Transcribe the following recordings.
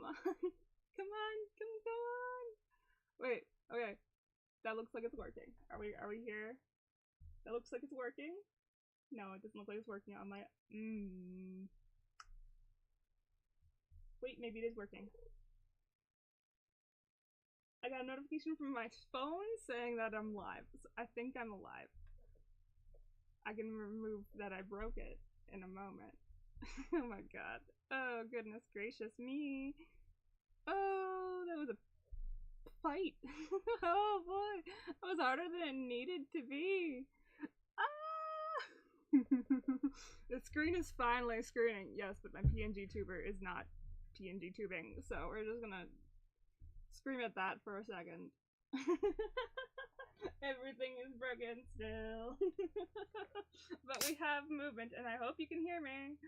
on. Come on. Come on. Wait, okay. That looks like it's working. Are we here? That looks like it's working. No, it doesn't look like it's working on my Wait, maybe it is working. I got a notification from my phone saying that I'm live. So I think I'm alive. I can remove that I broke it in a moment. Oh my god. Oh goodness gracious me. Oh, that was a fight. Oh boy. That was harder than it needed to be. Ah! The screen is finally screening. Yes, but my PNG tuber is not PNG tubing. So we're just gonna scream at that for a second. Everything is broken still. But we have movement and I hope you can hear me.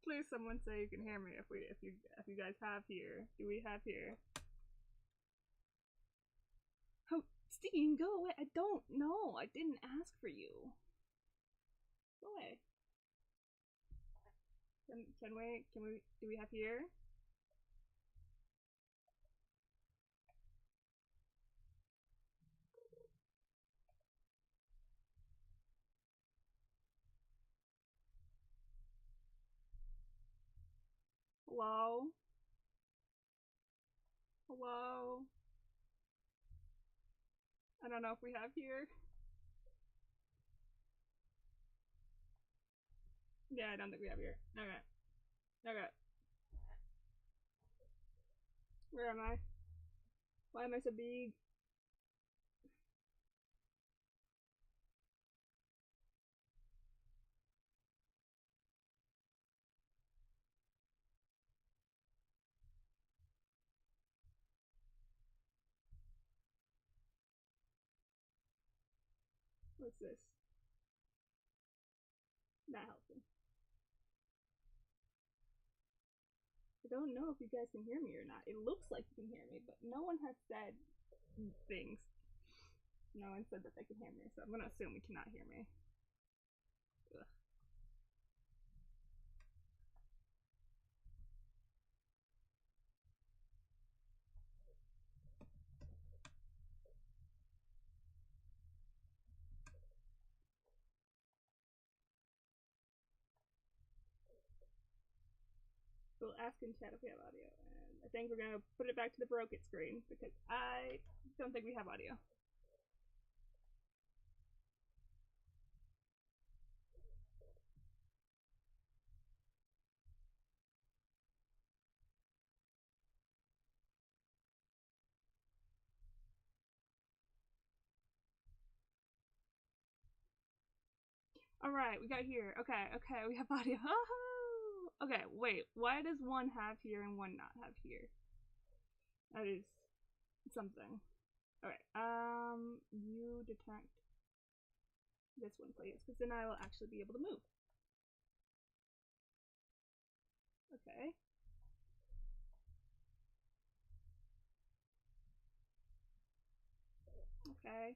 Please someone say you can hear me if you guys have here. Do we have here? Oh, Steen, go away. I don't know. I didn't ask for you. Go away. Can we do we have here? Hello? Hello? I don't know if we have here. Yeah, I don't think we have here. Okay. Okay. Where am I? Why am I so big? What's this? Not helping. I don't know if you guys can hear me or not. It looks like you can hear me, but no one has said things. No one said that they can hear me, so I'm gonna assume we cannot hear me. Ugh. We'll ask in chat if we have audio, and I think we're gonna put it back to the broken screen because I don't think we have audio. Alright, we got here. Okay, we have audio. Oh! Okay, wait. Why does one have here and one not have here? That is something. Alright, you detect this one, please, because then I will actually be able to move. Okay. Okay.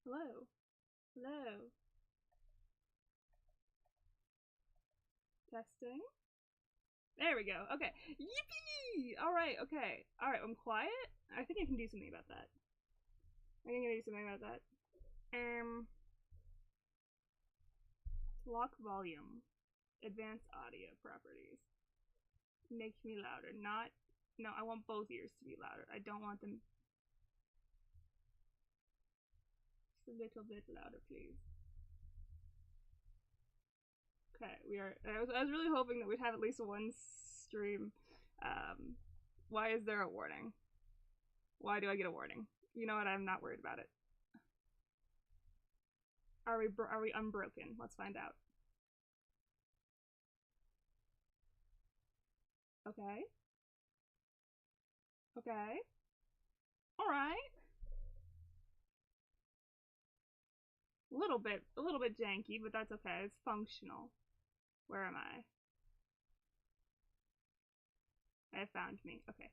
Hello. Hello. Testing. There we go. Okay. Yippee! Alright, okay. Alright, I'm quiet. I think I can do something about that. I think I can do something about that. Lock volume. Advanced audio properties. Make me louder. Not. No, I want both ears to be louder. I don't want them. Just a little bit louder, please. Okay, we are. I was really hoping that we'd have at least one stream. Why is there a warning? Why do I get a warning? You know what? I'm not worried about it. Are we unbroken? Let's find out. Okay. Okay. All right. A little bit janky, but that's okay. It's functional. Where am I? It found me. Okay.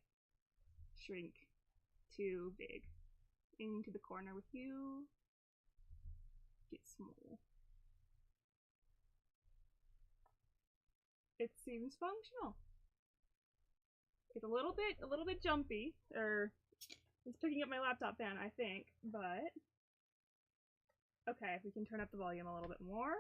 Shrink. Too big. into the corner with you. Get small. It seems functional. It's a little bit jumpy, or it's picking up my laptop fan, I think, but okay, if we can turn up the volume a little bit more.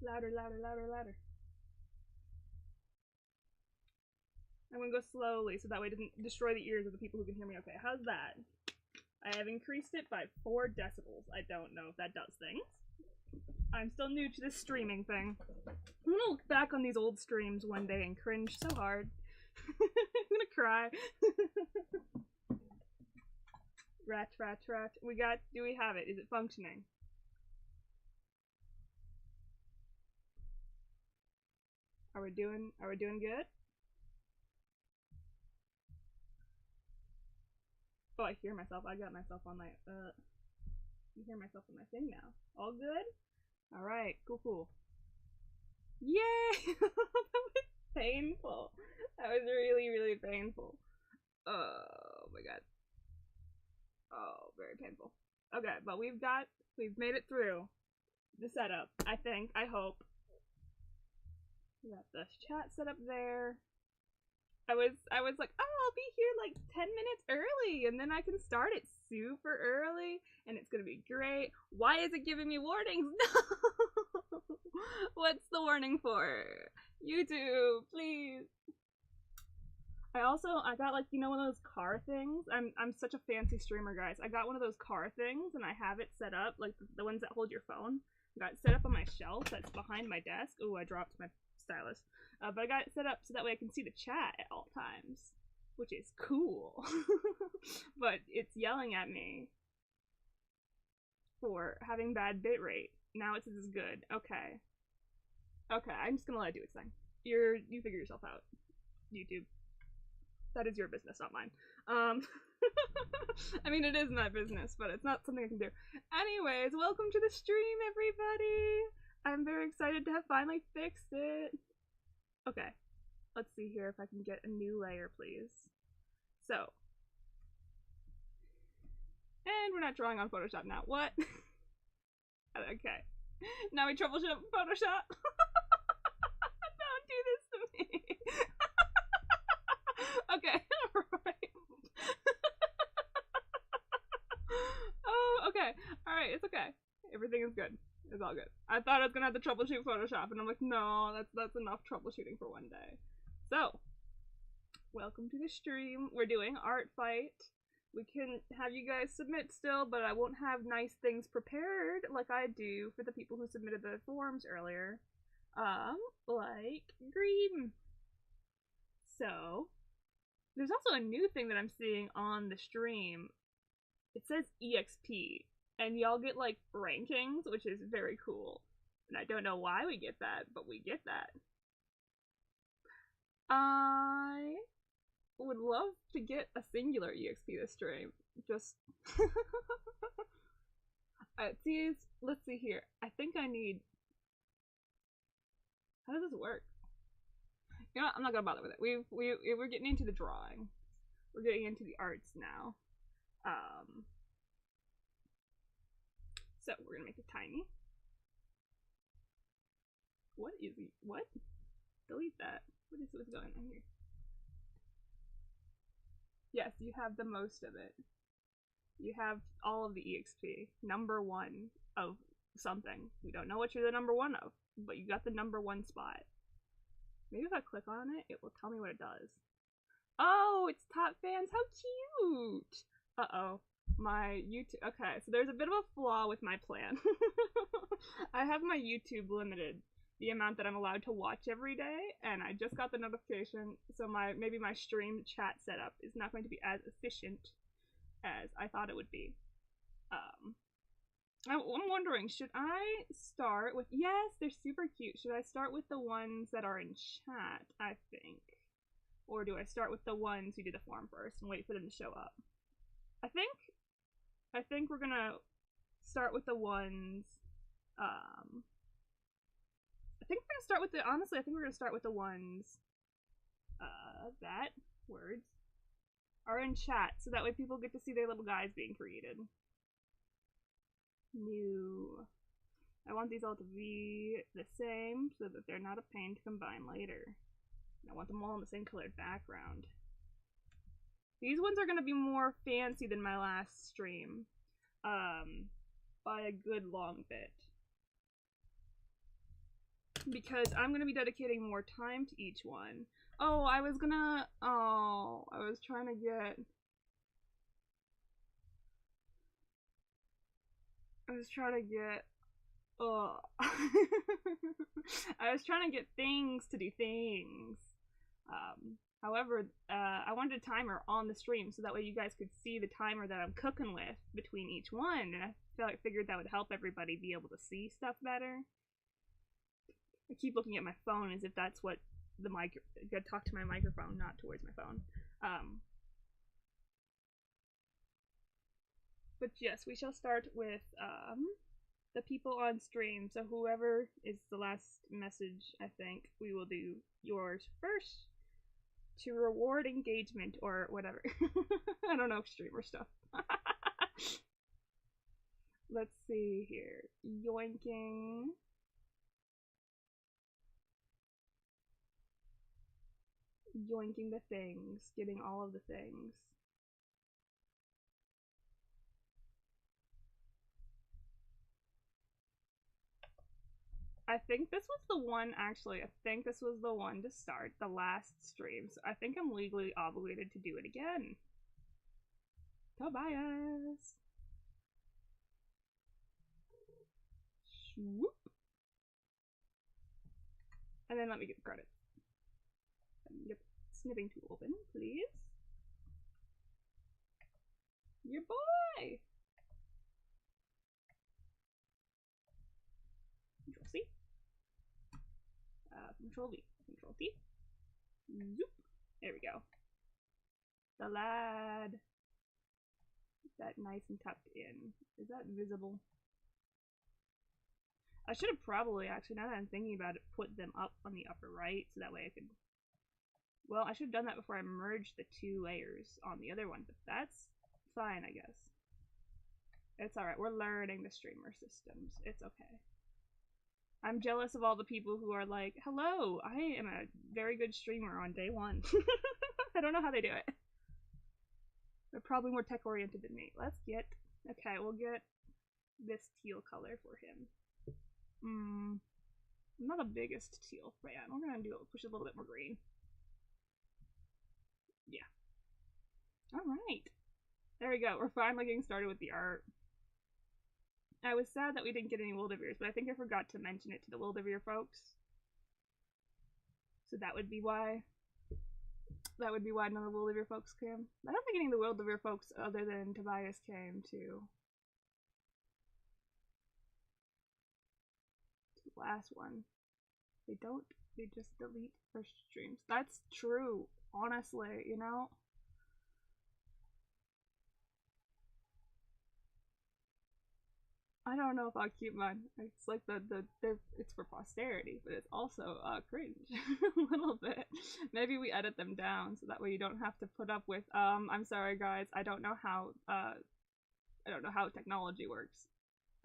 Louder, louder, louder, louder. I'm gonna go slowly so that way it doesn't destroy the ears of the people who can hear me okay. How's that? I have increased it by 4 decibels. I don't know if that does things. I'm still new to this streaming thing. I'm gonna look back on these old streams one day and cringe so hard. I'm gonna cry. Rat, rat, rat. Do we have it? Is it functioning? Are we doing good? Oh, I hear myself. I got myself on my, I hear myself on my thing now. All good? Alright, cool. Yay! That was painful. That was really painful. Oh my god. Oh, very painful. Okay, but we've made it through the setup, I think, I hope. We got the chat set up there. I was like, oh, I'll be here like 10 minutes early, and then I can start it super early, and it's gonna be great. Why is it giving me warnings? No! What's the warning for? YouTube, please. I got like, you know, one of those car things? I'm such a fancy streamer, guys. I got one of those car things, and I have it set up, like the ones that hold your phone. I got it set up on my shelf that's behind my desk. Ooh, I dropped my stylus. But I got it set up so that way I can see the chat at all times, which is cool. But it's yelling at me for having bad bitrate. Now it says it's good. Okay. Okay, I'm just gonna let it do its thing. You figure yourself out, YouTube. That is your business, not mine. I mean, it is my business, but it's not something I can do. Anyways, welcome to the stream, everybody! I'm very excited to have finally fixed it. Okay, let's see here if I can get a new layer, please. So, and we're not drawing on Photoshop now. What? Okay, now we troubleshoot Photoshop. Don't do this to me. Okay, alright. Oh, okay. Alright, it's okay. Everything is good. It's all good. I thought I was gonna have to troubleshoot Photoshop, and I'm like, no, that's enough troubleshooting for one day. So, welcome to the stream. We're doing Art Fight. We can have you guys submit still, but I won't have nice things prepared like I do for the people who submitted the forms earlier. Like green. So, there's also a new thing that I'm seeing on the stream. It says EXP, and y'all get like rankings, which is very cool. And I don't know why we get that, but we get that. I would love to get a singular EXP this stream. Just let's see here. I think I need, how does this work? You know what? I'm not gonna bother with it. We're getting into the drawing. We're getting into the arts now. So we're gonna make it tiny. What? Delete that. What's going on here? Yes, you have the most of it. You have all of the EXP. Number 1 of something. We don't know what you're the number 1 of, but you got the number 1 spot. Maybe if I click on it, it will tell me what it does. Oh, it's top fans. How cute! Uh-oh. My YouTube. Okay, so there's a bit of a flaw with my plan. I have my YouTube limited, the amount that I'm allowed to watch every day, and I just got the notification, so maybe my stream chat setup is not going to be as efficient as I thought it would be. I'm wondering, should I start with, yes, they're super cute. Should I start with the ones that are in chat, I think? Or do I start with the ones who did the form first and wait for them to show up? I think we're gonna start with the ones, I think we're gonna start with the, honestly, I think we're gonna start with the ones that words are in chat, so that way people get to see their little guys being created. New. I want these all to be the same so that they're not a pain to combine later. I want them all in the same colored background. These ones are going to be more fancy than my last stream, by a good long bit. Because I'm going to be dedicating more time to each one. Oh, I was trying to get... I was trying to get things to do things. However, I wanted a timer on the stream so that way you guys could see the timer that I'm cooking with between each one, and I figured that would help everybody be able to see stuff better. I keep looking at my phone as if that's what the mic. I gotta talk to my microphone, not towards my phone. But yes, we shall start with the people on stream. So whoever is the last message, I think we will do yours first to reward engagement or whatever. I don't know streamer stuff. Let's see here. Yoinking. Yoinking the things. Getting all of the things. I think this was the one, actually, I think this was the one to start the last stream, so I think I'm legally obligated to do it again. Tobias! Swoop! And then let me get the credits. Get the snipping tool open, please. Your boy! Control C. Control V. Control T. Zoop. There we go. The lad. Is that nice and tucked in? Is that visible? I should have probably, actually, now that I'm thinking about it, put them up on the upper right, so that way I could... Well, I should have done that before I merged the two layers on the other one, but that's fine, I guess. It's alright, we're learning the streamer systems. It's okay. I'm jealous of all the people who are like, hello, I am a very good streamer on day one. I don't know how they do it. They're probably more tech-oriented than me. Let's get... Okay, we'll get this teal color for him. I'm not the biggest teal fan. We're gonna push a little bit more green. Yeah. Alright. There we go. We're finally getting started with the art. I was sad that we didn't get any Wildebeers, but I think I forgot to mention it to the Wildebeer folks. So that would be why. That would be why none of the Wildebeer folks came. I don't think any of the Wildebeer folks other than Tobias came to the last one. They don't. They just delete their streams. That's true, honestly, you know? I don't know if I'll keep mine. It's like it's for posterity, but it's also cringe a little bit. Maybe we edit them down so that way you don't have to put up with I'm sorry guys, I don't know how technology works.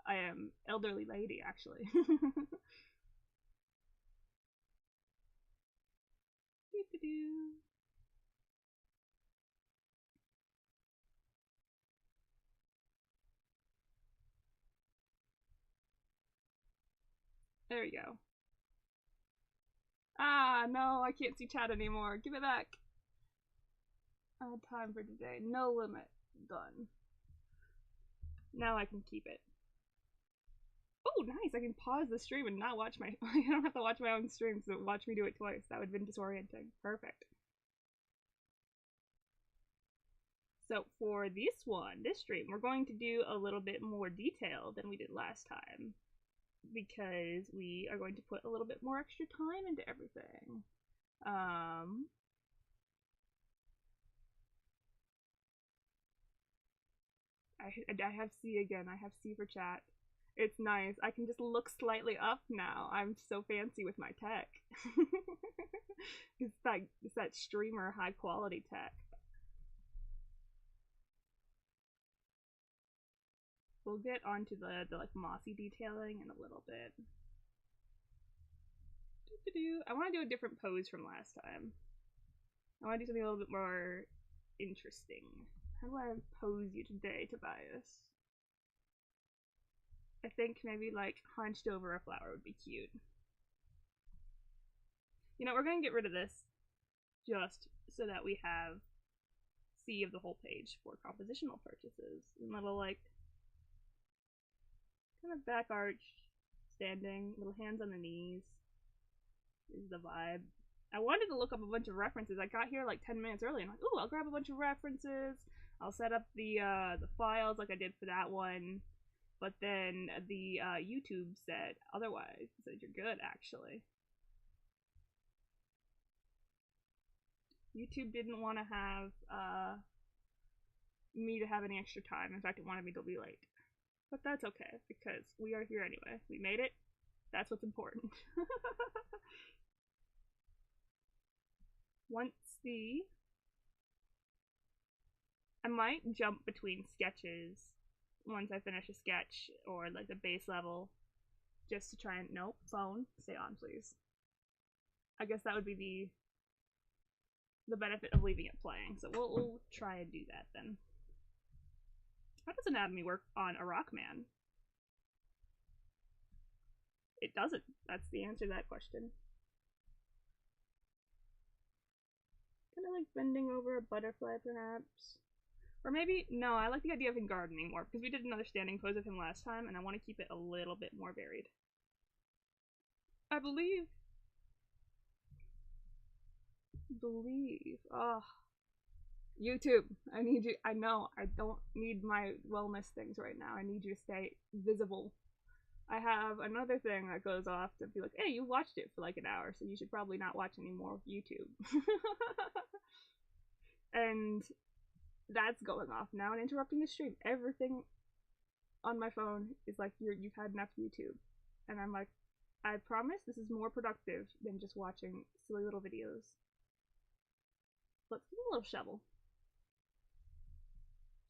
I am elderly lady actually. There you go. Ah, no, I can't see chat anymore. Give it back. Time for today. No limit. Done. Now I can keep it. Oh, nice. I can pause the stream and not watch my... I don't have to watch my own stream, so watch me do it twice. That would have been disorienting. Perfect. So for this stream, we're going to do a little bit more detail than we did last time, because we are going to put a little bit more extra time into everything. I have C again. I have C for chat. It's nice. I can just look slightly up now. I'm so fancy with my tech. It's that streamer high quality tech. We'll get onto the like mossy detailing in a little bit. I want to do a different pose from last time. I want to do something a little bit more interesting. How do I pose you today, Tobias? I think maybe like hunched over a flower would be cute. You know, we're gonna get rid of this just so that we have C of the whole page for compositional purposes. And little like kind of back arch, standing, little hands on the knees is the vibe. I wanted to look up a bunch of references. I got here like 10 minutes early and I'm like, ooh, I'll grab a bunch of references. I'll set up the files like I did for that one. But then the YouTube said otherwise. It said you're good, actually. YouTube didn't want to have me to have any extra time. In fact, it wanted me to be late. But that's okay, because we are here anyway. We made it. That's what's important. I might jump between sketches once I finish a sketch or like the base level, just to try and nope, phone, stay on please. I guess that would be the benefit of leaving it playing. So we'll try and do that then. How does anatomy work on a rock man? It doesn't. That's the answer to that question. Kind of like bending over a butterfly perhaps. Or maybe, no, I like the idea of him gardening more, because we did another standing pose of him last time, and I want to keep it a little bit more varied. I believe. Oh. YouTube, I need you. I know, I don't need my wellness things right now. I need you to stay visible. I have another thing that goes off to be like, hey, you watched it for like an hour, so you should probably not watch any more YouTube. And that's going off now and interrupting the stream. Everything on my phone is like, you've had enough YouTube. And I'm like, I promise this is more productive than just watching silly little videos. Let's give a little shovel.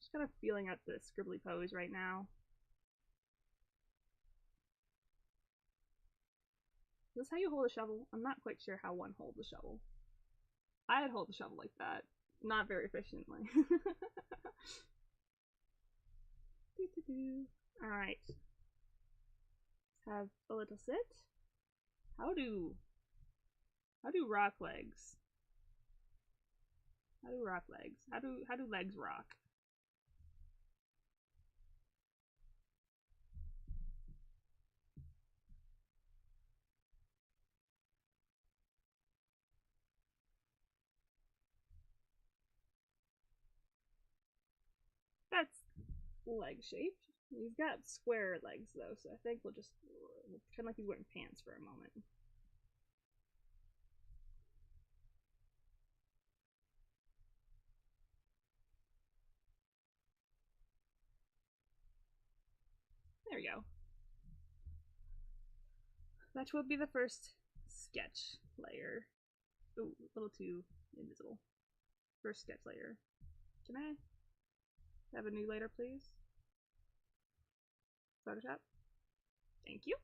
Just kind of feeling out the scribbly pose right now. Is this how you hold a shovel? I'm not quite sure how one holds a shovel. I'd hold a shovel like that. Not very efficiently. Alright. Let's have a little sit. How do rock legs? How do rock legs? How do legs rock? That's leg shaped. He's got square legs though, so I think we'll pretend like he's wearing pants for a moment. There we go. That will be the first sketch layer. Ooh, a little too invisible. First sketch layer. Can I have a new layer, please? Photoshop. Thank you.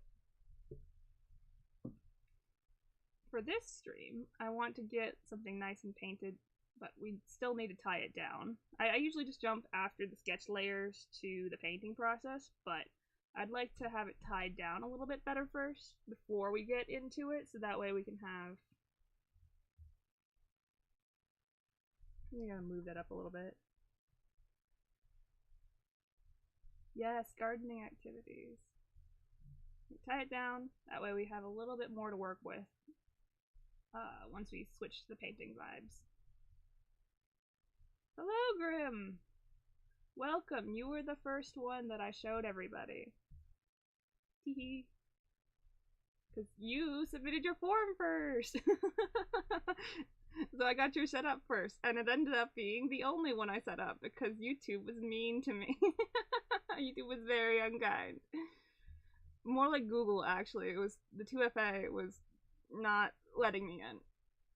For this stream, I want to get something nice and painted, but we still need to tie it down. I usually just jump after the sketch layers to the painting process, but I'd like to have it tied down a little bit better first before we get into it, so that way we can have... I'm gonna move that up a little bit. Yes, gardening activities. Tie it down, that way we have a little bit more to work with once we switch to the painting vibes. Hello, Grim! Welcome, you were the first one that I showed everybody. Teehee. Because you submitted your form first! So I got your set up first, and it ended up being the only one I set up because YouTube was mean to me. YouTube was very unkind. More like Google, actually. It was the 2FA was not letting me in.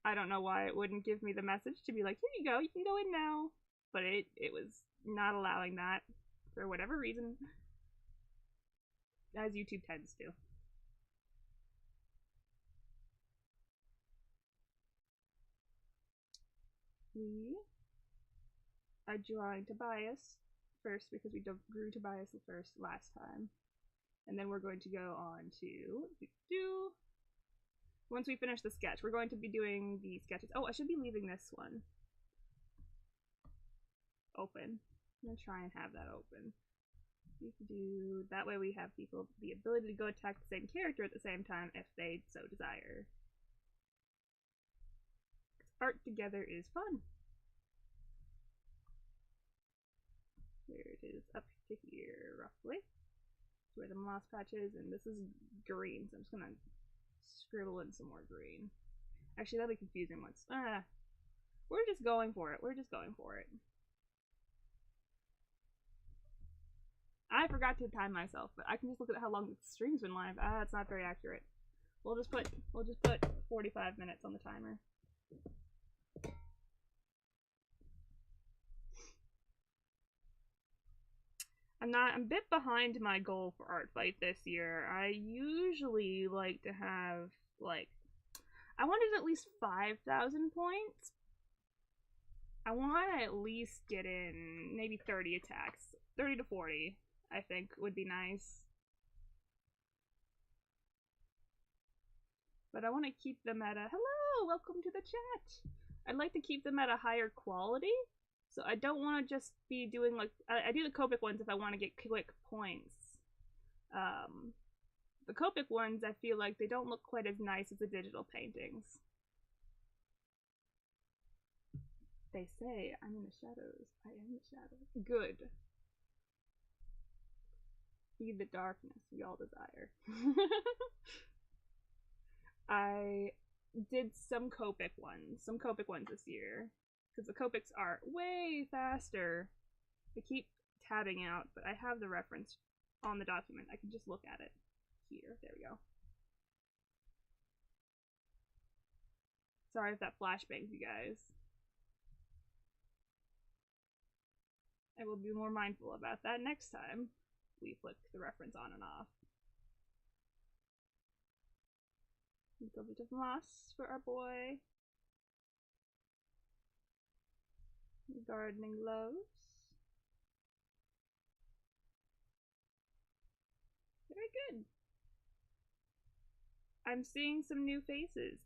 I don't know why it wouldn't give me the message to be like, here you go, you can go in now. But it was not allowing that for whatever reason. As YouTube tends to. We are drawing Tobias first because we drew Tobias the first last time. And then we're going to go on to once we finish the sketch, we're going to be doing the sketches. Oh, I should be leaving this one open. I'm gonna try and have that open. That way we have people the ability to go attack the same character at the same time if they so desire. Art together is fun. There it is, up to here roughly. Where the moss patches, and this is green, so I'm just gonna scribble in some more green. Actually, that'll be confusing once. We're just going for it. We're just going for it. I forgot to time myself, but I can just look at how long the stream's been live. It's not very accurate. We'll just put 45 minutes on the timer. I'm a bit behind my goal for ARTFIGHT this year. I usually like to have, like, I wanted at least 5,000 points. I want to at least get in maybe 30 attacks. 30 to 40, I think, would be nice. But I want to keep them at a, hello, welcome to the chat. I'd like to keep them at a higher quality. So I don't want to just be doing, like, I do the Copic ones if I want to get quick points. The Copic ones, I feel like they don't look quite as nice as the digital paintings. They say, I'm in the shadows. I am the shadows. Good. Be the darkness we all desire. I did some Copic ones this year. Because the Copics are way faster. I keep tabbing out, but I have the reference on the document. I can just look at it here. There we go. Sorry if that flashbangs you guys. I will be more mindful about that next time we flick the reference on and off. A little bit of moss for our boy. Gardening gloves. Very good. I'm seeing some new faces.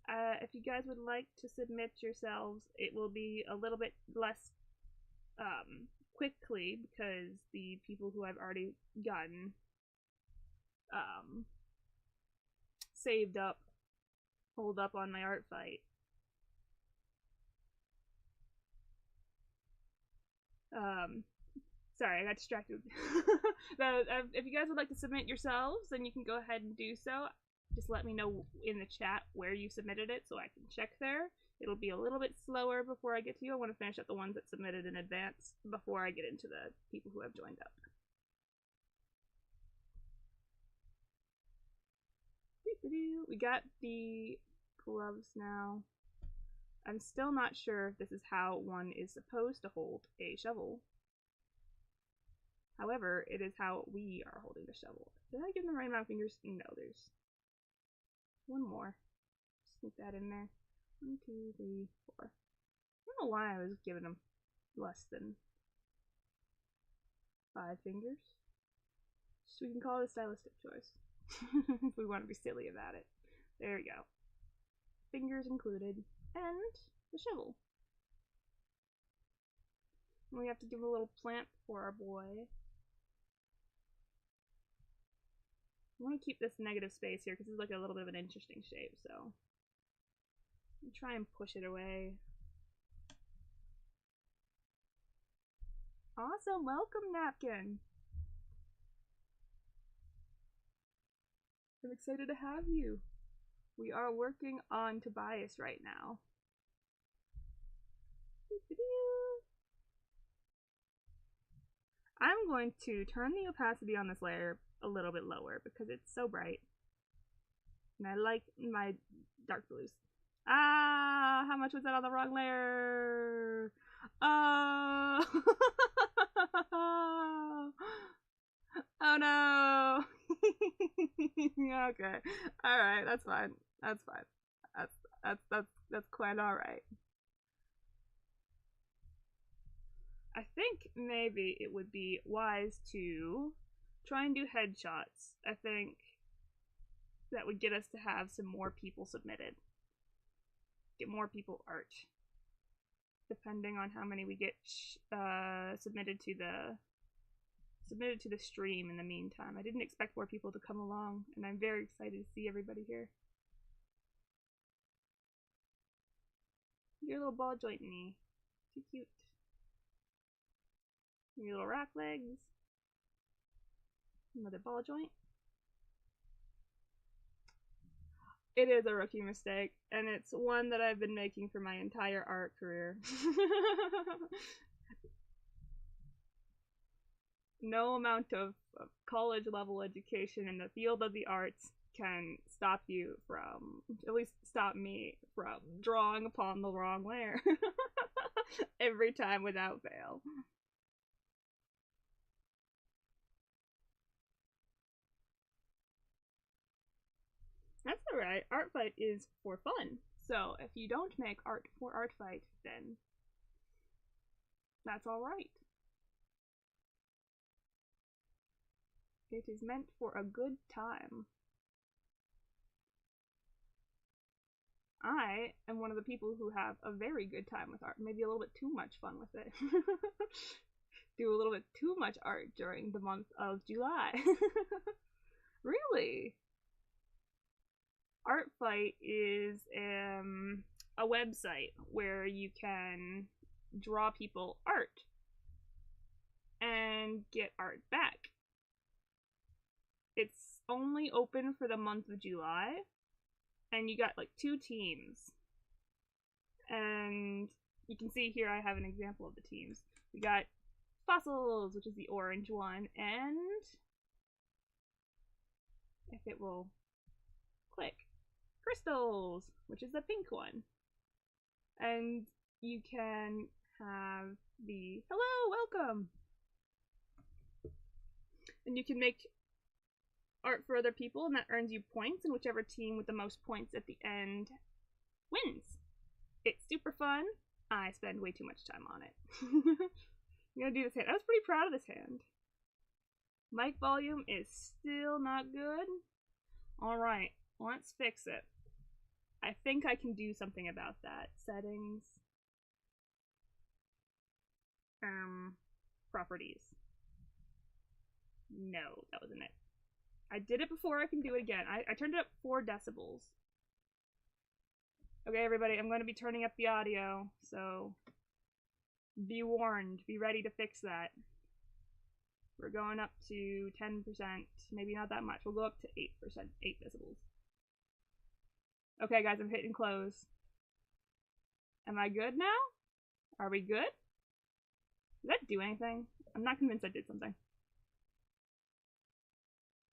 If you guys would like to submit yourselves, it will be a little bit less quickly because the people who I've already gotten saved up, hold up on my ARTFIGHT. Sorry, I got distracted. If you guys would like to submit yourselves, then you can go ahead and do so. Just let me know in the chat where you submitted it so I can check there. It'll be a little bit slower before I get to you. I want to finish up the ones that submitted in advance before I get into the people who have joined up. We got the gloves now. I'm still not sure if this is how one is supposed to hold a shovel. However, it is how we are holding the shovel. Did I give them the right amount of fingers? No, there's one more. Sneak that in there. 1, 2, 3, 4. I don't know why I was giving them less than 5 fingers. So we can call it a stylistic choice. If we want to be silly about it. There we go. Fingers included. And the shovel. And we have to do a little plant for our boy. I want to keep this negative space here because it's like a little bit of an interesting shape, so I'll try and push it away. Awesome, welcome Napkin. I'm excited to have you. We are working on Tobias right now. I'm going to turn the opacity on this layer a little bit lower because it's so bright. And I like my dark blues. Ah, how much was that on the wrong layer? Oh. Oh no. Okay. Alright, that's fine. That's fine. That's quite alright. I think maybe it would be wise to try and do headshots. I think that would get us to have some more people submitted. Get more people art. Depending on how many we get submitted to the stream in the meantime. I didn't expect more people to come along, and I'm very excited to see everybody here. Your little ball joint knee. Too cute. Your little rack legs. Another ball joint. It is a rookie mistake, and it's one that I've been making for my entire art career. No amount of college level education in the field of the arts can stop you from, at least stop me from, drawing upon the wrong layer. Every time without fail. That's alright. ARTFIGHT is for fun. So if you don't make art for ARTFIGHT, then that's alright. It is meant for a good time. I am one of the people who have a very good time with art. Maybe a little bit too much fun with it. Do a little bit too much art during the month of July. Really? ARTFIGHT is a website where you can draw people art and get art back. It's only open for the month of July, and you got like 2 teams. And you can see here I have an example of the teams. We got Fossils, which is the orange one, and if it will click, Crystals, which is the pink one. And you can have the hello, welcome. And you can make art for other people, and that earns you points, and whichever team with the most points at the end wins. It's super fun. I spend way too much time on it. I'm gonna do this hand. I was pretty proud of this hand. Mic volume is still not good. Alright, let's fix it. I think I can do something about that. Settings. Properties. No, that wasn't it. I did it before, I can do it again. I turned it up 4 decibels. Okay, everybody, I'm going to be turning up the audio, so be warned. Be ready to fix that. We're going up to 10%, maybe not that much. We'll go up to 8%, 8 decibels. Okay, guys, I'm hitting close. Am I good now? Are we good? Did that do anything? I'm not convinced I did something.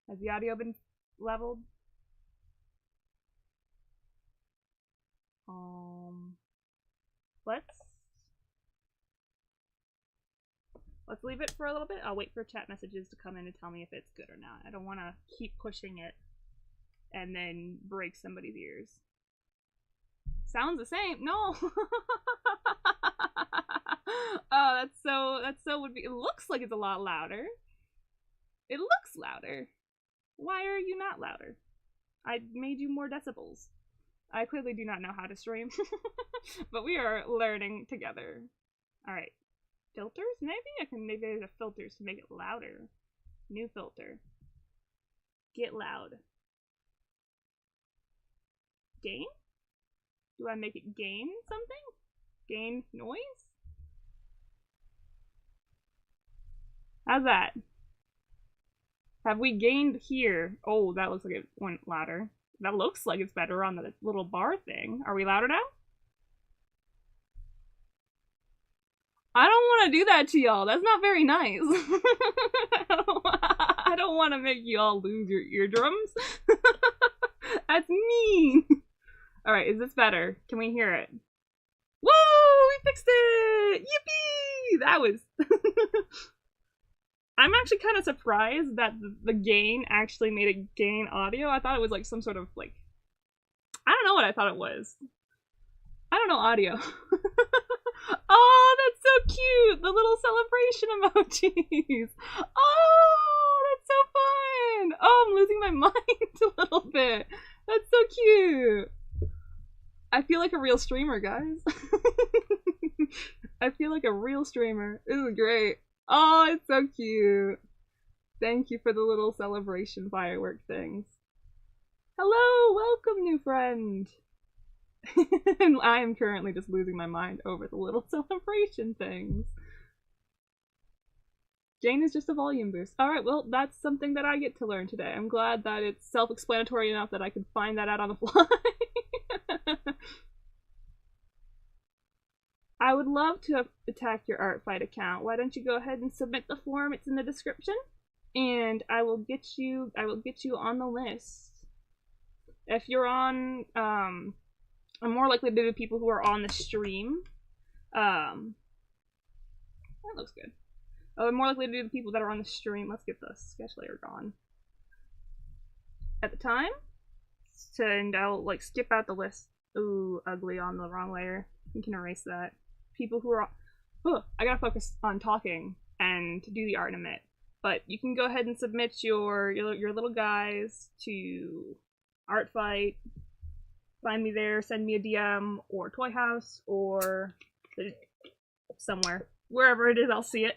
Has the audio been leveled? Let's leave it for a little bit. I'll wait for chat messages to come in and tell me if it's good or not. I don't want to keep pushing it and then break somebody's ears. Sounds the same. No. Oh, that's so would be. It looks like it's a lot louder. It looks louder. Why are you not louder? I made you more decibels. I clearly do not know how to stream, but we are learning together. All right. Filters? Maybe there's a filters to make it louder. New filter. Get loud. Gain? Do I make it gain something? Gain noise? How's that? Have we gained here? Oh, that looks like it went louder. That looks like it's better on the little bar thing. Are we louder now? I don't want to do that to y'all. That's not very nice. I don't want to make you all lose your eardrums. That's mean. Alright, is this better? Can we hear it? Whoa! We fixed it! Yippee! That was... I'm actually kind of surprised that the gain actually made it gain audio. I thought it was like some sort of like... I don't know what I thought it was. I don't know audio. Oh, that's so cute! The little celebration emojis! Oh, that's so fun! Oh, I'm losing my mind a little bit. That's so cute! I feel like a real streamer, guys. I feel like a real streamer. This is great. Oh, it's so cute. Thank you for the little celebration firework things. Hello, welcome, new friend. And I am currently just losing my mind over the little celebration things. Gain is just a volume boost. Alright, well, that's something that I get to learn today. I'm glad that it's self-explanatory enough that I can find that out on the fly. I would love to attack your ARTFIGHT account. Why don't you go ahead and submit the form? It's in the description. And I will get you on the list. If you're on, I'm more likely to do people who are on the stream. That looks good. I'm more likely to do the people that are on the stream. Let's get the sketch layer gone. At the time. And I'll like skip out the list. Ooh, ugly on the wrong layer. You can erase that. People who are... Oh, I gotta focus on talking and do the art in a minute. But you can go ahead and submit your little guys to ARTFIGHT. Find me there, send me a DM, or Toy House, or somewhere. Wherever it is, I'll see it.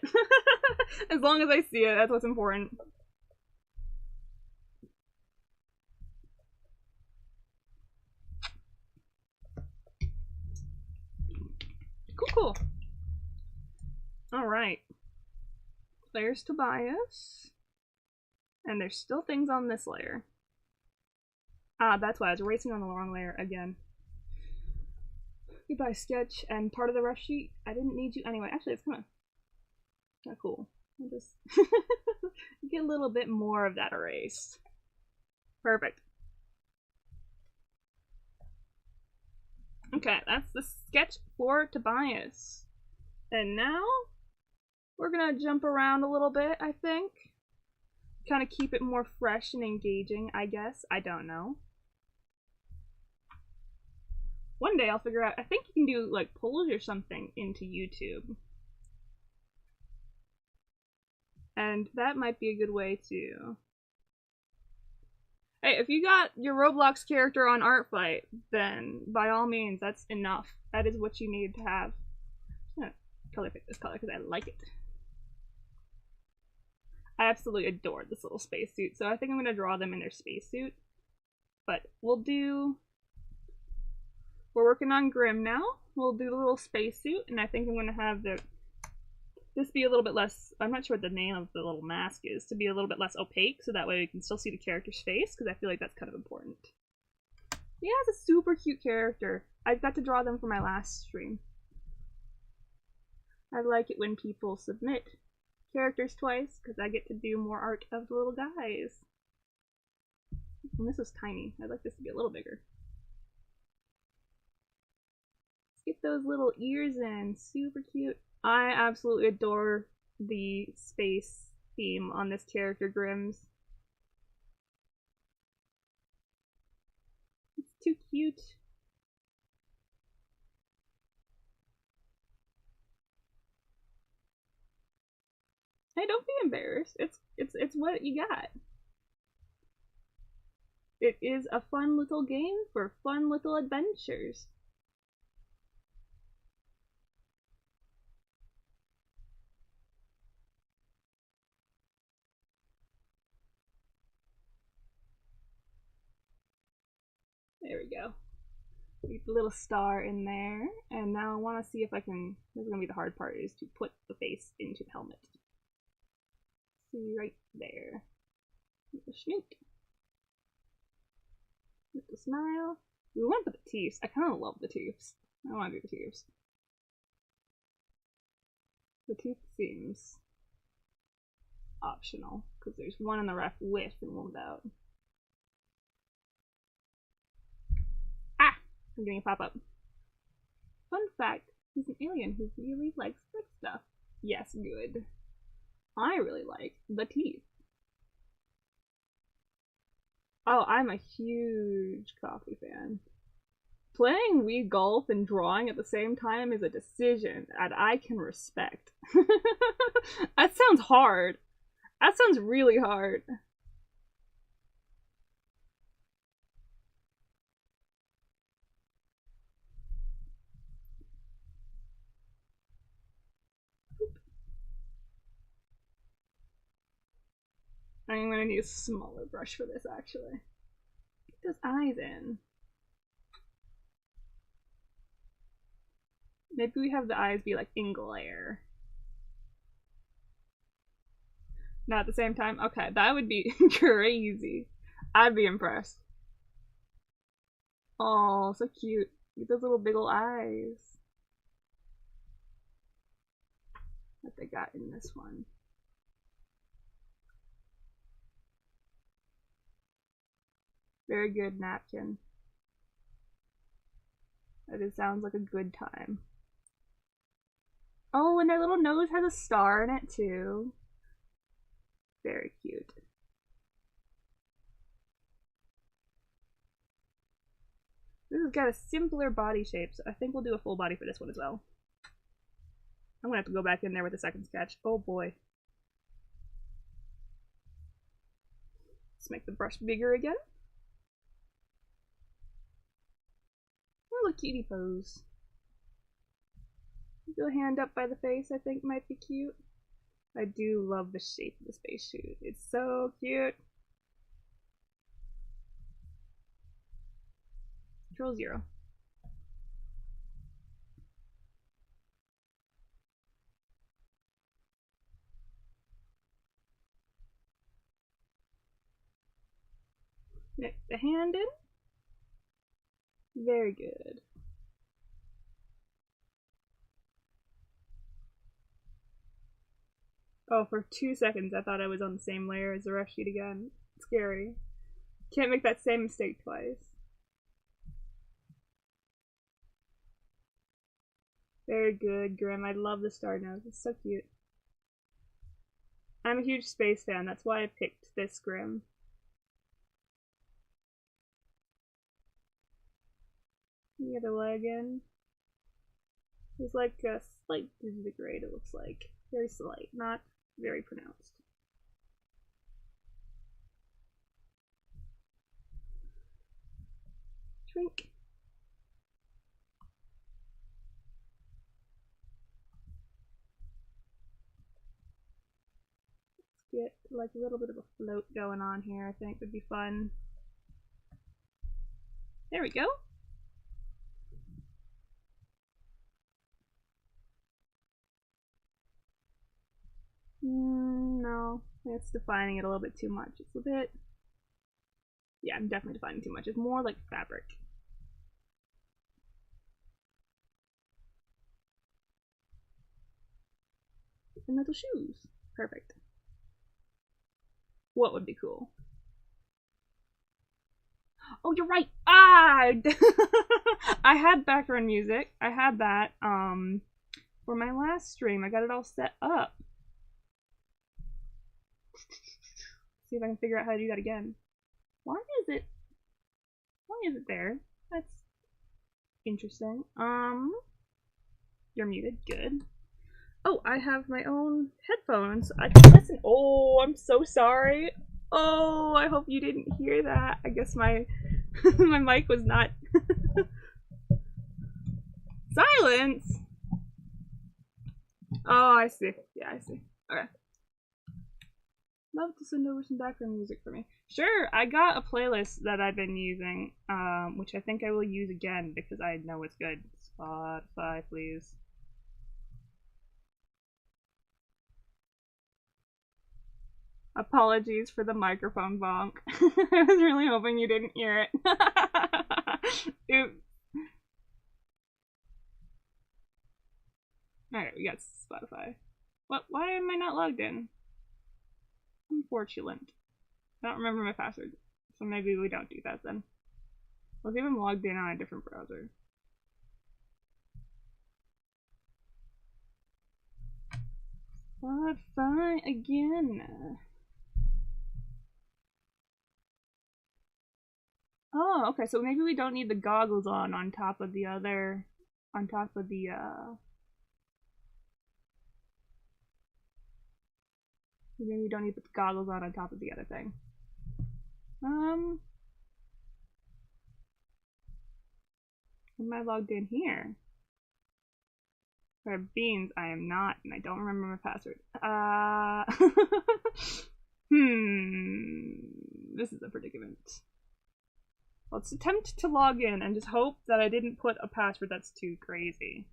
As long as I see it, that's what's important. Cool. Alright. There's Tobias. And there's still things on this layer. Ah, that's why I was erasing on the wrong layer again. Goodbye, sketch, and part of the rough sheet. I didn't need you anyway. Actually, it's kind of cool. I'll just get a little bit more of that erased. Perfect. Okay, that's the sketch for Tobias. And now we're gonna jump around a little bit, I think. Kind of keep it more fresh and engaging, I guess. I don't know. One day I'll figure out, I think you can do like polls or something into YouTube. And that might be a good way to... Hey, if you got your Roblox character on ARTFIGHT, then by all means, that's enough. That is what you need to have. I'm gonna color pick this color because I like it. I absolutely adore this little spacesuit, so I think I'm gonna draw them in their spacesuit. But we're working on Grim now. We'll do the little spacesuit, and I think I'm gonna have this be a little bit less, I'm not sure what the name of the little mask is, to be a little bit less opaque, so that way we can still see the character's face, because I feel like that's kind of important. Yeah, it's a super cute character. I got to draw them for my last stream. I like it when people submit characters twice, because I get to do more art of the little guys. And this is tiny. I'd like this to be a little bigger. Let's get those little ears in. Super cute. I absolutely adore the space theme on this character, Grimm's. It's too cute. Hey, don't be embarrassed. It's what you got. It is a fun little game for fun little adventures. There we go. Get the little star in there, and now I want to see if I can, this is going to be the hard part, is to put the face into the helmet. See right there. Little snoot. Little smile. We want to put the teeth. I kind of love the teeth. I want to do the teeth. The teeth seems optional, because there's one in the ref with and one without. Ah! I'm getting a pop-up. Fun fact, he's an alien who really likes brick stuff. Yes, good. I really like the teeth. Oh, I'm a huge coffee fan. Playing Wii Golf and drawing at the same time is a decision that I can respect. That sounds hard. That sounds really hard. I'm gonna need a smaller brush for this, actually. Get those eyes in. Maybe we have the eyes be like in glare. Not at the same time? Okay, that would be crazy. I'd be impressed. Oh, so cute. Get those little big ol' eyes that they got in this one. Very good napkin. That it sounds like a good time. Oh, and their little nose has a star in it too. Very cute. This has got a simpler body shape, so I think we'll do a full body for this one as well. I'm gonna have to go back in there with a second sketch. Oh boy. Let's make the brush bigger again. Oh, look, cutie pose. Do a hand up by the face, I think might be cute. I do love the shape of the spacesuit. It's so cute. Control 0. Mix the hand in. Very good. Oh, for 2 seconds I thought I was on the same layer as the ref sheet again. Scary. Can't make that same mistake twice. Very good, Grim. I love the star nose. It's so cute. I'm a huge space fan. That's why I picked this Grim. The other leg in. There's like a slight disintegrate, it looks like. Very slight, not very pronounced. Shrink. Let's get like a little bit of a float going on here, I think would be fun. There we go. No, it's defining it a little bit too much. It's a bit... Yeah, I'm definitely defining too much. It's more like fabric. And little shoes. Perfect. What would be cool? Oh, you're right! Ah! I had background music. I had that, for my last stream. I got it all set up. See if I can figure out how to do that again. Why is it there? That's interesting. You're muted. Good. Oh, I have my own headphones. I can listen. Oh, I'm so sorry. Oh, I hope you didn't hear that. I guess my my mic was not silence. Oh, I see. Yeah, I see. Okay. Love to send over some background music for me. Sure, I got a playlist that I've been using, which I think I will use again because I know it's good. Spotify, please. Apologies for the microphone bonk. I was really hoping you didn't hear it. Oops. Alright, we got Spotify. What? Why am I not logged in? Unfortunate. I don't remember my password, so maybe we don't do that then. Let's see if I'm logged in on a different browser. But fine again. Oh, okay, so maybe we don't need the goggles on top of the other, on top of the, maybe we don't need to put the goggles on top of the other thing. Am I logged in here? For beans, I am not, and I don't remember my password. This is a predicament. Let's attempt to log in and just hope that I didn't put a password that's too crazy.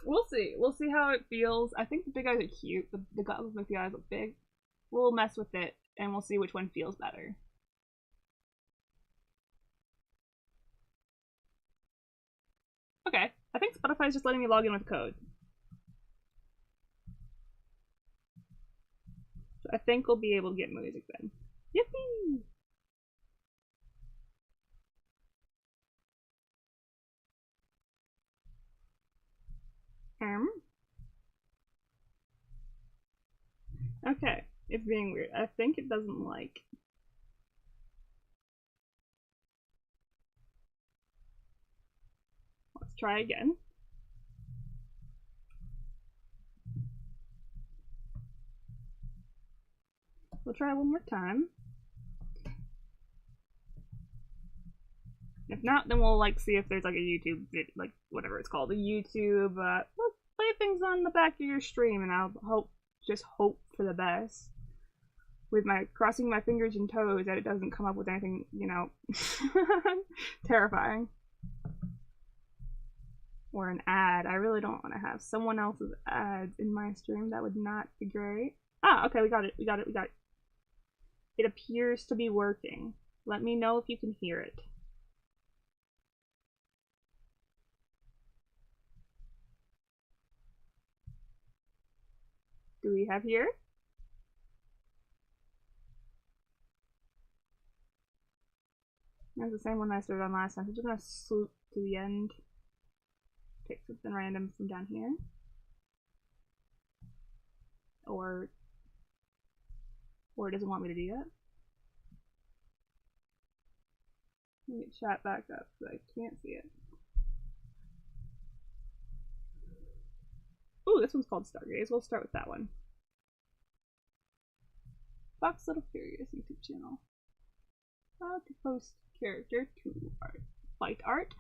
We'll see. We'll see how it feels. I think the big eyes are cute. The goggles make the eyes look big. We'll mess with it, and we'll see which one feels better. Okay. I think Spotify's just letting me log in with code. So I think we'll be able to get music then. Yippee! Okay, it's being weird. I think it doesn't like. Let's try again. We'll try one more time. If not, then we'll like see if there's like a YouTube, like whatever it's called, a YouTube. We'll play things on the back of your stream, and I'll just hope for the best. With my crossing my fingers and toes that it doesn't come up with anything, you know, terrifying. Or an ad. I really don't want to have someone else's ads in my stream. That would not be great. Ah, okay, we got it. We got it. We got it. It appears to be working. Let me know if you can hear it. Do we have here? That's the same one I started on last time. I'm just gonna swoop to the end. Pick something random from down here. Or it doesn't want me to do that. Let me get chat back up so I can't see it. Ooh, this one's called Stargaze. We'll start with that one. Fox Little Furious YouTube channel. How to post character to fight art.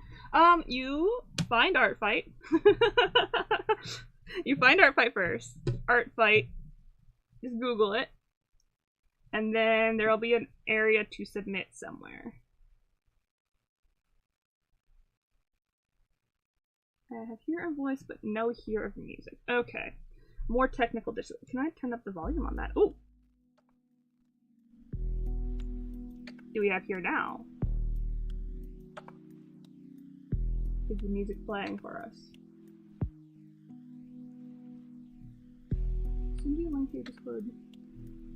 You find ARTFIGHT. You find ARTFIGHT first. ARTFIGHT. Just Google it. And then there'll be an area to submit somewhere. I have here of voice, but no here of music. Okay. More technical dishes. Can I turn up the volume on that? Ooh. Do we have here now? Is the music playing for us? Send you a link to your Discord.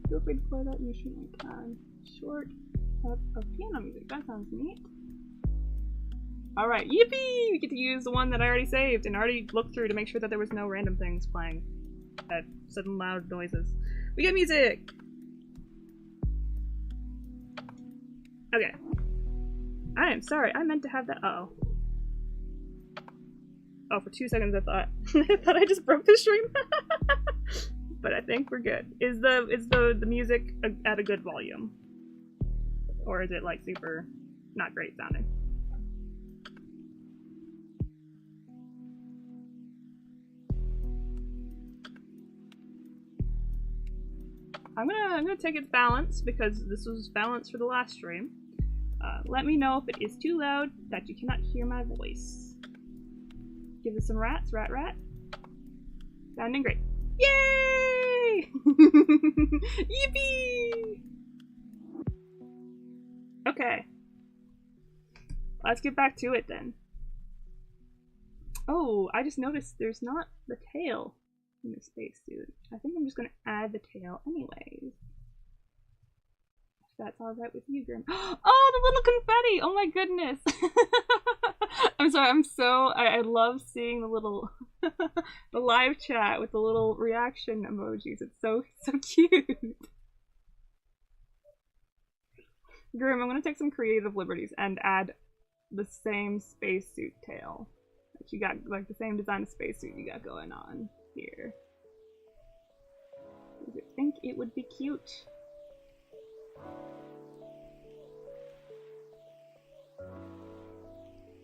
Feel free to play that in your stream anytime. Short of piano music. That sounds neat. Alright, yippee! We get to use the one that I already saved and already looked through to make sure that there was no random things playing at sudden loud noises. We get music! Okay. I am sorry, I meant to have that. Uh-oh. Oh, for 2 seconds I thought I thought I just broke the stream. But I think we're good. Is the music at a good volume? Or is it like super not great sounding? I'm gonna take its balance because this was balanced for the last stream. Let me know if it is too loud that you cannot hear my voice. Give us some rats, rat. Sounding great. Yay! Yippee! let's get back to it then. Oh, I just noticed there's not the tail in the spacesuit. I think I'm just gonna add the tail anyways. If that's alright with you, Grim. Oh, the little confetti! Oh my goodness! I'm sorry, I love seeing the little, the live chat with the little reaction emojis. It's so cute. Grim, I'm gonna take some creative liberties and add the same spacesuit tail. Like you got, like the same design of spacesuit you got going on here. I think it would be cute.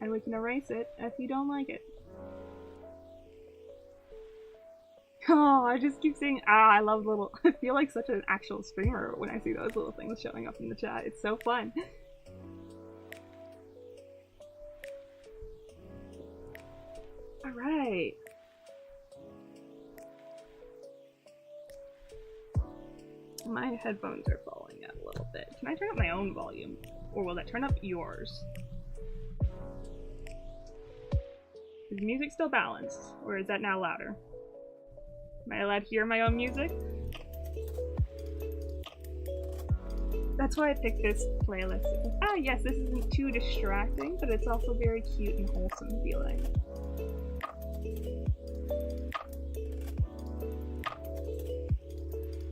And we can erase it if you don't like it. Oh, I just keep saying, I love little, I feel like such an actual streamer when I see those little things showing up in the chat. It's so fun. Alright. My headphones are falling out a little bit. Can I turn up my own volume? Or will that turn up yours? Is music still balanced? Or is that now louder? Am I allowed to hear my own music? That's why I picked this playlist. Ah, yes, this isn't too distracting, but it's also very cute and wholesome feeling.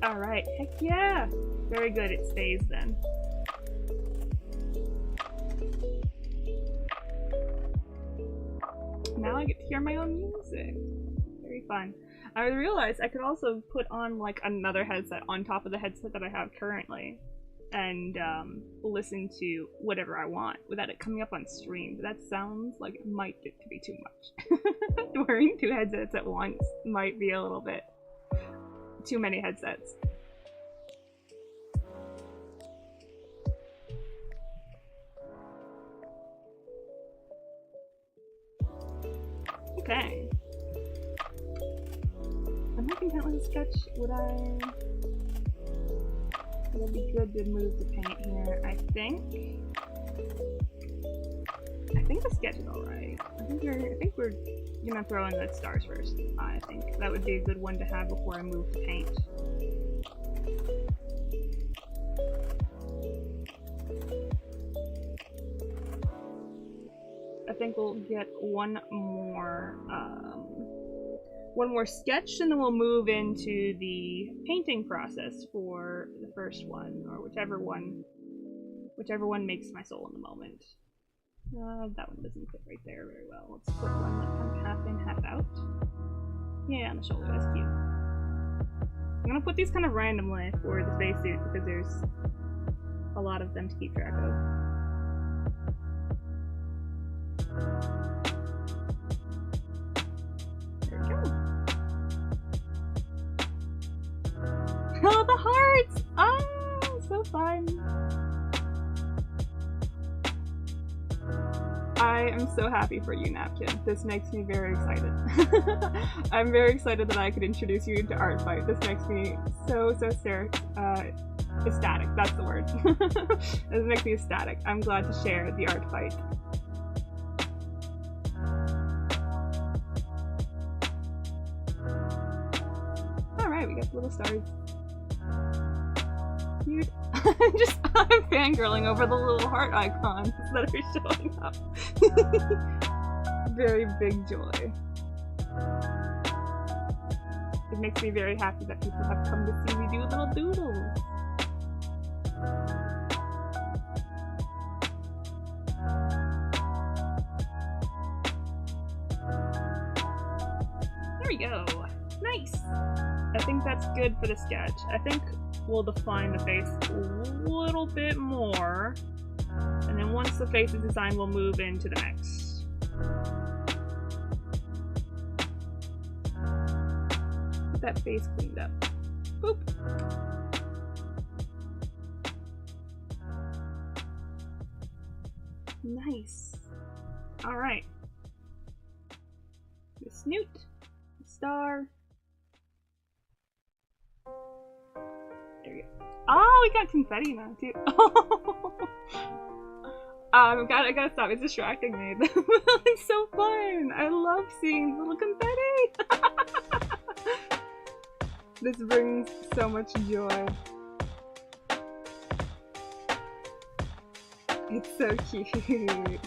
Alright, heck yeah! Very good, it stays then. Now I get to hear my own music. Very fun. I realized I could also put on like another headset on top of the headset that I have currently and listen to whatever I want without it coming up on stream. But that sounds like it might get to be too much. Wearing two headsets at once might be a little bit too many headsets. Okay. Am I content with the sketch? Would I be good to move the paint here? I think the sketch is alright. I think we're gonna throw in the stars first. I think that would be a good one to have before I move the paint. I think we'll get one more sketch, and then we'll move into the painting process for the first one, or whichever one makes my soul in the moment. That one doesn't fit right there very well. Let's put one that's kind of half in, half out. Yeah, on the shoulder, that's cute. I'm gonna put these kind of randomly for the spacesuit because there's a lot of them to keep track of. There we go. Oh, the hearts! Oh, so fun! I am so happy for you, Napkin. This makes me very excited. I'm very excited that I could introduce you to ARTFIGHT. This makes me so ecstatic. That's the word. This makes me ecstatic. I'm glad to share the ARTFIGHT. Alright, we got the little stars. Cute. I'm fangirling over the little heart icons that are showing up. Very big joy. It makes me very happy that people have come to see me do little doodles. There we go. Nice! I think that's good for the sketch. I think we'll define the face a little bit more, and then once the face is designed, we'll move into the next. Get that face cleaned up. Boop! Nice. Alright. The snoot, the star. There we go. Oh, we got confetti now too. I gotta stop. It's distracting me. It's so fun. I love seeing little confetti. This brings so much joy. It's so cute.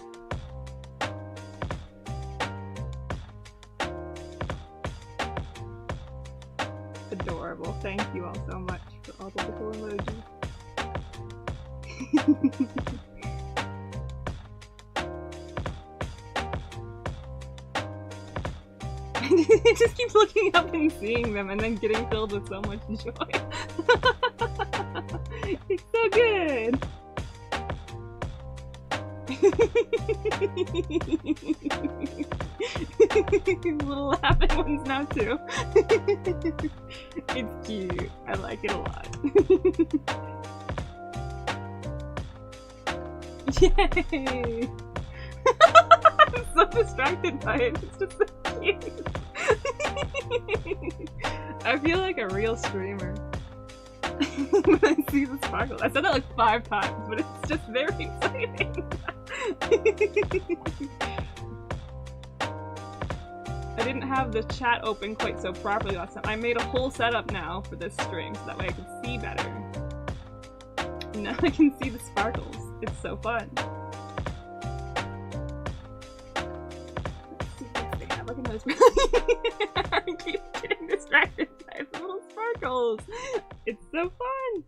Adorable. Thank you all so much for all the little emojis. It just keeps looking up and seeing them and then getting filled with so much joy. It's so good! Little laughing ones now too. It's cute. I like it a lot. Yay! I'm so distracted by it. It's just so cute. I feel like a real streamer when I see the sparkles. I said that like 5 times, but it's just very exciting. I didn't have the chat open quite so properly last time. I made a whole setup now for this stream so that way I can see better. Now I can see the sparkles. It's so fun. Let's see what they have. Look at those. I keep getting distracted by the little sparkles. It's so fun.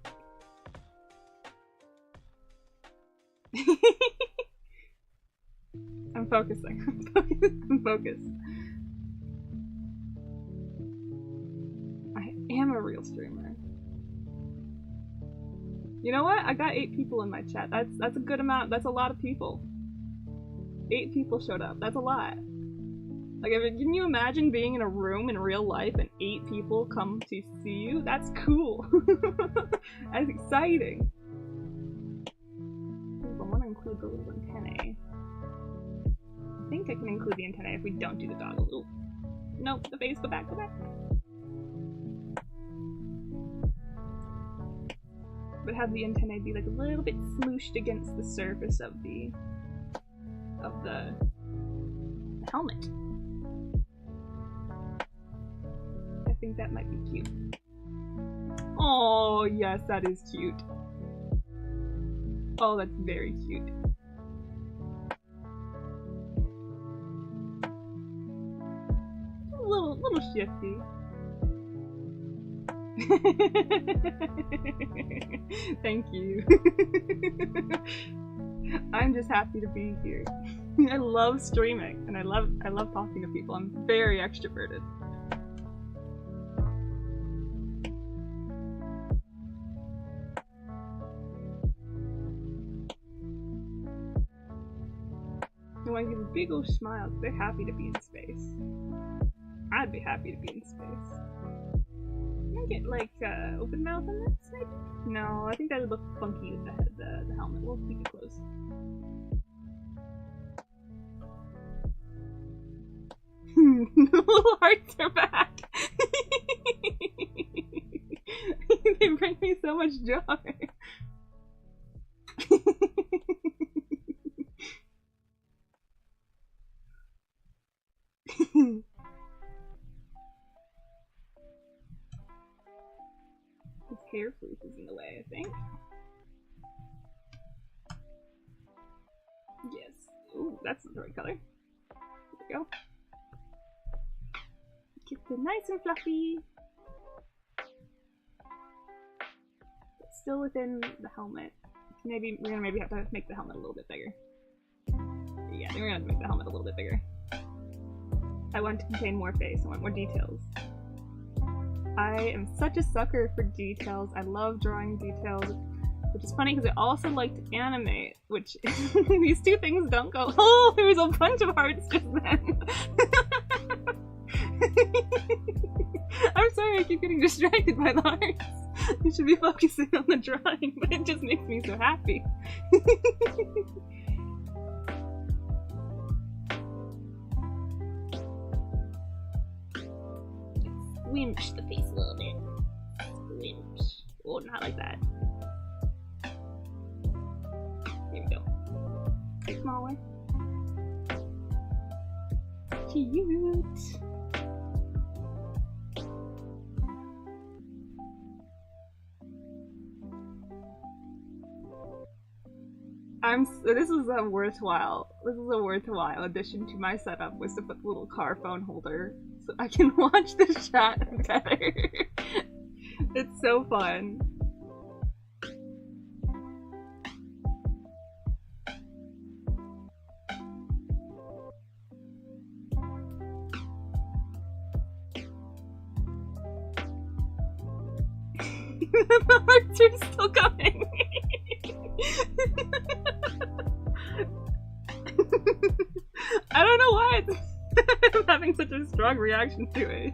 I'm focusing. I'm focused. I am a real streamer. You know what? I got 8 people in my chat. That's a good amount. That's a lot of people. 8 people showed up. That's a lot. Like, can you imagine being in a room in real life and 8 people come to see you? That's cool. That's exciting. I want to include the little antennae. I think I can include the antennae if we don't do the goggles. Ooh. Nope, the face. Go back, go back. But have the antennae be like a little bit smooshed against the surface of the helmet. I think that might be cute. Oh yes, that is cute. Oh, that's very cute. A little shifty. Thank you. I'm just happy to be here. I love streaming and I love talking to people. I'm very extroverted. I want to give a big old smile because they're happy to be in space. I'd be happy to be in space. Can I get like open mouth on this maybe? No, I think that would look funky with the helmet. We'll keep it closed. The little hearts are back! They bring me so much joy. His hair flute is in the way, I think. Yes. Ooh, that's the right color. There we go. Keep it nice and fluffy. But still within the helmet. Maybe we're gonna have to make the helmet a little bit bigger. Yeah, I think we're gonna have to make the helmet a little bit bigger. I want to contain more face. I want more details. I am such a sucker for details. I love drawing details, which is funny because I also like to animate, which these two things don't go. Oh, there was a bunch of hearts just then. I'm sorry, I keep getting distracted by the hearts. You should be focusing on the drawing, but it just makes me so happy. Squinch the face a little bit. Squinch. Oh, not like that. Here we go. cute. This is a worthwhile addition to my setup, was to put the little car phone holder so I can watch the chat better. It's so fun. The hearts are still coming. I don't know why I'm having such a strong reaction to it.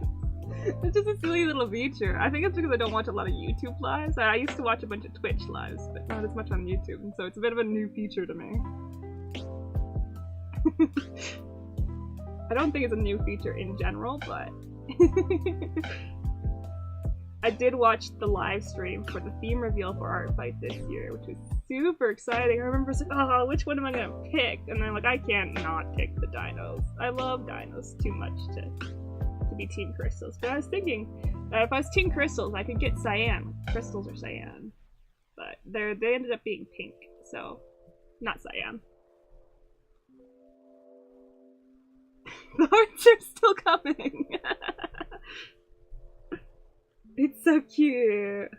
It's just a silly little feature. I think it's because I don't watch a lot of YouTube lives. I used to watch a bunch of Twitch lives, but not as much on YouTube, and so it's a bit of a new feature to me. I don't think it's a new feature in general, but I did watch the live stream for the theme reveal for ARTFIGHT this year, which was super exciting. I remember saying, oh, which one am I gonna pick? And I'm like, I can't not pick the dinos. I love dinos too much to be Team Crystals. But I was thinking, if I was Team Crystals, I could get cyan. Crystals are cyan. But they ended up being pink, so not cyan. The hearts are still coming! It's so cute!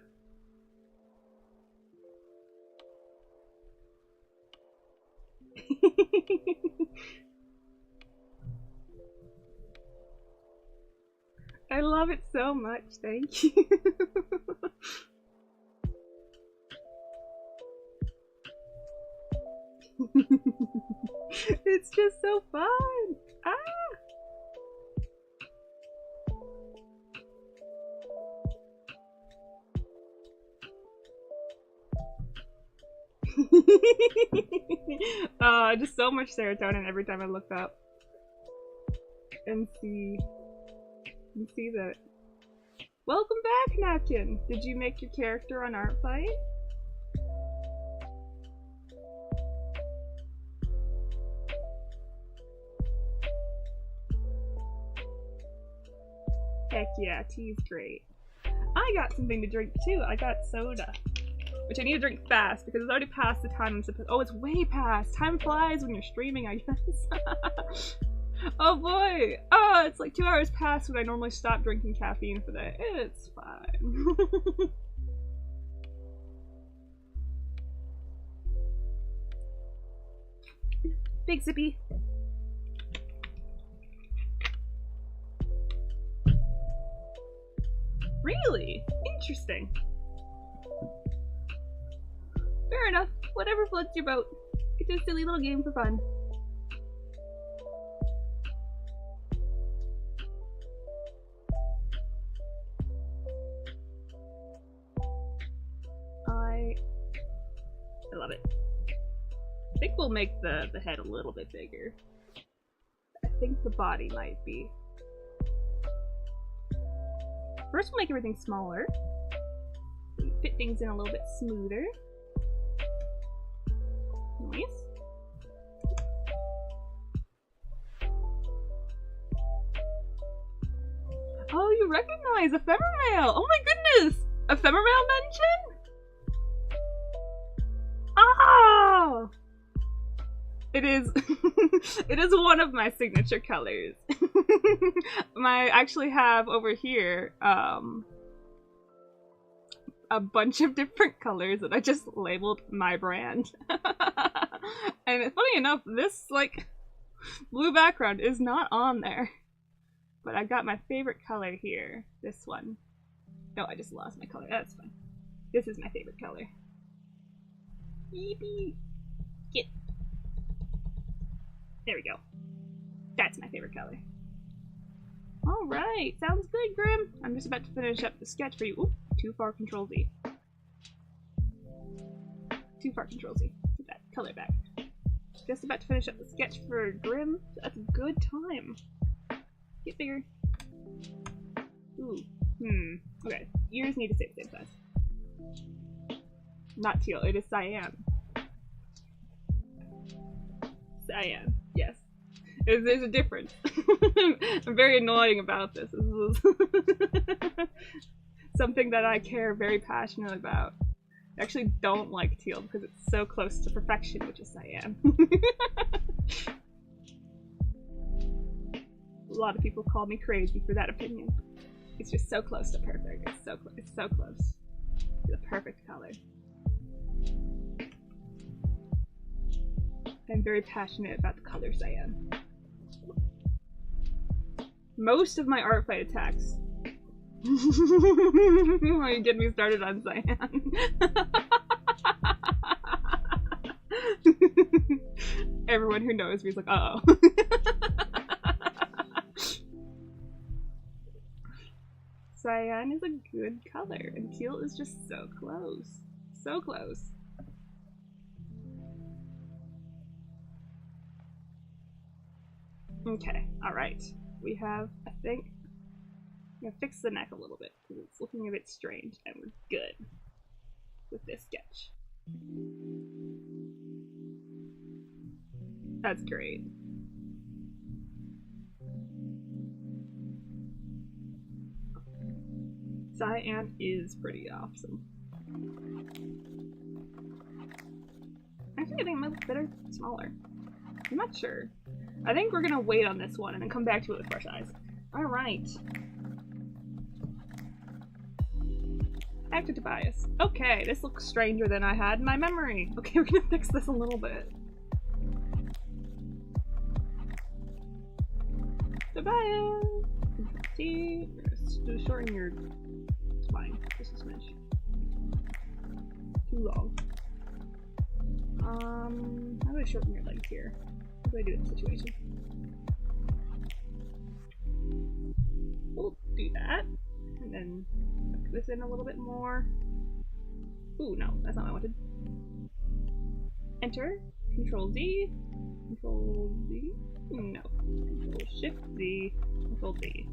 I love it so much, thank you! It's just so fun! Ah! Just so much serotonin every time I look up and see that. Welcome back, Napkin! Did you make your character on ARTFIGHT? Heck yeah, tea's great. I got something to drink too. I got soda. Which I need to drink fast because it's already past the time I'm supposed. Oh, it's way past. Time flies when you're streaming, I guess. Oh boy. Oh, it's like 2 hours past when I normally stop drinking caffeine for the day. It's fine. Big sippy. Really? Interesting. Fair enough. Whatever floats your boat. It's a silly little game for fun. I love it. I think we'll make the head a little bit bigger. I think the body might be. First we'll make everything smaller. Fit things in a little bit smoother. Nice. Oh, you recognize Ephemermail! Oh my goodness! Ephemermail mention? Ah! It is it is one of my signature colors. I actually have over here a bunch of different colors that I just labeled my brand. And funny enough, this like blue background is not on there. But I got my favorite color here. This one. No, I just lost my color. That's fine. This is my favorite color. Yippee! Get. There we go. That's my favorite color. Alright, sounds good, Grim. I'm just about to finish up the sketch for you. Oop, too far, Control Z. Too far, Control Z. Put that color back. Just about to finish up the sketch for Grim. That's a good time. Get bigger. Ooh. Okay. Ears need to stay the same size. Not teal, it is cyan. Cyan, yes. There's a difference. I'm very annoying about this. This is something that I care very passionately about. I actually don't like teal because it's so close to perfection, which is cyan. A lot of people call me crazy for that opinion. It's just so close to perfect. It's so close to the perfect color. I'm very passionate about the color cyan. Most of my art fight attacks. Why you get me started on cyan? Everyone who knows me is like, uh-oh. Cyan is a good color, and teal is just so close. So close. Okay, alright. We have, I think, I'm gonna fix the neck a little bit, because it's looking a bit strange, and we're good with this sketch. That's great. Cyan is pretty awesome. Actually, I think it might look better smaller. I'm not sure. I think we're gonna wait on this one and then come back to it with fresh eyes. Alright. Back to Tobias. Okay, this looks stranger than I had in my memory. Okay, we're gonna fix this a little bit. Tobias! See, we're gonna shorten your spine just a smidge. Too long. How do I shorten your legs here? What do I do in this situation? We'll do that. And then tuck this in a little bit more. Ooh, no, that's not what I wanted. Enter. Control Z. Control Z. No. Control Shift Z. Control Z.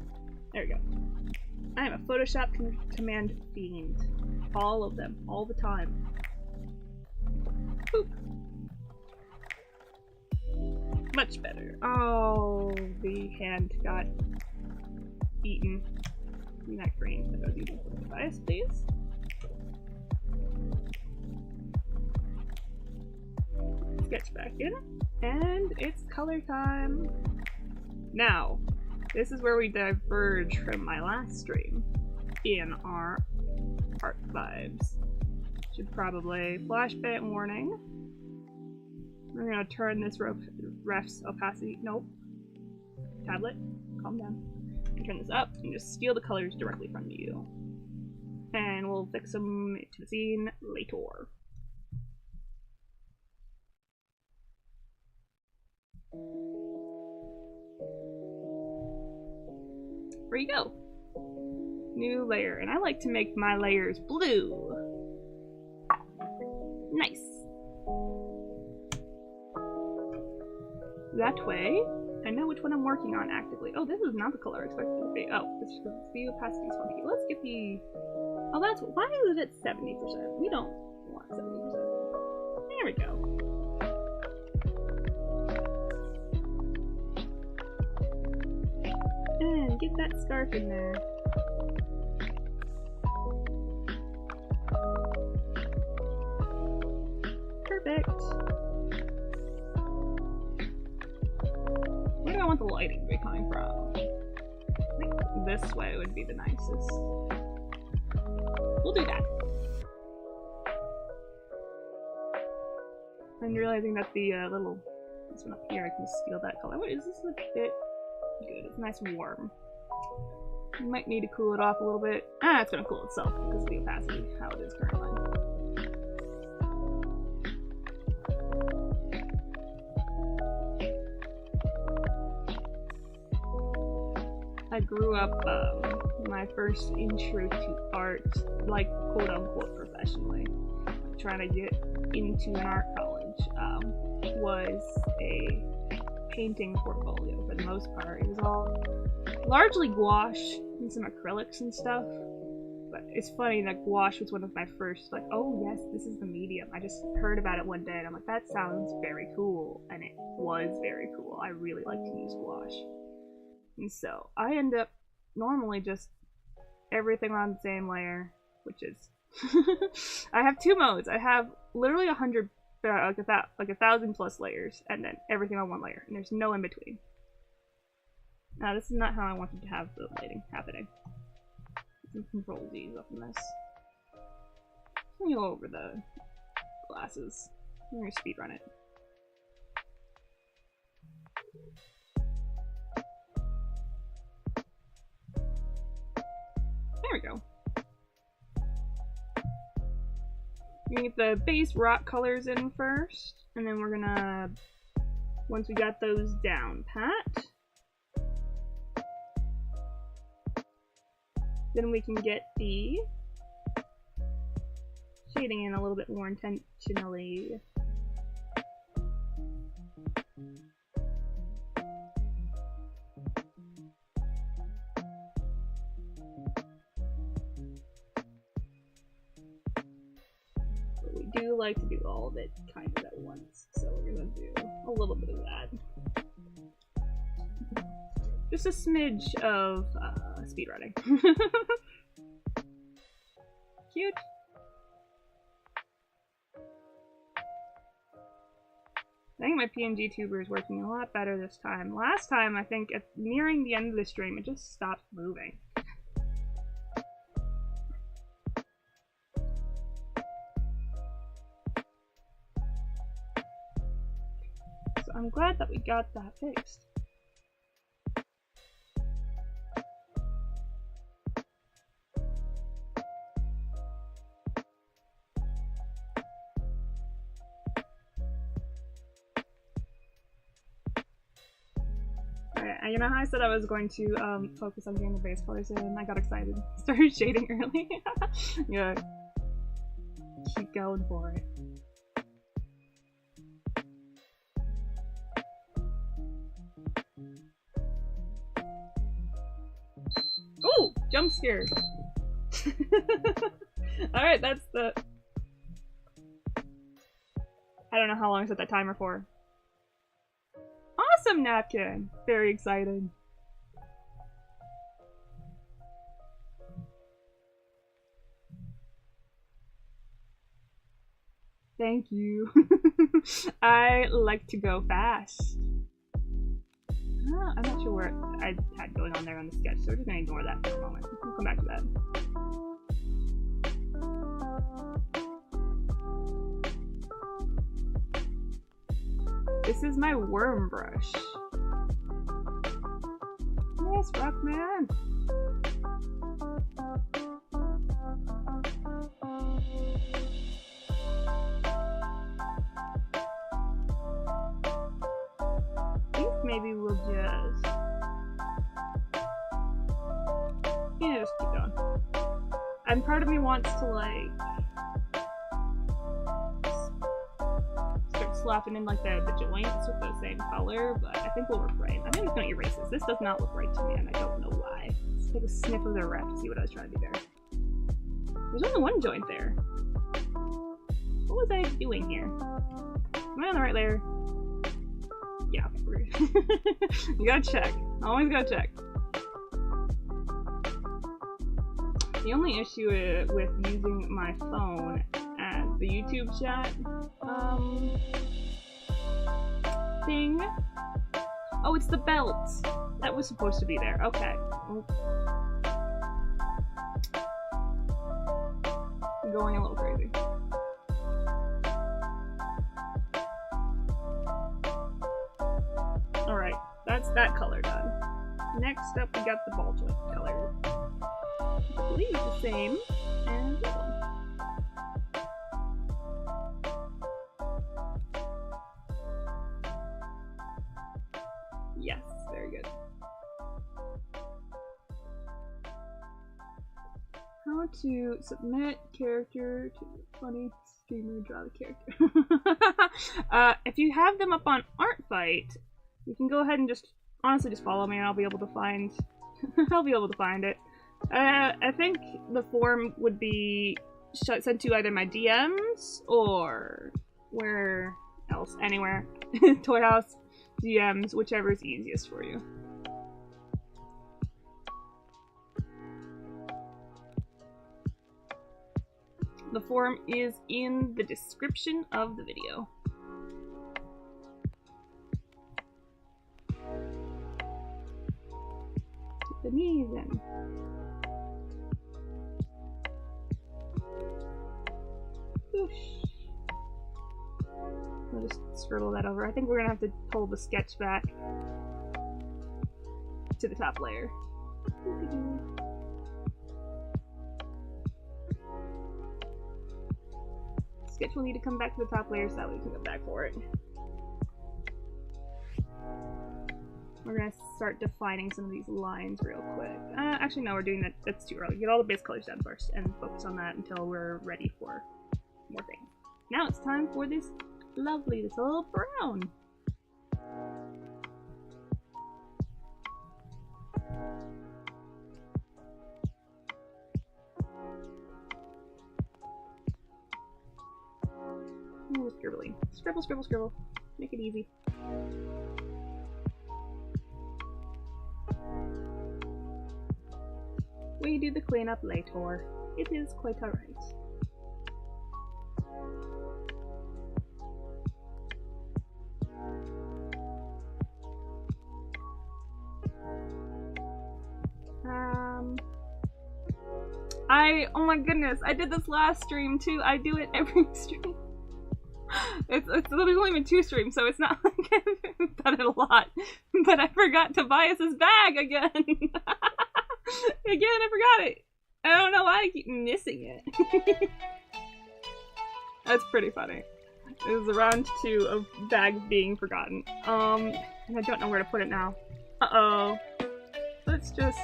There we go. I am a Photoshop command fiend. All of them. All the time. Boop. Much better. Oh, the hand got eaten. Give me that green that I was using for the device, please. Sketch back in, and it's color time. Now, this is where we diverge from my last stream in our art vibes. Should probably flashbang warning. We're gonna turn this ref's opacity. Nope. Tablet, calm down. And turn this up and just steal the colors directly from you. And we'll fix them to the scene later. There you go. New layer. And I like to make my layers blue. Nice. That way, I know which one I'm working on actively. Oh, this is not the color I expected it to be. Oh, it's just because the opacity is funky. Let's get the... Oh, that's... Why is it 70%? We don't want 70%. There we go. And get that scarf in there. Perfect. Where do I want the lighting to be coming from? I think this way would be the nicest. We'll do that. I'm realizing that the little... this one up here, I can steal that color. What is this a bit good? It's nice and warm. You might need to cool it off a little bit. Ah, it's gonna cool itself because of the opacity, how it is currently. I grew up, my first intro to art, like, quote-unquote professionally, trying to get into an art college, was a painting portfolio for the most part. It was all largely gouache and some acrylics and stuff, but it's funny that gouache was one of my first, like, oh yes, this is the medium. I just heard about it one day and I'm like, that sounds very cool. And it was very cool. I really like to use gouache. And so I end up normally just everything on the same layer, which is I have 2 modes. I have literally 100, like 1,000 plus layers, and then everything on one layer, and there's no in between. Now this is not how I wanted to have the lighting happening. You can control these up in this. Let me go over the glasses. I'm gonna speedrun it. There we go. We're gonna get the base rock colors in first, and then we're gonna, once we got those down pat, then we can get the shading in a little bit more intentionally. But we do like to do all of it kind of at once, so we're gonna do a little bit of that. Just a smidge of speedrunning. Cute. I think my PNG tuber is working a lot better this time. Last time, I think at nearing the end of the stream, it just stopped moving. So I'm glad that we got that fixed. You know how I said I was going to focus on getting the base colors in? I got excited. Started shading early. Yeah. Keep going for it. Ooh! Jump scare! Alright, that's the... I don't know how long I set that timer for. Awesome napkin! Very excited. Thank you. I like to go fast. I'm not sure what I had going on there on the sketch, so we're just gonna ignore that for a moment. We'll come back to that. This is my worm brush. Yes, Rockman! I think maybe we'll just... yeah, just keep going. And part of me wants to, like... slapping in like the joints with the same color, but I think we'll refrain. I think it's gonna erase this. This does not look right to me, and I don't know why. Let's take a sniff of the ref to see what I was trying to do there. There's only one joint there. What was I doing here? Am I on the right layer? Yeah, we're good. You gotta check. Always gotta check. The only issue with using my phone as the YouTube chat thing. Oh, it's the belt. That was supposed to be there. Okay. I'm going a little crazy. Alright, that's that color done. Next up, we got the ball joint color. I believe it's the same as this one. Yes, very good. How to submit character to funny streamer, draw the character. If you have them up on ARTFIGHT, you can go ahead and just honestly just follow me and I'll be able to find I'll be able to find it. I think the form would be sent to either my DMs or where else? Anywhere. Toy House, DMs, whichever is easiest for you. The form is in the description of the video. Keep the knees in. Whoosh. I'll just scribble that over. I think we're gonna have to pull the sketch back to the top layer. Sketch will need to come back to the top layer so that we can go back for it. We're gonna start defining some of these lines real quick. Actually, no, we're doing that. That's too early. Get all the base colors down first and focus on that until we're ready for more things. Now it's time for this lovely little brown. Ooh, scribbling. Scribble, scribble, scribble. Make it easy. We do the cleanup later. It is quite alright. Oh my goodness, I did this last stream too. I do it every stream. There's only been 2 streams, so it's not like I've done it a lot. But I forgot Tobias's bag again. Again, I forgot it. I don't know why I keep missing it. That's pretty funny. It was round 2 of bags being forgotten. And I don't know where to put it now. Uh-oh. Let's just...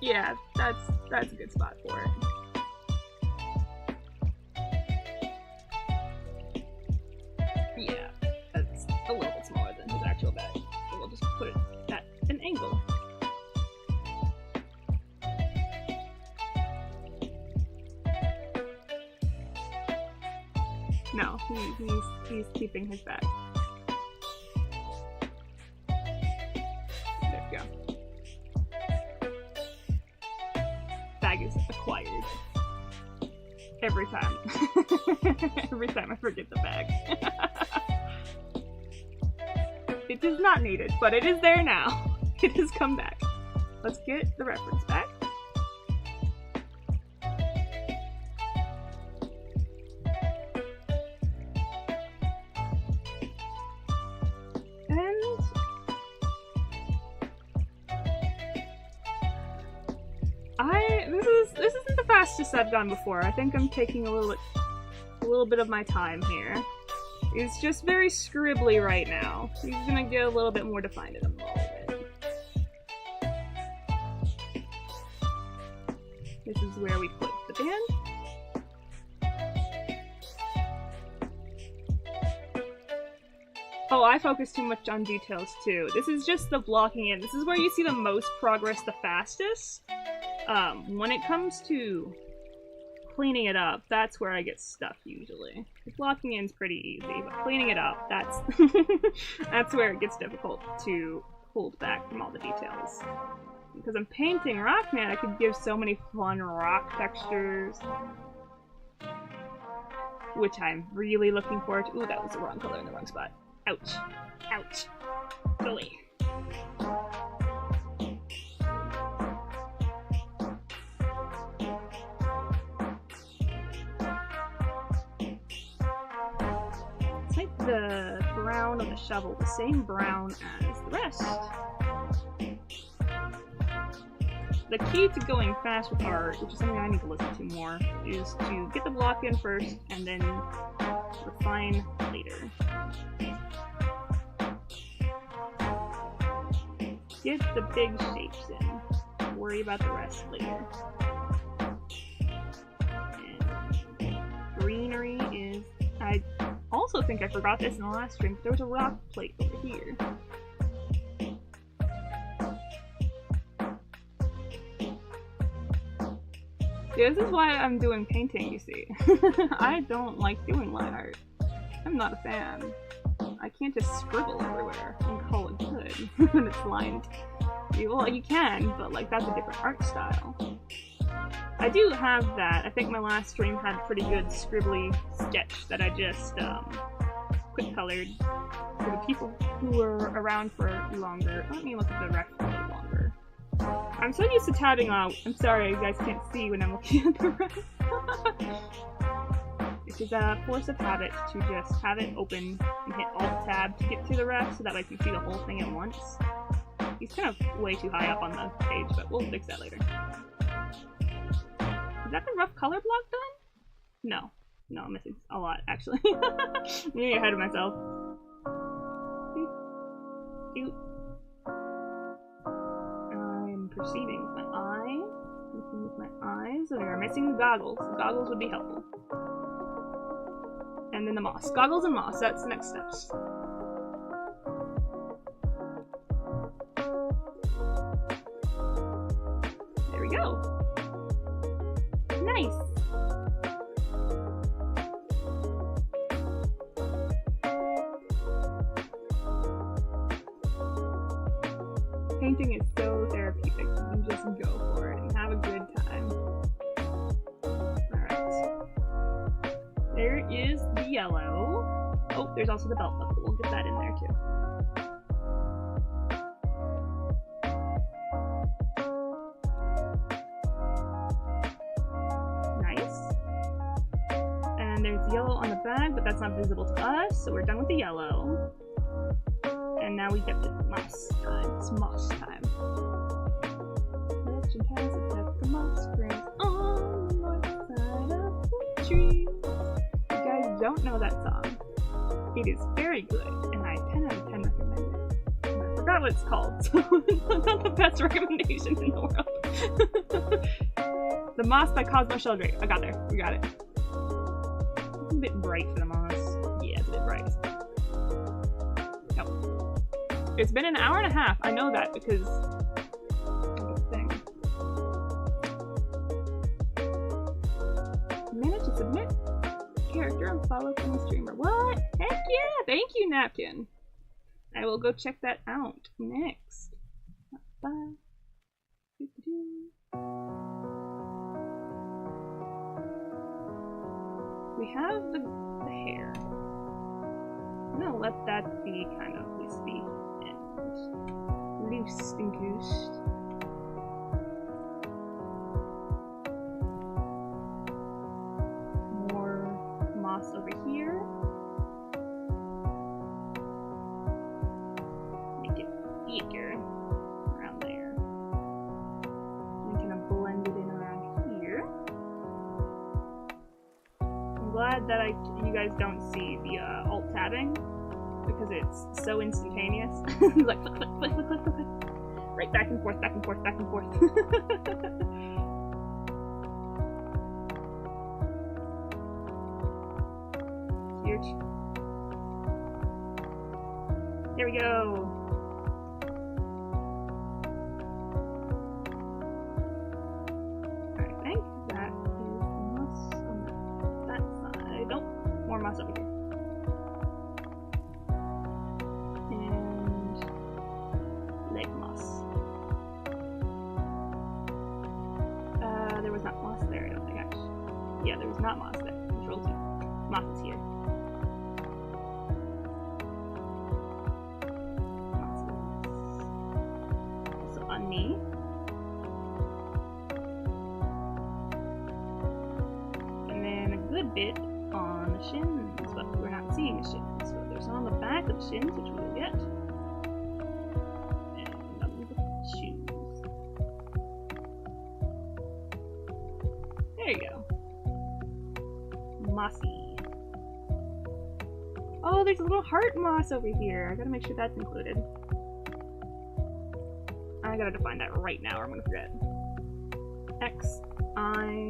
Yeah, that's a good spot for it. Yeah, that's a little bit smaller than his actual bag. So we'll just put it at an angle. No, he's keeping his bag. There we go. Bag is acquired. Every time. Every time I forget the bag. It is not needed, but it is there now. It has come back. Let's get the reference back. This isn't the fastest I've gone before. I think I'm taking a little bit of my time here. It's just very scribbly right now. He's gonna get a little bit more defined in a moment. This is where we put the band. Oh, I focus too much on details too. This is just the blocking in. This is where you see the most progress the fastest. When it comes to cleaning it up, that's where I get stuck usually. Blocking in's pretty easy, but cleaning it up, that's that's where it gets difficult to hold back from all the details. Because I'm painting Rockman, I could give so many fun rock textures, which I'm really looking forward to. Ooh, that was the wrong color in the wrong spot. Ouch. Ouch. Go away. The brown of the shovel the same brown as the rest. The key to going fast with art, which is something I need to listen to more, is to get the block in first and then refine later. Get the big shapes in. Worry about the rest later. And greenery is... I also think I forgot this in the last stream, but there was a rock plate over here. Yeah, this is why I'm doing painting, you see. I don't like doing line art. I'm not a fan. I can't just scribble everywhere and call it good when it's lined. Well, you can, but like that's a different art style. I do have that. I think my last stream had a pretty good scribbly sketch that I just quick colored for the people who were around for longer. Let me look at the rec for a little longer. I'm so used to tabbing out. I'm sorry you guys can't see when I'm looking at the rec. This is a force of habit to just have it open and hit Alt-Tab to get to the rec so that way you can see the whole thing at once. He's kind of way too high up on the page, but we'll fix that later. Is that the rough color block done? No. No, I'm missing a lot, actually. I'm getting ahead of myself. I'm perceiving with my eye. Looking with my eyes. So we're missing the goggles. The goggles would be helpful. And then the moss. Goggles and moss, that's the next steps. There we go. Nice! Painting is so therapeutic. You can just go for it and have a good time. Alright. There is the yellow. Oh, there's also the belt buckle. We'll get that in there too. There's yellow on the bag, but that's not visible to us, so we're done with the yellow. And now we get to moss time. It's moss time. Legend has it that the moss grows on the north side of the tree. If you guys don't know that song, it is very good, and I 10 out of 10 recommend it. And I forgot what it's called, so it's not the best recommendation in the world. The Moss by Cosmo Sheldrake. I got there. We got it. A bit bright for the moss. Yeah, it's a bit bright. Nope. It's been an hour and a half. I know that because thing. Managed to submit character and follow from the streamer. What? Heck yeah! Thank you, Napkin. I will go check that out next. Bye. We have the hair. I'm gonna let that be kind of wispy and loose and goose. More moss over here. Make it thicker around there. And kind of blend it in around here. Glad that you guys don't see the alt tabbing because it's so instantaneous. It's like click, click, click, click, click, click, right back and forth, back and forth, back and forth. Huge. There we go. Moss over here. And leg moss. There was not moss there, I don't think actually. Yeah, there was not moss there. Control T. Moss is here. Moss is also on me. And then a good bit on the shins, but we're not seeing the shins. So there's some on the back of the shins, which we will get. And on the shoes. There you go. Mossy. Oh, there's a little heart moss over here. I gotta make sure that's included. I gotta define that right now or I'm gonna forget. X, I...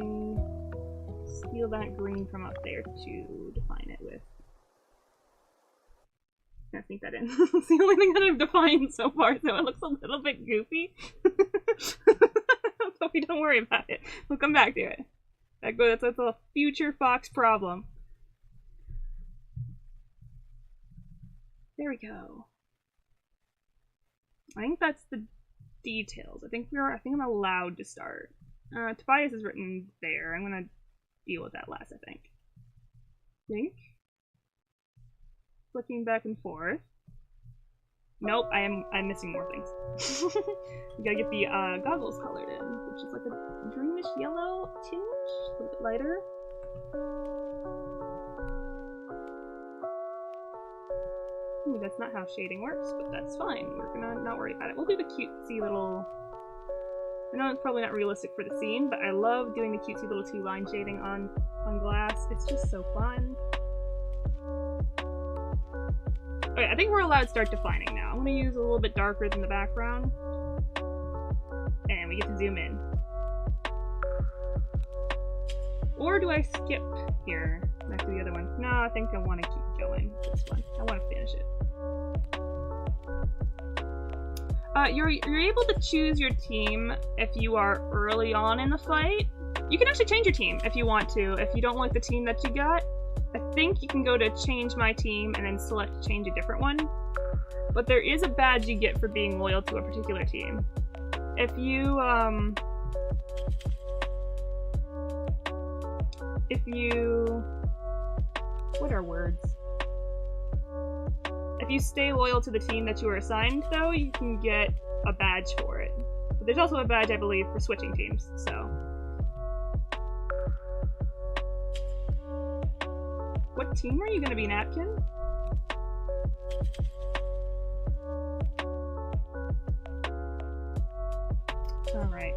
steal that green from up there to define it with. I'm gonna sneak that in. It's the only thing that I've defined so far, so it looks a little bit goofy. Don't worry about it. We'll come back to it. That's a future Fox problem. There we go. I think that's the details. I think I'm allowed to start. Tobias is written there. I'm gonna deal with that last, I think. Flicking back and forth. Nope, I'm missing more things. We gotta get the goggles colored in, which is like a greenish yellow tinge, a little bit lighter. Ooh, that's not how shading works, but that's fine. We're gonna not worry about it. We'll do the cutesy little... I know it's probably not realistic for the scene, but I love doing the cutesy little two-line shading on glass. It's just so fun. Okay, I think we're allowed to start defining now. I'm gonna use a little bit darker than the background. And we get to zoom in. Or do I skip here? Back to the other one. No, I think I want to keep going with this one. I want to finish it. You're able to choose your team if you are early on in the fight. You can actually change your team if you want to. If you don't like the team that you got, I think you can go to change my team and then select change a different one. But there is a badge you get for being loyal to a particular team. If you what are words? If you stay loyal to the team that you were assigned, though, you can get a badge for it. But there's also a badge, I believe, for switching teams, so. What team are you gonna be, Napkin? Alright.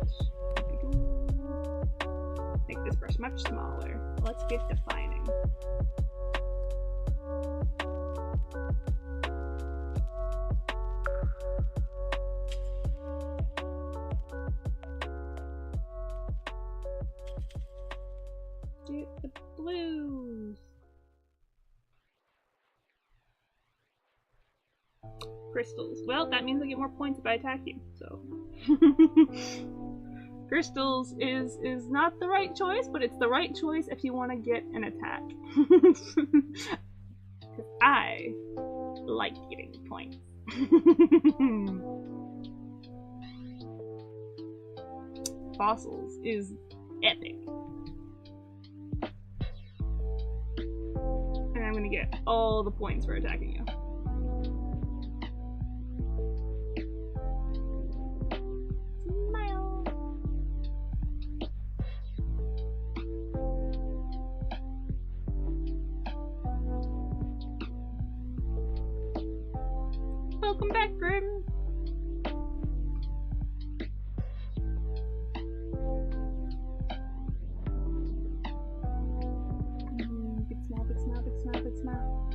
Make this brush much smaller. Let's get defining. Get the blues. Crystals. Well, that means I get more points if I attack you, so. Crystals is not the right choice, but it's the right choice if you want to get an attack. Because I like getting points. Fossils is epic. And I'm gonna get all the points for attacking you. Welcome back, Grim. Big smile, big smile, big smile, big smile.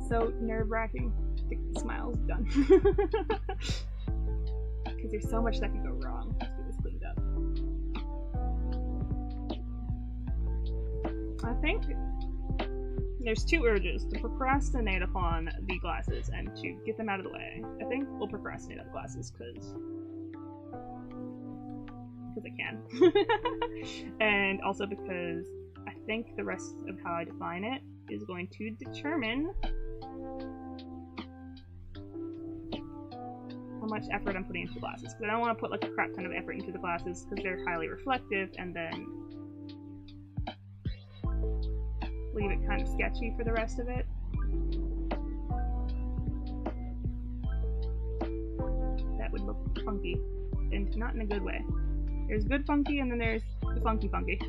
So nerve-wracking. I think the smile's done. Because there's so much that can go wrong. Let's get this cleaned up. I think there's two urges: to procrastinate upon the glasses and to get them out of the way. I think we'll procrastinate on the glasses because I can. And also because I think the rest of how I define it is going to determine how much effort I'm putting into the glasses. Because I don't want to put like a crap ton of effort into the glasses because they're highly reflective and then leave it kind of sketchy for the rest of it. That would look funky, and not in a good way. There's good funky, and then there's the funky funky.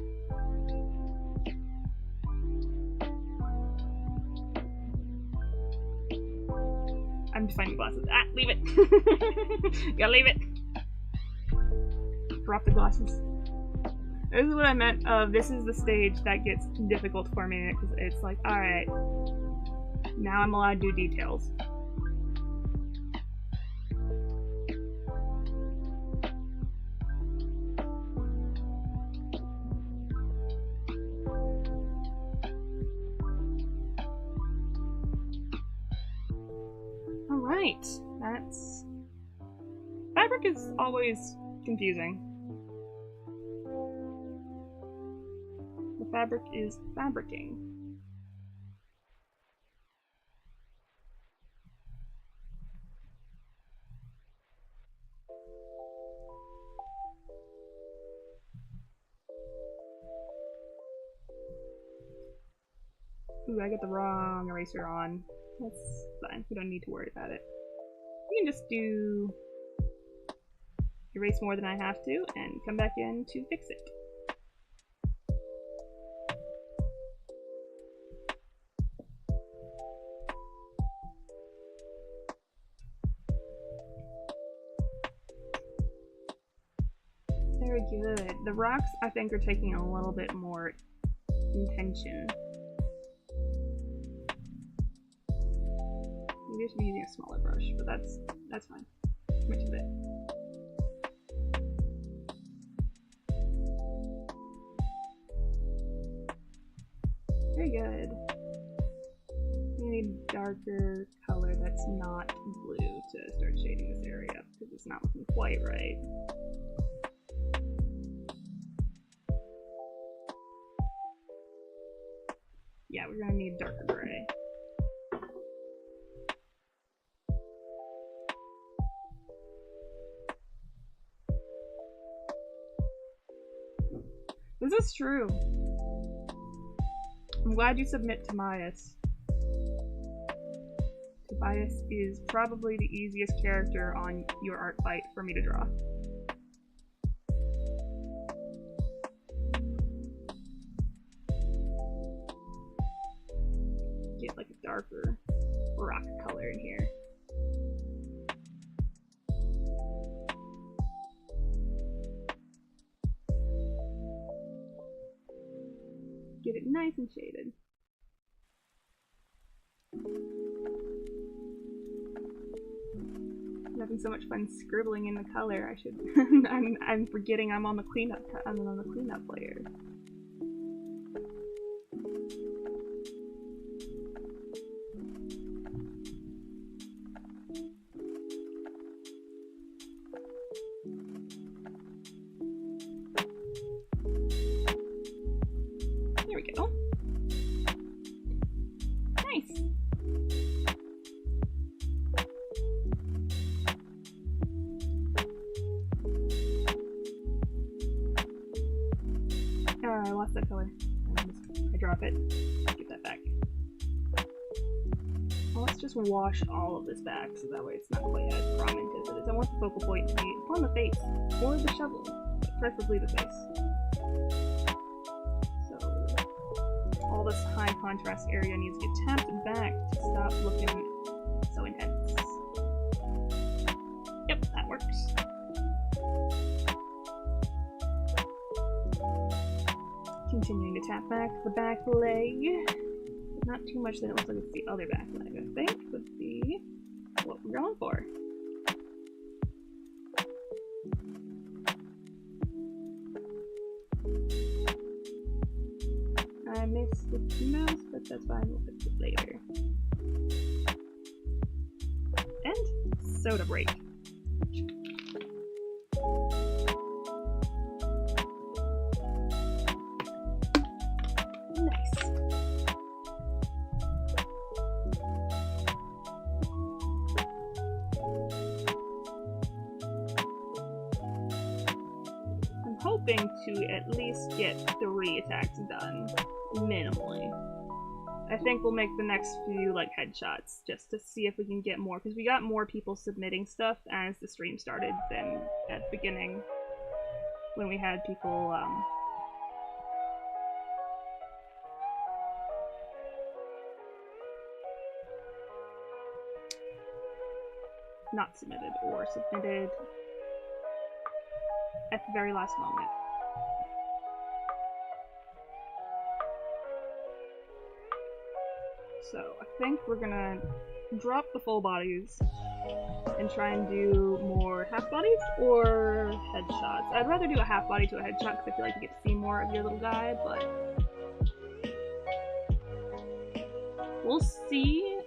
I'm defining glasses. Ah, leave it! Gotta leave it! Drop the glasses. This is what I meant of this is the stage that gets difficult for me, because it's like, alright, now I'm allowed to do details. Alright, that's... Fabric is always confusing. fabric is fabricking. Ooh, I got the wrong eraser on. That's fine. We don't need to worry about it. We can just do erase more than I have to and come back in to fix it. Very good. The rocks, I think, are taking a little bit more intention. Maybe I should be using a smaller brush, but that's fine. Too much of it. Very good. We need darker color that's not blue to start shading this area because it's not looking quite right. Yeah, we're gonna need darker gray. This is true. I'm glad you submit Tobias. Tobias is probably the easiest character on your art fight for me to draw. Get like a darker rock color in here. Get it nice and shaded. I'm having so much fun scribbling in the color. I should. I'm forgetting I'm on the cleanup. I'm on the cleanup layer. There we go. Nice. Oh, I lost that color. I drop it. Get that back. Well, let's just wash all of this back so that way it's not quite as prominent as it is. I want the focal point to be on the face or the shovel, but preferably the face. All this high contrast area needs to get tapped back to stop looking so intense. Yep, that works. Continuing to tap back the back leg. Not too much that it looks like it's the other back leg, I think would be what we're going for. I missed the mouse, but that's fine, we'll fix it later. And soda break. Nice. I'm hoping to at least get 3 attacks done. Minimally. I think we'll make the next few like headshots just to see if we can get more, because we got more people submitting stuff as the stream started than at the beginning when we had people not submitted or submitted at the very last moment. So I think we're gonna drop the full bodies and try and do more half bodies or headshots. I'd rather do a half body to a headshot because I feel like you get to see more of your little guy, but we'll see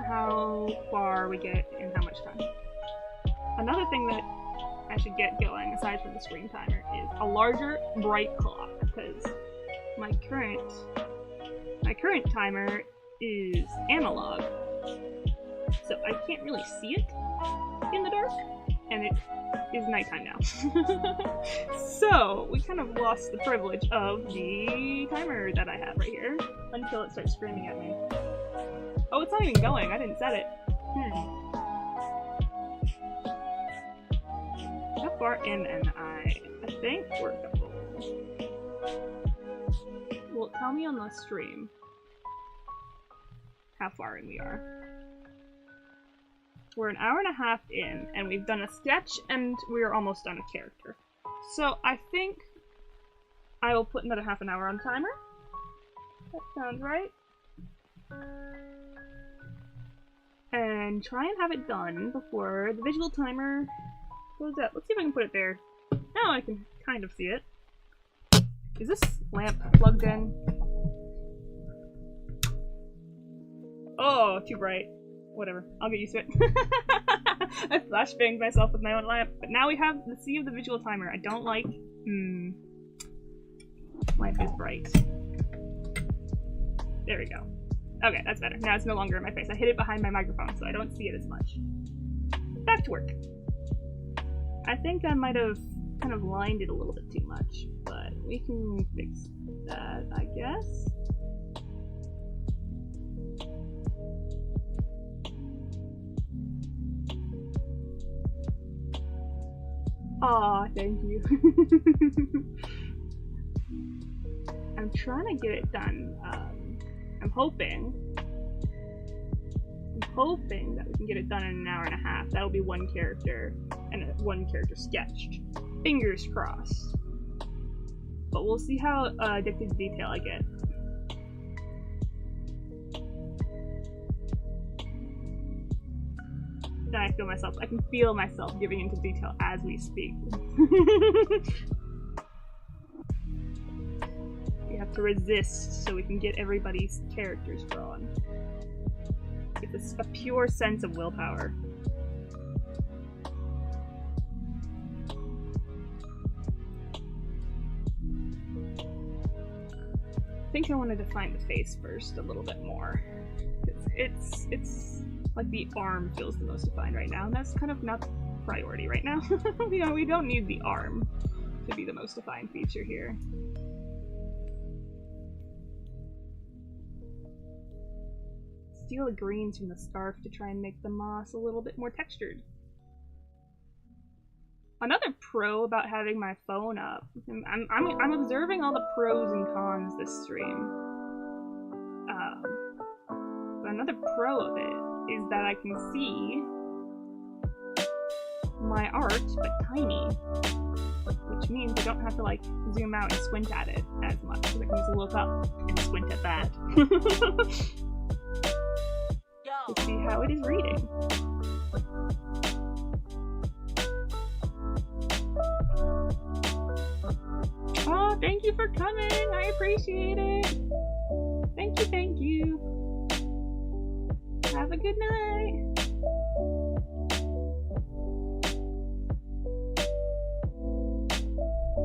how far we get in how much time. Another thing that I should get going, aside from the screen timer, is a larger bright clock, because my current timer is analog, so I can't really see it in the dark, and it is nighttime now. So we kind of lost the privilege of the timer that I have right here until it starts screaming at me. Oh, it's not even going. I didn't set it. How far in am I? I think we're a couple. Well, tell me on the stream how far in we are. We're an hour and a half in, and we've done a sketch, and we're almost done a character. So I think I will put another half an hour on the timer. That sounds right. And try and have it done before the visual timer goes up. Let's see if I can put it there. Now I can kind of see it. Is this lamp plugged in? Oh, too bright. Whatever, I'll get used to it. I flashbanged myself with my own lamp, but now we have the sea of the visual timer. I don't like... Lamp is bright. There we go. Okay, that's better. Now it's no longer in my face. I hid it behind my microphone, so I don't see it as much. Back to work. I think I might have kind of lined it a little bit too much, but we can fix that, I guess. Aw, thank you. I'm trying to get it done. I'm hoping that we can get it done in an hour and a half. That'll be one character and one character sketched. Fingers crossed. But we'll see how addicted to detail I get. Then I can feel myself giving into detail as we speak. We have to resist so we can get everybody's characters drawn. It's a pure sense of willpower. I think I want to define the face first a little bit more. It's like the arm feels the most defined right now, and that's kind of not the priority right now. You know, we don't need the arm to be the most defined feature here. Steal the greens from the scarf to try and make the moss a little bit more textured. Another pro about having my phone up, I'm observing all the pros and cons this stream. But another pro of it is that I can see my art, but tiny, which means I don't have to like zoom out and squint at it as much, because I can just look up and squint at that to see how it is reading. Oh, thank you for coming! I appreciate it! Thank you, thank you! Have a good night!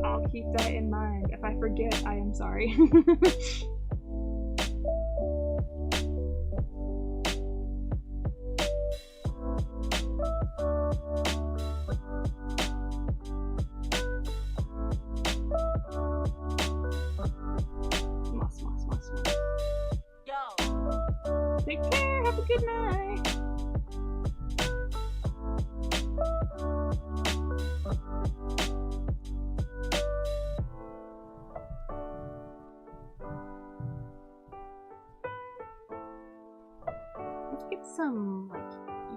I'll keep that in mind. If I forget, I am sorry. Take care, have a good night. Let's get some like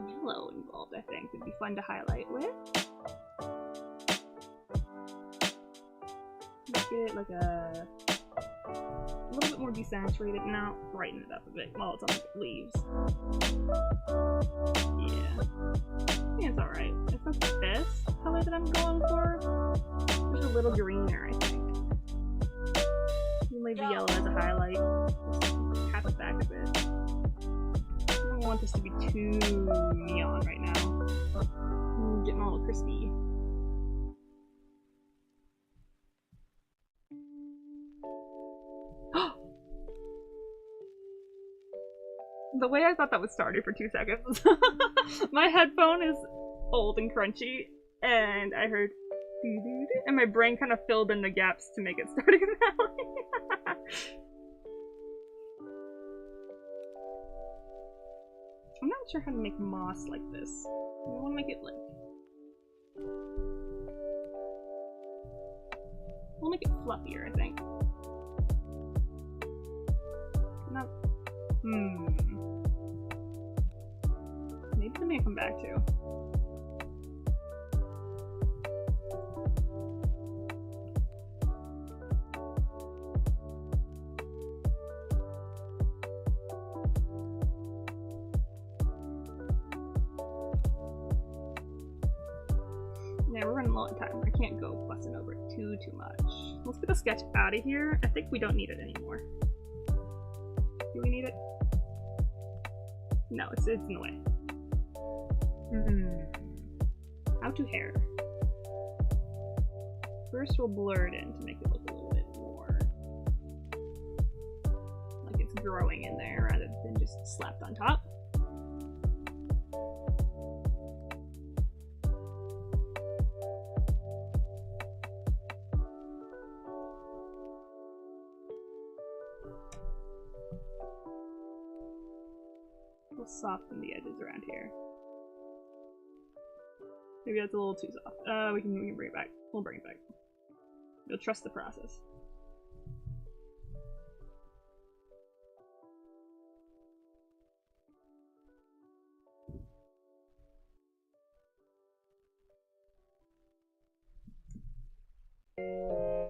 yellow involved, I think would be fun to highlight with. Make it like a little bit more desaturated, now brighten it up a bit while it's on the leaves. Yeah. I think it's alright. It's not the best color that I'm going for. There's a little greener, I think. You leave the yellow as a highlight. Just tap it back a bit. I don't want this to be too neon right now. I'm getting a little crispy. The way I thought that was started for 2 seconds. My headphone is old and crunchy, and I heard doo-doo-doo, and my brain kind of filled in the gaps to make it Stardew Valley. I'm not sure how to make moss like this. I want to make it like... We'll make it fluffier, I think. Not... Maybe something I come back to. Yeah, we're running low on time. I can't go fussing over it too much. Let's get the sketch out of here. I think we don't need it anymore. Do we need it? No, it's in the way. How to hair. First we'll blur it in to make it look a little bit more like it's growing in there rather than just slapped on top. We'll soften the edges around here. Maybe that's a little too soft. We can bring it back. We'll bring it back. You'll trust the process.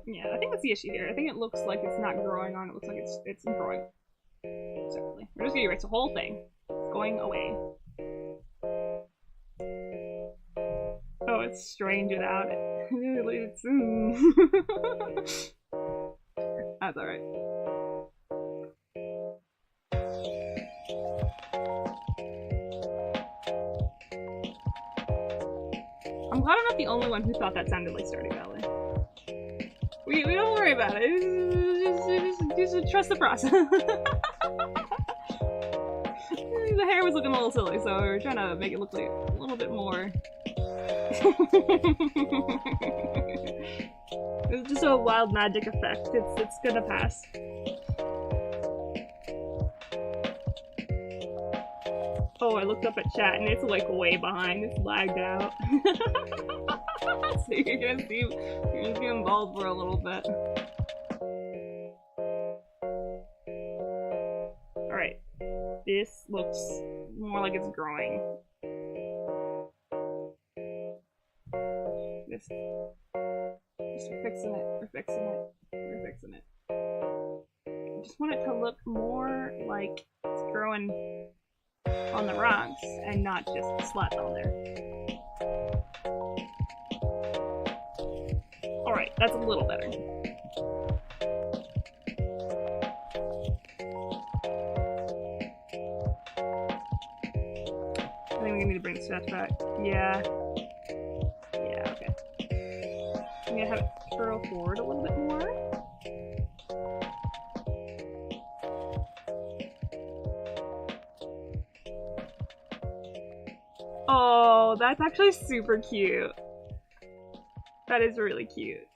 Yeah, I think that's the issue here. I think it looks like it's not growing on. It looks like it's growing separately. We're just gonna erase the whole thing. It's going away. Oh, it's strange without it. That's alright. I'm glad I'm not the only one who thought that sounded like Stardew Valley. We don't worry about it. Just trust the process. The hair was looking a little silly, so we were trying to make it look like a little bit more. It's just a wild magic effect. It's gonna pass. Oh, I looked up at chat and it's like way behind. It's lagged out. So you're gonna see him bald for a little bit. Alright. This looks more like it's growing. Just we're fixing it, we're fixing it, we're fixing it. I just want it to look more like it's growing on the rocks and not just slapped on there. Alright, that's a little better. I think we need to bring the sketch back. Yeah. Yeah, okay. I'm gonna have it curl forward a little bit more. Oh, that's actually super cute. That is really cute.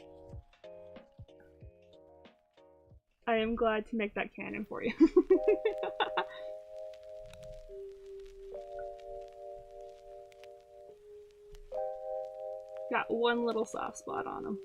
I am glad to make that canon for you. Got one little soft spot on him.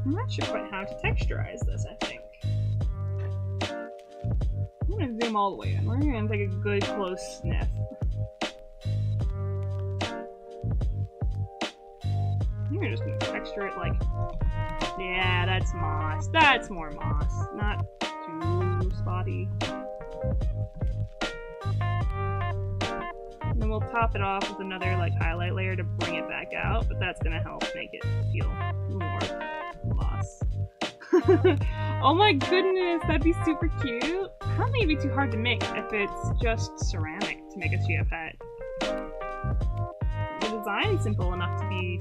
I'm not sure quite how to texturize this, I think. I'm gonna zoom all the way in. We're gonna take a good close sniff. You're just gonna texture it like... Yeah, that's moss. That's more moss. Not too spotty. And then we'll top it off with another like highlight layer to bring it back out, but that's gonna help make it feel more moss. Oh my goodness, that'd be super cute. That may be too hard to make if it's just ceramic to make a chia pet. The design's simple enough to be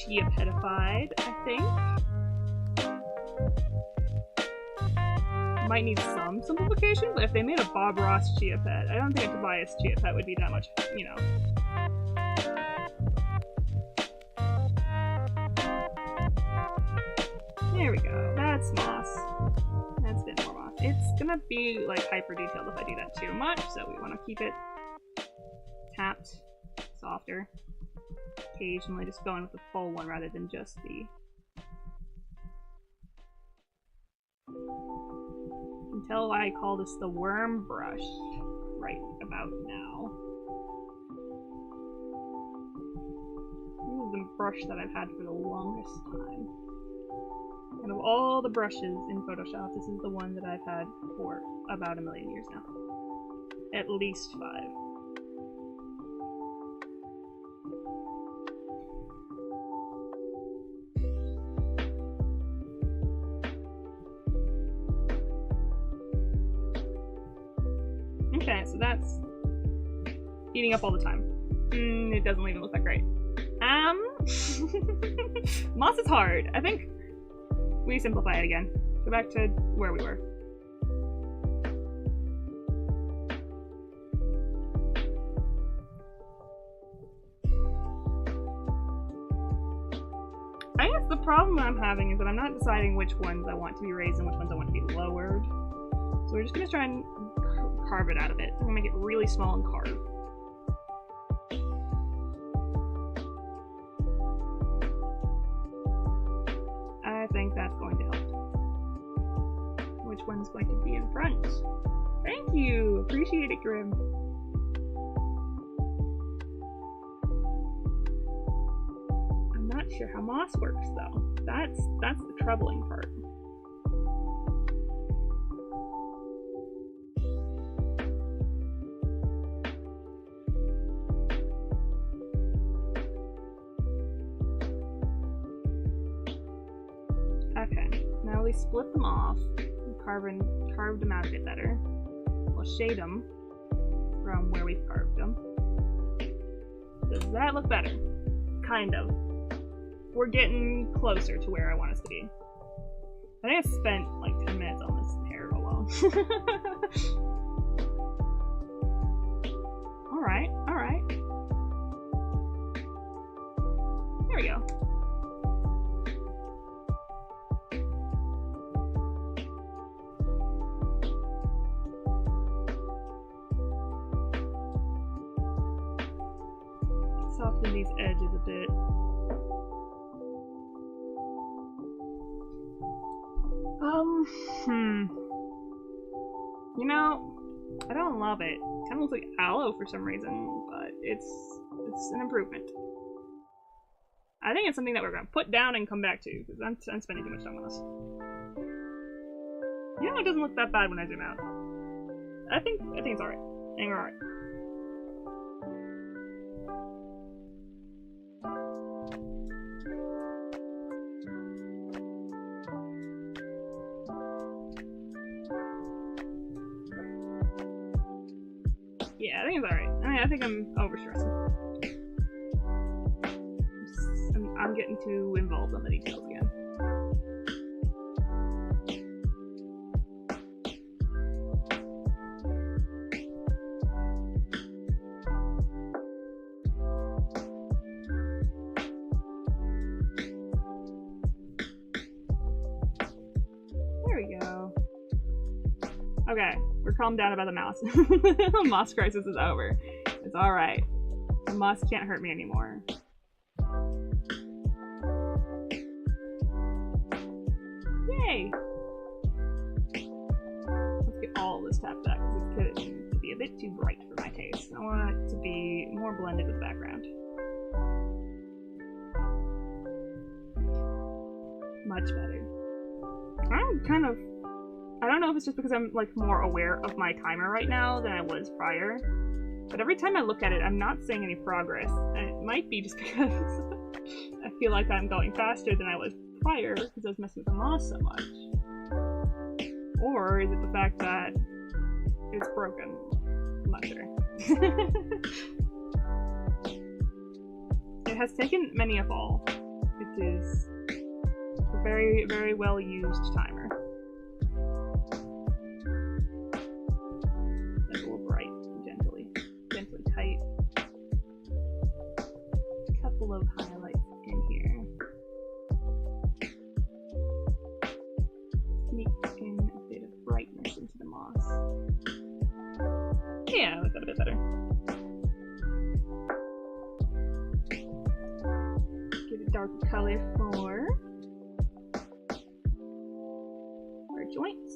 chia petified, I think. Might need some simplification, but if they made a Bob Ross chia pet, I don't think a Tobias chia pet would be that much, you know. There we go. That's moss. That's a bit more moss. It's gonna be like hyper detailed if I do that too much, so we want to keep it tapped, softer. Occasionally just going with the full one rather than just the... You can tell why I call this the worm brush right about now. This is the brush that I've had for the longest time. And of all the brushes in Photoshop, this is the one that I've had for about 1 million years now. At least 5. Okay, so that's eating up all the time. It doesn't even look that great. Moss is hard. I think we simplify it again. Go back to where we were. I guess the problem that I'm having is that I'm not deciding which ones I want to be raised and which ones I want to be lowered. So we're just gonna try and carve it out of it. I'm gonna make it really small and carve. I think that's going to help. Which one's going to be in front? Thank you! Appreciate it, Grim. I'm not sure how moss works though. That's the troubling part. Okay, now we split them off and carved them out a bit better. We'll shade them from where we've carved them. Does that look better? Kind of. We're getting closer to where I want us to be. I think I spent like 10 minutes on this hair alone. Alright, alright. There we go. Soften these edges a bit. You know, I don't love it. It kind of looks like aloe for some reason, but it's an improvement. I think it's something that we're gonna put down and come back to, because I'm spending too much time on this. You know, it doesn't look that bad when I zoom out. I think it's alright. I think we're alright. Yeah, I think it's alright. I think I'm overstressing. I'm getting too involved on the details again. There we go. Okay, we're calmed down about the mouse. The moss crisis is over. It's alright. The moss can't hurt me anymore. Yay! Let's get all of this tapped back because it's getting to be a bit too bright for my taste. I want it to be more blended with the background. Much better. I don't know if it's just because I'm like more aware of my timer right now than I was prior, But every time I look at it, I'm not seeing any progress. And it might be just because I feel like I'm going faster than I was prior because I was messing with the moss so much. Or is it the fact that it's broken? I'm not sure. It has taken many a fall. It is a very, very well used timer. That's a little bright, gently tight. A couple of highlights in here. Sneak in a bit of brightness into the moss. Yeah, I like that a bit better. Give it darker color for our joints.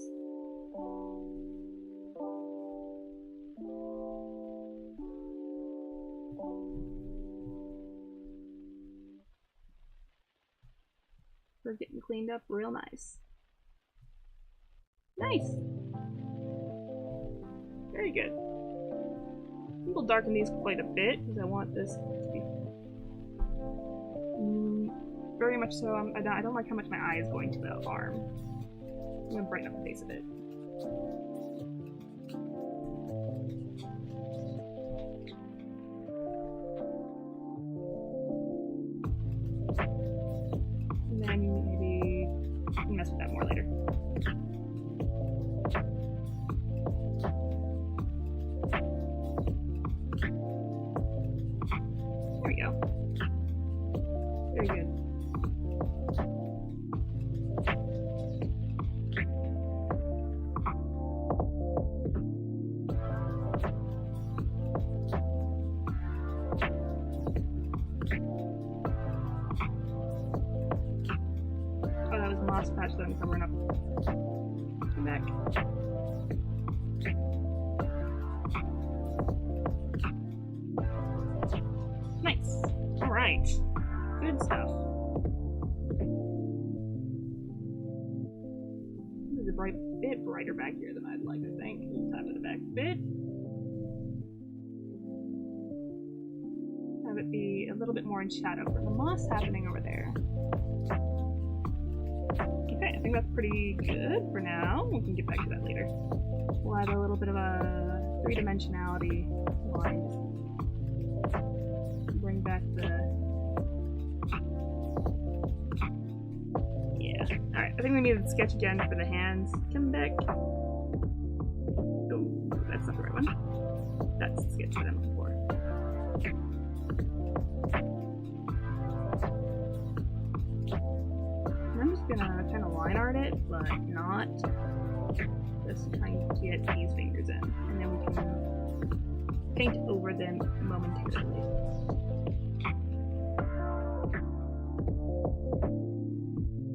We're getting cleaned up real nice. Nice! Very good. I think we'll darken these quite a bit because I want this to be very much so. I don't like how much my eye is going to the arm. I'm going to brighten up the face a bit. And then maybe I can mess with that more later. There we go. Very good. Oh, that was the moss patch that I'm covering up. Come back. Nice. Alright. Good stuff. This is a bit brighter back here than I'd like, I think. We'll tap it back a bit. Have it be a little bit more in shadow for the moss happening over there. Okay, I think that's pretty good for now. We can get back to that later. We'll add a little bit of a three-dimensionality line. Bring back the... Yeah. Alright, I think we need to sketch again for the hands. Come back. Oh, that's not the right one. That's the sketch that I'm looking for. I'm just gonna kind of line art it, but not just trying to get these fingers in. And then we can paint over them momentarily.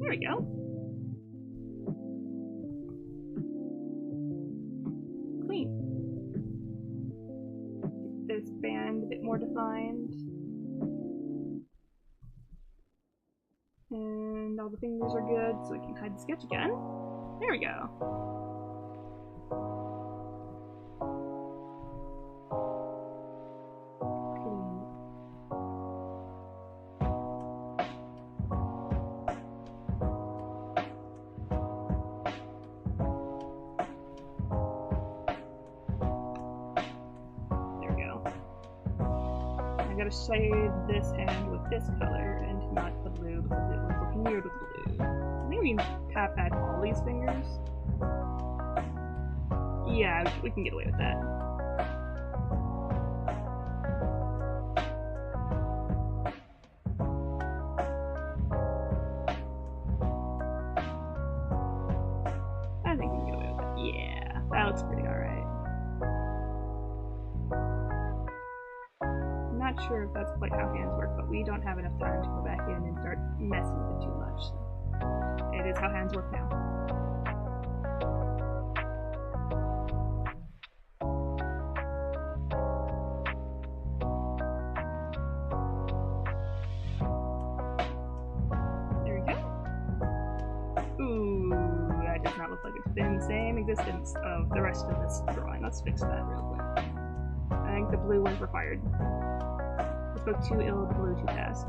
There we go. Clean. Get this band a bit more defined. And all the fingers are good, so we can hide the sketch again. There we go. I gotta shade this hand with this color and not the blue because it was looking weird with blue. I think we can tap back all these fingers. Yeah, we can get away with that. I think we can get away with that. Yeah, that looks pretty alright. Not sure if that's quite how hands work, but we don't have enough time to go back in and start messing with it too much. So it is how hands work now. There we go. Ooh, that does not look like it's been the same existence of the rest of this drawing. Let's fix that real quick. I think think the blue was required. I spoke too ill of the blue too fast.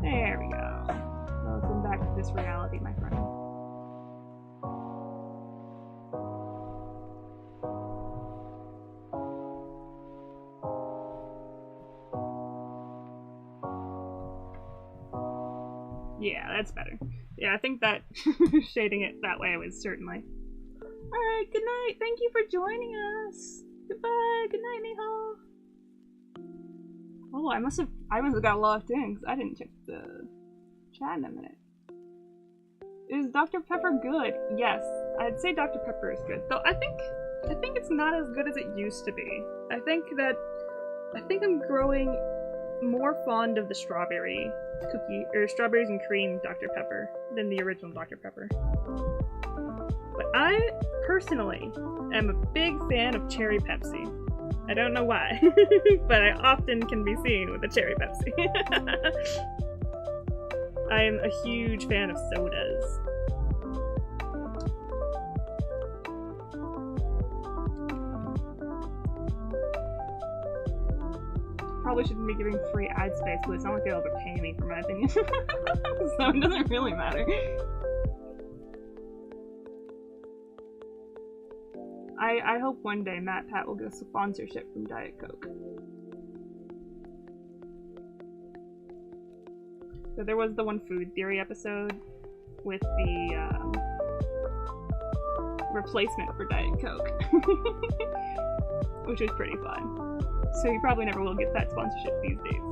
There we go. Welcome back to this reality, my friend. Yeah, that's better. Yeah, I think that shading it that way was certainly. Alright, good night. Thank you for joining us. Goodbye. Good night, Miho. Oh, I must have got locked in because I didn't check the chat in a minute. Is Dr. Pepper good? Yes, I'd say Dr. Pepper is good. Though I think it's not as good as it used to be. I think I'm growing more fond of the strawberry cookie or strawberries and cream Dr. Pepper than the original Dr. Pepper. But I personally am a big fan of cherry Pepsi. I don't know why, but I often can be seen with a cherry Pepsi. I am a huge fan of sodas. Probably shouldn't be giving free ad space, but it's not like they'll overpay me for my opinion. So it doesn't really matter. I hope one day Matt Pat will get a sponsorship from Diet Coke. So there was the one food theory episode with the replacement for Diet Coke, which was pretty fun. So you probably never will get that sponsorship these days.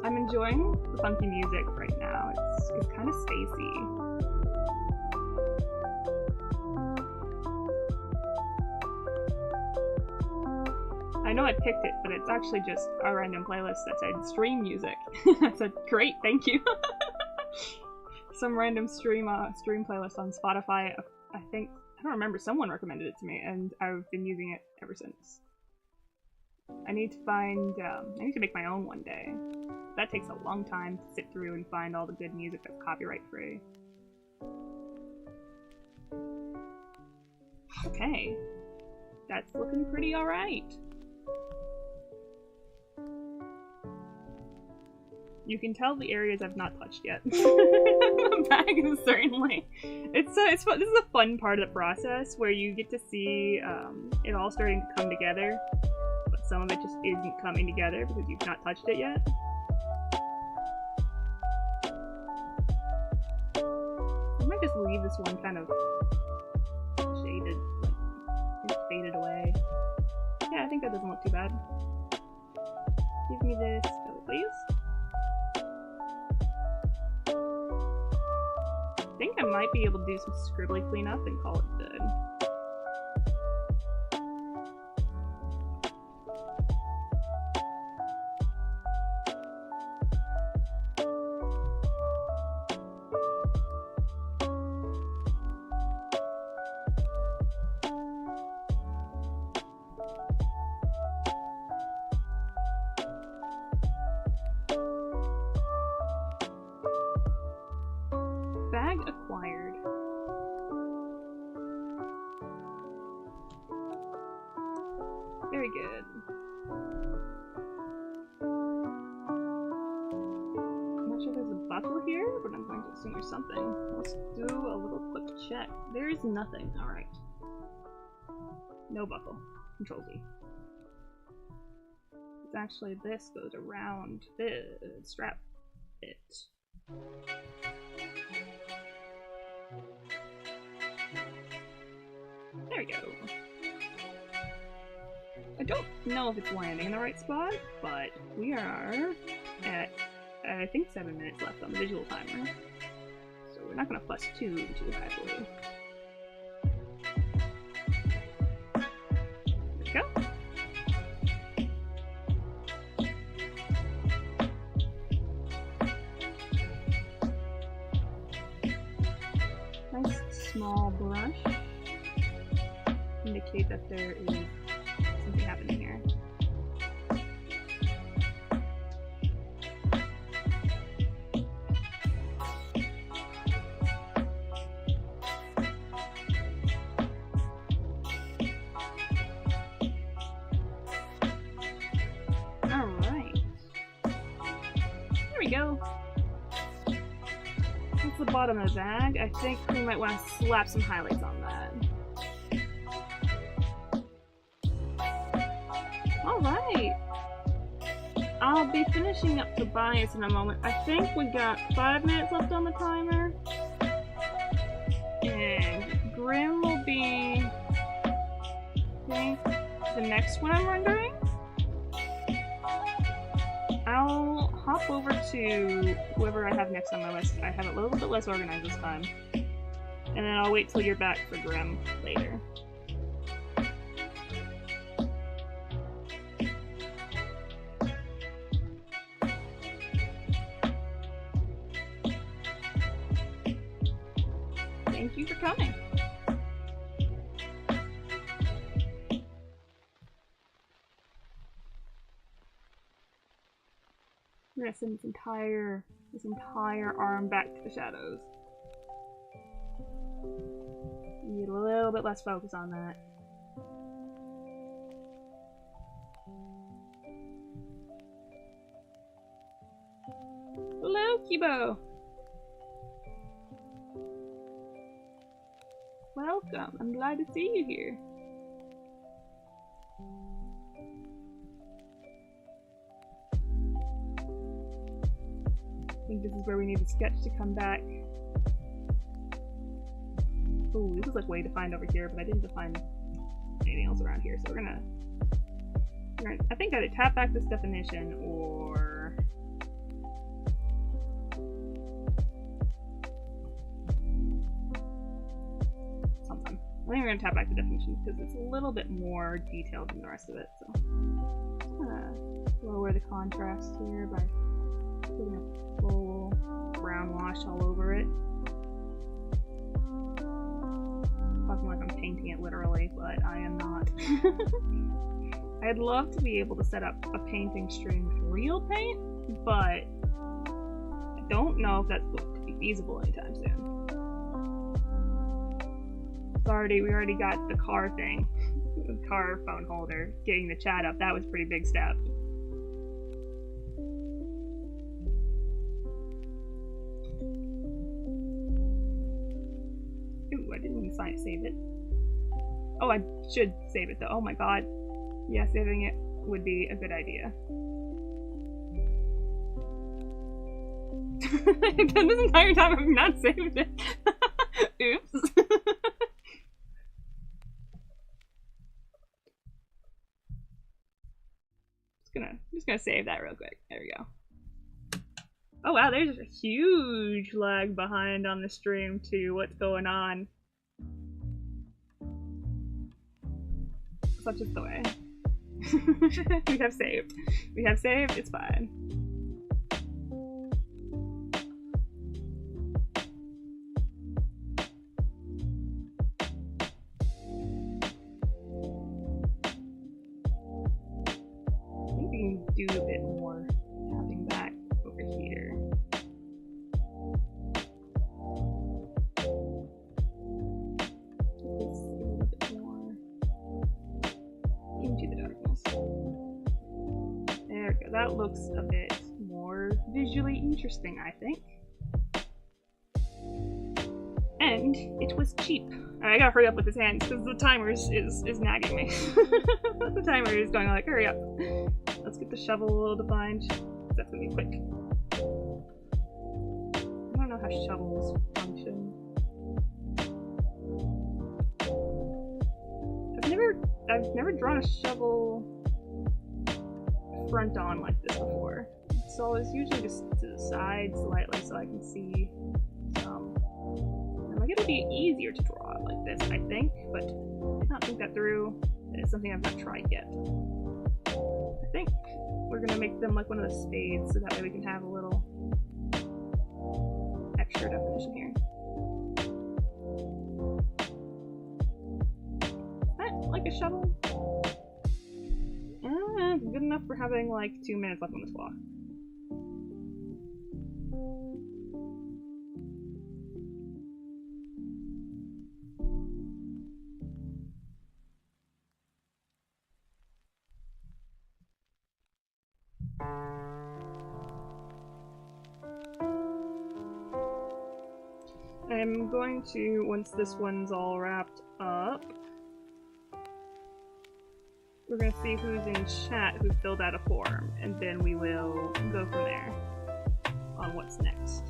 I'm enjoying the funky music right now. It's kind of spacey. I know I picked it, but it's actually just a random playlist that said stream music. I said, great, thank you. Some random stream playlist on Spotify. I don't remember, someone recommended it to me, and I've been using it ever since. I need to make my own one day. That takes a long time to sit through and find all the good music that's copyright free. Okay. That's looking pretty alright. You can tell the areas I've not touched yet. The bag is certainly. This is a fun part of the process where you get to see it all starting to come together, but some of it just isn't coming together because you've not touched it yet. I might just leave this one kind of shaded, like it's faded away. Yeah, I think that doesn't look too bad. Give me this, please. I think I might be able to do some scribbly cleanup and call it good. Bag acquired. Very good. I'm not sure there's a buckle here, but I'm going to assume there's something. Let's do a little quick check. There is nothing. Alright. No buckle. Control Z. It's actually this goes around the strap bit. There we go. I don't know if it's landing in the right spot, but we are at, I think, 7 minutes left on the visual timer. So we're not going to fuss too heavily. There we go. Nice small brush. Indicate that there is something happening here. we go. That's the bottom of the bag. I think we might want to slap some highlights on that. Alright. I'll be finishing up Tobias in a moment. I think we got 5 minutes left on the timer. And Grim will be, I think, the next one I'm rendering. I'll hop over to whoever I have next on my list. I have it a little bit less organized this time. And then I'll wait till you're back for Grim later. Thank you for coming. I'm gonna send this entire arm back to the shadows. Need a little bit less focus on that. Hello, Kibo! Welcome, I'm glad to see you here. I think this is where we need the sketch to come back. Ooh, this is like way defined over here, but I didn't define anything else around here, so we're gonna I think either tap back this definition or something. I think we're gonna tap back the definition because it's a little bit more detailed than the rest of it, so I'm gonna lower the contrast here by putting a full brown wash all over it. Talking like I'm painting it literally, but I am not. I'd love to be able to set up a painting stream with real paint, but I don't know if that's going to be feasible anytime soon. We already got the car thing, the car phone holder, getting the chat up. That was a pretty big step. Ooh, I didn't even save it. Oh, I should save it though. Oh my god. Yeah, saving it would be a good idea. I've done this entire time, I've not saved it. Oops. I'm just gonna save that real quick. There we go. Oh wow, there's a huge lag behind on the stream too. What's going on? Such is the way. We have saved. We have saved, it's fine. I think we can do a bit more tapping back over here. This a little bit more into the darkness. There we go. That looks a bit more visually interesting, I think. And it was cheap. I gotta hurry up with his hands because the timer is nagging me. The timer is going like, hurry up. Let's get the shovel a little defined. That's gonna be quick. I don't know how shovels function. I've never drawn a shovel front on like this before. So it's usually just to the side slightly so I can see some. And like it'll be easier to draw like this, I think, but I did not think that through. It's something I've not tried yet. I think we're gonna make them like one of the spades so that way we can have a little extra definition here. Like a shovel? Good enough for having like 2 minutes left on this block. I'm going to, once this one's all wrapped up, we're going to see who's in chat who filled out a form, and then we will go from there on what's next.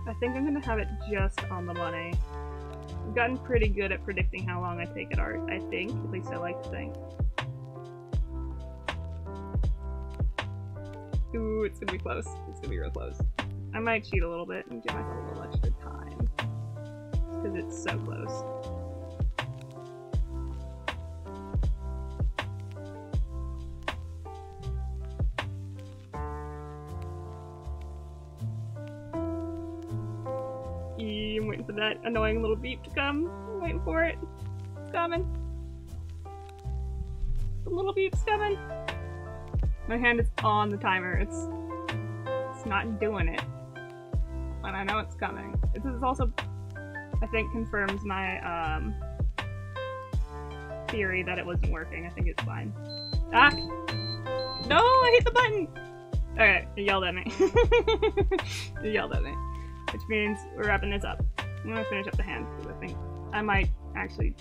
I think I'm gonna have it just on the money. I've gotten pretty good at predicting how long I take at art, I think. At least I like to think. Ooh, it's gonna be close. It's gonna be real close. I might cheat a little bit and give myself a little extra time. Because it's so close. I'm waiting for that annoying little beep to come. I'm waiting for it. It's coming. The little beep's coming. My hand is on the timer. It's not doing it. And I know it's coming. This is also, I think, confirms my theory that it wasn't working. I think it's fine. Ah! No, I hit the button! Okay, you yelled at me. You yelled at me. Which means we're wrapping this up. I'm gonna finish up the hand, because I think I might actually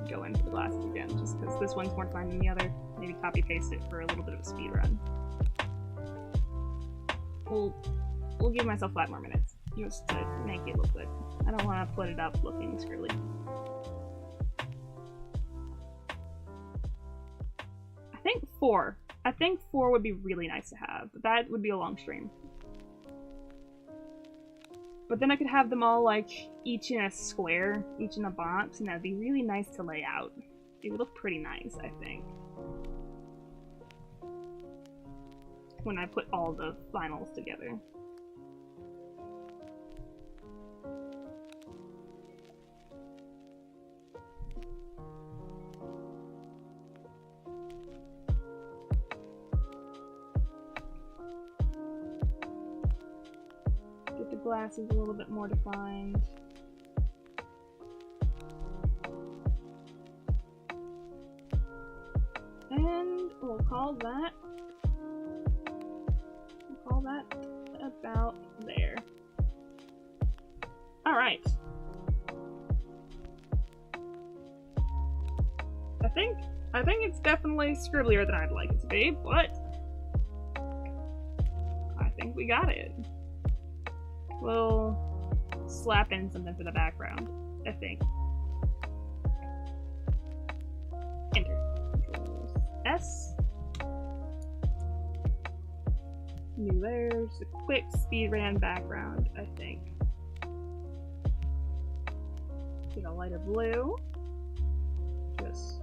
go in for the glasses again, just because this one's more fun than the other. Maybe copy paste it for a little bit of a speed run. We'll give myself 5 more minutes, just to make it look good. I don't want to put it up looking scribbly. I think 4. I think 4 would be really nice to have, but that would be a long stream. But then I could have them all, like, each in a square, each in a box, and that'd be really nice to lay out. It would look pretty nice, I think. When I put all the finals together. Get the glasses a little bit more defined. And we'll call that about there. Alright. I think it's definitely scribblier than I'd like it to be, but I think we got it. We'll slap in something for the background, I think. Enter. S. New layers, a quick speed ran background, I think. Get a lighter blue. Just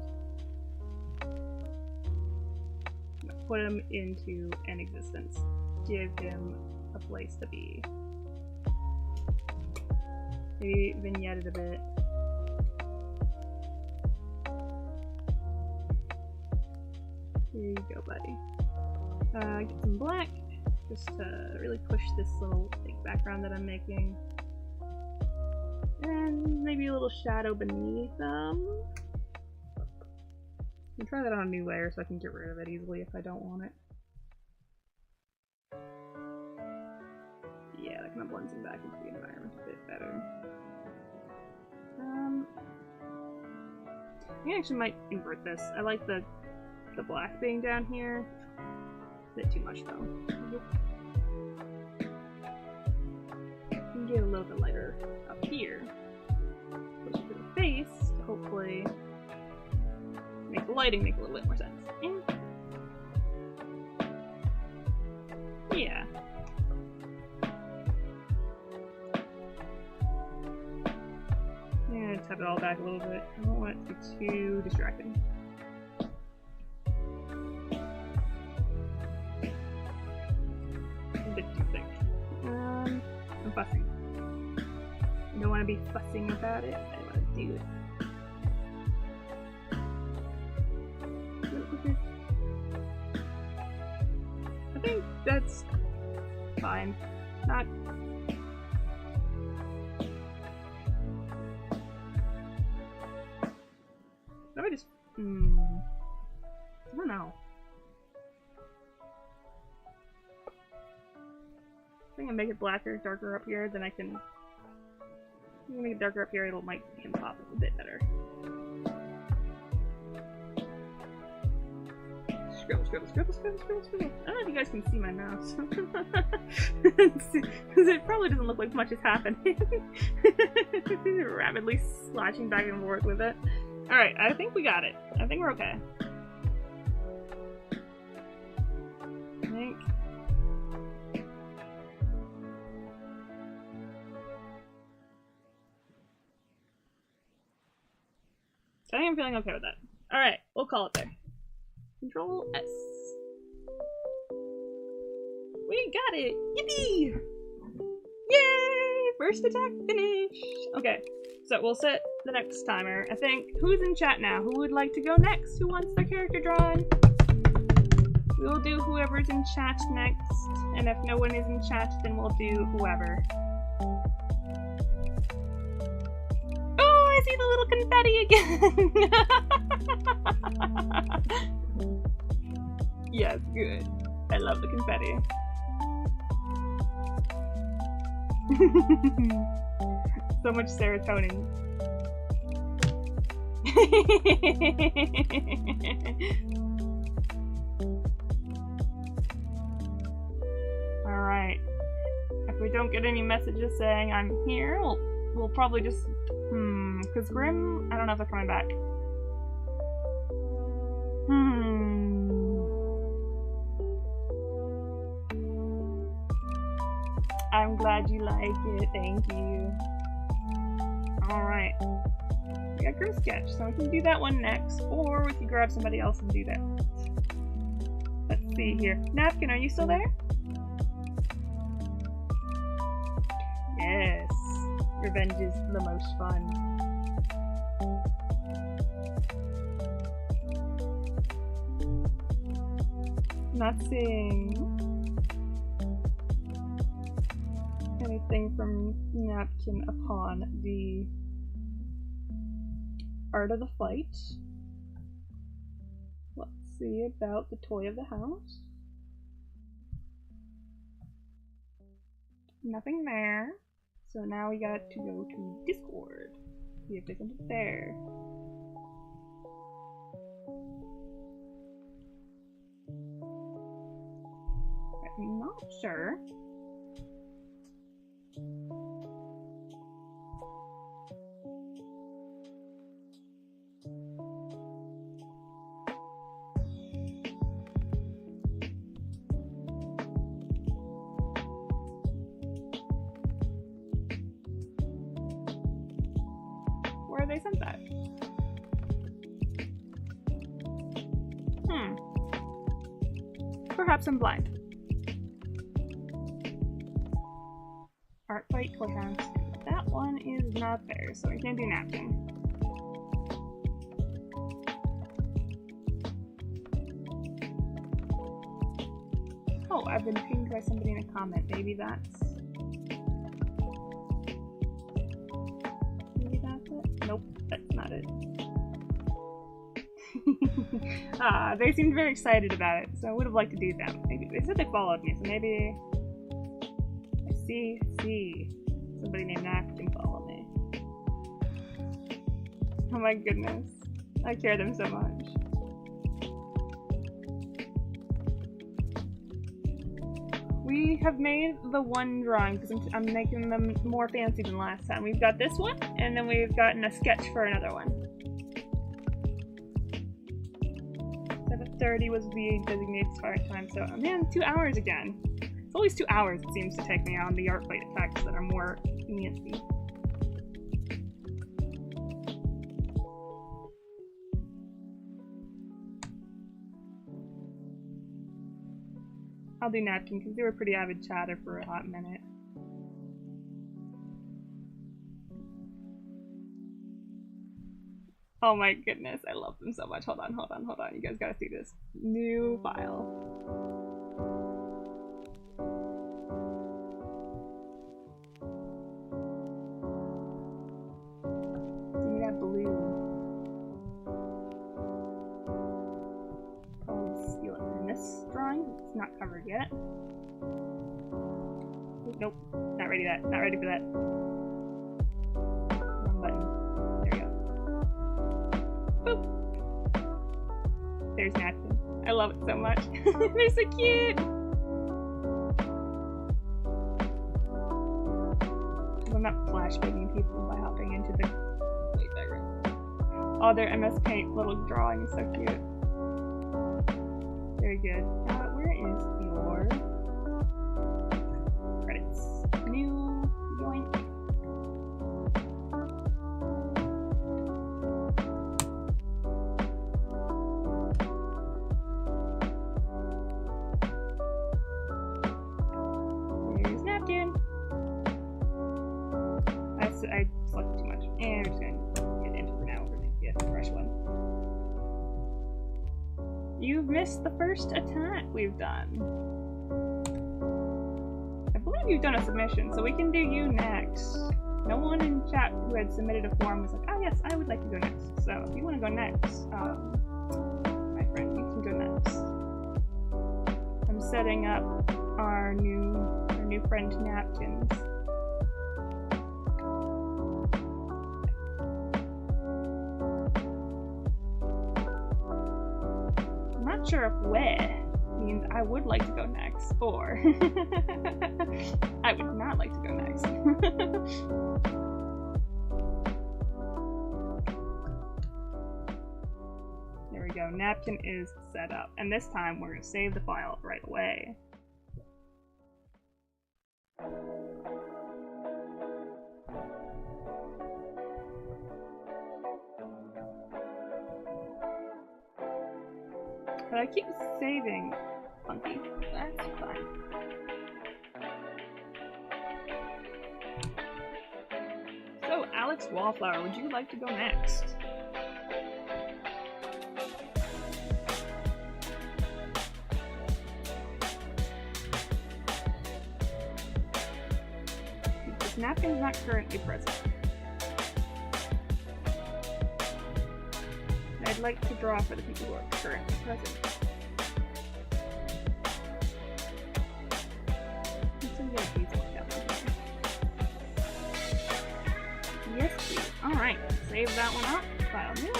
put him into an existence. Give him a place to be. Maybe vignette it a bit. Here you go, buddy. Get some black. Just to really push this little like, background that I'm making. And maybe a little shadow beneath them. I'll try that on a new layer so I can get rid of it easily if I don't want it. Yeah, that kind of blends it back into the environment a bit better. I actually might invert this. I like the black being down here. A bit too much though. Get a little bit lighter up here. Push it to the face to hopefully make the lighting make a little bit more sense. And yeah. I'm gonna tap it all back a little bit. I don't want it to be too distracting. A bit too thick. I'm fussing. I don't want to be fussing about it. I want to do it. I think that's fine. Not. I don't know. I think I'll make it blacker, darker up here, then I can make it darker up here, it'll make him pop a bit better. Scribble, scribble, scribble, scribble, scribble, scribble. I don't know if you guys can see my mouse. Because it probably doesn't look like much is happening. Rapidly slashing back and forth with it. Alright, I think we got it. I think we're okay. I think I'm feeling okay with that. Alright, we'll call it there. Control S. We got it! Yippee! Yay! First attack finished! Okay, so we'll set the next timer. I think, who's in chat now? Who would like to go next? Who wants their character drawn? We will do whoever's in chat next, and if no one is in chat, then we'll do whoever. Oh, I see the little confetti again! Yes, good. I love the confetti. So much serotonin. Alright. If we don't get any messages saying I'm here, we'll probably just... because Grim... I don't know if they're coming back. I'm glad you like it, thank you. Alright. We got Grim Sketch, so we can do that one next, or we can grab somebody else and do that. Let's see here. Napkin, are you still there? Yes. Revenge is the most fun. Not seeing anything from Napkin upon the art of the fight. Let's see about the toy of the house. Nothing there. So now we got to go to Discord. See if there's something there. I'm not sure. Where they sent that? Perhaps I'm blind. ARTFIGHT toy house. That one is not there, so I can't do Napkin. Oh, I've been pinged by somebody in a comment. Maybe that's it? Nope, that's not it. They seemed very excited about it, so I would have liked to do them. Maybe they said they followed me, so maybe see somebody named Napkin follow me. Oh my goodness, I care them so much. We have made the one drawing because I'm making them more fancy than last time. We've got this one, and then we've gotten a sketch for another one. 7:30 was the designated start time, so man, 2 hours again. It's always 2 hours it seems to take me on the ARTFIGHT attacks that are more fancy. I'll do Napkin because they were a pretty avid chatter for a hot minute. Oh my goodness, I love them so much. Hold on. You guys gotta see this. New file. Give me that blue. Nope. Not ready for that. Not ready for that. Wrong button. There we go. Boop. There's Napkin. I love it so much. They're so cute! I'm not flashbanging people by hopping into the playback room. Oh, their MS Paint little drawing is so cute. Very good. Where is your credits? New yoink. There's Napkin. I selected too much. And we're just gonna get into for now. We're gonna get a fresh one. You've missed the first attack we've done. I believe you've done a submission, so we can do you next. No one in chat who had submitted a form was like, oh yes, I would like to go next. So if you want to go next, my friend, you can go next. I'm setting up our new friend Napkins. Not sure if where means I would like to go next, or I would not like to go next. There we go, Napkin is set up, and this time we're going to save the file right away. But I keep saving Funky. That's fine. So, Alex Wallflower, would you like to go next? Because Napkin's not currently present. I'd like to draw for the people who are currently present. Yes, please. Alright, save that one up. File new.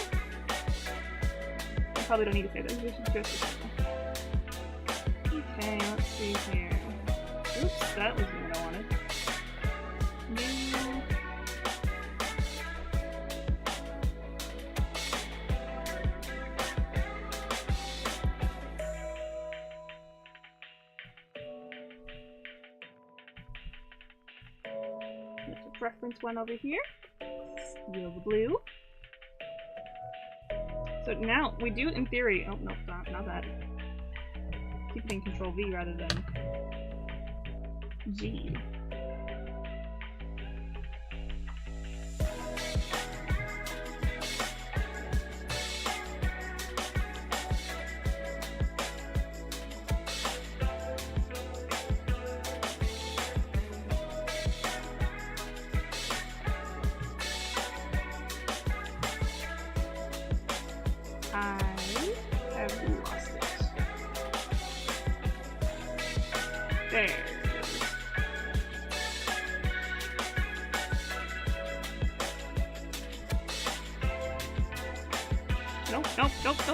I probably don't need to save this. We should just okay, let's see here. Oops, that wasn't what I wanted. New. Reference one over here. Steal the blue. So now we do in theory. Oh no, not that. Keep it in Control V rather than G.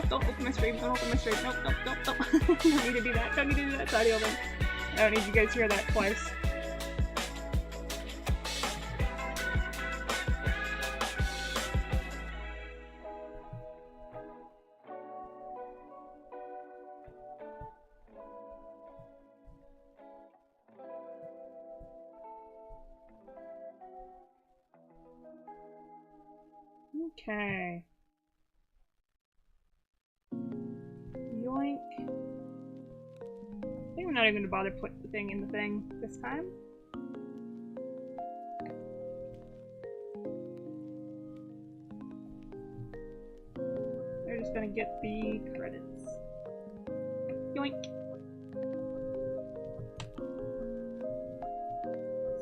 Don't open my stream. Don't open my stream. Nope. Don't need to do that. Don't need to do that. It's already open. I don't need you guys to hear that twice. Okay. Yoink. I think I'm not even going to bother put the thing in the thing this time. They're just going to get the credits. Yoink.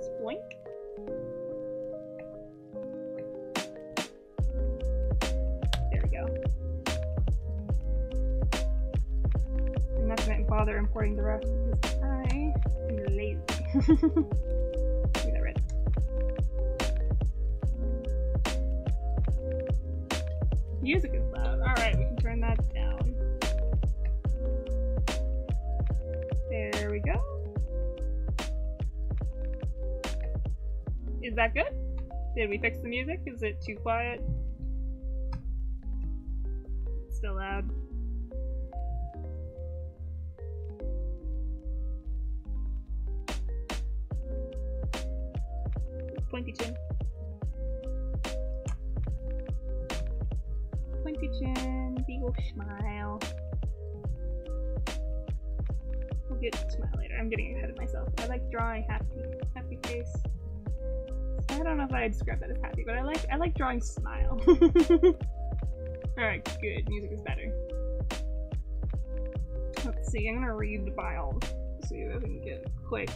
Sploink. There we go. I'm not going to bother importing the rest because I am lazy. Give me that red. Music is loud. Alright, we can turn that down. There we go. Is that good? Did we fix the music? Is it too quiet? It's still loud. Pointy chin. Pointy chin, big ol' smile. We'll get to smile later. I'm getting ahead of myself. I like drawing happy face. I don't know if I'd describe that as happy, but I like drawing smile. Alright, good. Music is better. Let's see, I'm gonna read the bio. See if I can get a quick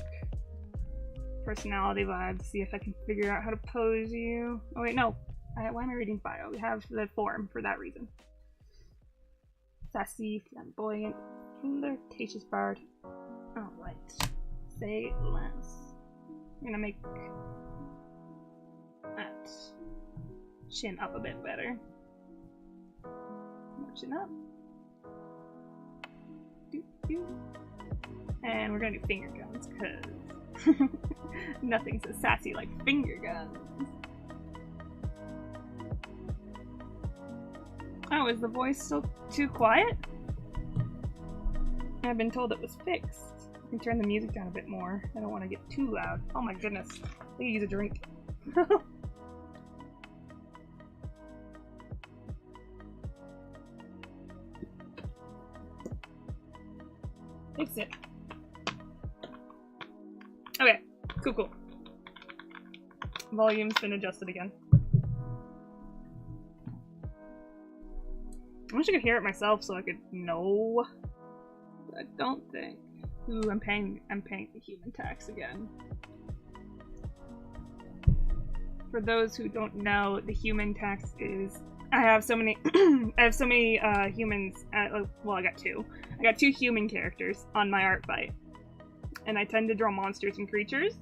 personality vibe to see if I can figure out how to pose you. Oh wait, no. Why am I reading bio? We have the form for that reason. Sassy, flamboyant, flirtatious bard. Alright. Say less. I'm gonna make that chin up a bit better. More chin up. And we're gonna do finger guns, because nothing so sassy like finger guns. Oh, is the voice still too quiet? I've been told it was fixed. I can turn the music down a bit more. I don't want to get too loud. Oh my goodness. I could use a drink. Fix it. Okay, cool. Volume's been adjusted again. I wish I could hear it myself so I could know. But I don't think. Ooh, I'm paying the human tax again. For those who don't know, the human tax is I have so many humans. Well, I got two. I got 2 human characters on my ARTFIGHT, and I tend to draw monsters and creatures.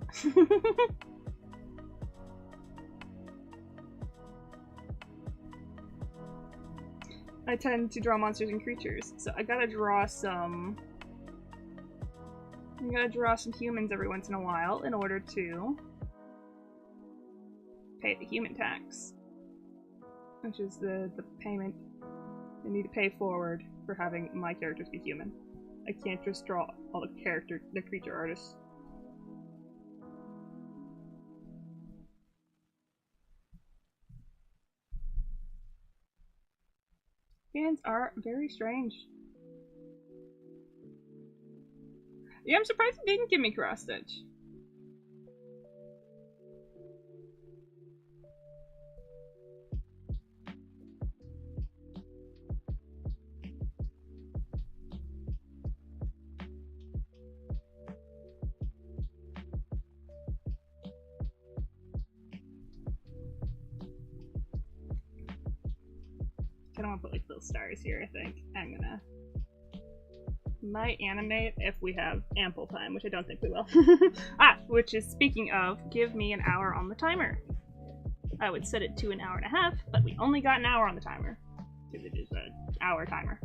I tend to draw monsters and creatures, so I gotta draw some humans every once in a while in order to pay the human tax, which is the payment I need to pay forward for having my characters be human. I can't just draw all the creature artists. Fans are very strange. Yeah, I'm surprised it didn't give me cross stitch. I don't want to put like little stars here. I think I'm gonna might animate if we have ample time, which I don't think we will. Which is, speaking of, give me an hour on the timer. I would set it to an hour and a half, but we only got an hour on the timer because it is an hour timer.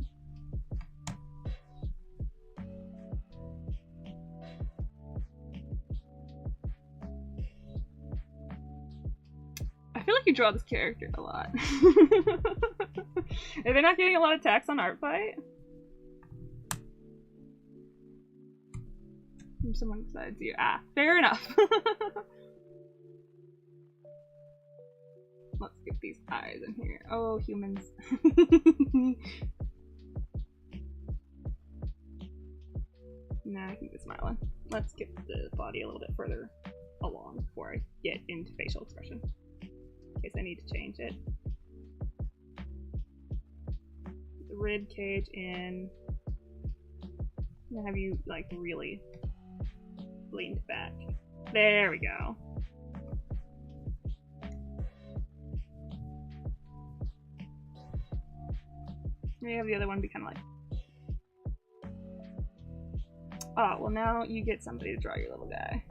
I feel like you draw this character a lot. Are they not getting a lot of tax on ARTFIGHT? Someone besides you. Fair enough. Let's get these eyes in here. Oh, humans. Nah, I can be smiling. Let's get the body a little bit further along before I get into facial expression. In case I need to change it. Get the rib cage in. I'm gonna have you, like, really leaned back. There we go. We have the other one be kind of like. Oh, well now you get somebody to draw your little guy.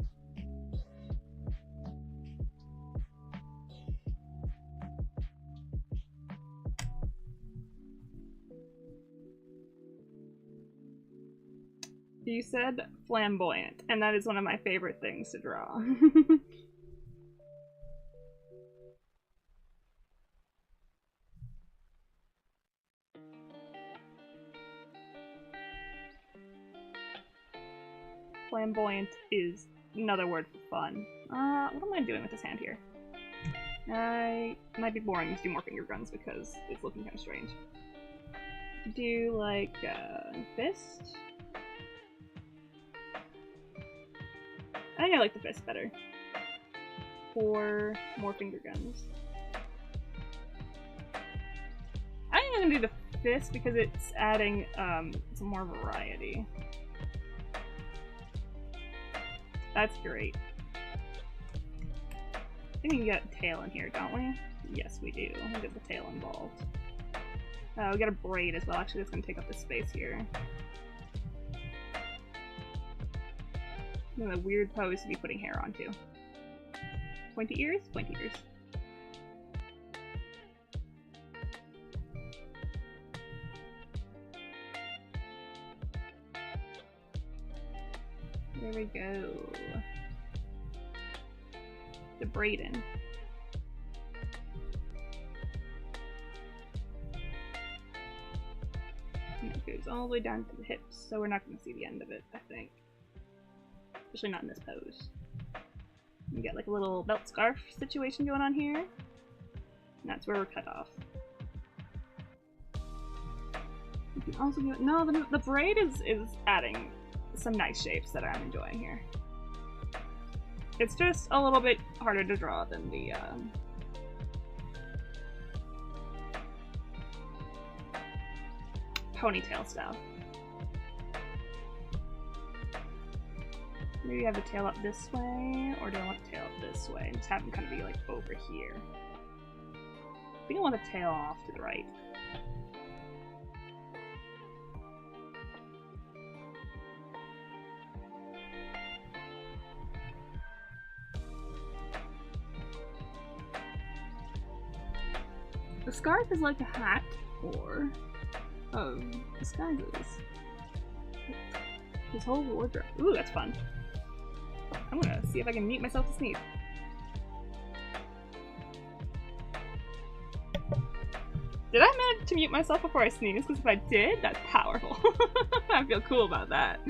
You said flamboyant, and that is one of my favorite things to draw. Flamboyant is another word for fun. What am I doing with this hand here? I might be boring to do more finger guns because it's looking kind of strange. Do like fist. I think I like the fist better. Or more finger guns. I think I'm gonna do the fist because it's adding some more variety. That's great. I think we can get a tail in here, don't we? Yes, we do. We'll get the tail involved. We got a braid as well. Actually, that's gonna take up this space here. A weird pose to be putting hair onto. Pointy ears? Pointy ears. There we go. The braiding. And it goes all the way down to the hips, so we're not going to see the end of it, I think. Especially not in this pose. You get like a little belt scarf situation going on here. And that's where we're cut off. You can also do, no, the braid is adding some nice shapes that I'm enjoying here. It's just a little bit harder to draw than the ponytail style. Maybe have the tail up this way, or do I want the tail up this way? And just have them kind of be like over here. I think I want the tail off to the right. The scarf is like a hat, or disguises. His whole wardrobe. Ooh, that's fun. I'm gonna see if I can mute myself to sneeze. Did I manage to mute myself before I sneezed? Because if I did, that's powerful. I feel cool about that.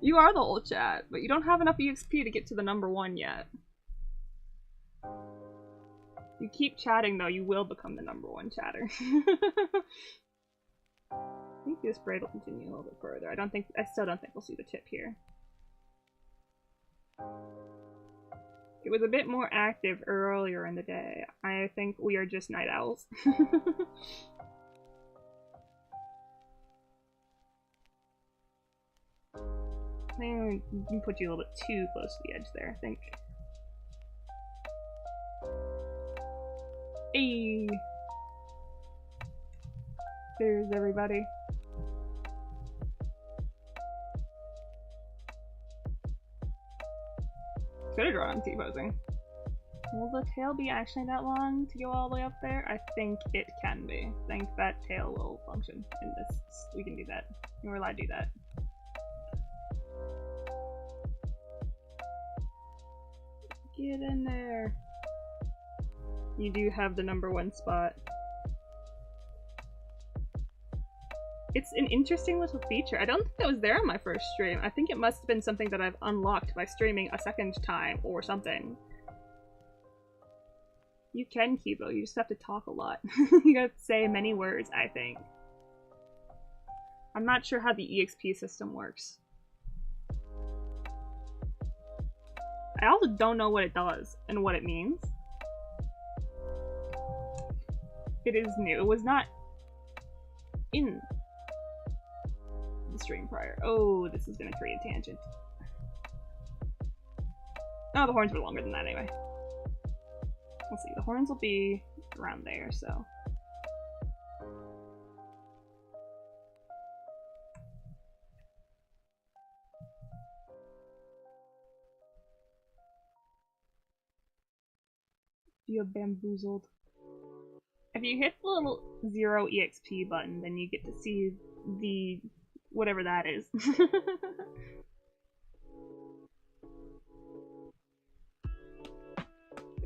You are the old chat, but you don't have enough EXP to get to the #1 yet. You keep chatting though, you will become the #1 chatter. I think this braid will continue a little bit further. I still don't think we'll see the tip here. It was a bit more active earlier in the day. I think we are just night owls. I think we can put you a little bit too close to the edge there, I think. Hey! There's everybody. Could have drawn T-posing. Will the tail be actually that long to go all the way up there? I think it can be. I think that tail will function in this. We can do that. We're allowed to do that. Get in there. You do have the #1 spot. It's an interesting little feature. I don't think that was there on my first stream. I think it must have been something that I've unlocked by streaming a second time or something. You can, Kibo, you just have to talk a lot. You have to say many words, I think. I'm not sure how the EXP system works. I also don't know what it does and what it means. It is new. It was not in the stream prior. Oh, this is gonna create a tangent. Oh, the horns were longer than that anyway. Let's see, the horns will be around there, so. You're bamboozled. If you hit the little 0 EXP button, then you get to see the whatever that is.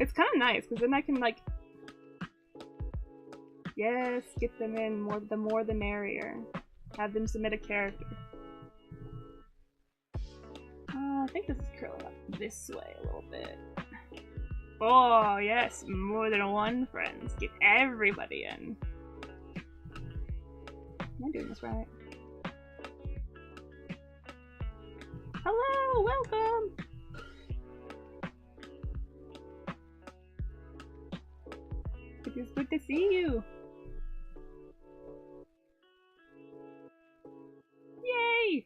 It's kind of nice because then I can like, yes, get them in the more the merrier. Have them submit a character. I think this is curling up this way a little bit. Oh yes, more than one friends. Get everybody in. Am I doing this right? Hello, welcome! It is good to see you. Yay!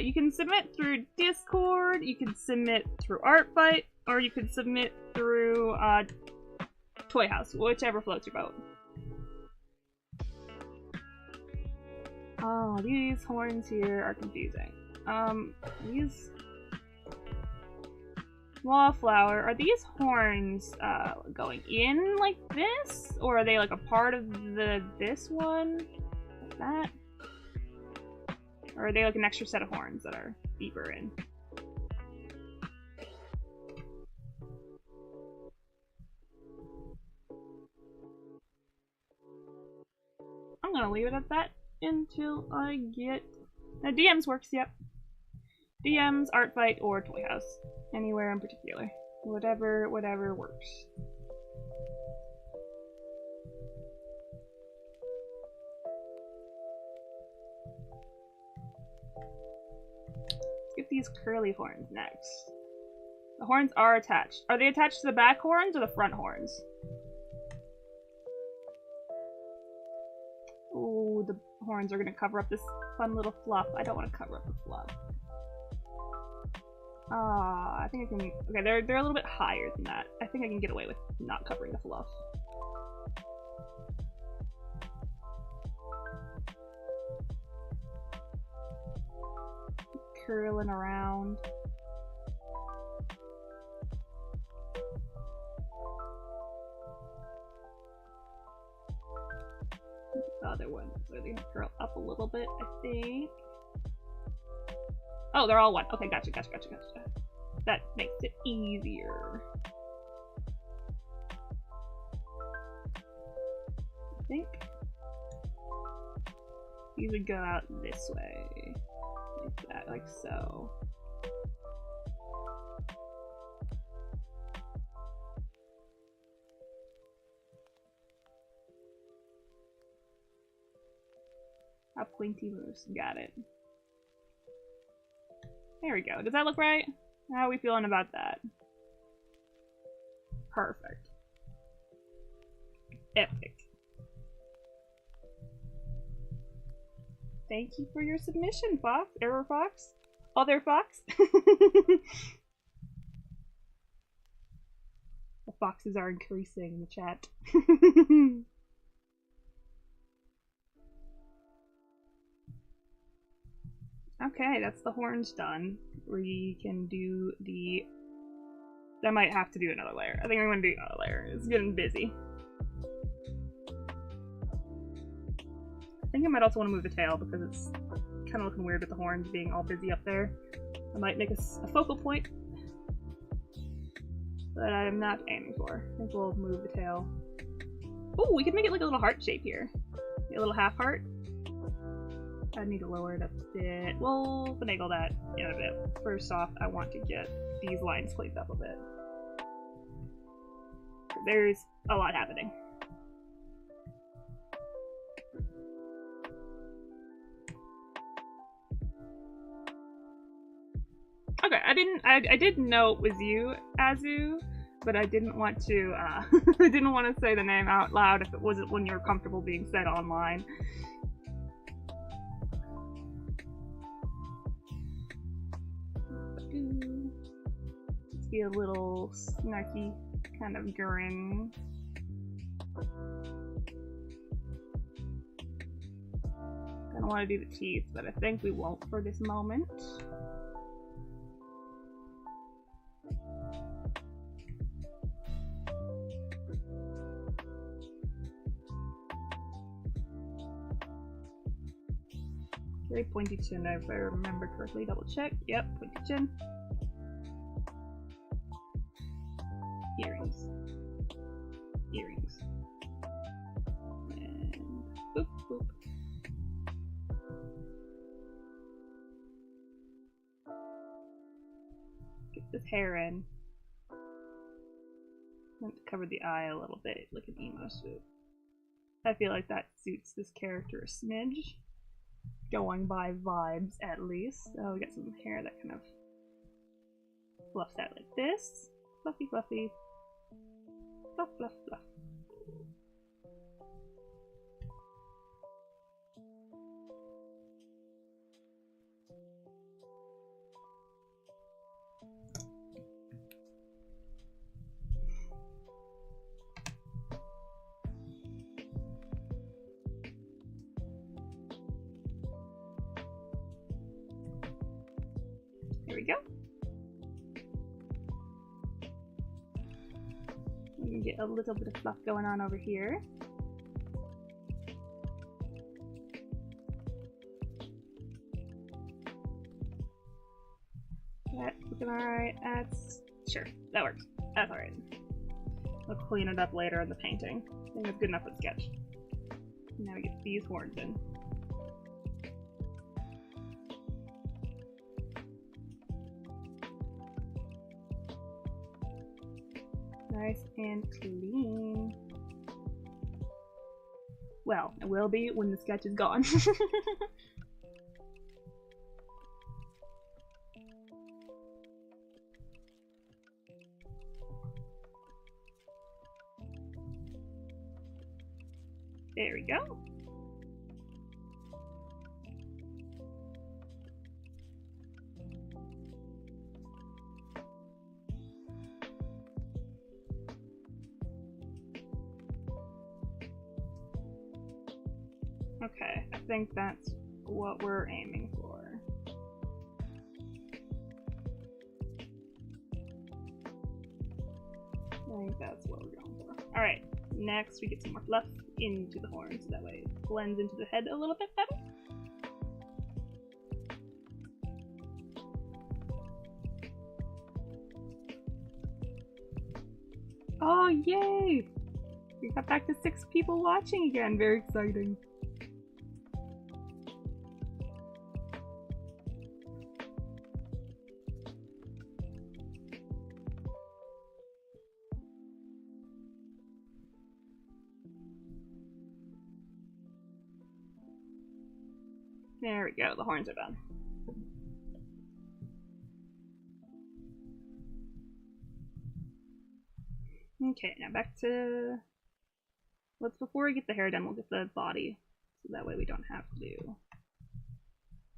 You can submit through Discord, you can submit through ARTFIGHT, or you can submit through Toy House, whichever floats your boat. Oh, these horns here are confusing. These Wallflower, are these horns going in like this? Or are they like a part of this one? Like that? Or are they like an extra set of horns that are deeper in? I'm gonna leave it at that until I get... Now DMs works, yep. DMs, ARTFIGHT, or Toy House. Anywhere in particular. Whatever works. Let's get these curly horns next. The horns are attached. Are they attached to the back horns or the front horns? Oh, the horns are gonna cover up this fun little fluff. I don't want to cover up the fluff. I think I can. Okay, they're a little bit higher than that. I think I can get away with not covering the fluff. Curling around. The other ones are they gonna curl up a little bit, I think. Oh, they're all one. Okay, gotcha. That makes it easier. I think these would go out this way. Like that, like so. How pointy moves. Got it. There we go. Does that look right? How are we feeling about that? Perfect. Epic. Thank you for your submission, Fox. Error Fox? Other Fox? The foxes are increasing in the chat. Okay, that's the horns done. We can do the... I might have to do another layer. I think I'm going to do another layer. It's getting busy. I think I might also want to move the tail because it's kind of looking weird with the horns being all busy up there. I might make a focal point that I'm not aiming for. I think we'll move the tail. Oh, we could make it like a little heart shape here. A little half heart. I need to lower it a bit. We'll finagle that in a bit. First off, I want to get these lines cleaned up a bit. There's a lot happening. Okay, I didn't know it was you, Azu, but I didn't want to I didn't want to say the name out loud if it wasn't when you were comfortable being said online. Let's be a little snarky kind of grin. Gonna want to do the teeth, but I think we won't for this moment. Very pointy chin, if I remember correctly. Double check. Yep, pointy chin. Earrings. Earrings. And boop, boop. Get this hair in. Want to cover the eye a little bit, like an emo suit. I feel like that suits this character a smidge. Going by vibes, at least. So we got some hair that kind of fluffs out like this. Fluffy, fluffy. Fluff, fluff, fluff. There we go. We can get a little bit of fluff going on over here. That's looking alright. That's sure, that works. That's alright. We'll clean it up later in the painting. I think that's good enough for the sketch. Now we get these horns in. Nice and clean. Well, it will be when the sketch is gone. There we go. Okay, I think that's what we're aiming for. I think that's what we're going for. Alright, next we get some more fluff into the horns, so that way it blends into the head a little bit better. Oh, yay! We got back to 6 people watching again, very exciting. There we go, the horns are done. Okay, now back to... before we get the hair done, we'll get the body. So that way we don't have to...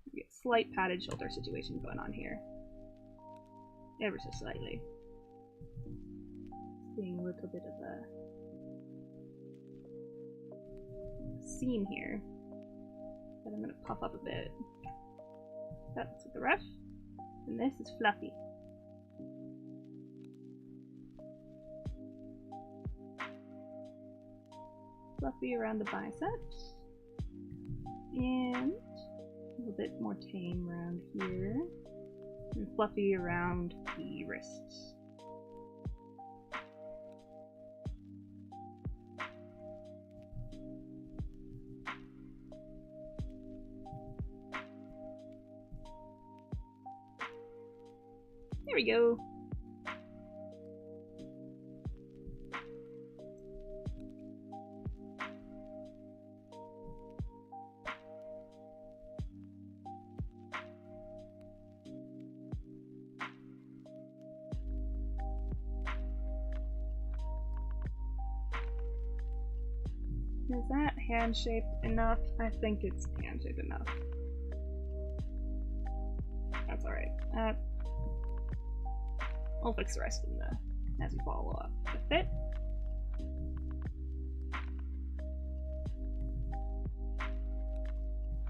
We get slight padded shoulder situation going on here. Ever so slightly. Seeing a little bit of a seam here. But I'm gonna puff up a bit. That's the rough. And this is fluffy. Fluffy around the biceps. And a little bit more tame around here. And fluffy around the wrists. There we go. Is that hand-shaped enough? I think it's hand-shaped enough. That's alright. I'll fix the rest as we follow up the fit.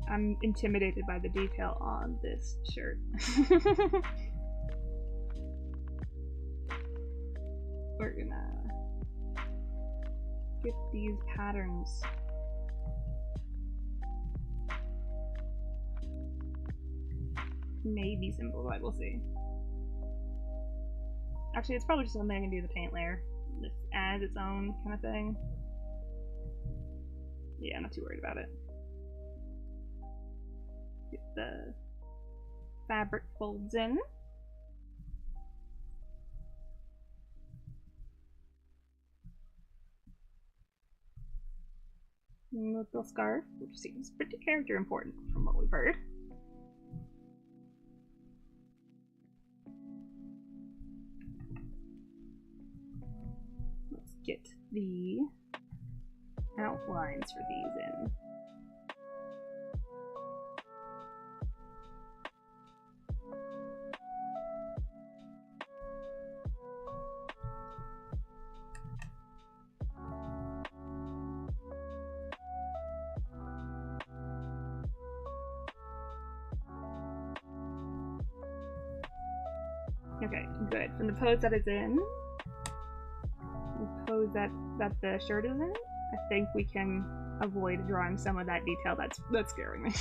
I'm intimidated by the detail on this shirt. We're gonna get these patterns may be simplified, we'll see. Actually, it's probably just something I can do with the paint layer. This adds its own kind of thing. Yeah, I'm not too worried about it. Get the fabric folds in. Little scarf, which seems pretty character important from what we've heard. Let's get the outlines for these in. Okay, good. From the pose that it's in, the pose that the shirt is in, I think we can avoid drawing some of that detail that's scaring me.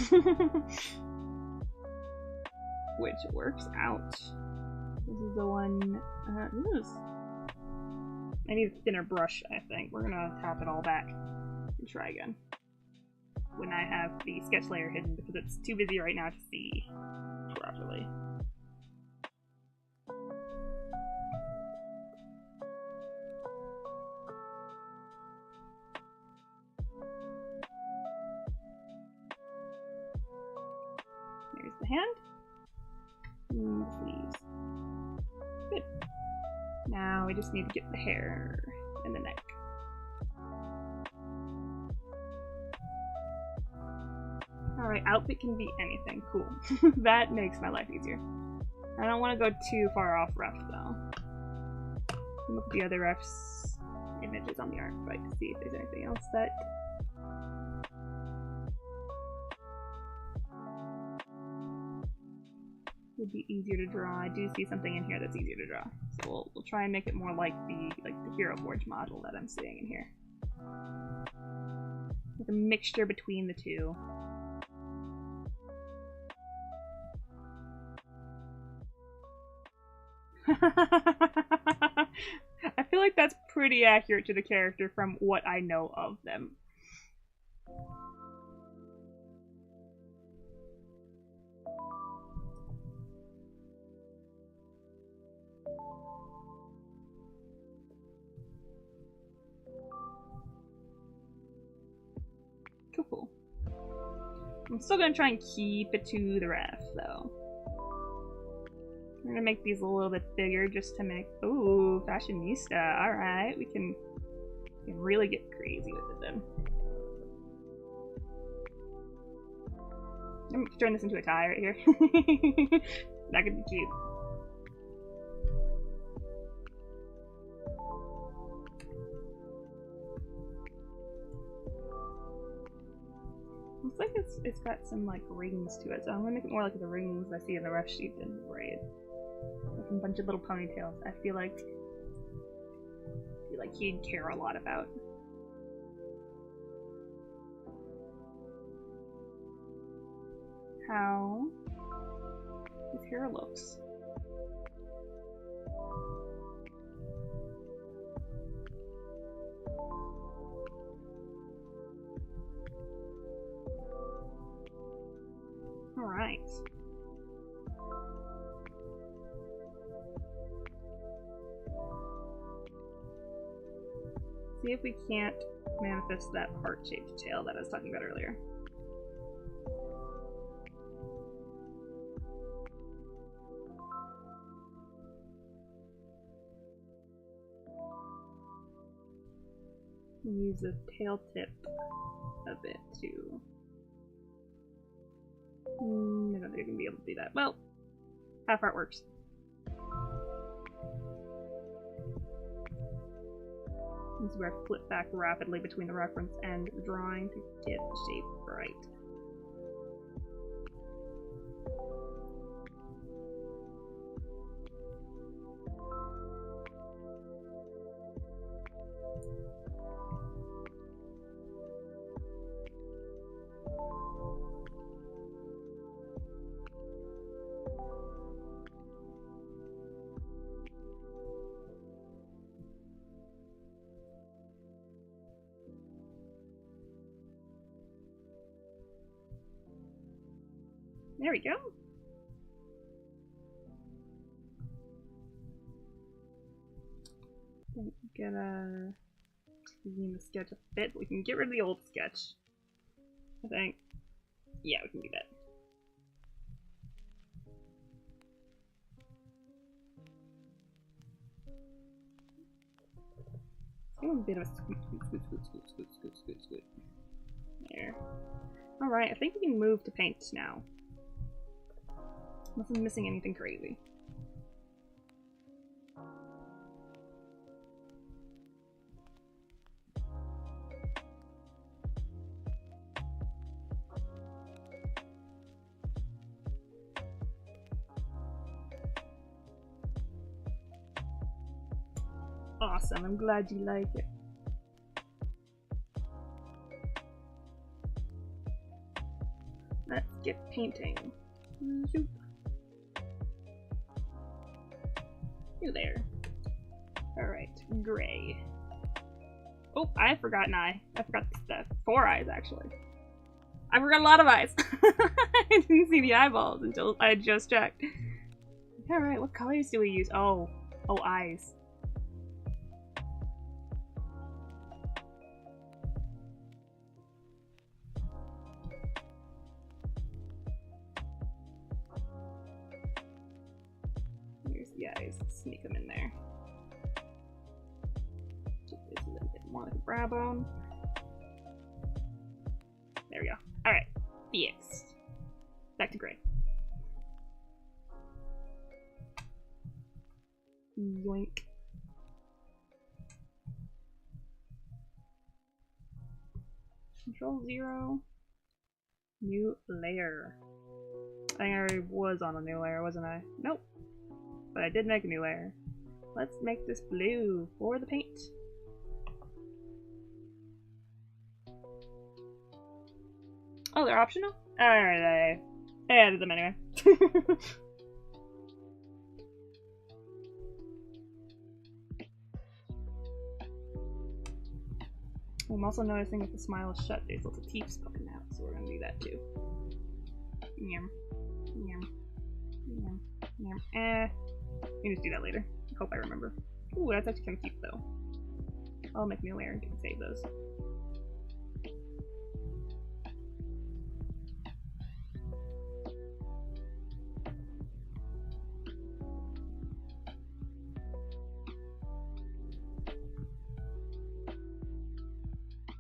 Which works out. This is the one. I need a thinner brush, I think. We're gonna tap it all back and try again. When I have the sketch layer hidden because it's too busy right now to see properly. There's the hand. And the sleeves. Good. Now we just need to get the hair and the neck. Alright, outfit can be anything. Cool. That makes my life easier. I don't want to go too far off ref though. Look at the other ref's images on the ARTFIGHT to see if there's anything else that would be easier to draw. I do see something in here that's easier to draw. So we'll try and make it more like the Hero Forge model that I'm seeing in here. Like a mixture between the two. I feel like that's pretty accurate to the character from what I know of them. Cool. I'm still gonna try and keep it to the ref, though. We're gonna make these a little bit bigger just to make... Ooh, fashionista. Alright, we can really get crazy with it then. I'm gonna turn this into a tie right here. That could be cute. Looks like it's got some like rings to it, so I'm gonna make it more like the rings I see in the ref sheet than braid. Like a bunch of little ponytails. I feel like he'd care a lot about. How his hair looks. Alright. See if we can't manifest that heart-shaped tail that I was talking about earlier. Use the tail tip of it to... I don't think I'm gonna be able to do that. Well, half art works. This is where I flip back rapidly between the reference and the drawing to get the shape right. There we go. Gonna clean the sketch a bit. We can get rid of the old sketch, I think. Yeah, we can do that. A bit of a scoot. There. Alright, I think we can move to paint now. Unless I'm missing anything crazy. Awesome, I'm glad you like it. Let's get painting. Zoop. You there. Alright, gray. Oh, I forgot an eye. I forgot the 4 eyes, actually. I forgot a lot of eyes. I didn't see the eyeballs until I just checked. Alright, what colors do we use? Oh, eyes. Guys, sneak them in there. Get this a little bit more like a brow bone. There we go. Alright, fixed. Back to gray. Yoink. Control 0. New layer. I think I already was on a new layer, wasn't I? Nope. But I did make a new layer. Let's make this blue for the paint. Oh, they're optional? Alright, I added them anyway. I'm also noticing if the smile is shut, there's little teeth poking out, so we're gonna do that too. Yum. Yum. Yum. Yum. We can just do that later. I hope I remember. Ooh, that's actually kind of cute though. I'll make a new layer and can save those.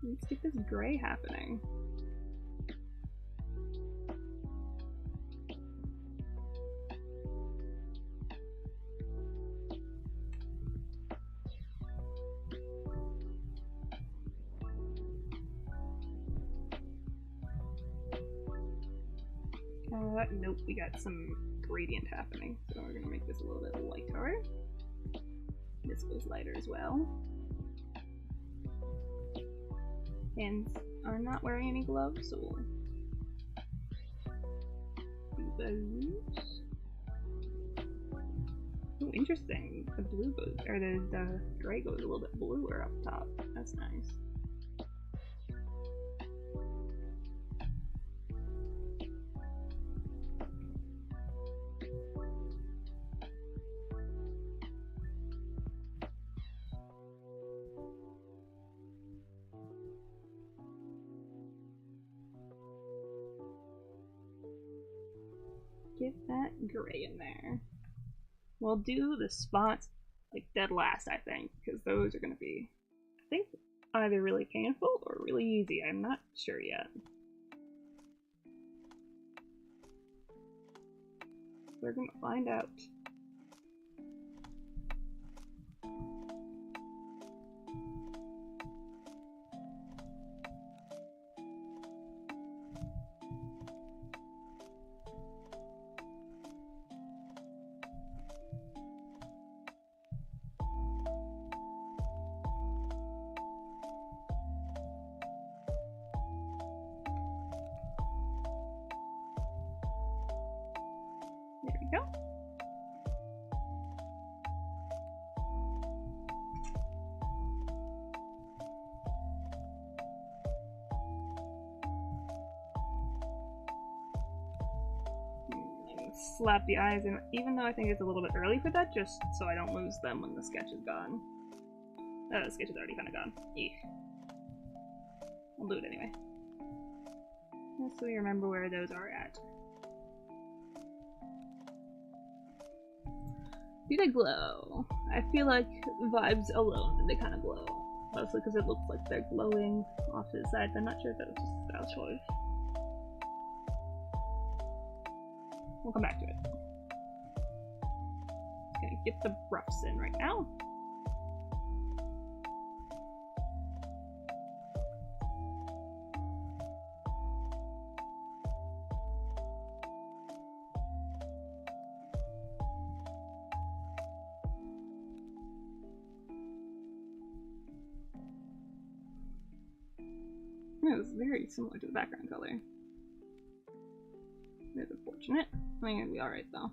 Let's get this gray happening. Nope, we got some gradient happening, so we're gonna make this a little bit lighter. This goes lighter as well. Hands are not wearing any gloves, so we'll do those. Oh, interesting. The blue goes, or the gray goes a little bit bluer up top. That's nice. Get that gray in there. We'll do the spots like dead last, I think, because those are going to be, I think, either really painful or really easy. I'm not sure yet. We're going to find out. There we go. slap the eyes in, even though I think it's a little bit early for that, just so I don't lose them when the sketch is gone. The sketch is already kind of gone. Eek. I'll do it anyway. Just so we remember where those are at. Do they glow? I feel like vibes alone, they kind of glow. Mostly because it looks like they're glowing off to the side. I'm not sure if that was just a style choice. We'll come back to it. Gonna get the roughs in right now. It was very similar to the background color. It's unfortunate. I think it'll be alright though.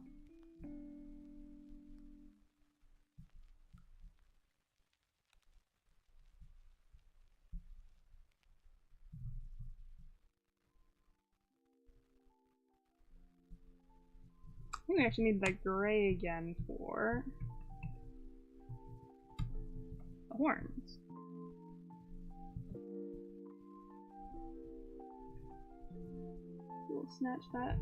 I think we actually need that gray again for the horns. We'll snatch that.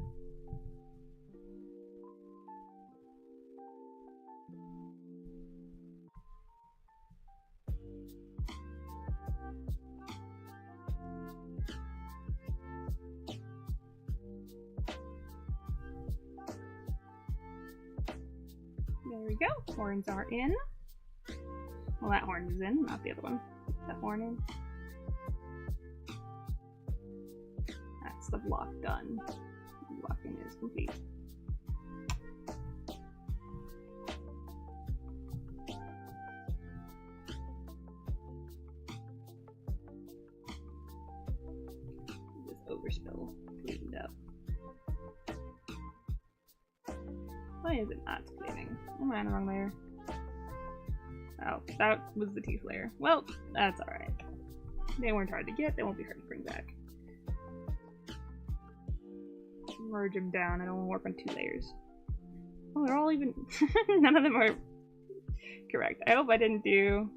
There we go. Horns are in. Well, that horn is in, not the other one. Put that horn in. That's the block done. The blocking is complete. This overspill cleaned up. Why is it not cleaning? Am I on the wrong layer? Oh, that was the teeth layer. Well, that's alright. They weren't hard to get, they won't be hard to bring back. Merge them down, I don't want to work on 2 layers. Oh, they're all even... None of them are correct. I hope I didn't do...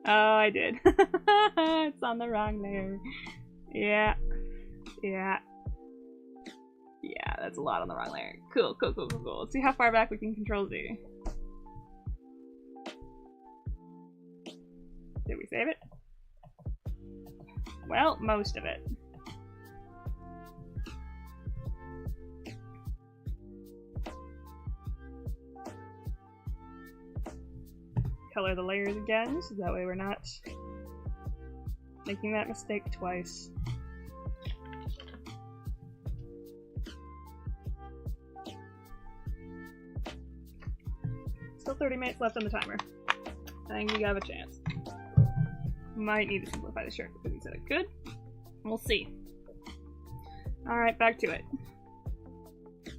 Oh, I did. It's on the wrong layer. Yeah. Yeah. Yeah, that's a lot on the wrong layer. Cool, cool, cool, cool, cool. Let's see how far back we can Control Z. Did we save it? Well, most of it. Color the layers again, so that way we're not making that mistake twice. Still 30 minutes left on the timer. I think we have a chance. Might need to simplify the shirt because he said it could. We'll see. Alright, back to it.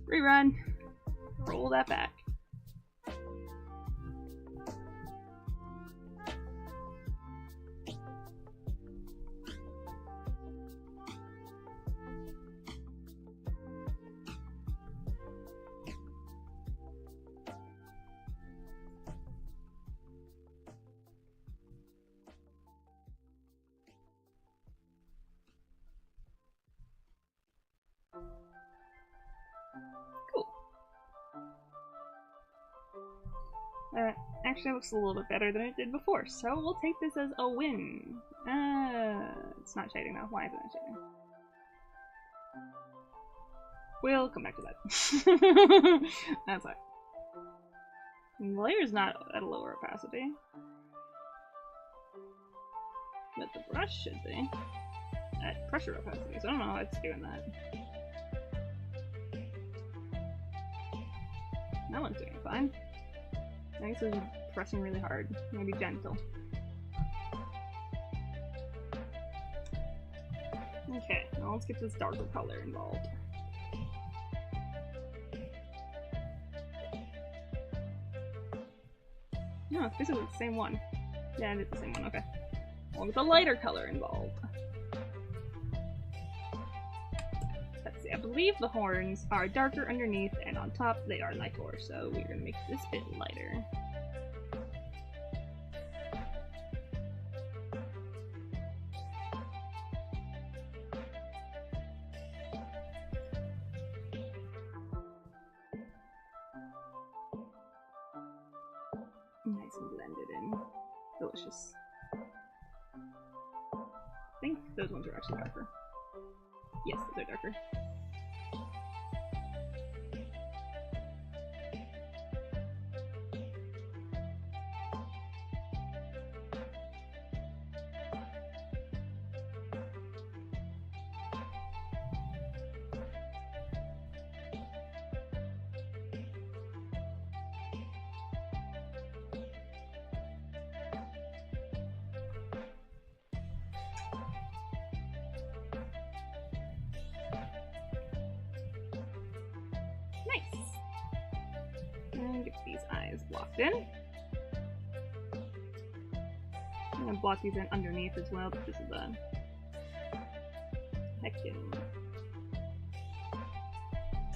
Rerun. Roll that back. Cool. Actually looks a little bit better than it did before, so we'll take this as a win. It's not shading though. Why is it not shading? We'll come back to that. That's fine. The layer's not at a lower opacity. But the brush should be at pressure opacity, so I don't know how it's doing that. That one's doing fine. I think this is pressing really hard. Maybe gentle. Okay, now let's get this darker color involved. No, it's basically the same one. Yeah, it is the same one, okay. We'll get the lighter color involved. Let's see, I believe the horns are darker underneath and on top. They are my torso, so we're gonna make this bit lighter. Nice and blended in. Delicious. I think those ones are actually darker. Yes, those are darker. And get these eyes blocked in. I'm gonna block these in underneath as well, but this is a heckin'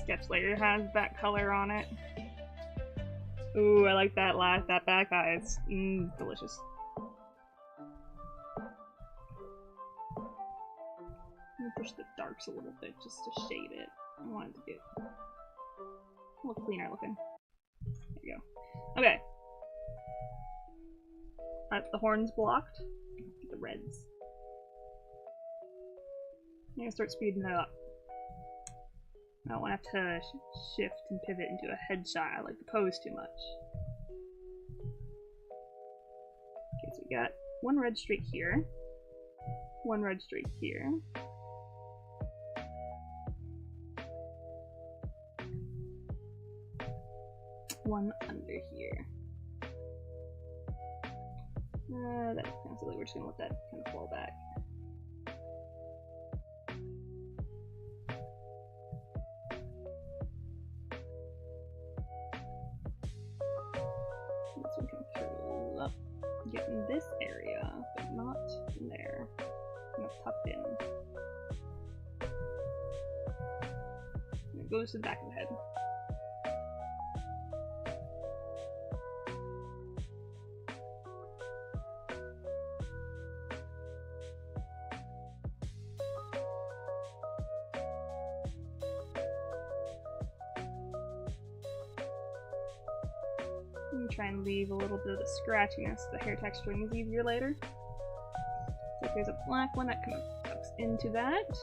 sketch layer has that color on it. Ooh, I like that that back eye. It's delicious. I'm gonna push the darks a little bit just to shade it. I want it to get a little cleaner looking. There you go. Okay. The horn's blocked. Get the reds. I'm gonna start speeding it up. I don't want to have to shift and pivot into a headshot. I like to pose too much. Okay, so we got one red streak here. One red streak here. One under here. That's kind of silly. We're just gonna let that kind of fall back. This one can curl up. Get in this area, but not in there. Kind of tucked in. And it goes to the back of the head. Try and leave a little bit of the scratchiness. The hair texturing is easier later. So if there's a black one, that kind of tucks into that.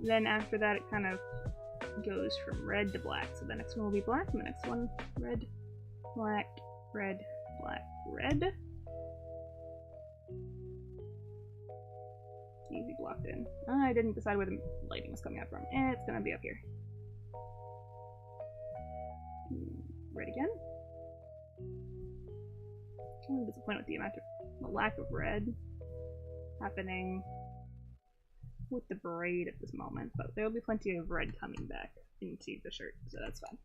Then after that, it kind of goes from red to black. So the next one will be black, and the next one red, black, red, black, red. Easy blocked in. I didn't decide where the lighting was coming out from. It's gonna be up here. Red again. I'm disappointed with the amount of the lack of red happening with the braid at this moment, but there will be plenty of red coming back into the shirt, so that's fine.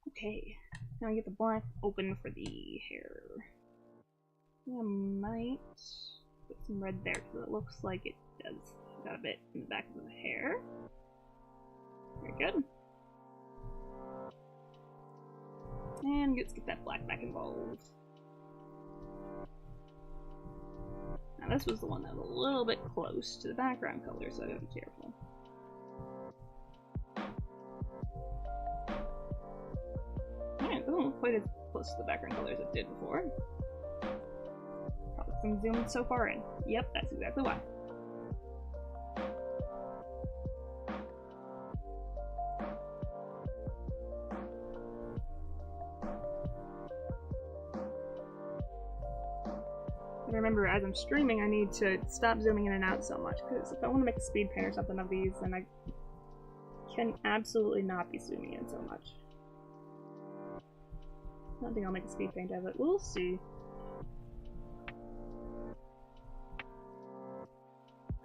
Okay, now I get the black open for the hair. I might put some red there because it looks like it does. Got a bit in the back of the hair. Very good. And let's get that black back involved. Now this was the one that was a little bit close to the background color, so I gotta be careful. Alright, it doesn't look quite as close to the background color as it did before. Probably from zoomed so far in. Yep, that's exactly why. But remember, as I'm streaming, I need to stop zooming in and out so much, because if I want to make a speed paint or something of these, then I can absolutely not be zooming in so much. I don't think I'll make a speed paint of it. We'll see.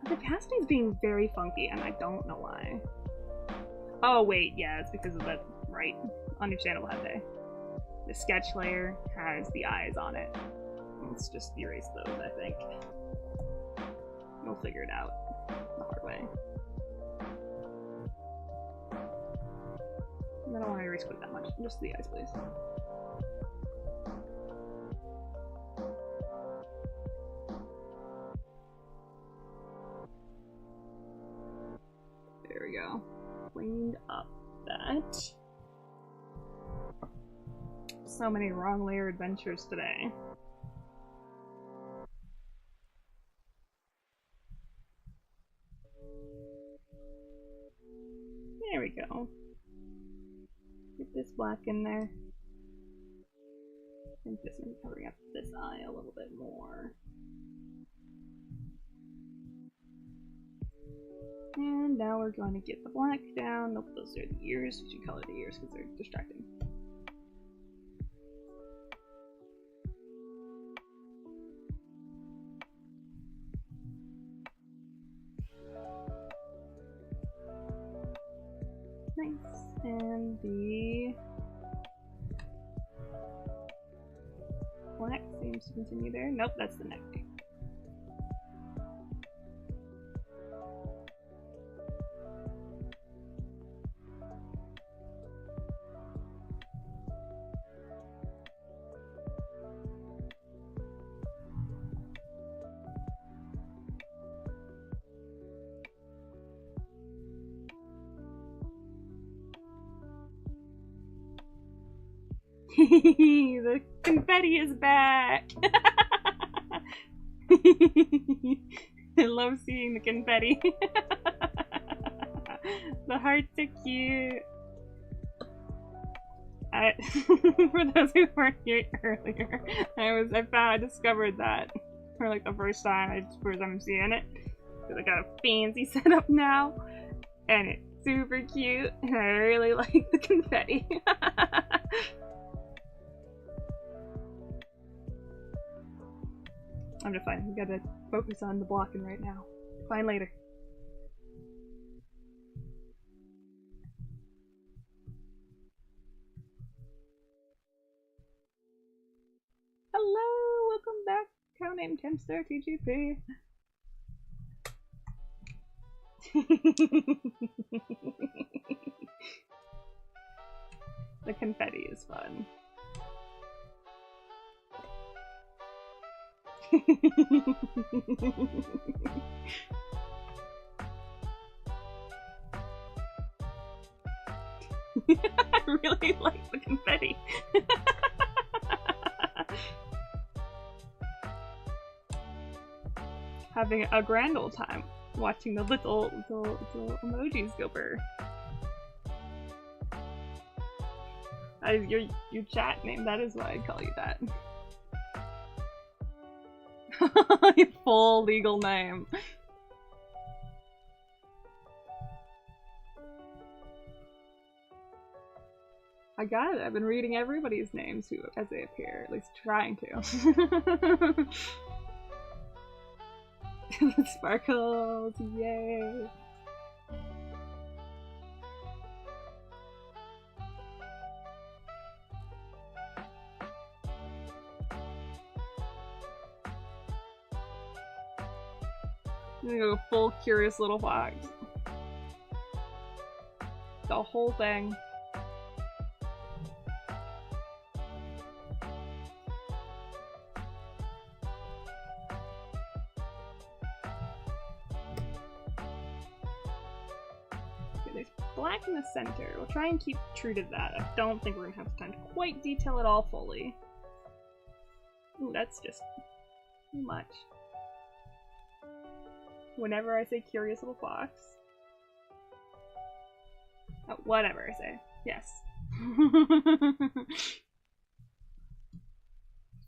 The casting's being very funky, and I don't know why. Oh wait, yeah, it's because of that, right. Understandable, Hete. The sketch layer has the eyes on it. Let's just erase those, I think. We'll figure it out the hard way. I don't want to re-split that much. Just the eyes, please. There we go. Cleaned up that. So many wrong layer adventures today. There we go. Get this black in there. I think this is covering up this eye a little bit more. And now we're going to get the black down. Nope, those are the ears. We should color the ears because they're distracting. Nice. And the black seems to continue there. Nope, that's the neck. The confetti is back! I love seeing the confetti. The hearts are cute. For those who weren't here earlier, I discovered that for like the first time. I'm seeing it. Because I got a fancy setup now. And it's super cute. And I really like the confetti. I'm just fine. We gotta focus on the blocking right now. Fine later. Hello! Welcome back, Codename Tempster TGP. The confetti is fun. I really like the confetti. Having a grand old time watching the little emojis go burr. That is your chat name. That is why I call you that. Your full legal name. I got it. I've been reading everybody's names as they appear, at least trying to. Sparkles, yay! I'm gonna go full curious little fox. The whole thing. Okay, there's black in the center. We'll try and keep true to that. I don't think we're gonna have time to quite detail it all fully. Ooh, that's just too much. Whenever I say curious little fox. Oh, whatever I say. Yes.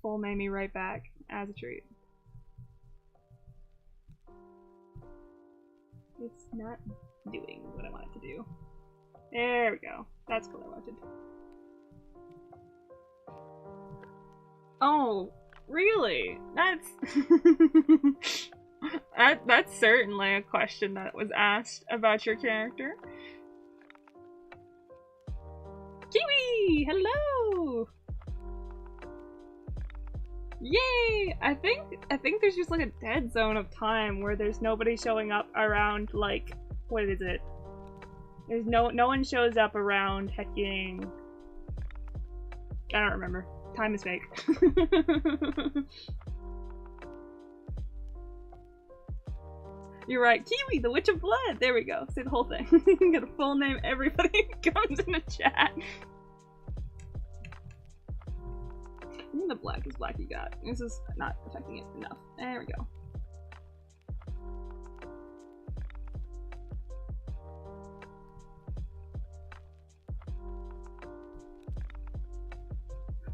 Full made me right back as a treat. It's not doing what I want it to do. There we go. That's what I wanted. Oh, really? That's... That's certainly a question that was asked about your character. Kiwi! Hello! Yay! I think there's just like a dead zone of time where there's nobody showing up around, like, what is it? There's no one shows up around hecking. I don't remember. Time is fake. You're right. Kiwi, the Witch of Blood. There we go. Say the whole thing. Get a full name. Everybody comes in the chat. I think the black is black you got. This is not affecting it enough. There we go.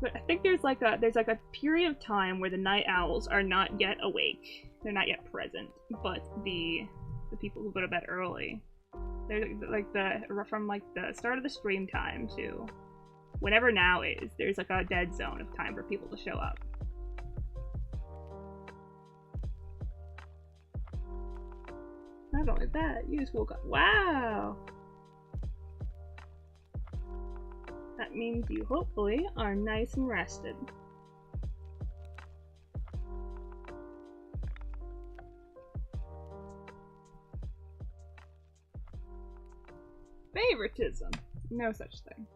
But I think there's like a period of time where the night owls are not yet awake. They're not yet present, but the people who go to bed early, they're like from like the start of the stream time to whenever now is, there's like a dead zone of time for people to show up. Not only that, you just woke up. Wow! That means you hopefully are nice and rested. Favoritism. No such thing.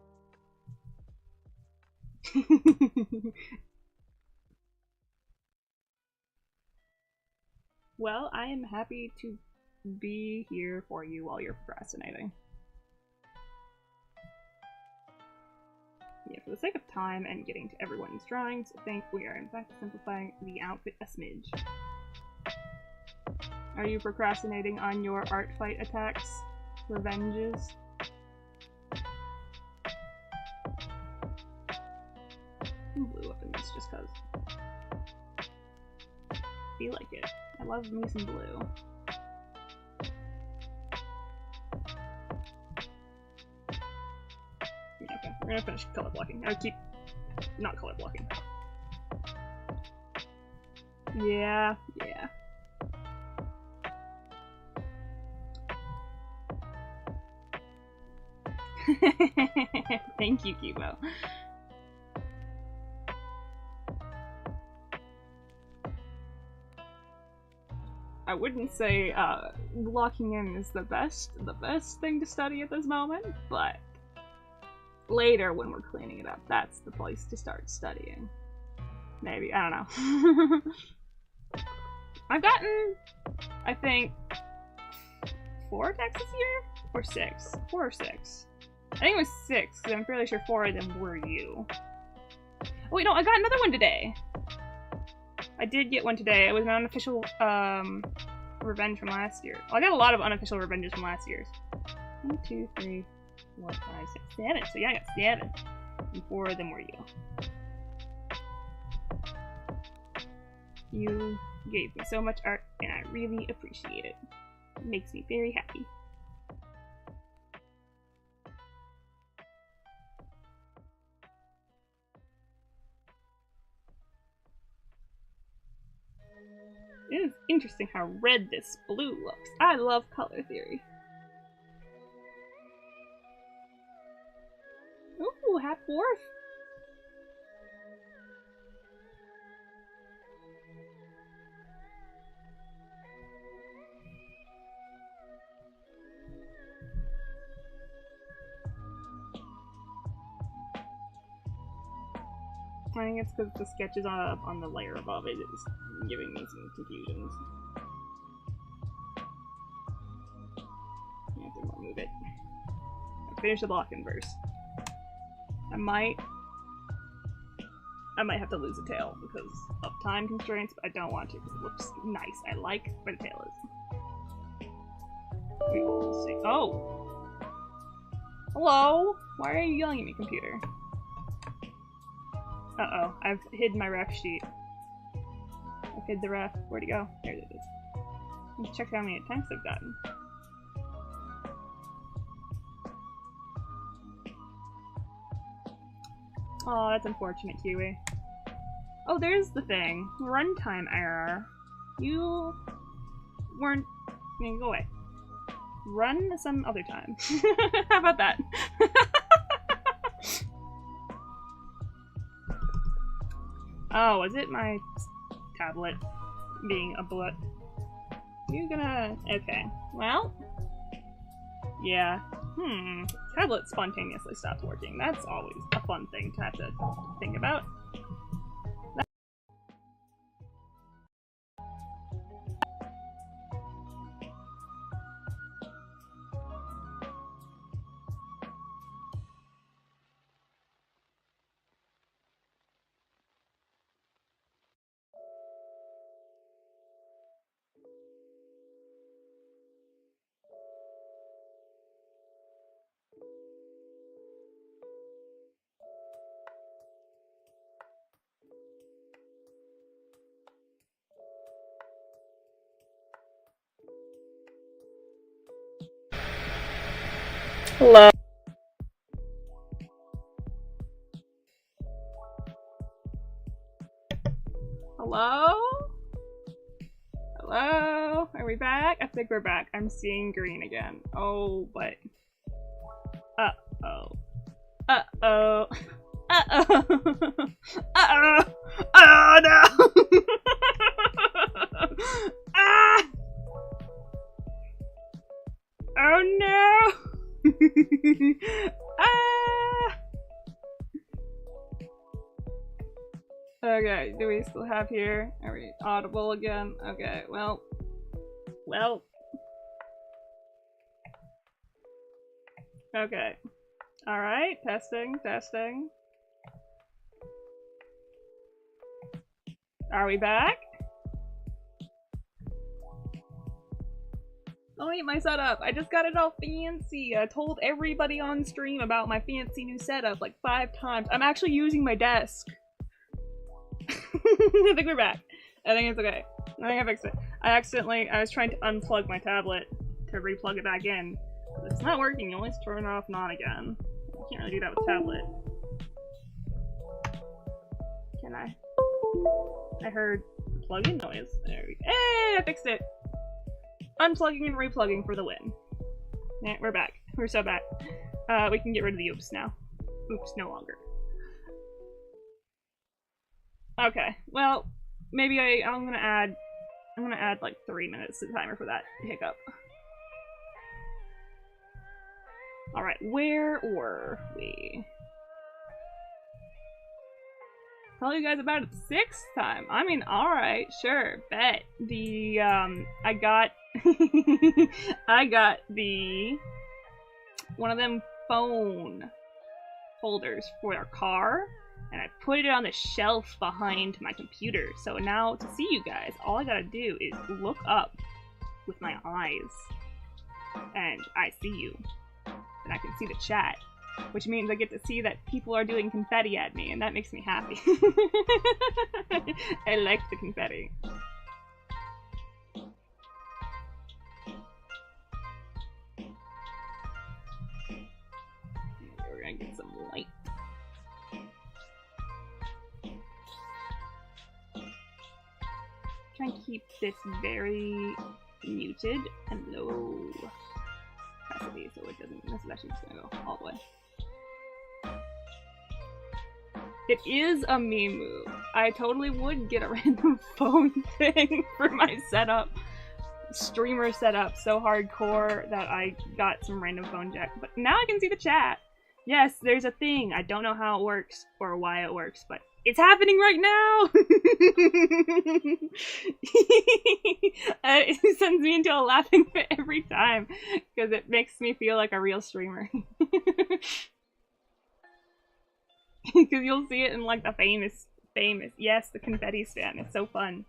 Well, I am happy to be here for you while you're procrastinating. Yeah, for the sake of time and getting to everyone's drawings, I think we are in fact simplifying the outfit a smidge. Are you procrastinating on your art fight attacks? Revenges? Blue up in this just cause. Feel like it. I love me some blue. Okay, we're gonna finish color blocking. I keep not color blocking. Yeah, yeah. Thank you, Kibo. I wouldn't say locking in is the best thing to study at this moment, but later when we're cleaning it up, that's the place to start studying. Maybe, I don't know. I've gotten, I think, 4 attacks this year? Or 6? 4 or 6. I think it was 6, because I'm fairly sure 4 of them were you. Oh wait, no, I got another one today! I did get one today. It was an unofficial, revenge from last year. Well, I got a lot of unofficial revenges from last year's. 1, 2, 3, 4, 5, 6, 7. So yeah, I got 7. And 4 of them were you. You gave me so much art, and I really appreciate it. It makes me very happy. It is interesting how red this blue looks. I love color theory. Ooh, half-dwarf. I think it's because the sketches on the layer above it is giving me some confusions. I have to remove it. I'll finish the blocking verse. I might have to lose a tail because of time constraints, but I don't want to because it looks nice. I like where the tail is. We will see. Oh! Hello? Why are you yelling at me, computer? Uh-oh, I've hid my ref sheet. I've hid the ref. Where'd it go? There it is. Let's check how many attempts I've gotten. Oh, that's unfortunate, Kiwi. Oh, there's the thing. Runtime error. You weren't... I mean, go away. Run some other time. How about that? Oh, was it my tablet being a blut? You gonna... Okay. Well... Yeah. Tablet spontaneously stopped working. That's always a fun thing to have to think about. Hello. Hello? Hello? Are we back? I think we're back. I'm seeing green again. Oh, but... Uh-oh. Uh-oh. Uh-oh. Uh-oh. Oh, no! Ah! Oh, no! Ah! Okay, do we still have here? Are we audible again? Okay, well. Okay. Alright, testing. Are we back? Oh wait, my setup! I just got it all fancy! I told everybody on stream about my fancy new setup like 5 times. I'm actually using my desk. I think we're back. I think it's okay. I think I fixed it. I was trying to unplug my tablet to replug it back in. It's not working, you only turn it off and on again. You can't really do that with tablet. Can I? I heard plug-in noise. There we go. Hey, I fixed it! Unplugging and replugging for the win. Yeah, we're back. We're so back. We can get rid of the oops now. Oops, no longer. Okay, well, maybe I'm gonna add like 3 minutes to the timer for that hiccup. Alright, where were we? Tell you guys about it the 6th time. I mean, alright, sure, bet. The, I got one of them phone holders for our car, and I put it on the shelf behind my computer. So now, to see you guys, all I gotta do is look up with my eyes, and I see you. And I can see the chat, which means I get to see that people are doing confetti at me, and that makes me happy. I like the confetti. We're gonna get some light. Try and keep this very muted and low capacity so it doesn't. This is actually just gonna go all the way. It is a me move. I totally would get a random phone thing for my setup. Streamer setup so hardcore that I got some random phone jack. But now I can see the chat. Yes, there's a thing. I don't know how it works or why it works, but it's happening right now! It sends me into a laughing fit every time, because it makes me feel like a real streamer. Because you'll see it in like the famous, yes, the confetti stand. It's so fun.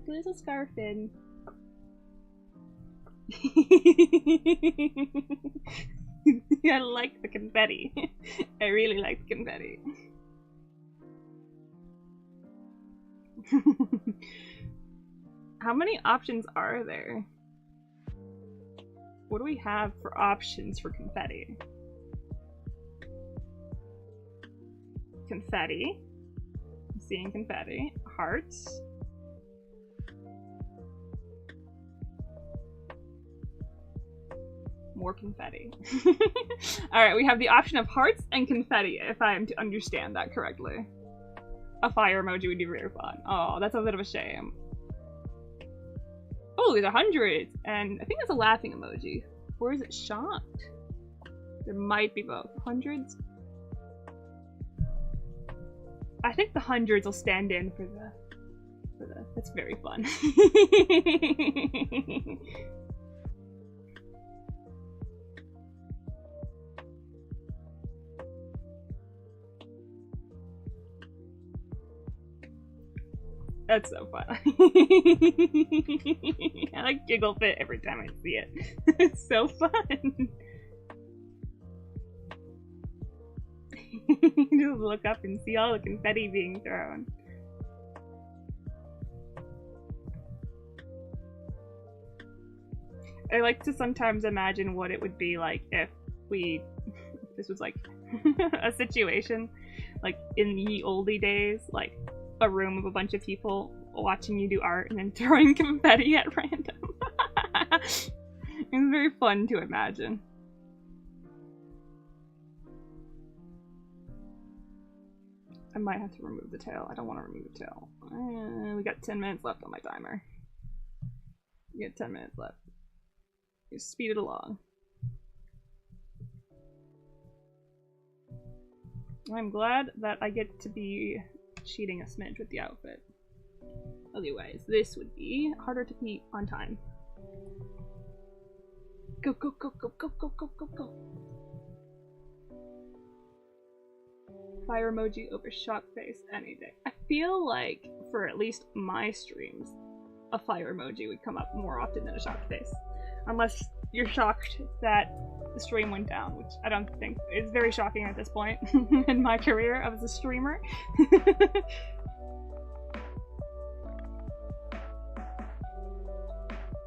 There's a scarf in. I like the confetti. I really like the confetti. How many options are there? What do we have for options for confetti? Confetti. I'm seeing confetti. Hearts. More confetti. Alright, we have the option of hearts and confetti, if I am to understand that correctly. a fire emoji would be very fun. Oh, that's a bit of a shame. Oh, there's 100, and I think that's a laughing emoji. Or is it shocked? There might be both. Hundreds? I think the hundreds will stand in for the that's very fun. That's so fun. I like giggle fit every time I see it. It's so fun. Just look up and see all the confetti being thrown. I like to sometimes imagine what it would be like if this was like a situation like in the oldie days, like a room of a bunch of people watching you do art and then throwing confetti at random. It's very fun to imagine. I might have to remove the tail. I don't want to remove the tail. We got 10 minutes left on my timer. We got 10 minutes left. Just speed it along. I'm glad that I get to be cheating a smidge with the outfit. Otherwise, this would be harder to beat on time. Go, go, go, go, go, go, go, go, go. Fire emoji over shock face any day. I feel like for at least my streams, a fire emoji would come up more often than a shock face. Unless you're shocked that the stream went down, which I don't think is very shocking at this point in my career as a streamer.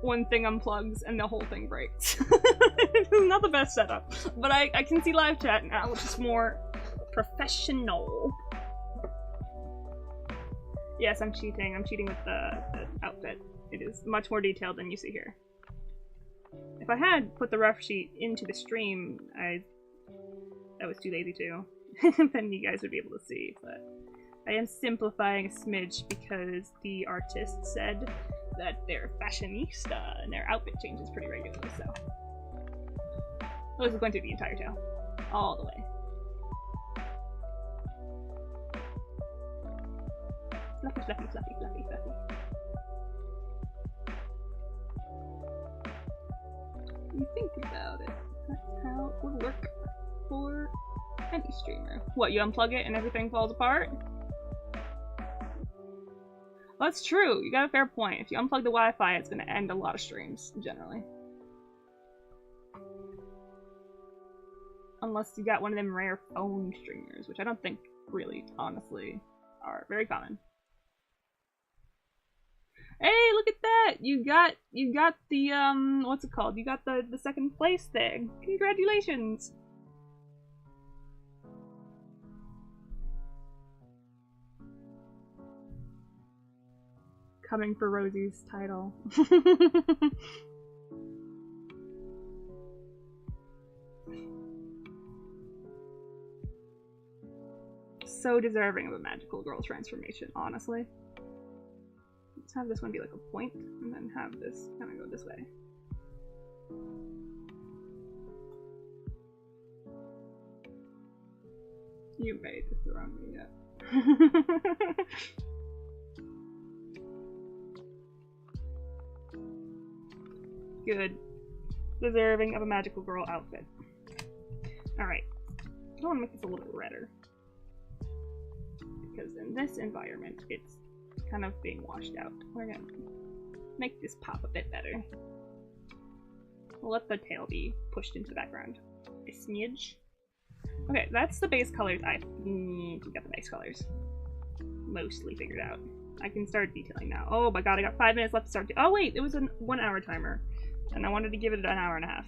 One thing unplugs and the whole thing breaks. Not the best setup, but I can see live chat now, which is more professional. Yes, I'm cheating. I'm cheating with the outfit. It is much more detailed than you see here. If I had put the rough sheet into the stream, I was too lazy to, then you guys would be able to see, but I am simplifying a smidge because the artist said that they're fashionista and their outfit changes pretty regularly, so. This is going to be the entire tail. All the way. Fluffy, fluffy, fluffy, fluffy, fluffy. You think about it. That's how it would work for any streamer. What, you unplug it and everything falls apart? Well, that's true. You got a fair point. If you unplug the Wi-Fi, it's going to end a lot of streams, generally. Unless you got one of them rare phone streamers, which I don't think really, honestly, are very common. Hey, look at that! You got the, what's it called? You got the second place thing. Congratulations! Coming for Rosie's title. So deserving of a magical girl transformation, honestly. Let's have this one be like a point, and then have this kind of go this way. You may have thrown me yet. Good. Deserving of a magical girl outfit. Alright. I want to make this a little bit redder. Because in this environment, it's kind of being washed out. We're gonna make this pop a bit better. We'll let the tail be pushed into the background. A smidge. Okay, that's the base colors. I think we got the base colors mostly figured out. I can start detailing now. Oh my god, I got 5 minutes left to start. Oh wait, it was a 1 hour timer. And I wanted to give it an hour and a half.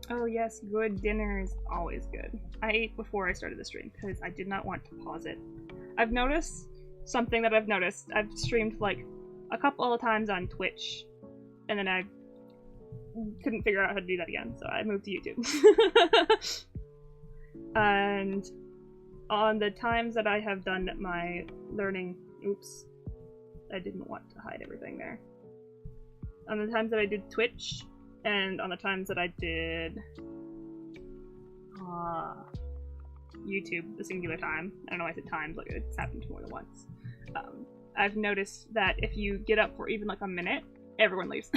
Oh yes, good dinner is always good. I ate before I started the stream because I did not want to pause it. I've noticed something that I've streamed like a couple of times on Twitch, and then I've couldn't figure out how to do that again, so I moved to YouTube. And on the times that I have done my learning, oops, I didn't want to hide everything there. On the times that I did Twitch, and on the times that I did YouTube, the singular time, I don't know why I said times, like it's happened more than once. I've noticed that if you get up for even like a minute, everyone leaves.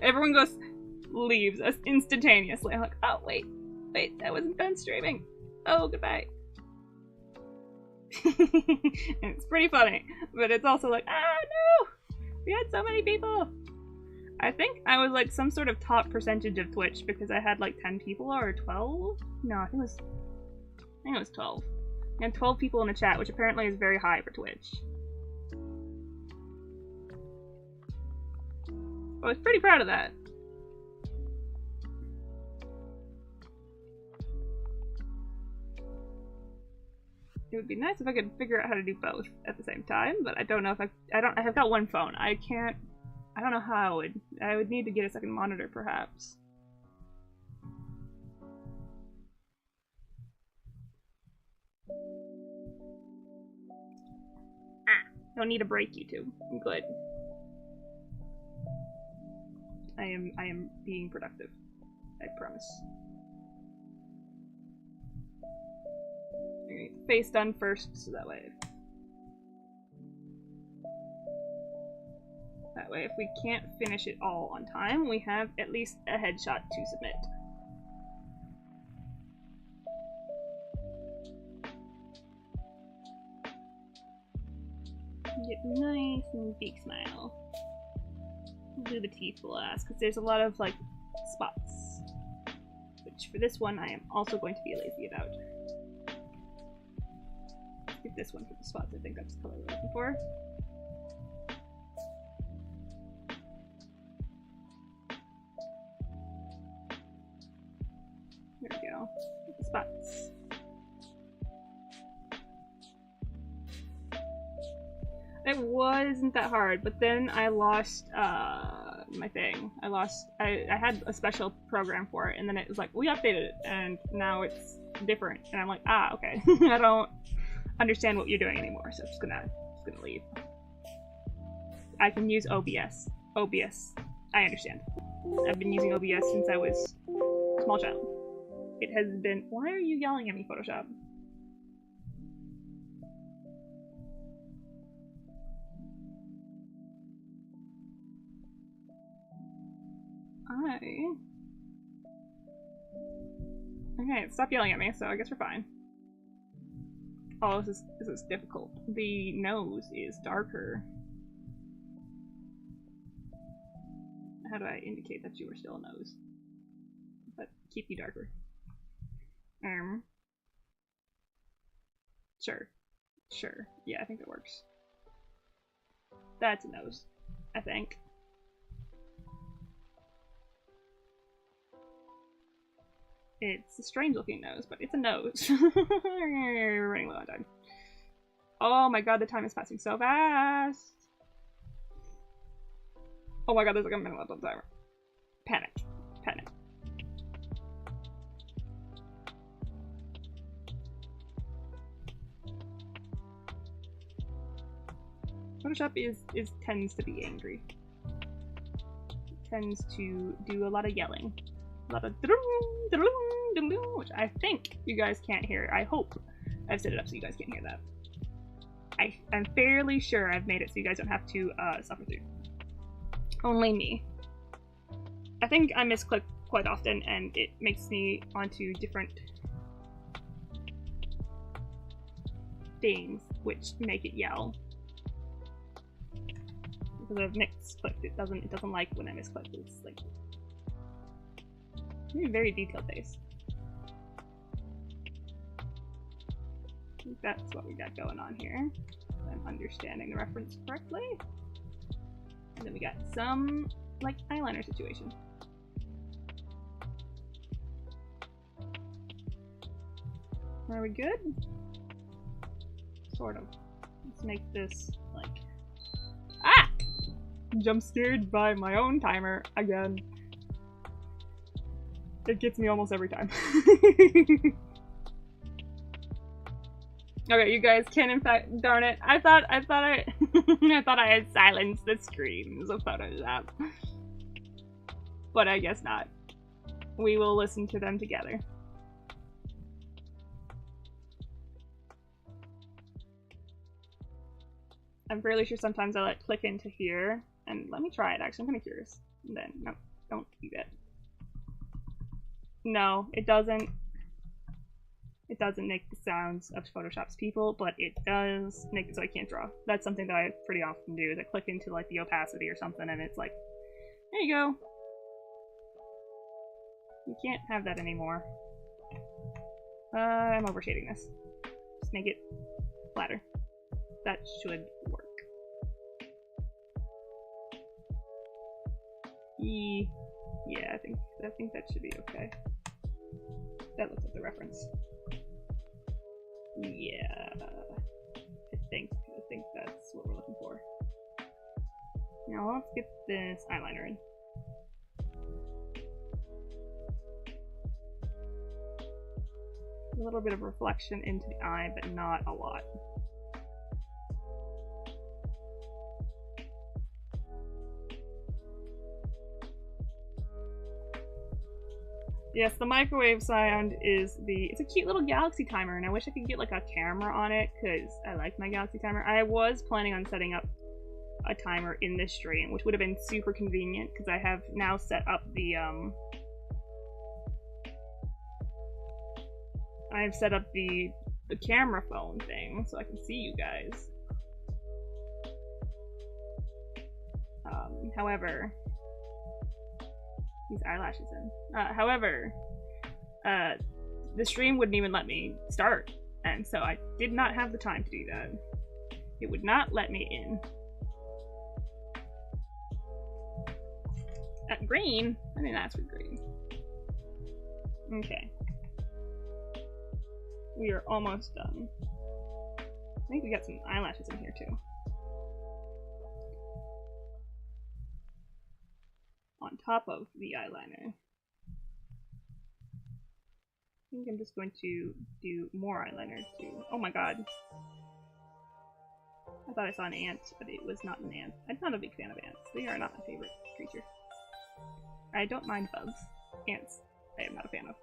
Everyone leaves instantaneously. I'm like, oh wait, I wasn't done streaming. Oh, goodbye. And it's pretty funny, but it's also like, no! We had so many people! I think I was like some sort of top percentage of Twitch because I had like 10 people or 12? No, I think it was 12. I had 12 people in the chat, which apparently is very high for Twitch. I was pretty proud of that. It would be nice if I could figure out how to do both at the same time, but I don't know if I have got one phone. I don't know how I would need to get a second monitor perhaps. Don't need a break, YouTube. I'm good. I am being productive. I promise. Alright, face done first, so that way if we can't finish it all on time, we have at least a headshot to submit. Get nice and big smile. Do the teeth last, because there's a lot of like spots, which for this one I am also going to be lazy about. Get this one for the spots. I think that's the color we're looking for. There we go. Get the spots. It wasn't that hard, but then I lost my thing. I had a special program for it, and then it was like, we updated it, and now it's different. And I'm like, okay. I don't understand what you're doing anymore, so I'm just gonna leave. I can use OBS. I understand. I've been using OBS since I was a small child. It has been— why are you yelling at me, Photoshop? Okay, stop yelling at me, so I guess we're fine. Oh, this is difficult. The nose is darker. How do I indicate that you are still a nose? But keep you darker. Sure. Yeah, I think that works. That's a nose, I think. It's a strange looking nose, but it's a nose. We're running low on time. Oh my god, the time is passing so fast. Oh my god, there's like a minute left on the timer. Panic. Photoshop tends to be angry. It tends to do a lot of yelling. A lot of which I think you guys can't hear. I hope I've set it up so you guys can't hear that. I'm fairly sure I've made it so you guys don't have to suffer through. Only me. I think I misclick quite often, and it makes me onto different things which make it yell. Because I've misclicked, it doesn't like when I misclick. It's like very detailed face. I think that's what we got going on here. If I'm understanding the reference correctly. And then we got some like eyeliner situation. Are we good? Sort of. Let's make this like— jump scared by my own timer again. It gets me almost every time. Okay, you guys can in fact, darn it. I thought I thought I had silenced the screams of Photoshop. But I guess not. We will listen to them together. I'm fairly sure sometimes I let click into here. And let me try it, actually. I'm kind of curious. And then, no, don't do that. No, it doesn't. It doesn't make the sounds of Photoshop's people, but it does make it so I can't draw. That's something that I pretty often do, is I click into like the opacity or something and it's like, there you go. You can't have that anymore. I'm overshading this. Just make it flatter. That should work. Yeah, I think that should be okay. That looks like the reference. Yeah, I think that's what we're looking for. Now let's get this eyeliner in. A little bit of reflection into the eye, but not a lot. Yes, the microwave sound is it's a cute little galaxy timer, and I wish I could get like a camera on it, because I like my galaxy timer. I was planning on setting up a timer in this stream, which would have been super convenient, because I have now set up the, I've set up the camera phone thing, so I can see you guys. However... these eyelashes in. However, the stream wouldn't even let me start, and so I did not have the time to do that. It would not let me in. Green? I didn't ask for green. Okay. We are almost done. I think we got some eyelashes in here too. On top of the eyeliner. I think I'm just going to do more eyeliner too. Oh my god. I thought I saw an ant, but it was not an ant. I'm not a big fan of ants. They are not my favorite creature. I don't mind bugs. Ants, I am not a fan of.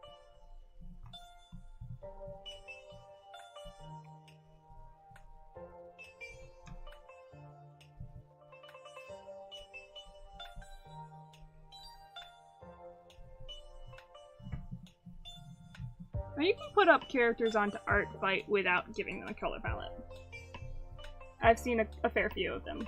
Now you can put up characters onto ARTFIGHT without giving them a color palette. I've seen a fair few of them.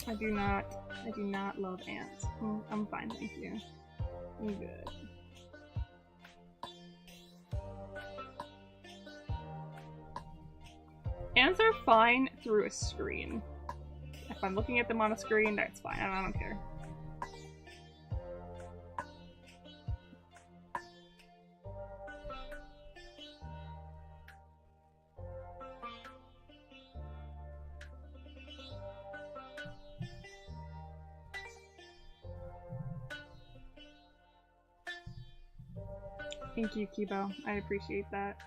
I do not love ants. I'm fine, thank you. I'm good. Ants are fine through a screen. If I'm looking at them on a screen, that's fine. I don't care. Thank you, Kibo. I appreciate that.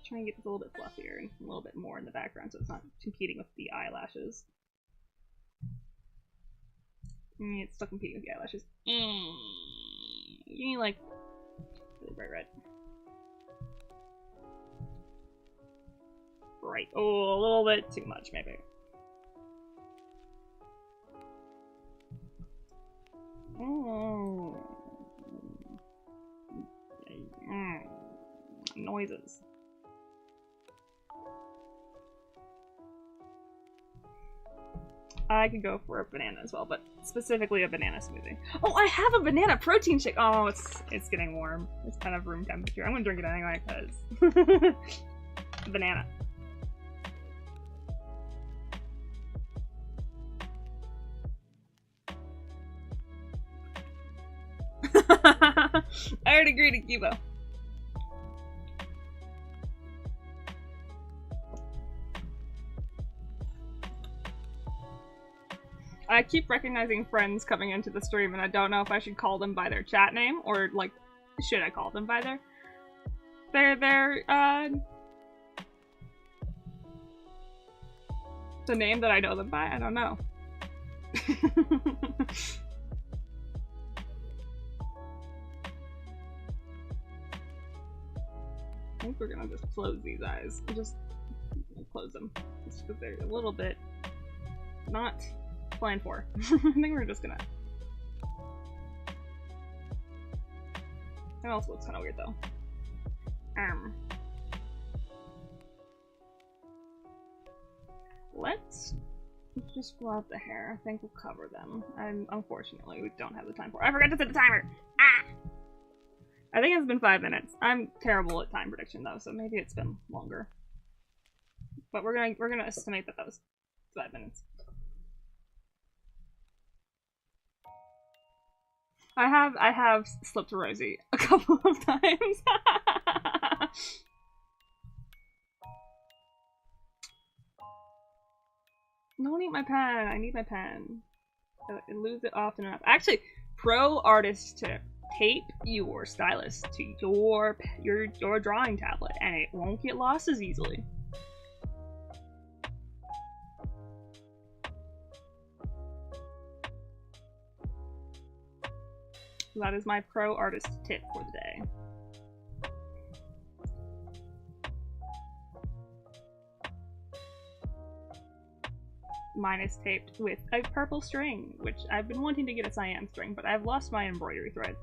Try and get this a little bit fluffier and a little bit more in the background so it's not competing with the eyelashes. It's still competing with the eyelashes. You need like really bright red. Right. Oh, a little bit too much, maybe. Oh. Noises. I could go for a banana as well, but specifically a banana smoothie. Oh, I have a banana protein shake! Oh, it's getting warm. It's kind of room temperature. I'm gonna drink it anyway, because... banana. I already agreed to Kibo. I keep recognizing friends coming into the stream, and I don't know if I should call them by their chat name, or, like, should I call them by their the name that I know them by? I don't know. I think we're gonna just close these eyes. Just close them. Just because they're a little bit not planned for. I think we're just gonna... That also looks kind of weird though. Let's just blow out the hair. I think we'll cover them. And unfortunately, we don't have the time for it. I forgot to set the timer! Ah! I think it's been 5 minutes. I'm terrible at time prediction though, so maybe it's been longer. But we're gonna estimate that was 5 minutes. I have slipped Rosie a couple of times. Don't eat my pen. I need my pen. I lose it often enough. Actually, pro artist tip. Tape your stylus to your drawing tablet, and it won't get lost as easily. That is my pro artist tip for the day. Mine is taped with a purple string, which I've been wanting to get a cyan string, but I've lost my embroidery thread.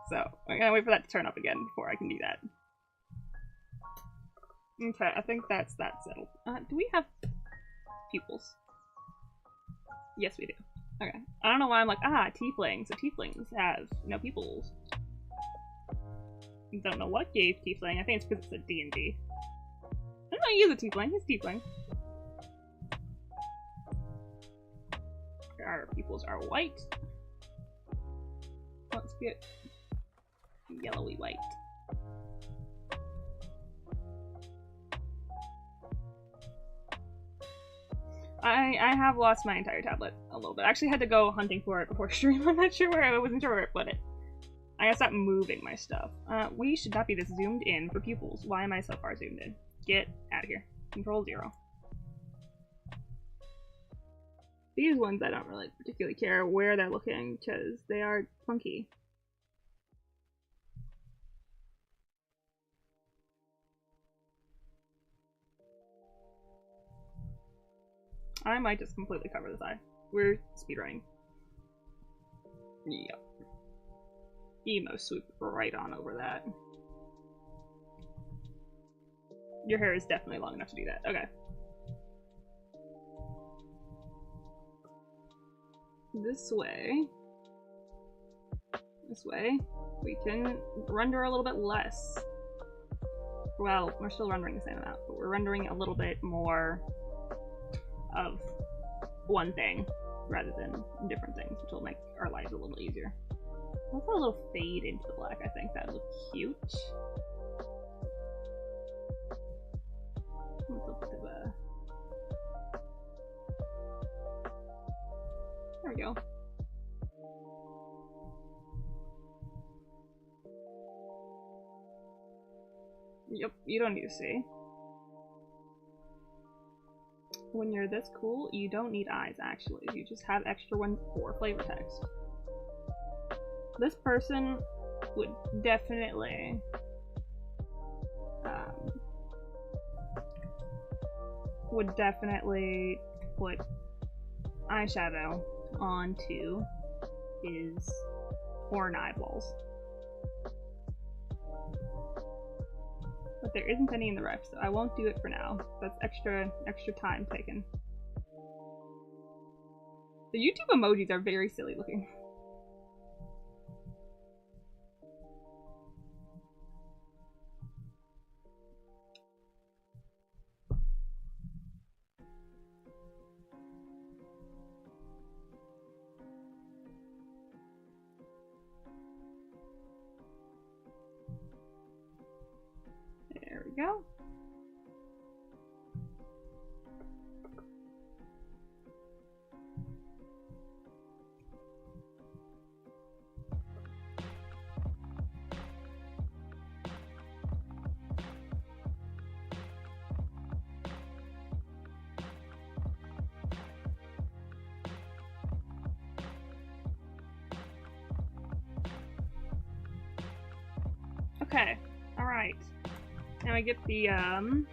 So, I'm gonna wait for that to turn up again before I can do that. Okay, I think that's that settled. Do we have pupils? Yes, we do. Okay. I don't know why I'm like, tieflings. So tieflings have no pupils. Don't know what gave tiefling. I think it's because it's a D&D. I don't know, he is a tiefling. He's a tiefling. Our pupils are white. Let's get yellowy white. I have lost my entire tablet a little bit. I actually had to go hunting for it before stream. I'm not sure where I wasn't sure where it put it. I gotta stop moving my stuff. We should not be this zoomed in for pupils. Why am I so far zoomed in? Get out of here. Control 0. These ones I don't really particularly care where they're looking because they are funky. I might just completely cover this eye. We're speedrunning. Yep. Emo swoop right on over that. Your hair is definitely long enough to do that. Okay. This way. This way. We can render a little bit less. Well, we're still rendering the same amount, but we're rendering a little bit more of one thing rather than different things, which will make our lives a little easier. Let's put a little fade into the black. I think that would look cute. There we go. Yep, you don't need to see. When you're this cool, you don't need eyes, actually. You just have extra ones for flavor text. This person would definitely put eyeshadow onto his horn eyeballs. but there isn't any in the ref, so I won't do it for now. That's extra time taken. The YouTube emojis are very silly looking. There we go. Okay, alright. Now I get the, any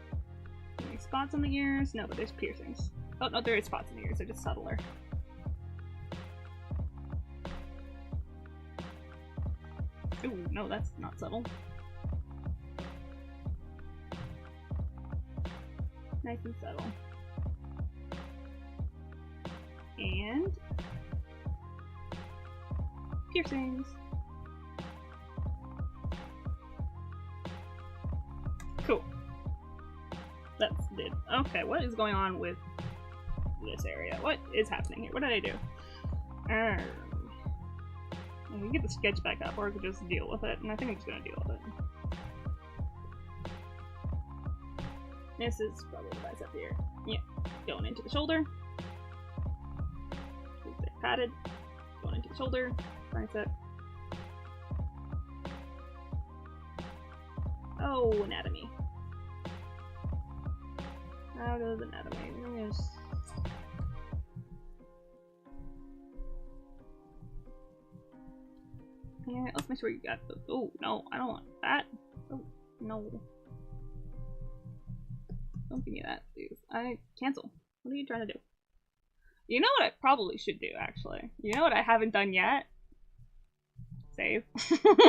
spots on the ears? No, but there's piercings. Oh, no, there is spots in the ears, they're just subtler. Ooh, no, that's not subtle. Nice and subtle. And piercings. Cool. That's it. Okay, what is going on with this area? What is happening here? What did I do? I can get the sketch back up, or I could just deal with it, and I think I'm just gonna deal with it. This is probably the bicep here. Yeah, going into the shoulder. Padded. Going into the shoulder. Bicep. Oh, anatomy. How goes anatomy? Yeah, let's make sure you got the. Oh, no, I don't want that. Oh, no. Don't give me that, please. Cancel. What are you trying to do? You know what I probably should do, actually? You know what I haven't done yet? Save. I'm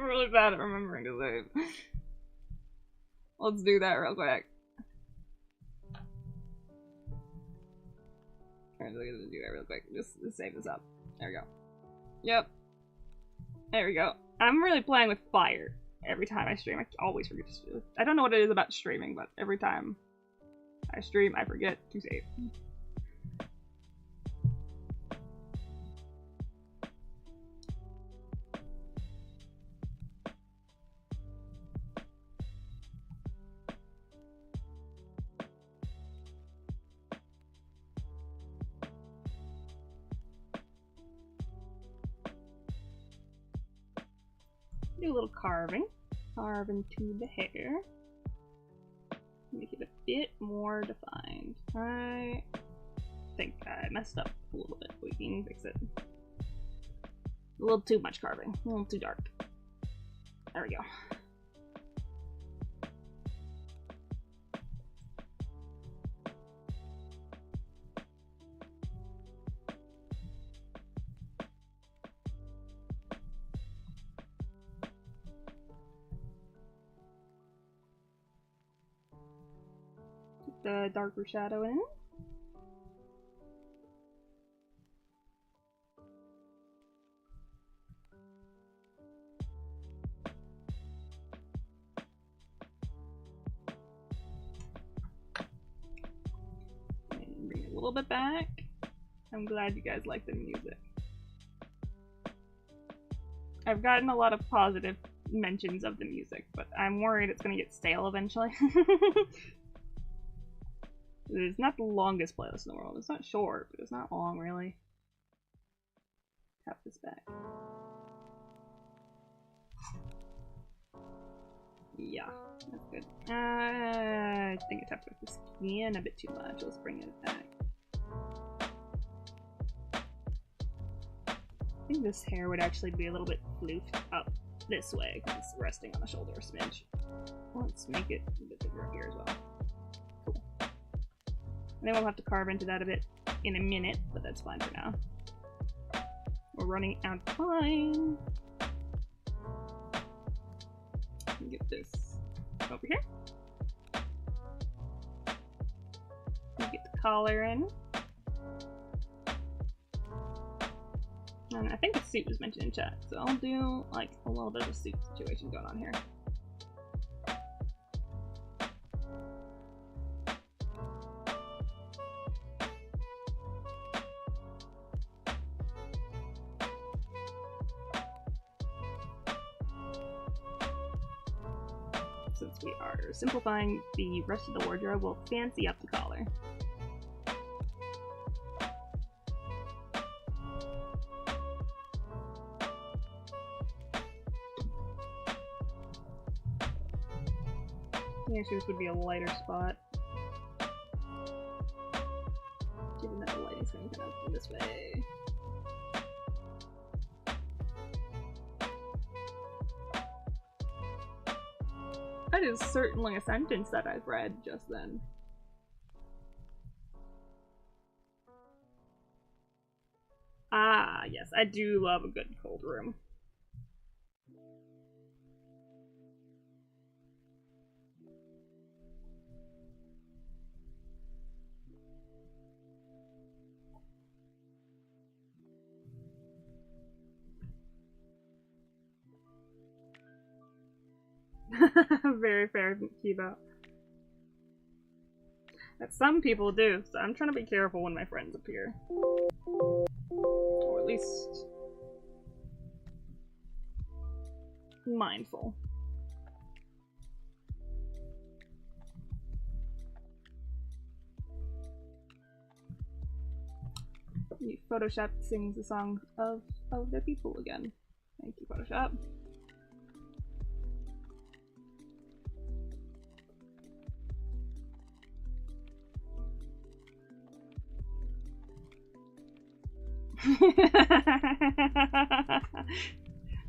really bad at remembering to save. Let's do that real quick. Alright, we're gonna do that real quick. Just save this up. There we go. Yep. There we go. I'm really playing with fire every time I stream. I always forget to do it. I don't know what it is about streaming, but every time I stream, I forget to save. Do a little carving. Carve into the hair. Make it a bit more defined. I think I messed up a little bit. We can fix it. A little too much carving. A little too dark. There we go. The darker shadow in. And bring it a little bit back. I'm glad you guys like the music. I've gotten a lot of positive mentions of the music, but I'm worried it's gonna get stale eventually. It's not the longest playlist in the world. It's not short, but it's not long, really. Tap this back. Yeah, that's good. I think I tapped the skin a bit too much. Let's bring it back. I think this hair would actually be a little bit floofed up this way, because it's resting on the shoulder a smidge. Let's make it a bit bigger here as well. And then we'll have to carve into that a bit in a minute, but that's fine for now. We're running out of time. Get collar in. And I think a suit was mentioned in chat, so I'll do like a little bit of a suit situation going on here. Since we are simplifying the rest of the wardrobe, we'll fancy up the collar. Actually, this would be a lighter spot, given that the lighting's coming kind of this way. That is certainly a sentence that I've read just then. Ah, yes, I do love a good cold room. Very fair, Kibo. That some people do, so I'm trying to be careful when my friends appear. Or at least mindful. Photoshop sings the song of the people again. Thank you, Photoshop.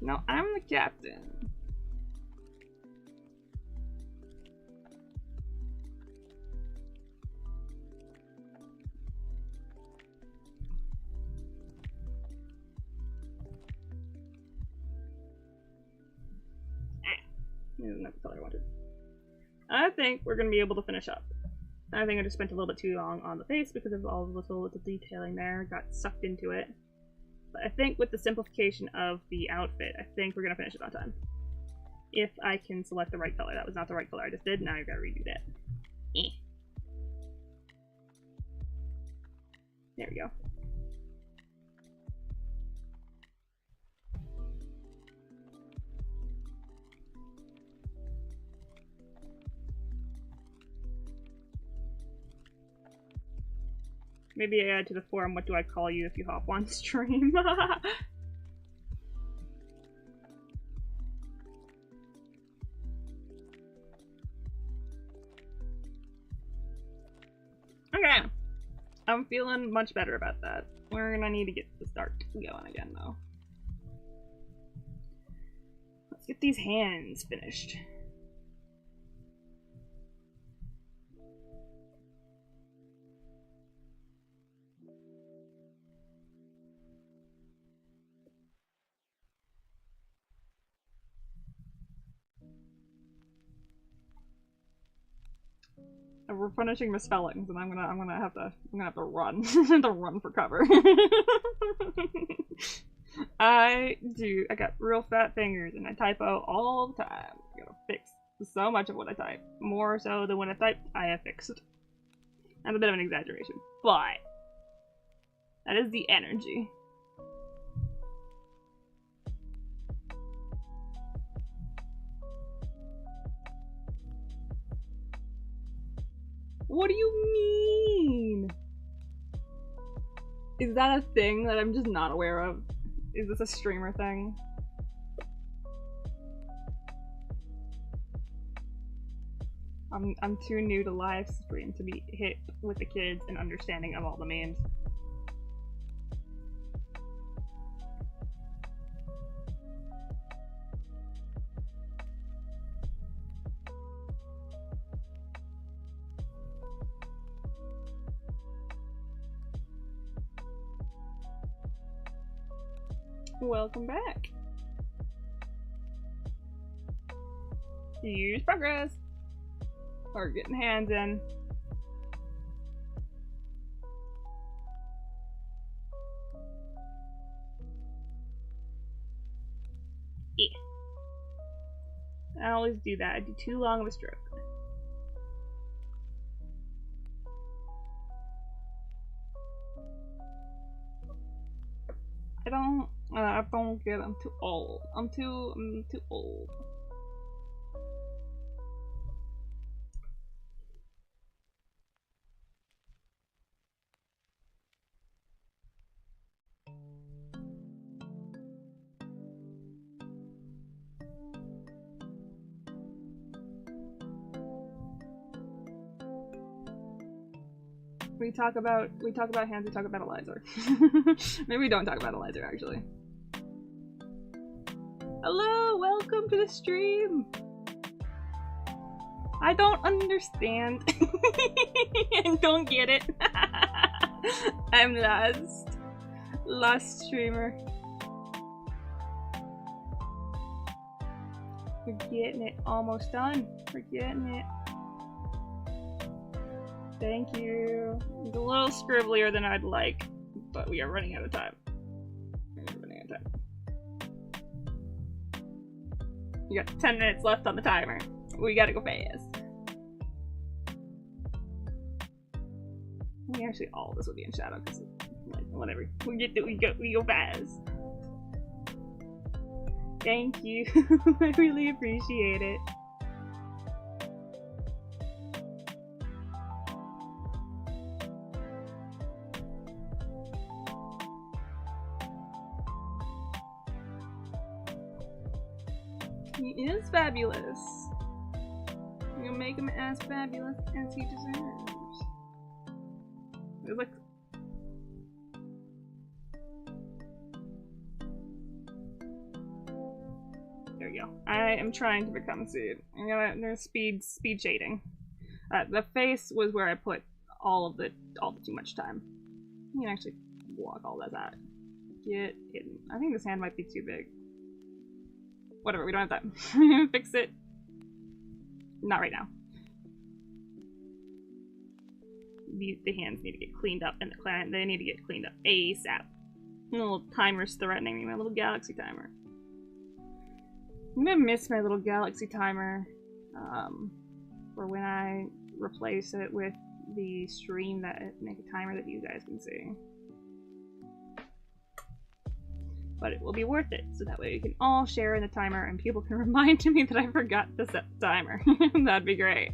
No, I'm the captain. Isn't that the color I wanted? I think we're gonna be able to finish up. I think I just spent a little bit too long on the face because of all the little detailing there, got sucked into it. But I think with the simplification of the outfit, I think we're gonna finish it on time. If I can select the right color. That was not the right color I just did, now I gotta redo that. There we go. Maybe I add to the forum, what do I call you if you hop on stream? Okay. I'm feeling much better about that. We're gonna need to get the start going again, though. Let's get these hands finished. We're finishing misspellings, and I'm gonna have to run. to run for cover. I got real fat fingers, and I typo all the time. I gotta fix so much of what I type, more so than when I typed I have fixed. That's a bit of an exaggeration, but that is the energy. What do you mean? Is that a thing that I'm just not aware of? Is this a streamer thing? I'm too new to live stream to be hit with the kids and understanding of all the memes. Welcome back. Huge progress. We're getting hands in. I always do that. I do too long of a stroke. I don't get it. I'm too old. I'm too old. We talk about hands, we talk about Eliza. Maybe we don't talk about Eliza, actually. Hello, welcome to the stream! I don't understand. And don't get it. I'm lost. Lost streamer. We're getting it. Almost done. We're getting it. Thank you. It's a little scribblier than I'd like, but we are running out of time. You got 10 minutes left on the timer. We gotta go fast. Actually, all of this will be in shadow because, like, whatever. We go fast. Thank you. I really appreciate it. He is fabulous. We'll make him as fabulous as he deserves. It looks. There we go. I am trying to become Seed. There's speed shading. The face was where I put all the too much time. You can actually block all that out. Get hidden. I think this hand might be too big. Whatever, we don't have time. Fix it. Not right now. The hands need to get cleaned up, and they need to get cleaned up ASAP. My little timer's threatening me, my little galaxy timer. I'm gonna miss my little galaxy timer for when I replace it with the stream that make a timer that you guys can see. But it will be worth it, so that way we can all share in the timer and people can remind me that I forgot to set the timer. That'd be great.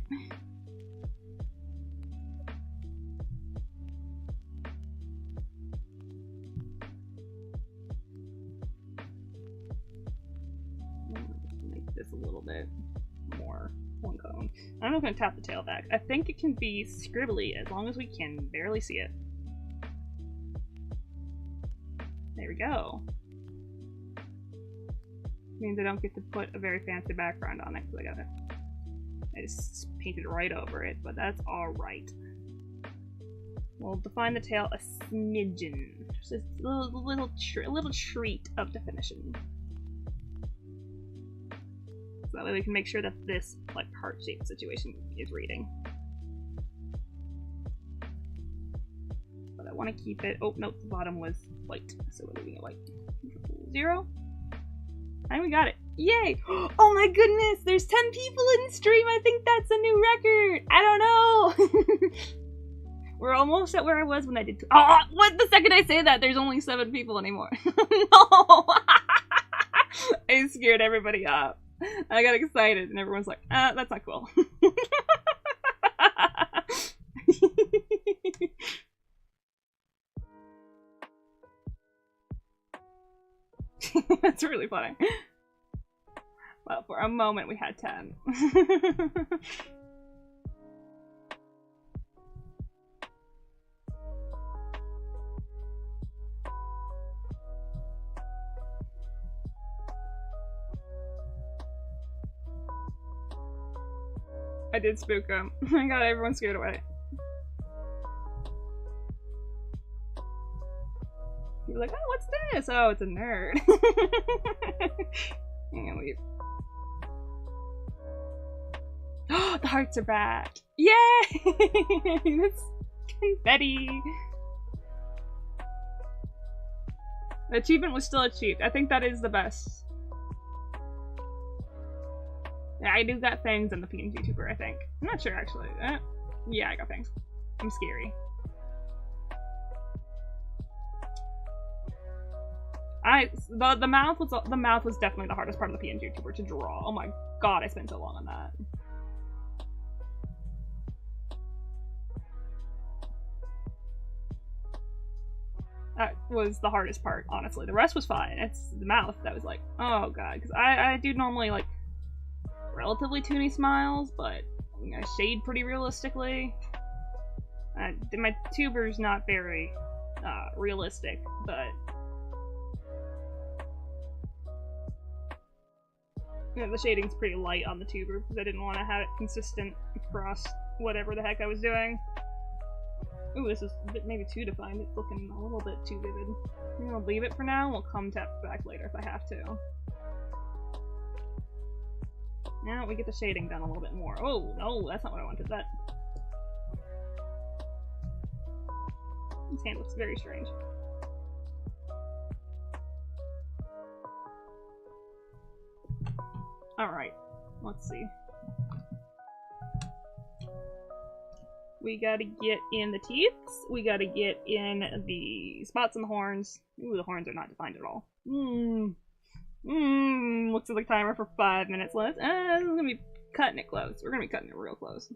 Make this a little bit more one cone. I'm not going to tap the tail back. I think it can be scribbly as long as we can barely see it. There we go. Means I don't get to put a very fancy background on it because I just painted right over it, but that's alright. We'll define the tail a smidgen. Just a little treat of definition. So that way we can make sure that this like heart-shaped situation is reading. But I want to keep it. Oh nope, the bottom was white, so we're leaving it white. 0. And we got it. Yay! Oh my goodness! There's 10 people in the stream! I think that's a new record! I don't know! We're almost at where I was when I did. Oh! What? The second I say that, there's only 7 people anymore. No! I scared everybody up. I got excited and everyone's like, that's not cool. That's really funny. Well, for a moment we had 10. I did spook him. I got everyone scared away. You're like, oh, what's this? Oh, it's a nerd. And leave. Oh, the hearts are back! Yay! That's confetti! The achievement was still achieved. I think that is the best. Yeah, I do got fangs in the PNG tuber, I think. I'm not sure actually. Yeah, I got fangs. I'm scary. The mouth was definitely the hardest part of the PNG tuber to draw. Oh my god, I spent so long on that. That was the hardest part, honestly. The rest was fine. It's the mouth that was like, oh god, because I do normally like relatively toony smiles, but I shade pretty realistically. My tuber's not very realistic, but yeah, the shading's pretty light on the tuber because I didn't want to have it consistent across whatever the heck I was doing. Ooh, this is a bit maybe too defined. It's looking a little bit too vivid. I'm gonna leave it for now, and we'll come tap back later if I have to. Now we get the shading done a little bit more. Oh, no, that's not what I wanted. That. His hand looks very strange. Alright, let's see. We gotta get in the teeth. We gotta get in the spots and the horns. Ooh, the horns are not defined at all. Looks like the timer for 5 minutes left. This is gonna be cutting it close. We're gonna be cutting it real close.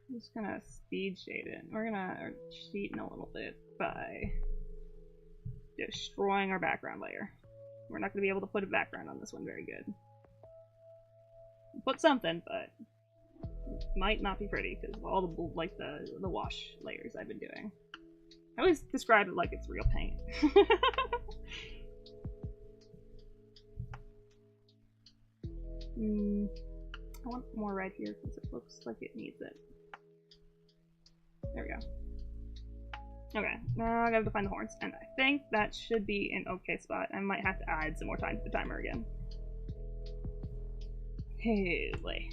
I'm just gonna speed shade it. We're gonna cheating a little bit by destroying our background layer. We're not gonna be able to put a background on this one very good. Put something, but it might not be pretty because of all the like the wash layers I've been doing. I always describe it like it's real paint. I want more red here because it looks like it needs it. There we go. Okay, now I gotta define the horns, and I think that should be an okay spot. I might have to add some more time to the timer again. Holy.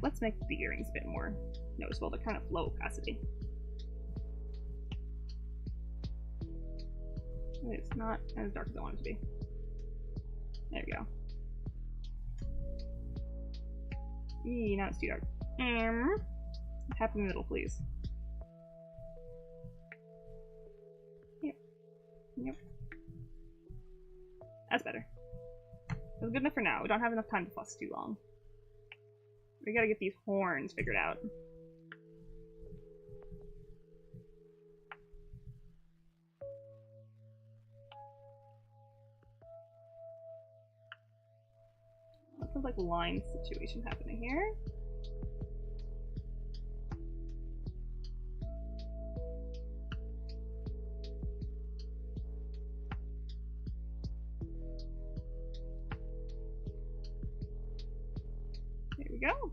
Let's make the earrings a bit more noticeable. They're kind of low opacity. It's not as dark as I want it to be. There we go. Now it's too dark. Tap in the middle, please. Yep. That's better. That's good enough for now. We don't have enough time to fuss too long. We gotta get these horns figured out. Lots of like line situation happening here. There we go.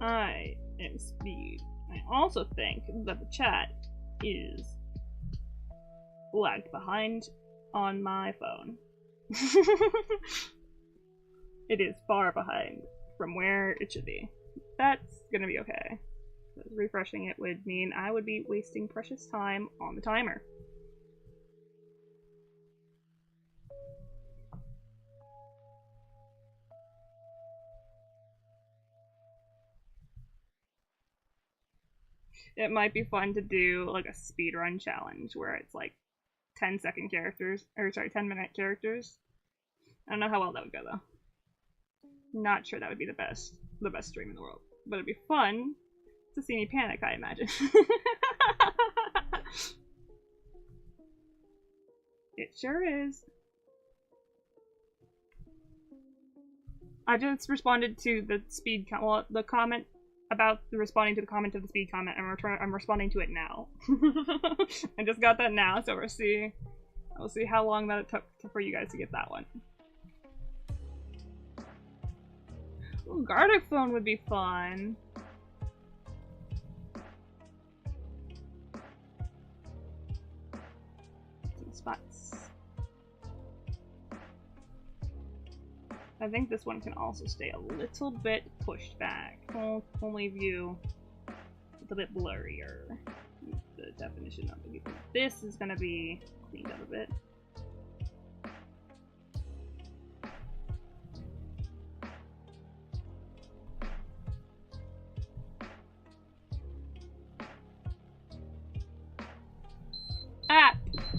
I am speed. I also think that the chat is lagged behind on my phone. It is far behind from where it should be. That's gonna be okay. Because refreshing it would mean I would be wasting precious time on the timer. It might be fun to do like a speedrun challenge where it's like 10-second characters, or sorry, 10-minute characters. I don't know how well that would go though. Not sure that would be the best stream in the world, but it'd be fun to see me panic, I imagine. It sure is. I just responded to the speed the comment about responding to the comment of the speed comment. I'm responding to it now. I just got that now, so we'll see how long that it took for you guys to get that one. Ooh, Garlic phone would be fun. Some spots. I think this one can also stay a little bit pushed back. Only view a little bit blurrier. The definition of it. This is gonna be cleaned up a bit. Ah!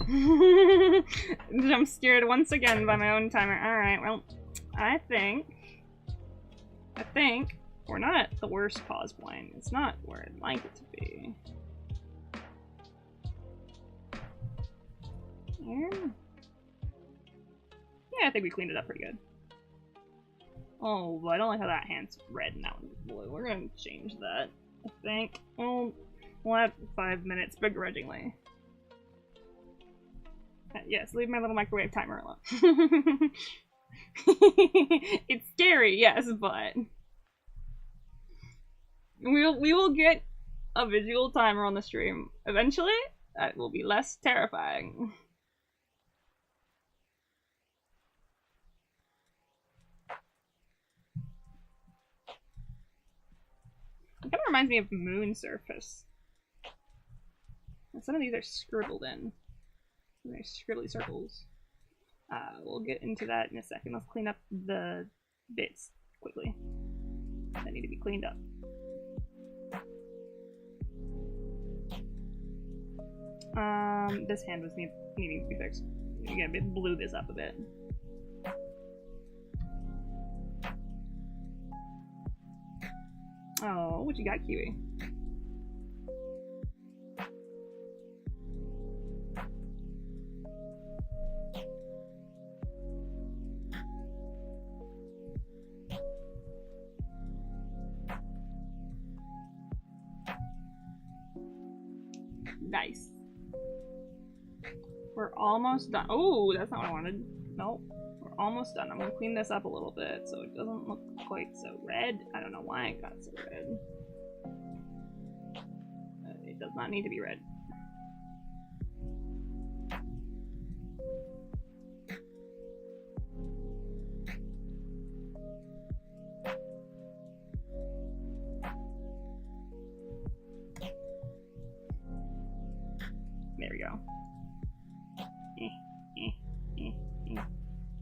I'm scared once again by my own timer. Alright, well, I think we're not at the worst pause point. It's not where I'd like it to be. Yeah, I think we cleaned it up pretty good. Oh, but I don't like how that hand's red and that one's blue. We're gonna change that, I think. Well, we'll have 5 minutes, begrudgingly. Yes, leave my little microwave timer alone. It's scary, yes, but we will get a visual timer on the stream eventually. That will be less terrifying. It kind of reminds me of moon surface. And some of these are scribbled in. They're scribbly circles. We'll get into that in a second. Let's clean up the bits quickly that need to be cleaned up. This hand was needing to be fixed. Again, it blew this up a bit. Oh, what you got, Kiwi? Nice. We're almost done. Oh, that's not what I wanted. Nope. We're almost done. I'm gonna clean this up a little bit so it doesn't look quite so red. I don't know why it got so red. It does not need to be red. There we go. I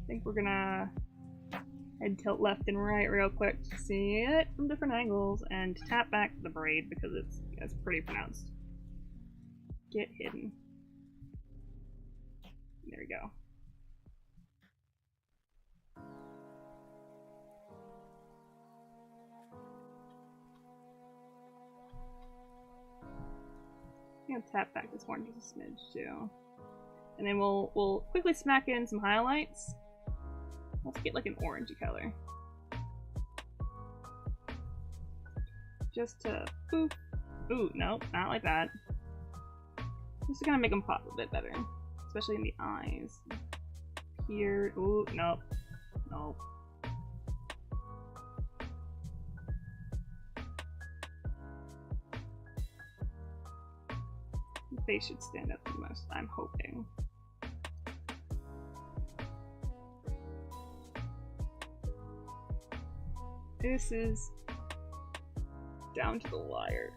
think we're gonna head tilt left and right real quick to see it from different angles and tap back the braid because it's pretty pronounced. Get hidden. There we go. I'm gonna tap back this one just a smidge too. And then we'll quickly smack in some highlights. Let's get like an orangey color. Just to poof. Ooh, no, not like that. Just to kind of make them pop a bit better. Especially in the eyes. Here, ooh, nope. Nope. The face should stand out the most, I'm hoping. This is down to the wire.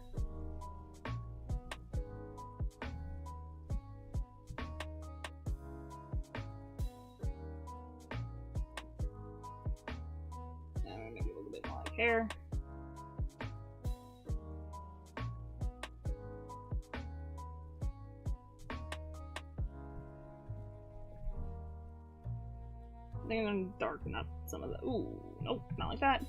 And maybe a little bit more like hair. I think I'm gonna darken up some of the. Ooh, nope, not like that.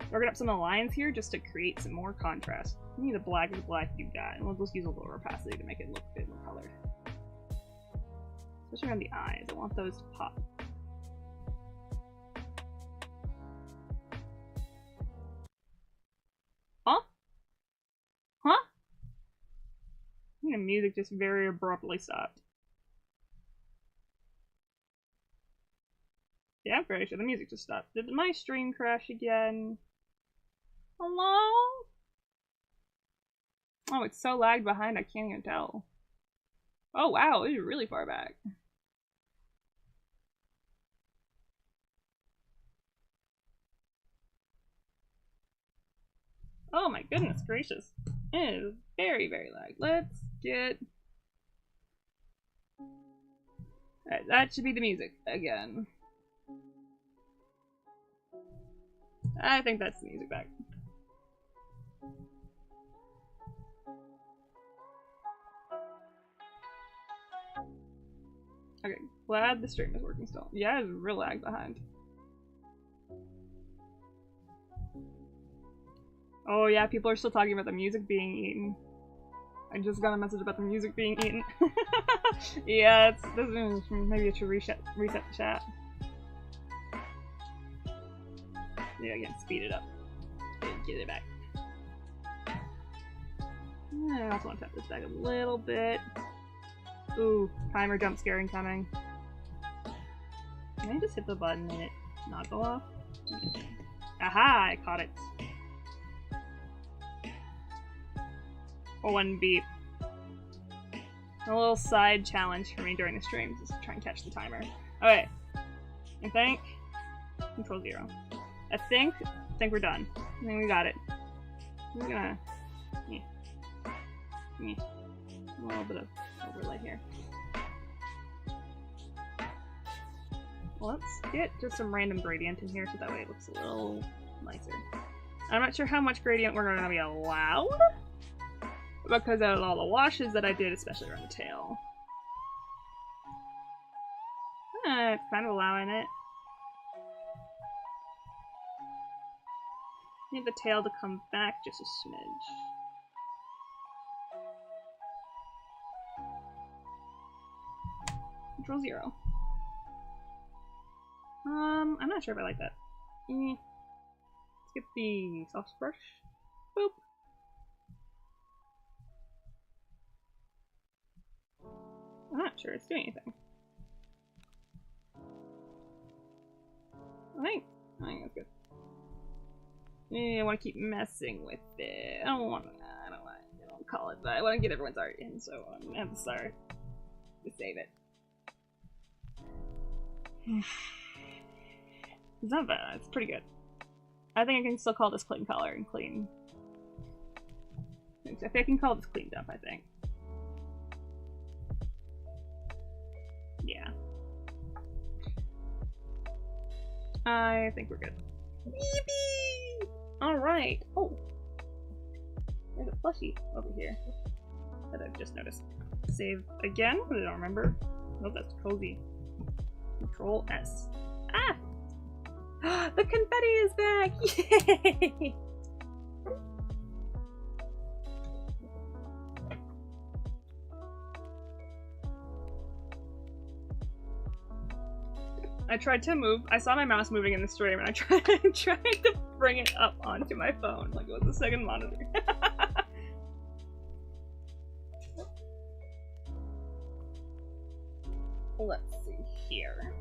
Darken up some of the lines here just to create some more contrast. You need the black is black you got, and we'll just use a little opacity to make it look a bit more colored. Especially around the eyes, I want those to pop. Huh? Huh? I think the music just very abruptly stopped. Yeah, I'm pretty sure the music just stopped. Did my stream crash again? Hello? Oh, it's so lagged behind I can't even tell. Oh wow, it is really far back. Oh my goodness gracious. It is very, very lagged. Let's get Alright, that should be the music again. I think that's the music back. Okay, glad the stream is working still. Yeah, there's real lag behind. Oh yeah, people are still talking about the music being eaten. I just got a message about the music being eaten. Yeah, maybe I should reset the chat. Yeah, again, speed it up. Get it back. I also want to tap this back a little bit. Ooh, timer jump scare incoming. Can I just hit the button and it not go off? Aha! I caught it. One beep. A little side challenge for me during the stream is to try and catch the timer. Okay. I think Control 0. I think we're done. I think we got it. We're gonna a little bit of overlay here. Let's get just some random gradient in here so that way it looks a little nicer. I'm not sure how much gradient we're gonna be allowed, because of all the washes that I did, especially around the tail. It's kind of allowing it. I need the tail to come back just a smidge. Control 0. I'm not sure if I like that. Let's get the soft brush. Boop. I'm not sure it's doing anything. I think that's good. Yeah, I want to keep messing with it. I don't call it, but I want to get everyone's art in, so I'm gonna have to start to save it. It's not bad, it's pretty good. I think I can still call this clean color and clean. I think I can call this cleaned up, I think. Yeah. I think we're good. Yippee! Alright. Oh! There's a plushie over here that I've just noticed. Save again? I don't remember. Oh, that's cozy. Control S. Ah! The confetti is back! Yay! I tried to move. I saw my mouse moving in the stream, and I tried to bring it up onto my phone, like it was a second monitor. Let's see here.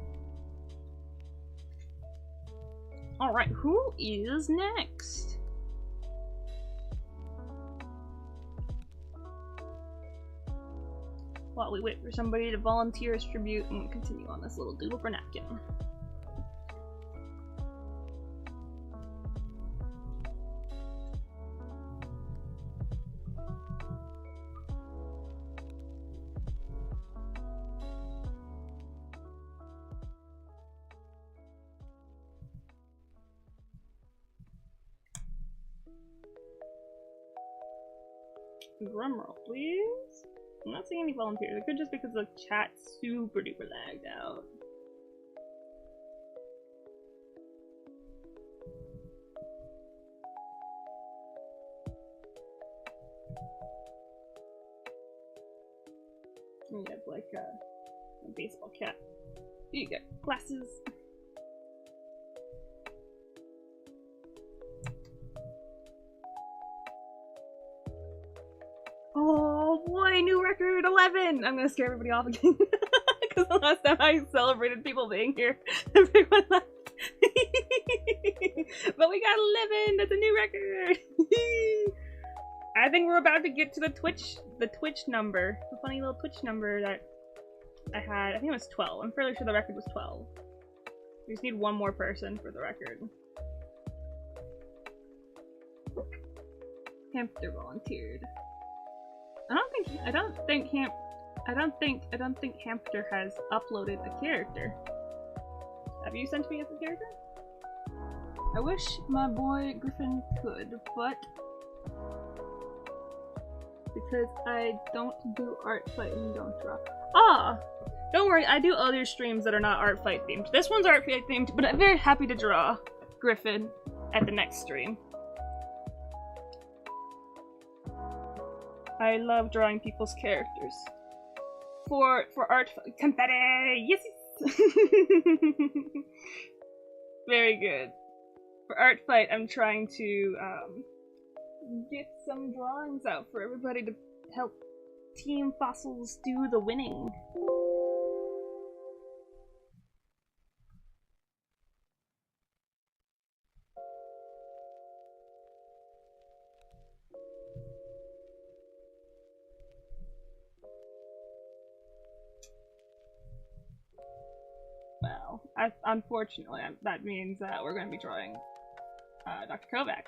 All right, who is next? While we wait for somebody to volunteer as tribute, and we'll continue on this little doodle for napkin. Drumroll, please. I'm not seeing any volunteers. It could just because the chat's super duper lagged out. We have like a baseball cap. You got glasses. Oh boy, new record 11! I'm gonna scare everybody off again. Because the last time I celebrated people being here, everyone left. But we got 11! That's a new record! I think we're about to get to the Twitch number. The funny little Twitch number that I had. I think it was 12. I'm fairly sure the record was 12. We just need one more person for the record. Hamster volunteered. I don't think I don't think Hamster has uploaded a character. Have you sent me as a character? I wish my boy Griffin could, but because I don't do art fight and don't draw. Ah! Don't worry, I do other streams that are not art fight themed. This one's art fight themed, but I'm very happy to draw Griffin at the next stream. I love drawing people's characters. For art confetti! Yes! Very good. For art fight, I'm trying to get some drawings out for everybody to help Team Fossils do the winning. Well, unfortunately, that means that we're going to be drawing Dr. Kovac.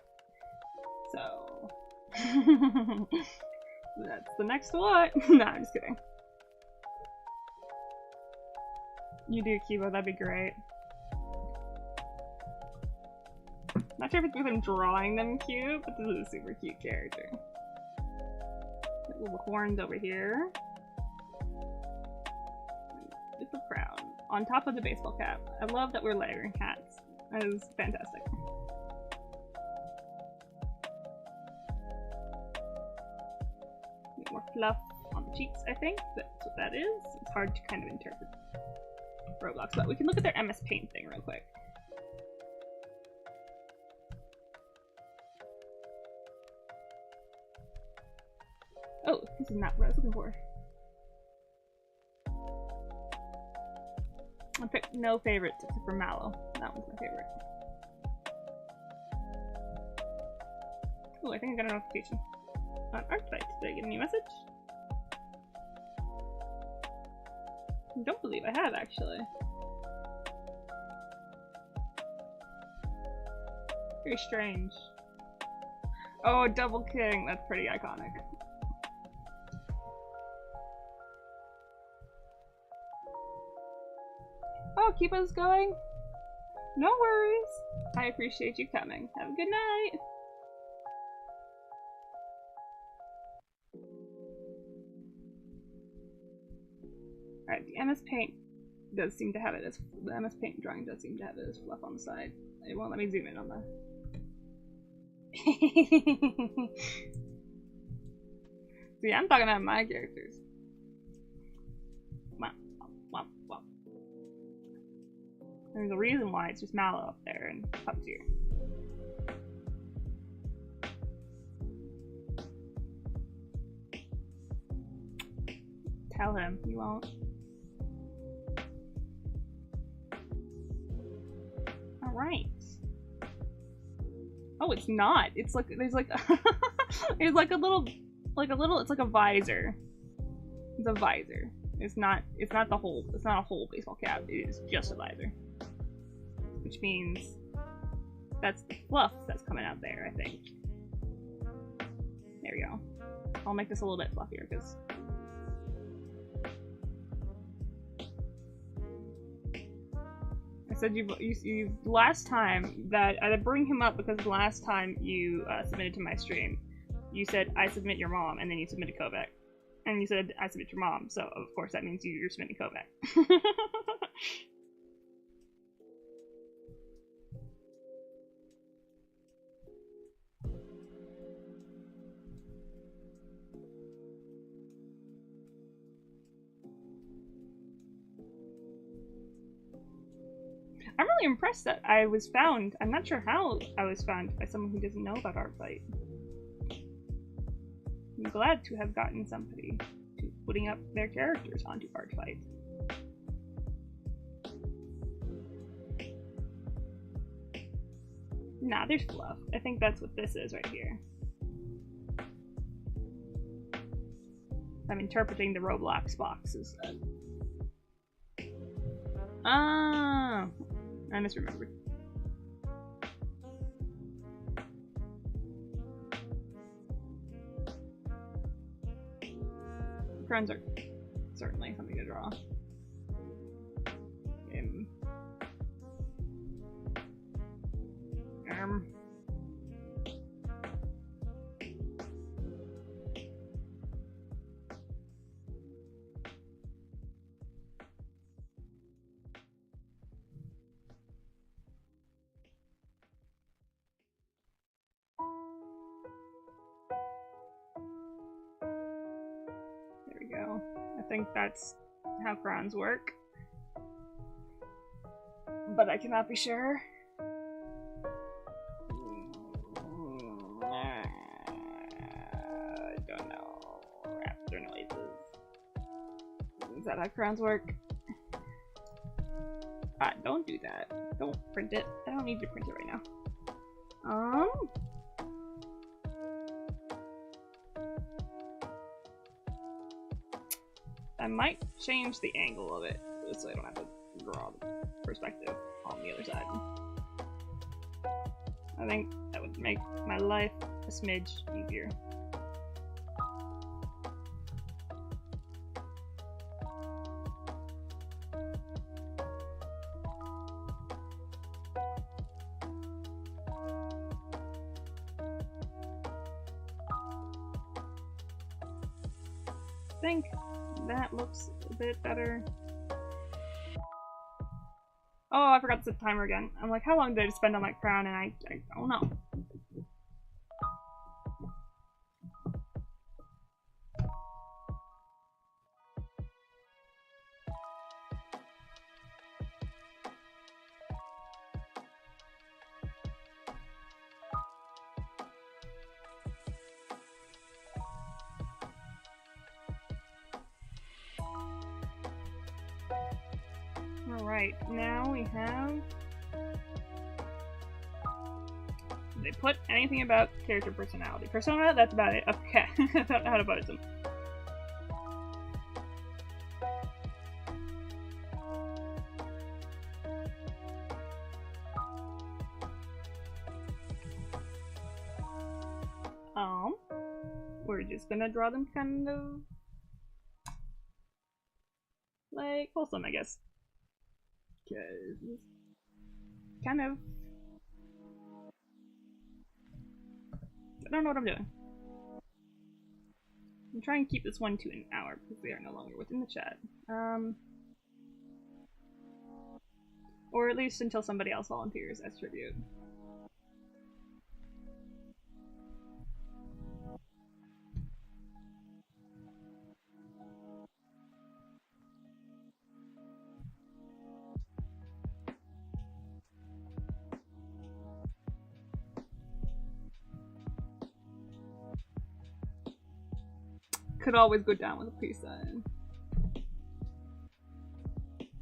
So, that's the next one. No, I'm just kidding. You do, Kibo, that'd be great. Not sure if it's because I'm drawing them cute, but this is a super cute character. Little horns over here. With the crown. On top of the baseball cap. I love that we're layering hats. That is fantastic. More fluff on the cheeks, I think. That's what that is. It's hard to kind of interpret Roblox, but we can look at their MS Paint thing real quick. Oh, this is not what I was looking for. I picked no favorites except for Mallow. That one's my favorite. Oh, I think I got a notification. On ARTFIGHT. Did I get any message? I don't believe I have, actually. Very strange. Oh, Double King. That's pretty iconic. Oh, keep us going. No worries. I appreciate you coming. Have a good night. Alright, the MS Paint does seem to have it as the MS Paint drawing does seem to have it as fluff on the side. It won't let me zoom in on the See, I'm talking about my characters. Wow, wow, wow. There's a reason why it's just Mallow up there and Pups here. Tell him, you won't. Alright. Oh, it's not. It's like, there's like, there's like a little, it's like a visor. It's a visor. It's not the whole, it's not a whole baseball cap. It is just a visor. Which means that's the fluff that's coming out there, I think. There we go. I'll make this a little bit fluffier because I said you last time that I'd bring him up because last time you submitted to my stream, you said I submit your mom, and then you submitted Kovac, and you said I submit your mom. So of course that means you're submitting Kovac. I'm really impressed that I was found. I'm not sure how I was found by someone who doesn't know about ARTFIGHT. I'm glad to have gotten somebody to putting up their characters onto ARTFIGHT. Nah, there's fluff. I think that's what this is right here. I'm interpreting the Roblox boxes. Ah, I misremembered. Crowns are certainly something to draw. There we go. I think that's how crowns work, but I cannot be sure. I don't know. Raptor noises. Is that how crowns work? Don't do that. Don't print it. I don't need to print it right now. I might change the angle of it so I don't have to draw the perspective on the other side. I think that would make my life a smidge easier. I think that looks a bit better. Oh, I forgot to set the timer again. I'm like, how long did I spend on my crown? And I don't know. Alright, now we have... Did they put anything about character personality? Persona? That's about it. Okay. How about it? We're just gonna draw them kind of... like, wholesome, I guess. Because... kind of... I don't know what I'm doing. I'm trying to keep this one to an hour because we are no longer within the chat. Or at least until somebody else volunteers as tribute. Could always go down with a peace sign.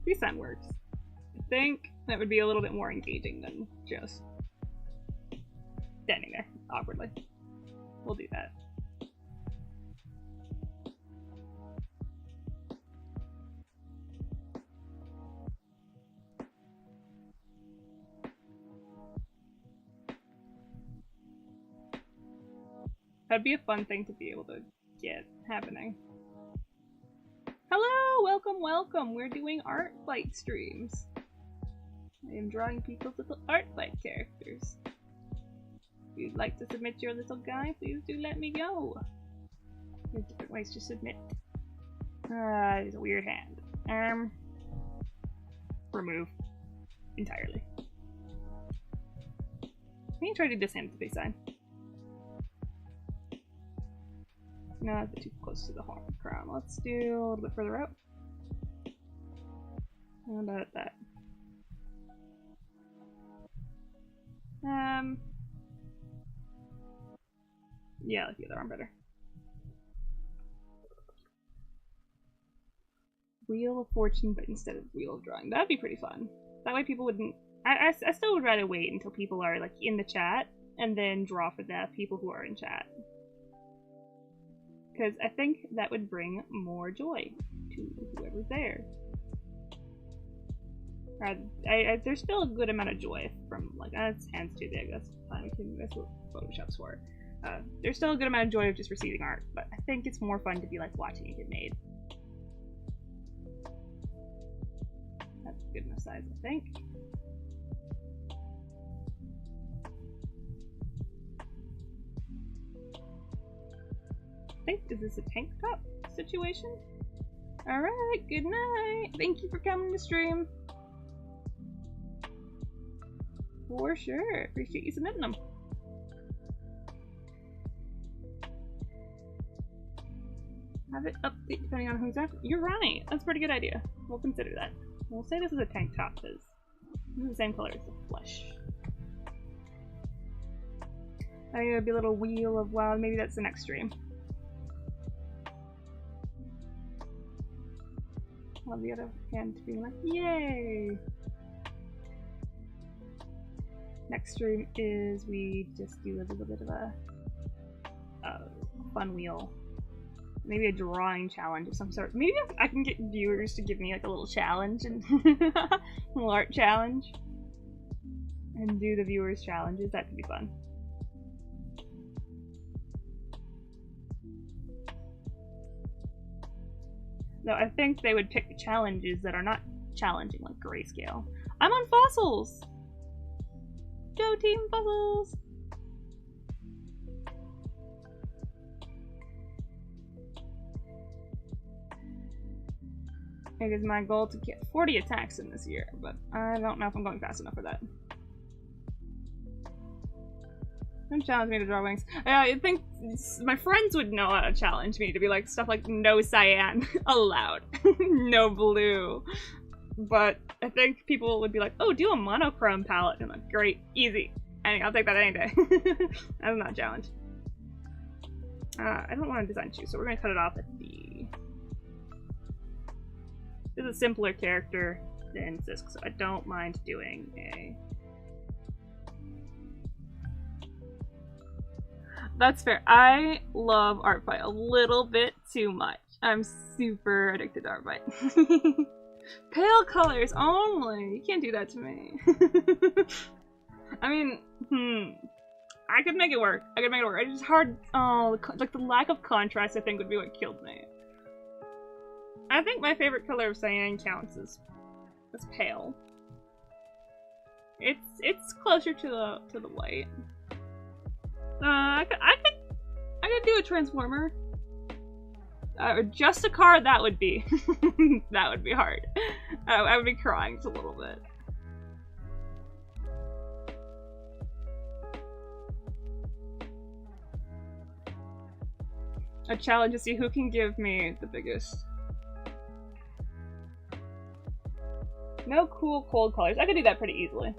Peace sign works. I think that would be a little bit more engaging than just standing there awkwardly. We'll do that. That'd be a fun thing to be able to get happening. Hello! Welcome, welcome! We're doing ARTFIGHT streams. I am drawing people's little ARTFIGHT characters. If you'd like to submit your little guy, please do let me know. There's different ways to submit. It's a weird hand. Remove. Entirely. I can try to do this hand with the face sign. No, that's too close to the horn crown. Let's do a little bit further out. How about that? Yeah, I like the other arm better. Wheel of Fortune, but instead of Wheel of Drawing. That'd be pretty fun. That way people wouldn't... I still would rather wait until people are like in the chat and then draw for the people who are in chat. Because I think that would bring more joy to whoever's there. There's still a good amount of joy from, like, this hand's too big, that's fine, that's what Photoshop's for. There's still a good amount of joy of just receiving art, but I think it's more fun to be, like, watching it get made. size, I think. Is this a tank top situation? Alright, good night. Thank you for coming to stream. For sure. Appreciate you submitting them. Have it update depending on who's after. You're right. That's a pretty good idea. We'll consider that. We'll say this is a tank top because it's the same color as the flesh. I think it'd be a little wheel of wow. Maybe that's the next stream. On the other hand, being like, yay! Next stream is we just do a little bit of a fun wheel. Maybe a drawing challenge of some sort. Maybe I can get viewers to give me like a little challenge and a little art challenge. And do the viewers' challenges. That could be fun. No, I think they would pick challenges that are not challenging, like grayscale. I'm on fossils! Go team fossils! It is my goal to get 40 attacks in this year, but I don't know if I'm going fast enough for that. Don't challenge me to draw wings. I think my friends would know how to challenge me to be like stuff like no cyan allowed, no blue. But I think people would be like, oh, do a monochrome palette. And I'm like, great, easy. I'll take that any day. That's not a challenge. I don't want to design shoes, so we're gonna cut it off at the. This is a simpler character than Sisk, so I don't mind doing a. That's fair. I love ARTFIGHT a little bit too much. I'm super addicted to ARTFIGHT. Pale colors only! You can't do that to me. I mean, I could make it work. I could make it work. It's just hard. Oh, like the lack of contrast I think would be what killed me. I think my favorite color of cyan counts as pale. It's closer to the white. I could do a transformer. Or just a car, that would be that would be hard. I would be crying just a little bit. A challenge to see who can give me the biggest. No cool cold colors. I could do that pretty easily.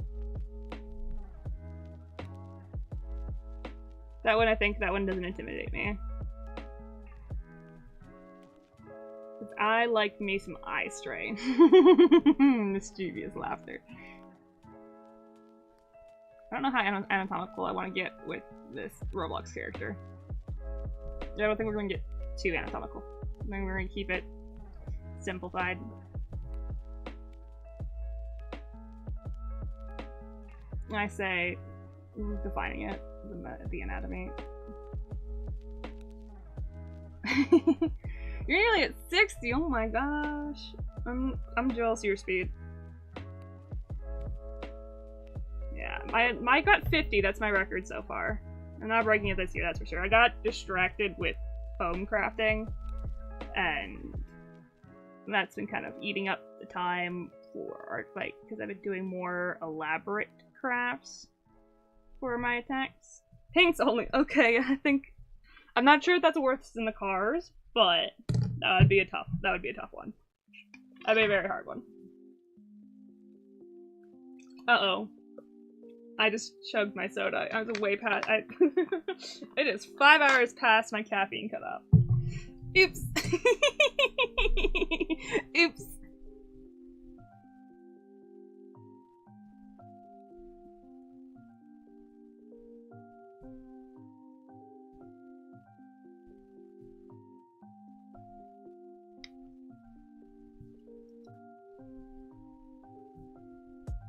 That one, I think that one doesn't intimidate me. Because I like me some eye strain. Mischievous laughter. I don't know how anatomical I want to get with this Roblox character. I don't think we're going to get too anatomical. I think we're going to keep it simplified. I say defining it, the anatomy. You're nearly at 60. Oh my gosh, I'm jealous of your speed. Yeah, my got 50. That's my record so far. I'm not breaking it this year, that's for sure. I got distracted with foam crafting, and that's been kind of eating up the time for ARTFIGHT because I've been doing more elaborate crafts for my attacks. Pinks only. Okay, I'm not sure if that's worth in the cars, but that would be a tough one. That'd be a very hard one. Uh-oh. I just chugged my soda. I was way past. It is 5 hours past my caffeine cutoff. Oops. Oops.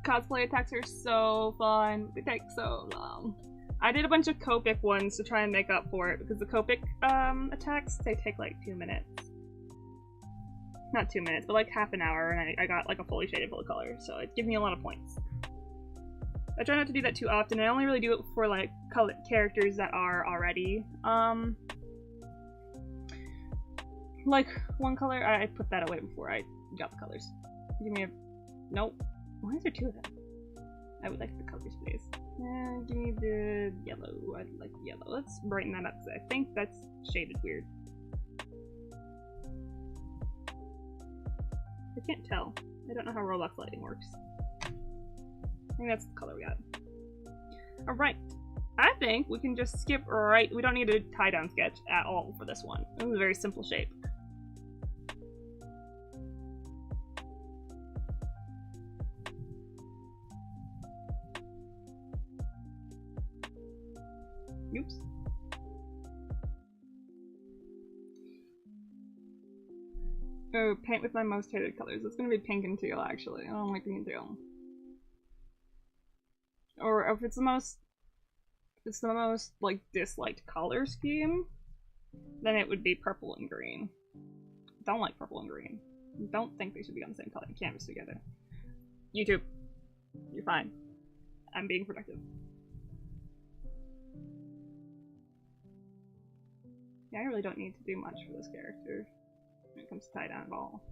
Cosplay attacks are so fun. They take so long. I did a bunch of Copic ones to try and make up for it because the Copic attacks, they take like 2 minutes. not 2 minutes, but like half an hour, and I got like a fully shaded full color, so it gives me a lot of points. I try not to do that too often. I only really do it for like characters that are already like one color. I put that away before I got the colors. Give me a nope. Why is there 2 of them? I would like the colors, please. Give me the yellow. I'd like yellow. Let's brighten that up because I think that's shaded weird. I can't tell. I don't know how Roblox lighting works. I think that's the color we got. Alright. I think we can just skip right. We don't need a tie-down sketch at all for this one. This is a very simple shape. Oops. Oh, paint with my most hated colors. It's gonna be pink and teal, actually. I don't like pink and teal. Or if it's the most like disliked color scheme, then it would be purple and green. Don't like purple and green. Don't think they should be on the same color canvas together. YouTube, you're fine. I'm being productive. Yeah, I really don't need to do much for this character when it comes to tie down at all.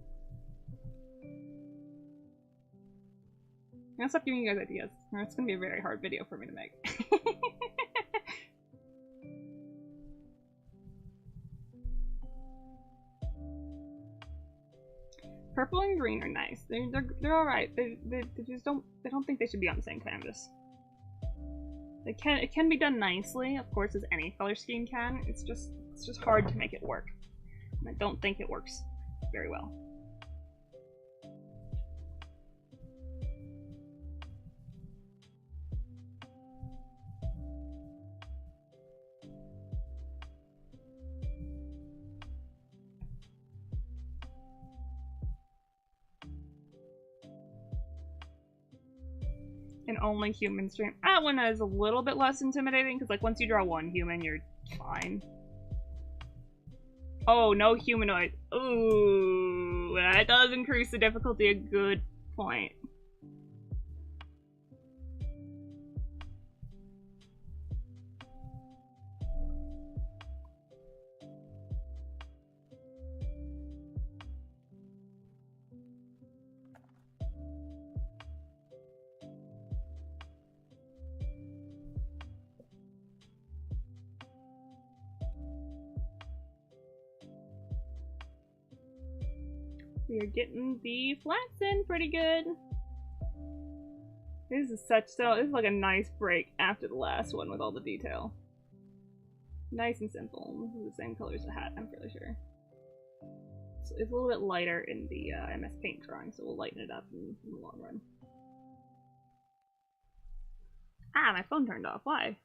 I'm gonna stop giving you guys ideas, or it's gonna be a very hard video for me to make. Purple and green are nice. They're alright. They just don't think they should be on the same canvas. It can be done nicely, of course, as any color scheme can. It's just hard to make it work. And I don't think it works very well. An only human stream. That one is a little bit less intimidating because, like, once you draw one human, you're fine. Oh, no humanoid. Ooh, that does increase the difficulty a good point. We are getting the flats in pretty good. This is like a nice break after the last one with all the detail. Nice and simple. This is the same color as the hat, I'm fairly sure. So it's a little bit lighter in the MS Paint drawing, so we'll lighten it up in the long run. Ah, my phone turned off. Why?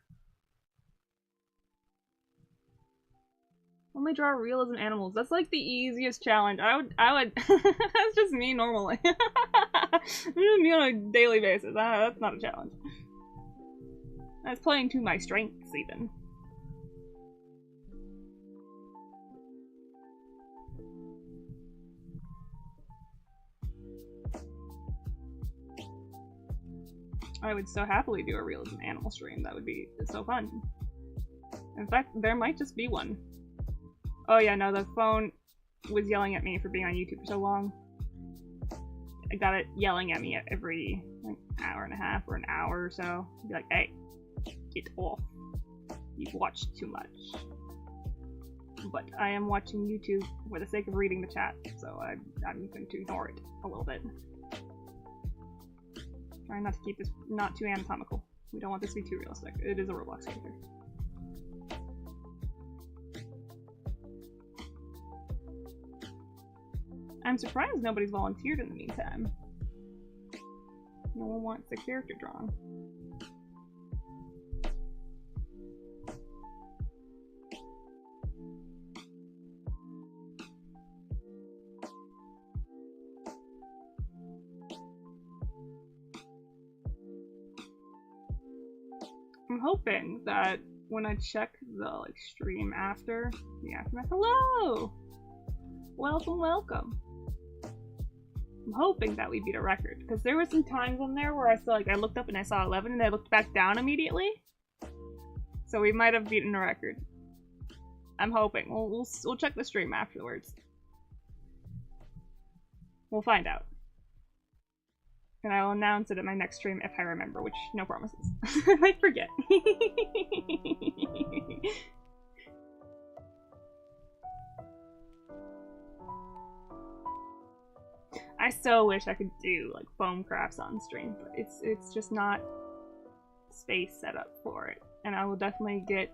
Only draw realism animals. That's like the easiest challenge. I would that's just me normally. That's just me on a daily basis. That's not a challenge. That's playing to my strengths even. I would so happily do a realism animal stream. That would be so fun. In fact, there might just be one. Oh yeah, no, the phone was yelling at me for being on YouTube for so long. I got it yelling at me at every like, hour and a half or an hour or so. I'd be like, hey, get off. You've watched too much. But I am watching YouTube for the sake of reading the chat, so I'm going to ignore it a little bit. Trying not to keep this not too anatomical. We don't want this to be too realistic. It is a Roblox character. I'm surprised nobody's volunteered in the meantime. No one wants their character drawn. I'm hoping that when I check the like stream after the aftermath, hello! Welcome, welcome. I'm hoping that we beat a record, because there were some times on there where I feel like I looked up and I saw 11 and I looked back down immediately. So we might have beaten a record. I'm hoping. We'll check the stream afterwards. We'll find out. And I will announce it at my next stream if I remember, which no promises. I might forget. I so wish I could do like foam crafts on stream, but it's just not space set up for it. And I will definitely get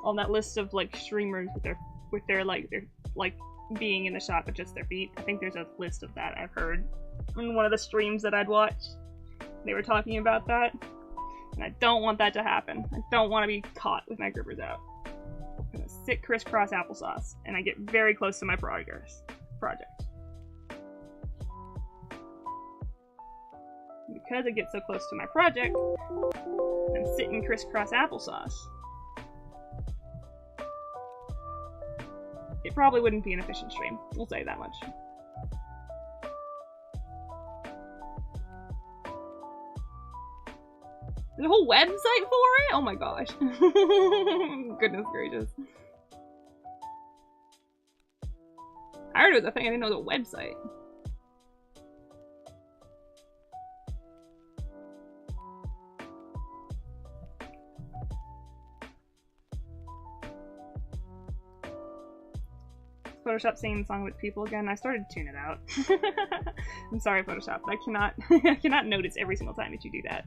on that list of like streamers with their being in the shot with just their feet. I think there's a list of that I've heard in one of the streams that I'd watched. They were talking about that, and I don't want that to happen. I don't want to be caught with my grippers out. I'm gonna sit crisscross applesauce, and I get very close to my project. Because I get so close to my project, I'm sitting crisscross applesauce. It probably wouldn't be an efficient stream, we'll say that much. There's a whole website for it? Oh my gosh. Goodness gracious. I heard it was a thing, I didn't know it was a website. Photoshop singing the song with people again. I started to tune it out. I'm sorry, Photoshop, but I cannot notice every single time that you do that.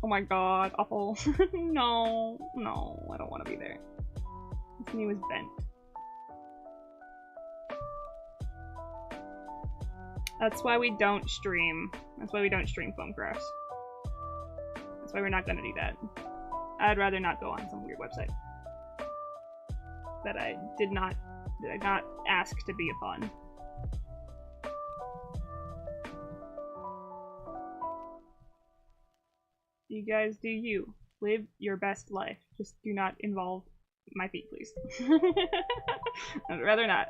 Oh my god, awful. No, I don't want to be there. This knee was bent. That's why we don't stream. That's why we don't stream foam crafts. That's why we're not gonna do that. I'd rather not go on some weird website that I did not ask to be upon. You guys do you. Live your best life. Just do not involve my feet, please. I'd rather not.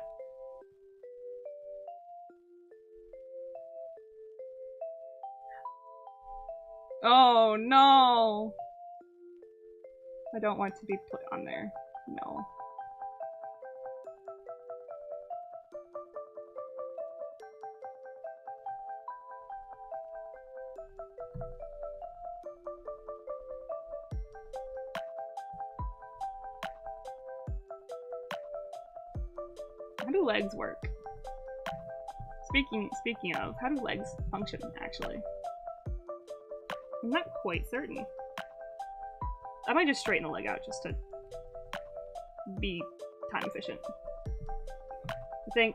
Oh no! I don't want to be put on there. No. How do legs work? Speaking of, how do legs function, actually? I'm not quite certain. I might just straighten the leg out just to be time efficient. I think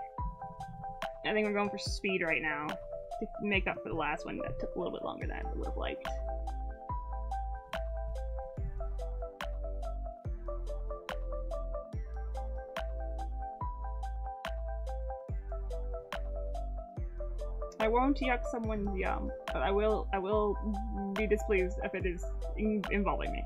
we're going for speed right now to make up for the last one that took a little bit longer than I would have liked. I won't yuck someone's yum, but I will be displeased if it is involving me.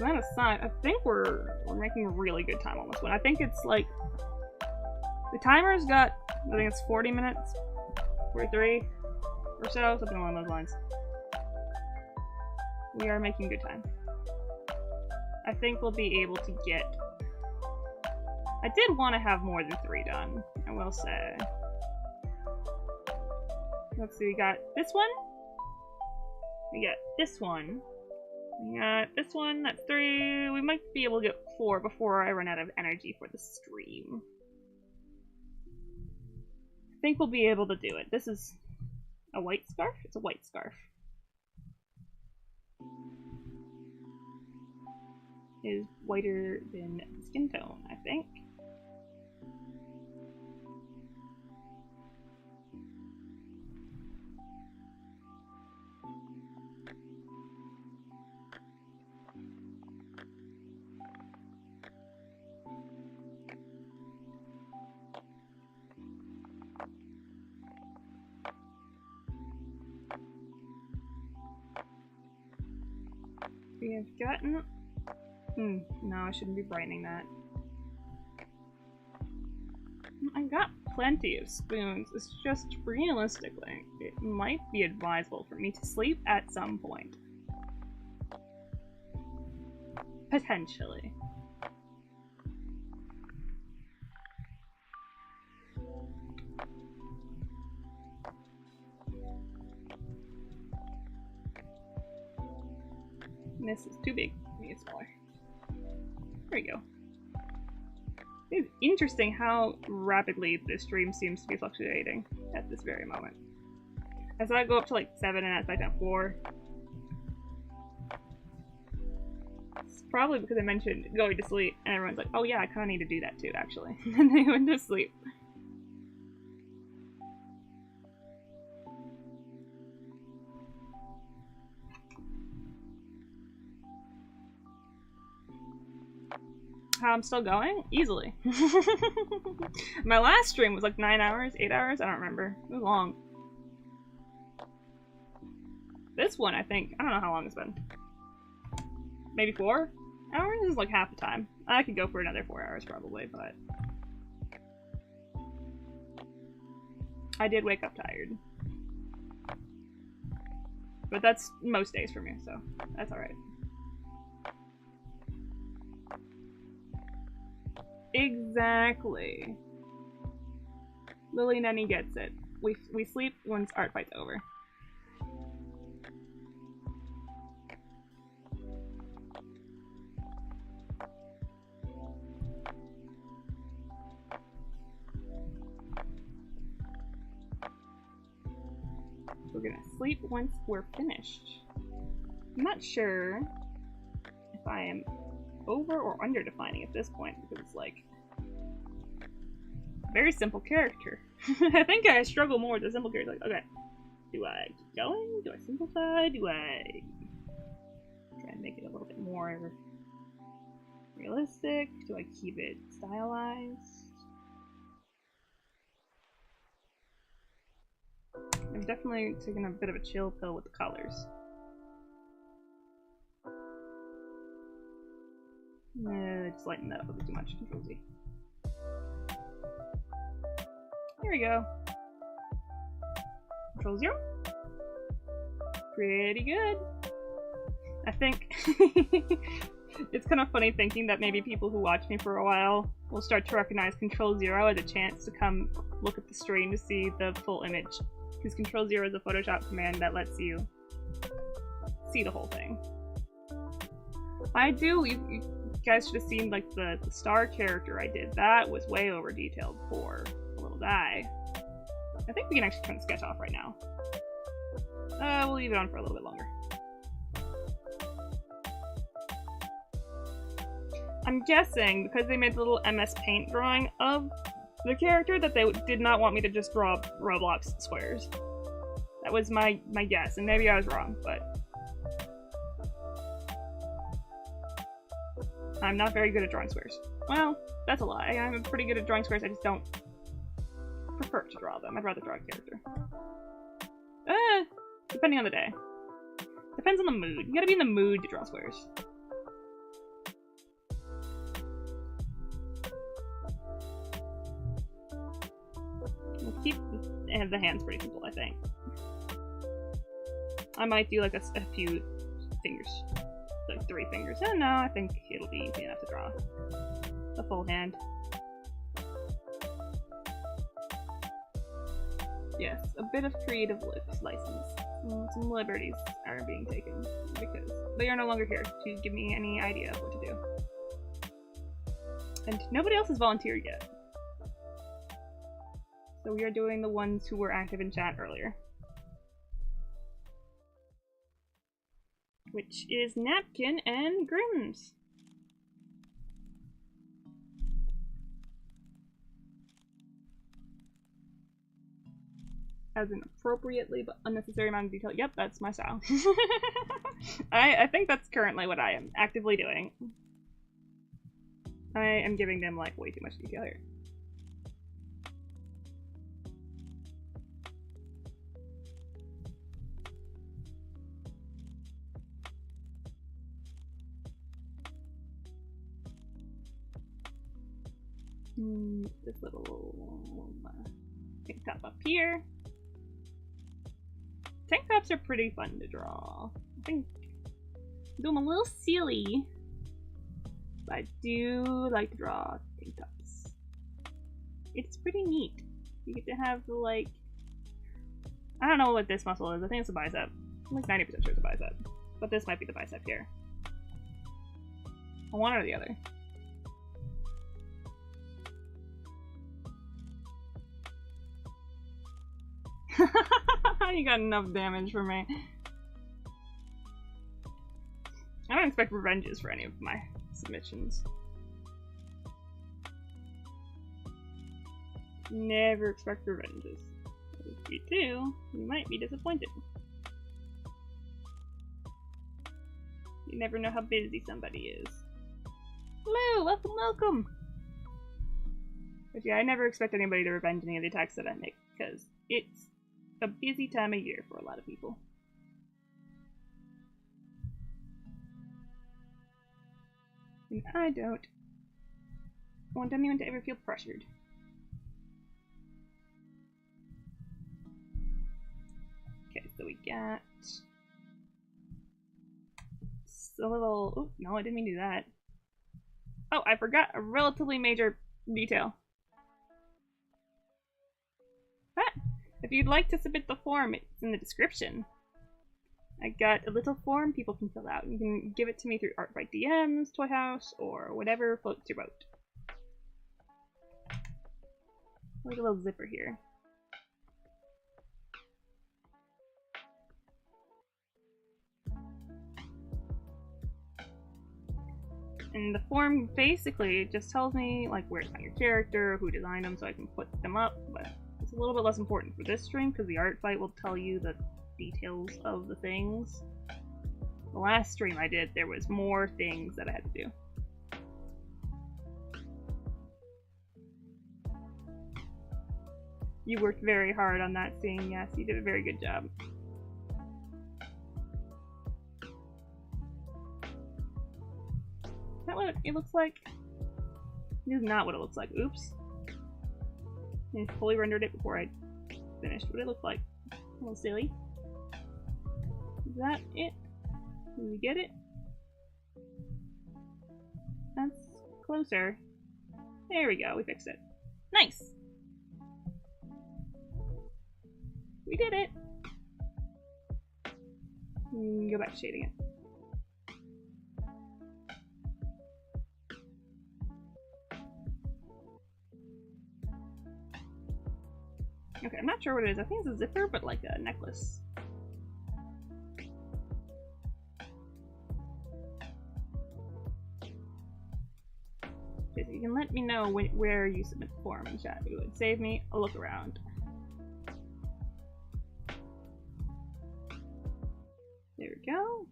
Amount of sign. I think we're making a really good time on this one. I think it's like the timer's got, I think it's 40 minutes, 43 or so, something along those lines. We are making good time. I think we'll be able to get... I did want to have more than 3 done, I will say. Let's see, we got this one. We got this one. We got this one, that's 3. We might be able to get 4 before I run out of energy for the stream. I think we'll be able to do it. This is a white scarf? It's a white scarf. Is whiter than skin tone, I think. We have gotten... no, I shouldn't be brightening that. I got plenty of spoons. It's just realistically, it might be advisable for me to sleep at some point. Potentially. This is too big. Make it smaller. There we go. It's interesting how rapidly this stream seems to be fluctuating at this very moment. I saw it go up to like 7 and it's back down 4. It's probably because I mentioned going to sleep and everyone's like, oh yeah, I kinda need to do that too, actually. And they went to sleep. How I'm still going? Easily. My last stream was like 9 hours, 8 hours? I don't remember. It was long. This one, I think, I don't know how long it's been. Maybe 4 hours? This is like half the time. I could go for another 4 hours probably, but... I did wake up tired. But that's most days for me, so that's alright. Exactly. Lily Nenny gets it. We sleep once art fight's over. We're gonna sleep once we're finished. I'm not sure if I am over or under defining at this point because it's like very simple character. I think I struggle more with the simple character. Like, okay, do I keep going? Do I simplify? Do I try and make it a little bit more realistic? Do I keep it stylized? I've definitely taken a bit of a chill pill with the colors. Just lighten that up a bit too much. Control Z. Here we go. Control 0. Pretty good. I think it's kind of funny thinking that maybe people who watch me for a while will start to recognize Control 0 as a chance to come look at the stream to see the full image. Because Control 0 is a Photoshop command that lets you see the whole thing. I do. You guys should have seen like the star character I did. That was way over detailed for a little guy. I think we can actually turn the sketch off right now. We'll leave it on for a little bit longer. I'm guessing because they made the little MS Paint drawing of the character that they did not want me to just draw Roblox squares. That was my guess, and maybe I was wrong, but I'm not very good at drawing squares. Well, that's a lie. I'm pretty good at drawing squares, I just don't prefer to draw them. I'd rather draw a character. Depending on the day. Depends on the mood. You gotta be in the mood to draw squares. We'll keep the hands pretty simple, I think. I might do like a few fingers. Like 3 fingers. No, I think it'll be easy enough to draw the full hand. Yes, a bit of creative license. Some liberties are being taken because they are no longer here to give me any idea of what to do. And nobody else has volunteered yet. So we are doing the ones who were active in chat earlier. Which is Napkin and Grims. As an appropriately but unnecessary amount of detail. Yep, that's my style. I think that's currently what I am actively doing. I am giving them like way too much detail here. This little tank top up here. Tank tops are pretty fun to draw. I think I'm a little silly, but I do like to draw tank tops. It's pretty neat. You get to have the, like, I don't know what this muscle is. I think it's a bicep. I'm like 90% sure it's a bicep. But this might be the bicep here. One or the other. You got enough damage for me. I don't expect revenges for any of my submissions. Never expect revenges. If you do, you might be disappointed. You never know how busy somebody is. Hello, welcome, welcome! But yeah, I never expect anybody to revenge any of the attacks that I make, because it's a busy time of year for a lot of people. And I don't want anyone to ever feel pressured. Okay, so we got a little... Oh, no, I didn't mean to do that. Oh, I forgot a relatively major detail. If you'd like to submit the form, it's in the description. I got a little form people can fill out. You can give it to me through ARTFIGHT DMs, Toy House, or whatever floats your boat. There's a little zipper here. And the form basically just tells me like where to find your character, who designed them, so I can put them up, but it's a little bit less important for this stream because the art fight will tell you the details of the things. The last stream I did, there was more things that I had to do. You worked very hard on that scene, yes, you did a very good job. Is that what it looks like? It is not what it looks like, oops. I fully rendered it before I finished what it looked like. A little silly. Is that it? Did we get it? That's closer. There we go, we fixed it. Nice! We did it! Go back to shading it. Okay, I'm not sure what it is. I think it's a zipper, but like a necklace. Okay, so you can let me know where you submit the form in chat. It would save me a look around. There we go.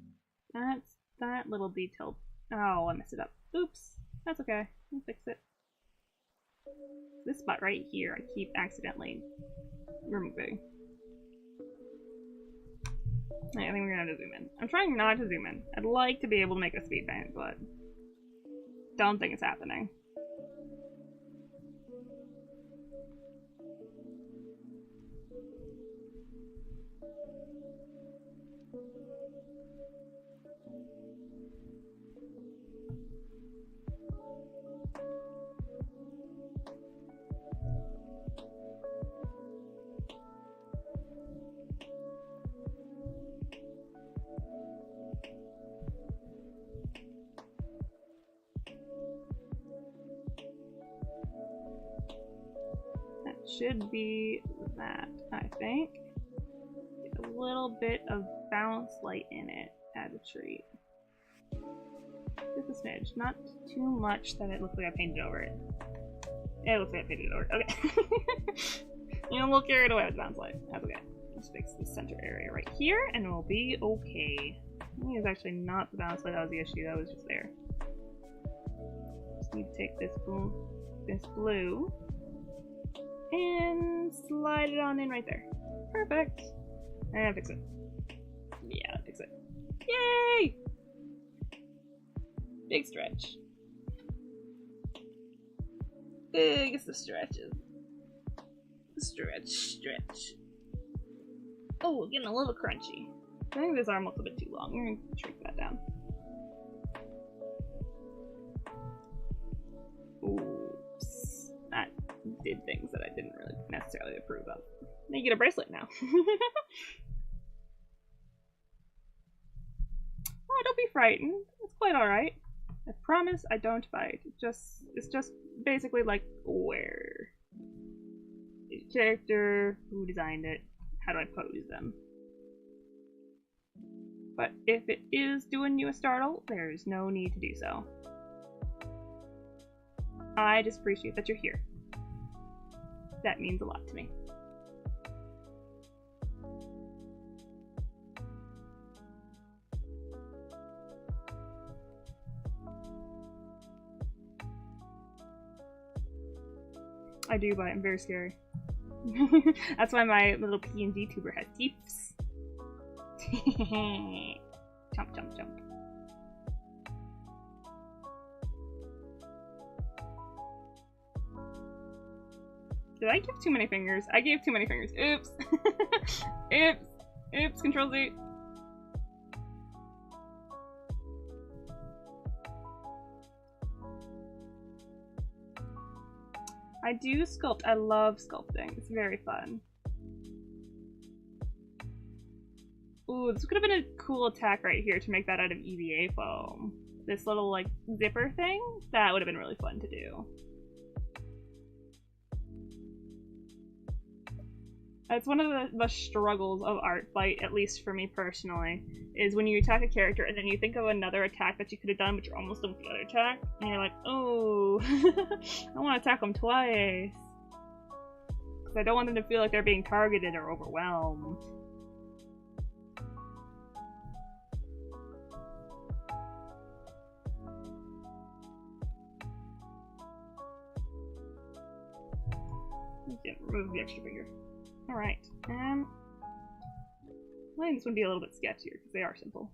That's that little detail. Oh, I messed it up. Oops. That's okay. I'll fix it. This spot right here, I keep accidentally removing. I think we're gonna have to zoom in. I'm trying not to zoom in. I'd like to be able to make a speed paint, but don't think it's happening. Should be that, I think. Get a little bit of bounce light in it as a treat. Just a smidge, not too much that it looks like I painted over it. Yeah, it looks like I painted it over it. Okay. You know, we'll carry it away with bounce light. That's okay. Let's fix the center area right here, and we'll be okay. I think it's actually not the bounce light that was the issue, that was just there. Just need to take this blue and slide it on in right there. Perfect. And fix it. Yeah, fix it. Yay! Big stretch. I guess the stretches. Stretch. Oh, getting a little crunchy. I think this arm looks a bit too long. We're gonna shrink that down. Oops. That did things that I didn't really necessarily approve of. Now you get a bracelet now. Oh, don't be frightened. It's quite alright. I promise I don't bite. It's just basically like where character, who designed it, how do I pose them. But if it is doing you a startle, there's no need to do so. I just appreciate that you're here. That means a lot to me. I do, but I'm very scary. That's why my little PNG tuber has teeps. Jump, jump, jump. Did I give too many fingers? I gave too many fingers. Oops. Oops. Control Z. I do sculpt. I love sculpting. It's very fun. Ooh, this could have been a cool attack right here to make that out of EVA foam. This little, like, zipper thing? That would have been really fun to do. It's one of the struggles of ARTFIGHT, at least for me personally, is when you attack a character and then you think of another attack that you could have done, but you're almost done with the other attack, and you're like, oh, I want to attack them twice. Because I don't want them to feel like they're being targeted or overwhelmed. Yeah, remove the extra finger. Alright, I think this would be a little bit sketchier because they are simple.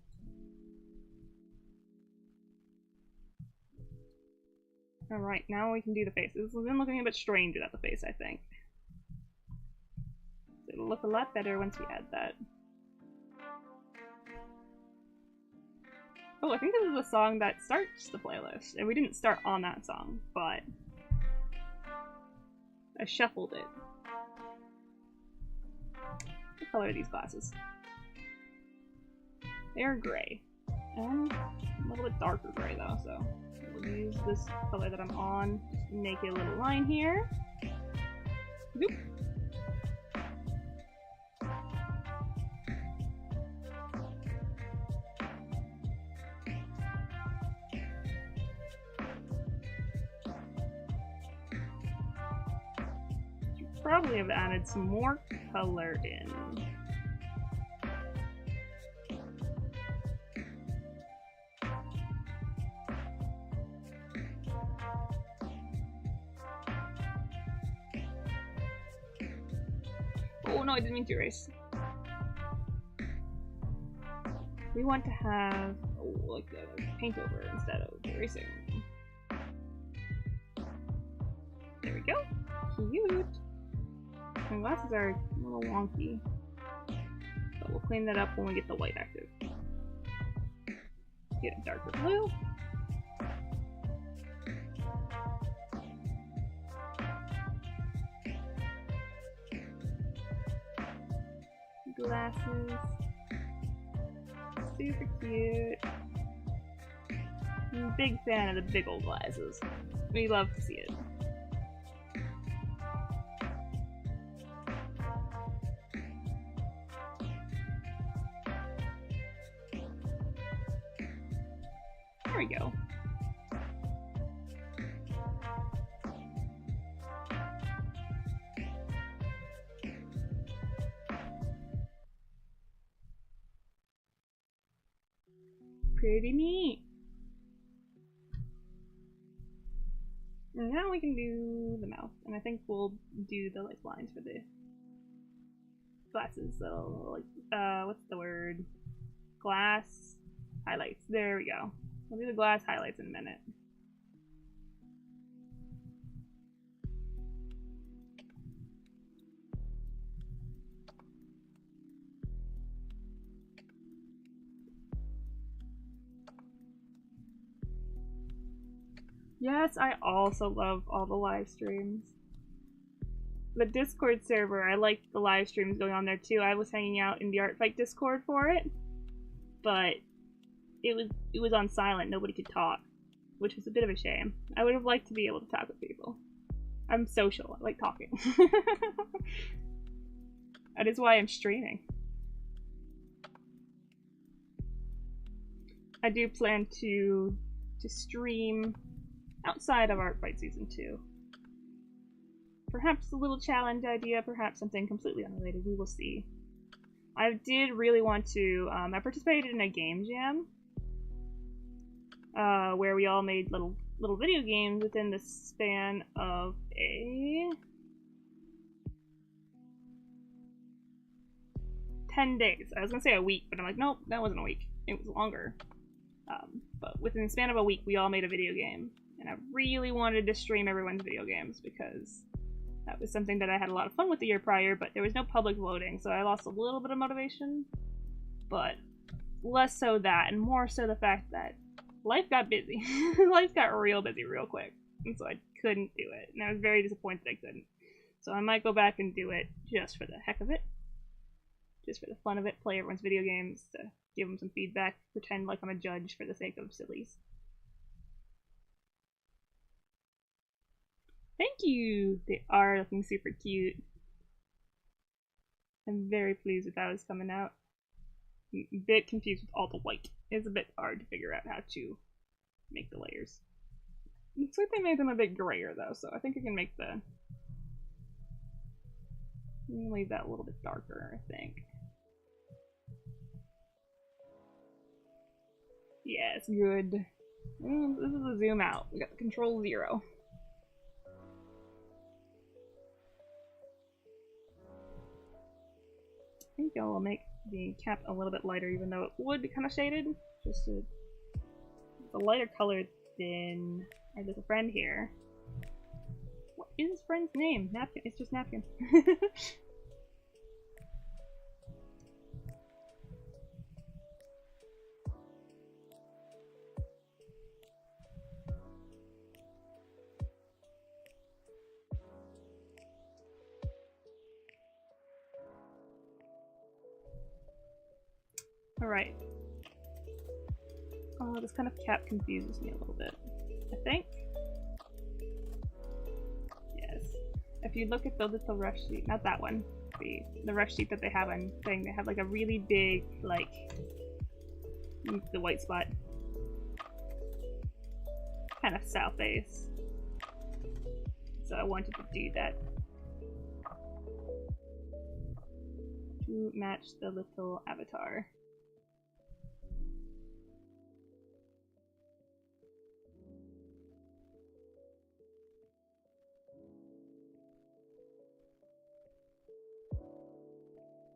Alright, now we can do the faces. We've been looking a bit strange without the face, I think. It'll look a lot better once we add that. Oh, I think this is a song that starts the playlist, and we didn't start on that song, but I shuffled it. What color are these glasses? They are gray. And a little bit darker gray though, so we'll use this color that I'm on. Just make a little line here. Zoop. Probably have added some more color in. Oh no, I didn't mean to erase. We want to have like a paint over instead of erasing. There we go. Cute. My glasses are a little wonky, but we'll clean that up when we get the white active. Get a darker blue. Glasses. Super cute. I'm a big fan of the big old glasses. We love to see it. There we go. Pretty neat. And now we can do the mouth, and I think we'll do the like lines for the glasses. So like, what's the word? Glass highlights. There we go. We'll do the glass highlights in a minute. Yes, I also love all the live streams. The Discord server, I like the live streams going on there too. I was hanging out in the ARTFIGHT Discord for it, but it was on silent. Nobody could talk, which was a bit of a shame. I would have liked to be able to talk with people. I'm social. I like talking. That is why I'm streaming. I do plan to stream outside of ARTFIGHT Season 2. Perhaps a little challenge idea, perhaps something completely unrelated, we will see. I did really want to, I participated in a game jam, where we all made little video games within the span of 10 days. I was gonna say a week, but I'm like, nope, that wasn't a week. It was longer. But within the span of a week, we all made a video game. And I really wanted to stream everyone's video games because that was something that I had a lot of fun with the year prior, but there was no public voting, so I lost a little bit of motivation. But less so that, and more so the fact that life got busy. Life got real busy real quick, and so I couldn't do it. And I was very disappointed I couldn't. So I might go back and do it just for the heck of it. Just for the fun of it, play everyone's video games, to give them some feedback, pretend like I'm a judge for the sake of sillies. Thank you! They are looking super cute. I'm very pleased with how it's coming out. I'm a bit confused with all the white. It's a bit hard to figure out how to make the layers. Looks like they made them a bit grayer though, so I think I can make the... leave that a little bit darker, I think. Yeah, it's good. This is a zoom out. We got the control 0. I think I'll make the cap a little bit lighter, even though it would be kind of shaded. Just a lighter color than our little friend here. What is his friend's name? Napkin. It's just Napkin. Alright. Oh, this kind of cap confuses me a little bit, I think. Yes. If you look at the little rush sheet, not that one, the rush sheet that they have on thing, they have like a really big, like, the white spot. Kind of south face. So I wanted to do that. To match the little avatar.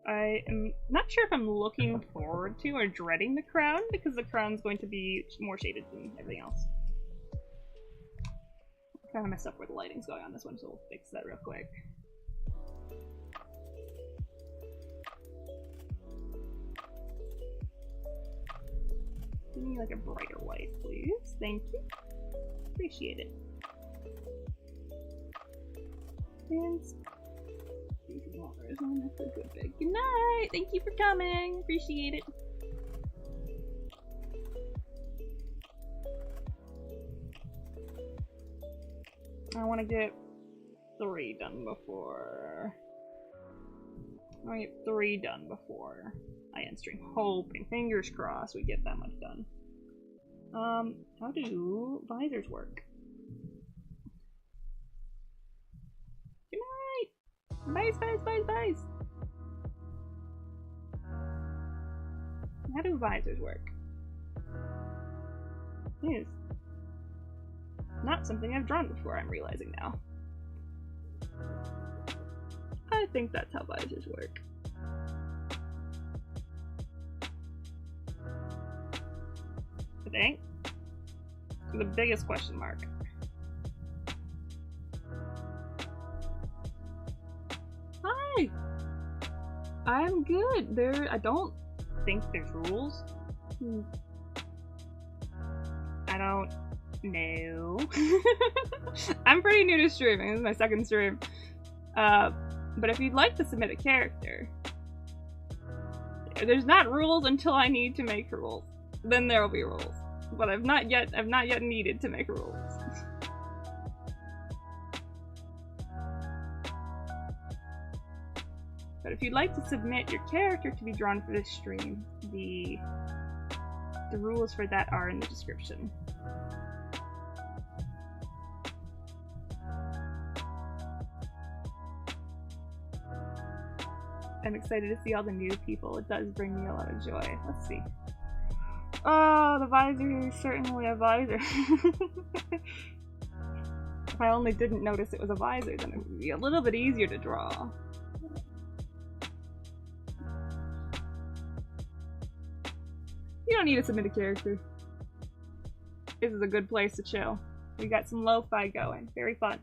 I am not sure if I'm looking forward to or dreading the crown, because the crown's going to be more shaded than everything else. I kind of messed up where the lighting's going on this one, so we'll fix that real quick. Give me like a brighter white, please. Thank you. Appreciate it. And that's a good big good night. Thank you for coming. Appreciate it. I want to get 3 done before. I want to get 3 done before I end stream. Hoping, fingers crossed, we get that much done. How do visors work? Good night. Bye. How do visors work? It is not something I've drawn before, I'm realizing now. I think that's how visors work. I think. The biggest question mark. Hi! I'm good. I don't think there's rules. I don't No. I'm pretty new to streaming. This is my second stream. But if you'd like to submit a character, there's not rules until I need to make rules. Then there will be rules. But I've not yet needed to make rules. But if you'd like to submit your character to be drawn for this stream, the rules for that are in the description. I'm excited to see all the new people. It does bring me a lot of joy. Let's see. Oh, the visor is certainly a visor. If I only didn't notice it was a visor, then it would be a little bit easier to draw. You don't need to submit a character. This is a good place to chill. We got some lo-fi going. Very fun.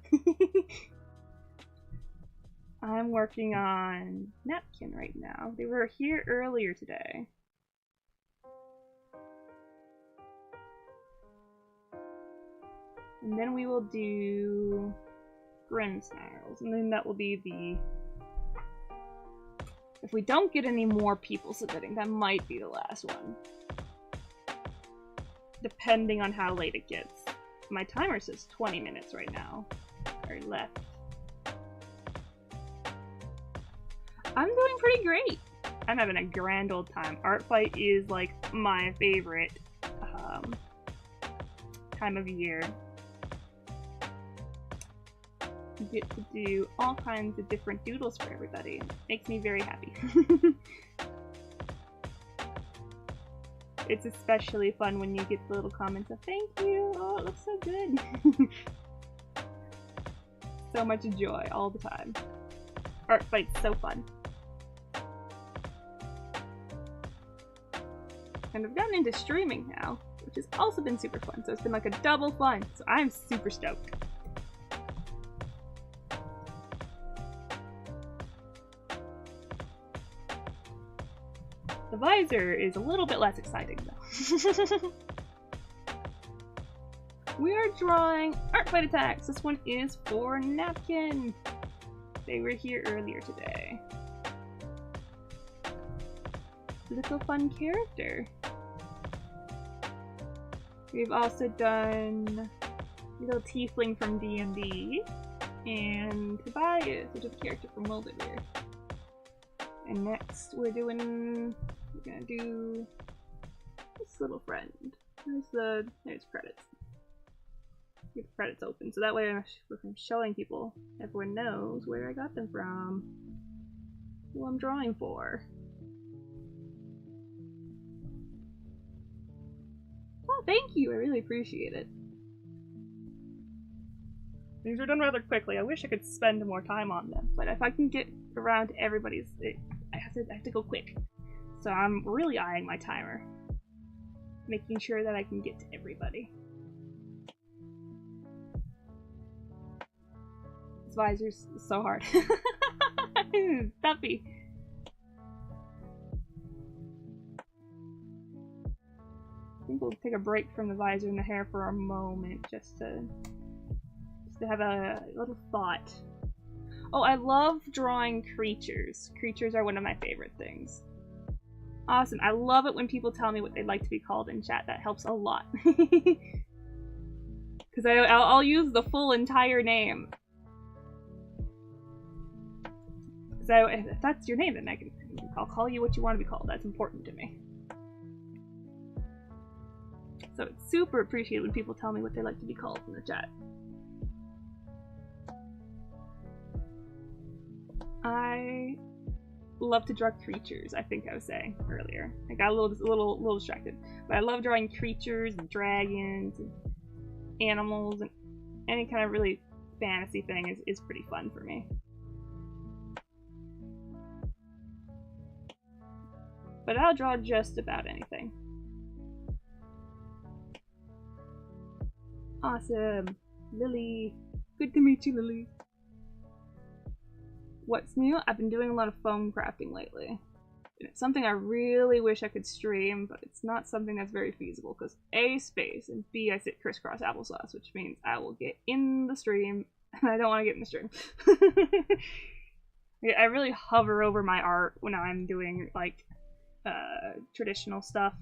I'm working on Napkin right now. They were here earlier today. And then we will do Grin Snarls, and then that will be the... If we don't get any more people submitting, that might be the last one. Depending on how late it gets. My timer says 20 minutes right now. Or left. I'm doing pretty great. I'm having a grand old time. ARTFIGHT is like my favorite time of year. You get to do all kinds of different doodles for everybody. It makes me very happy. It's especially fun when you get the little comments of thank you, oh it looks so good. So much joy all the time. ARTFIGHT's so fun. And I've gotten into streaming now, which has also been super fun, so it's been like a double fun, so I'm super stoked. The visor is a little bit less exciting though. We are drawing ARTFIGHT attacks. This one is for Napkin. They were here earlier today. Little fun character. We've also done little tiefling from D&D and Tobias, which is a character from Wildemere. And next we're gonna do this little friend. There's credits. Get the credits open, so that way if I'm showing people, everyone knows where I got them from, who I'm drawing for. Oh, thank you! I really appreciate it. These were done rather quickly. I wish I could spend more time on them, but if I can get around to everybody's, I have to go quick. So I'm really eyeing my timer, making sure that I can get to everybody. This visor's so hard. Stuffy. I think we'll take a break from the visor and the hair for a moment, just to have a little thought. Oh, I love drawing creatures. Creatures are one of my favorite things. Awesome. I love it when people tell me what they'd like to be called in chat. That helps a lot. Because I'll use the full entire name. So if that's your name, then I'll call you what you want to be called. That's important to me. So it's super appreciated when people tell me what they like to be called in the chat. I love to draw creatures, I think I was saying earlier. I got a little distracted. But I love drawing creatures and dragons and animals, and any kind of really fantasy thing is pretty fun for me. But I'll draw just about anything. Awesome! Lily! Good to meet you, Lily! What's new? I've been doing a lot of foam crafting lately. It's something I really wish I could stream, but it's not something that's very feasible because A, space, and B, I sit crisscross applesauce, which means I will get in the stream, and I don't want to get in the stream. Yeah, I really hover over my art when I'm doing, like, traditional stuff.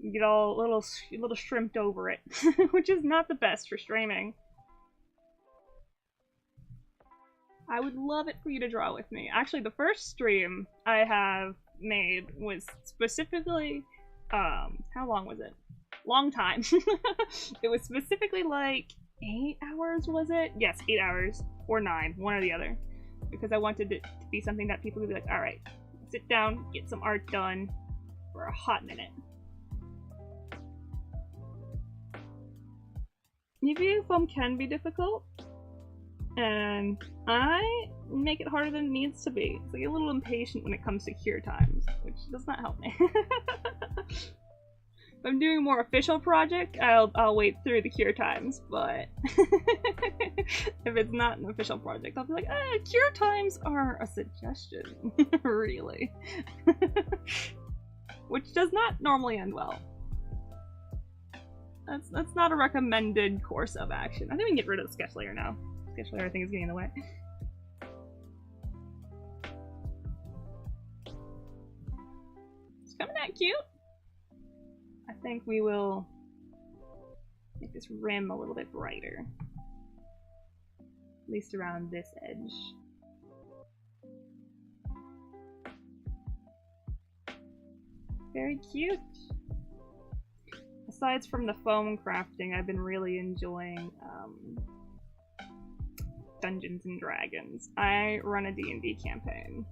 You get all little shrimped over it, which is not the best for streaming. I would love it for you to draw with me. Actually, the first stream I have made was specifically, how long was it? Long time. It was specifically like 8 hours, was it? Yes, 8 hours, or 9, one or the other. Because I wanted it to be something that people could be like, alright, sit down, get some art done for a hot minute. EVA foam can be difficult, and I make it harder than it needs to be. It's like a little impatient when it comes to cure times, which does not help me. If I'm doing a more official project, I'll wait through the cure times, but if it's not an official project, I'll be like, cure times are a suggestion, really. Which does not normally end well. That's not a recommended course of action. I think we can get rid of the sketch layer now. Sketch layer I think is getting in the way. It's coming out cute. I think we will make this rim a little bit brighter. At least around this edge. Very cute. Aside from the foam crafting, I've been really enjoying Dungeons and Dragons. I run a D&D campaign.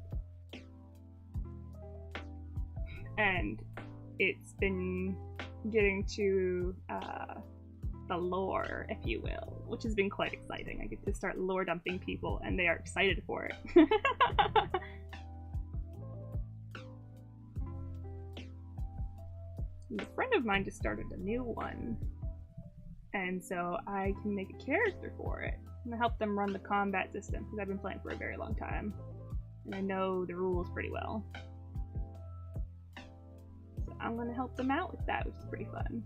And it's been getting to the lore, if you will, which has been quite exciting. I get to start lore dumping people, and they are excited for it. A friend of mine just started a new one, and so I can make a character for it. I'm gonna help them run the combat system, because I've been playing for a very long time, and I know the rules pretty well. So I'm gonna help them out with that, which is pretty fun.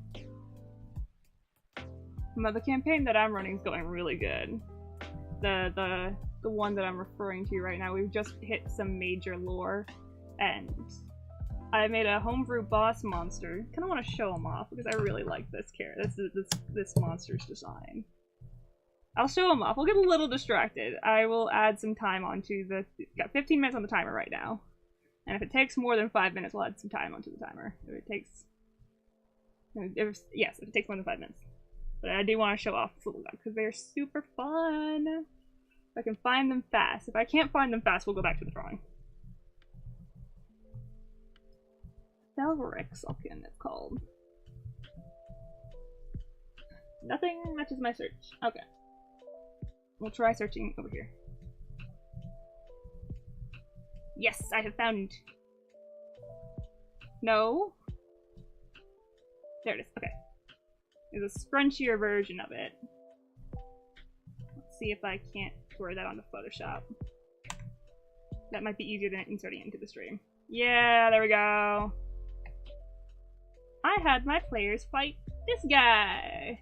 But the campaign that I'm running is going really good. The one that I'm referring to right now, we've just hit some major lore, and I made a homebrew boss monster. Kind of want to show him off because I really like this character. This monster's design. I'll show him off. We'll get a little distracted. I will add some time onto the. Got 15 minutes on the timer right now, and if it takes more than 5 minutes, we'll add some time onto the timer. If it takes, yes, if it takes more than 5 minutes. But I do want to show off this little guy because they're super fun. If I can find them fast. If I can't find them fast, we'll go back to the drawing. Salvarexalkin, it's called. Nothing matches my search. Okay. We'll try searching over here. Yes, I have found. No. There it is. Okay. There's a scrunchier version of it. Let's see if I can't score that onto Photoshop. That might be easier than inserting it into the stream. Yeah, there we go. I had my players fight this guy.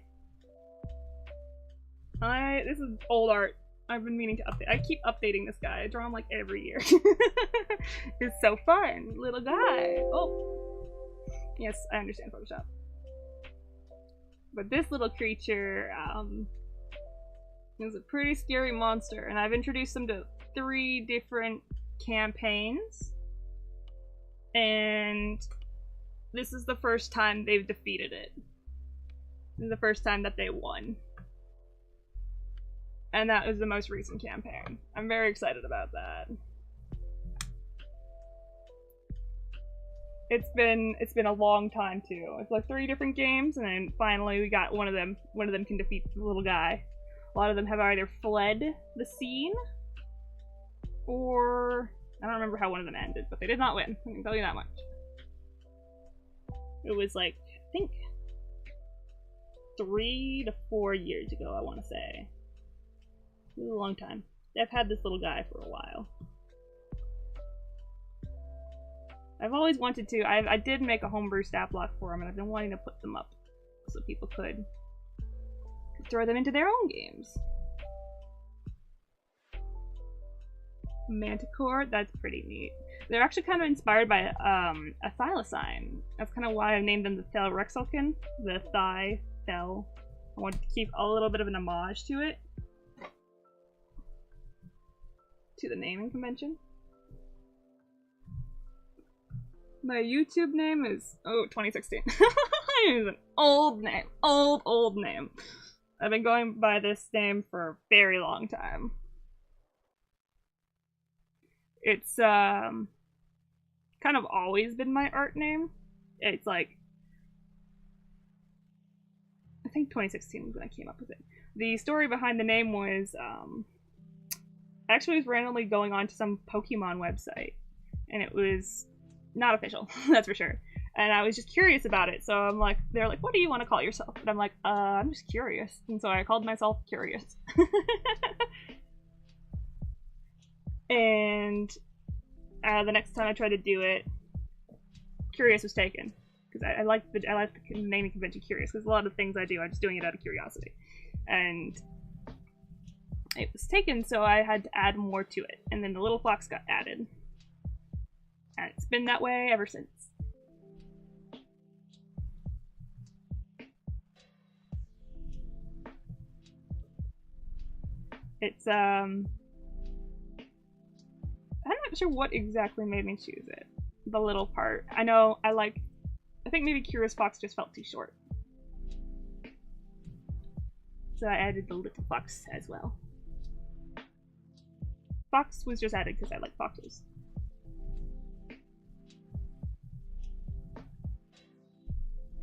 This is old art. I've been meaning to update. I keep updating this guy. I draw him like every year. It's so fun, little guy. Oh, yes, I understand Photoshop. But this little creature is a pretty scary monster, and I've introduced him to 3 different campaigns, and this is the first time they've defeated it. This is the first time that they won. And that was the most recent campaign. I'm very excited about that. It's been a long time too. It's like 3 different games, and then finally we got one of them. One of them can defeat the little guy. A lot of them have either fled the scene, or I don't remember how one of them ended, but they did not win. I can tell you that much. It was like, I think 3 to 4 years ago, I want to say. It was a long time. I've had this little guy for a while. I've always wanted to. I did make a homebrew stat block for them, and I've been wanting to put them up so people could throw them into their own games. Manticore, that's pretty neat. They're actually kind of inspired by a thylacine. That's kind of why I named them the Thelrexelkin, the thigh, thel. I wanted to keep a little bit of an homage to it. To the naming convention. My YouTube name is, 2016. It's an old name. Old name. I've been going by this name for a very long time. It's, kind of always been my art name. It's like, I think 2016 was when I came up with it. The story behind the name was, I actually was randomly going on to some Pokemon website, and it was not official, that's for sure. And I was just curious about it, so I'm like, they're like, what do you want to call yourself? And I'm like, I'm just curious. And so I called myself Curious. And the next time I tried to do it, Curious was taken. Because I like the naming convention Curious, because a lot of things I do, I'm just doing it out of curiosity. And it was taken, so I had to add more to it. And then the little fox got added. And it's been that way ever since. It's, I'm not sure what exactly made me choose it. The little part. I know, I think maybe Curious Fox just felt too short. So I added the little fox as well. Fox was just added because I like foxes.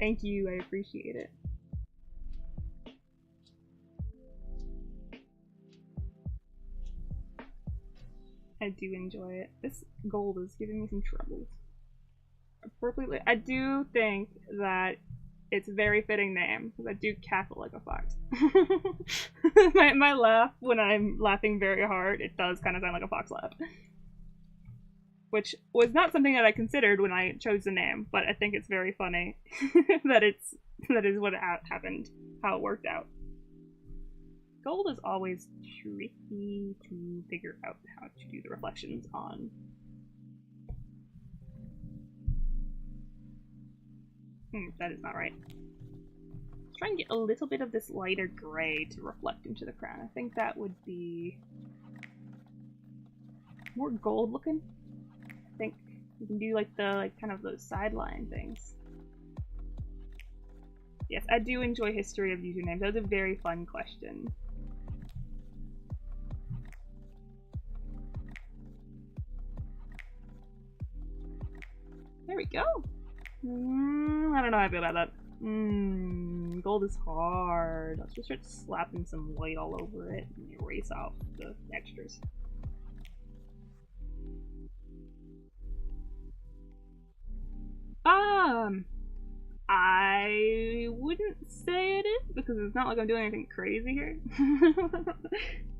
Thank you, I appreciate it. I do enjoy it. This gold is giving me some troubles. Appropriately, I do think that it's a very fitting name, because I do cackle like a fox. my laugh, when I'm laughing very hard, it does kind of sound like a fox laugh. Which was not something that I considered when I chose the name, but I think it's very funny that that is what happened, how it worked out. Gold is always tricky to figure out how to do the reflections on. That is not right. Let's try and get a little bit of this lighter gray to reflect into the crown. I think that would be more gold looking. I think we can do like kind of those sideline things. Yes, I do enjoy history of usernames. That was a very fun question. There we go. I don't know how I feel about that. Gold is hard. Let's just start slapping some white all over it and erase off the extras. I wouldn't say it is, because it's not like I'm doing anything crazy here.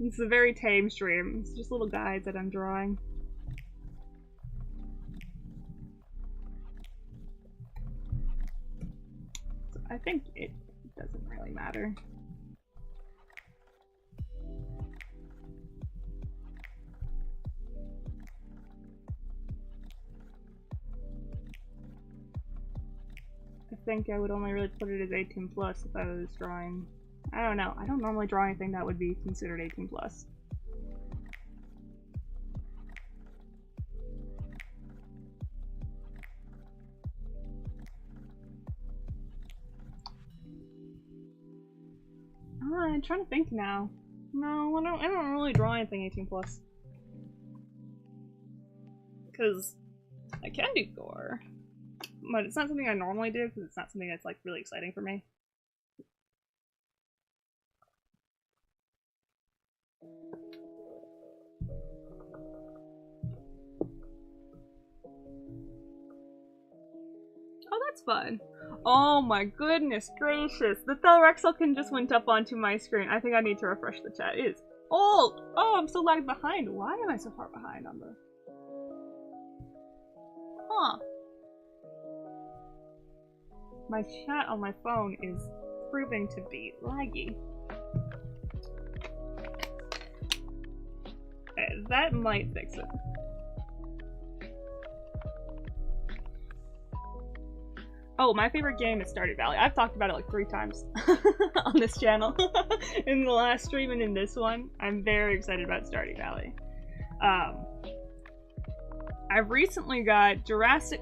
It's a very tame stream. It's just little guides that I'm drawing. So I think it doesn't really matter. I think I would only really put it as 18 plus if I was drawing. I don't know. I don't normally draw anything that would be considered 18 plus. I'm trying to think now. No, I don't really draw anything 18 plus. Because I can do gore. But it's not something I normally do, because it's not something that's like really exciting for me. Oh, that's fun. Oh my goodness gracious. The Thelrexelkin just went up onto my screen. I think I need to refresh the chat. It is old! Oh, I'm so lagged behind. Why am I so far behind on the... Huh. My chat on my phone is proving to be laggy. Okay, that might fix it. Oh, my favorite game is Stardew Valley. I've talked about it like 3 times on this channel. In the last stream and in this one. I'm very excited about Stardew Valley. I've recently got Jurassic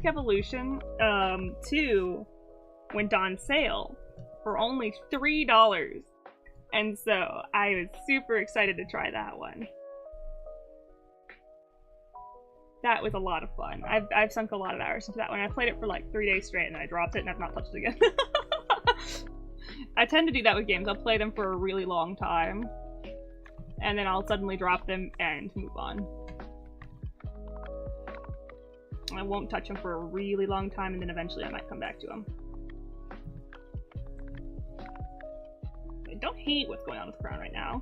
Evolution 2 went on sale for only $3. And so I was super excited to try that one. That was a lot of fun. I've sunk a lot of hours into that one. I played it for like 3 days straight and then I dropped it and I've not touched it again. I tend to do that with games. I'll play them for a really long time and then I'll suddenly drop them and move on. I won't touch them for a really long time and then eventually I might come back to them. I don't hate what's going on with Crown right now.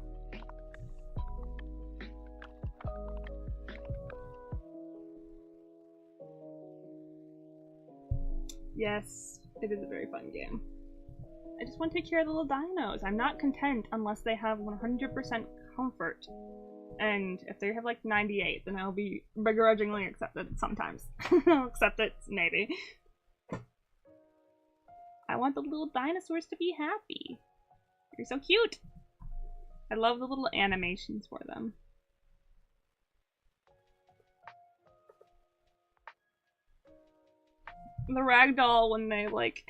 Yes, it is a very fun game. I just want to take care of the little dinos. I'm not content unless they have 100% comfort. And if they have like 98, then I'll be begrudgingly accepted sometimes. I'll accept it, maybe. I want the little dinosaurs to be happy. You're so cute! I love the little animations for them. The ragdoll when they like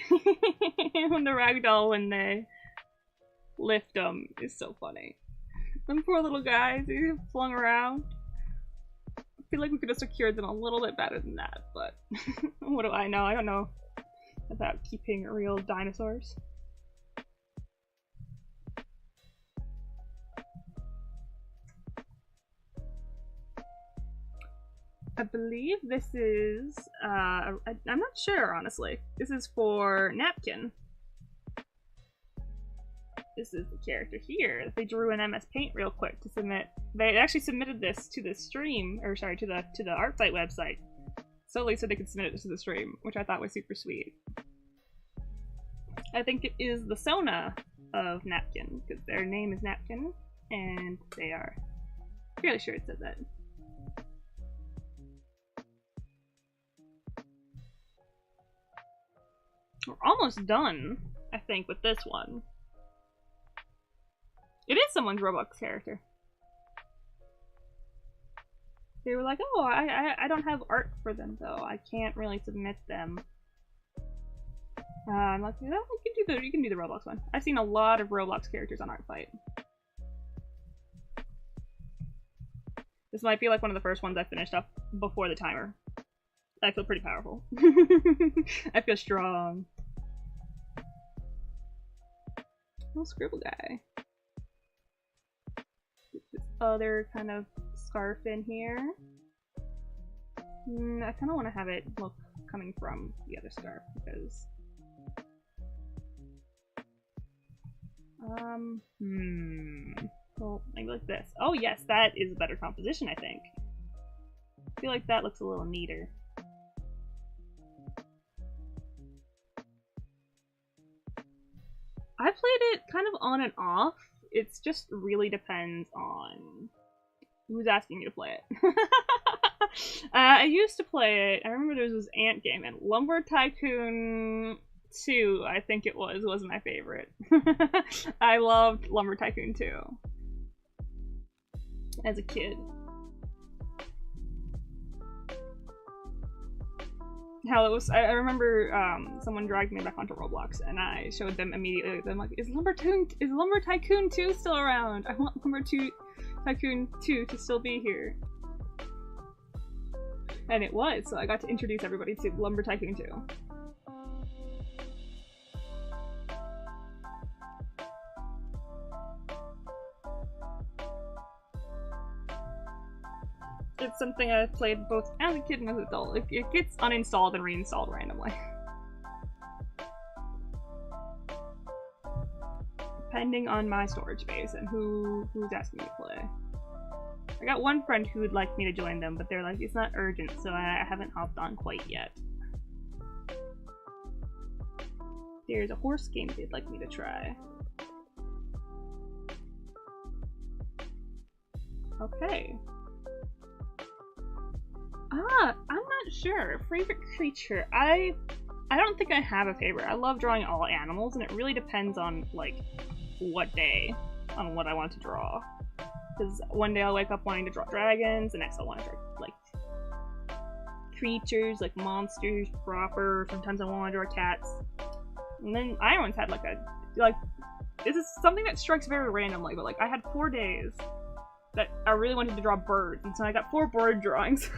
when they lift them is so funny. Them poor little guys who flung around. I feel like we could have secured them a little bit better than that, but what do I know? I don't know about keeping real dinosaurs. I believe this is, I'm not sure, honestly. This is for Napkin. This is the character here. They drew in MS Paint real quick to submit. They actually submitted this to the stream, or sorry, to the ARTFIGHT website, solely so they could submit it to the stream, which I thought was super sweet. I think it is the Sona of Napkin, because their name is Napkin, and they are fairly sure it says that. We're almost done, I think, with this one. It is someone's Roblox character. They were like, oh, I don't have art for them, though. I can't really submit them. I'm like, oh, you can do the Roblox one. I've seen a lot of Roblox characters on ARTFIGHT. This might be like one of the first ones I finished up before the timer. I feel pretty powerful. I feel strong. Little scribble guy. This other kind of scarf in here. I kind of want to have it look coming from the other scarf because well, maybe like this. Oh yes, that is a better composition, I think. I feel like that looks a little neater. I played it kind of on and off. It's just really depends on who's asking you to play it. I used to play it. I remember there was this ant game, and Lumber Tycoon 2, I think it was my favorite. I loved Lumber Tycoon 2 as a kid. Hell, it was. I remember someone dragged me back onto Roblox, and I showed them immediately. I'm like, "Is Lumber Tycoon 2 still around? I want Lumber Tycoon 2 to still be here." And it was, so I got to introduce everybody to Lumber Tycoon 2. It's something I've played both as a kid and as an adult. It gets uninstalled and reinstalled randomly. Depending on my storage space and who's asking me to play. I got one friend who would like me to join them, but they're like, it's not urgent, so I haven't hopped on quite yet. There's a horse game they'd like me to try. Okay. I'm not sure. Favorite creature? I don't think I have a favorite. I love drawing all animals, and it really depends on, like, what day, on what I want to draw. Because one day I'll wake up wanting to draw dragons, the next I'll want to draw, like, creatures, like monsters proper. Sometimes I want to draw cats. And then I once had, like, this is something that strikes very randomly, but, like, I had 4 days that I really wanted to draw birds, and so I got 4 bird drawings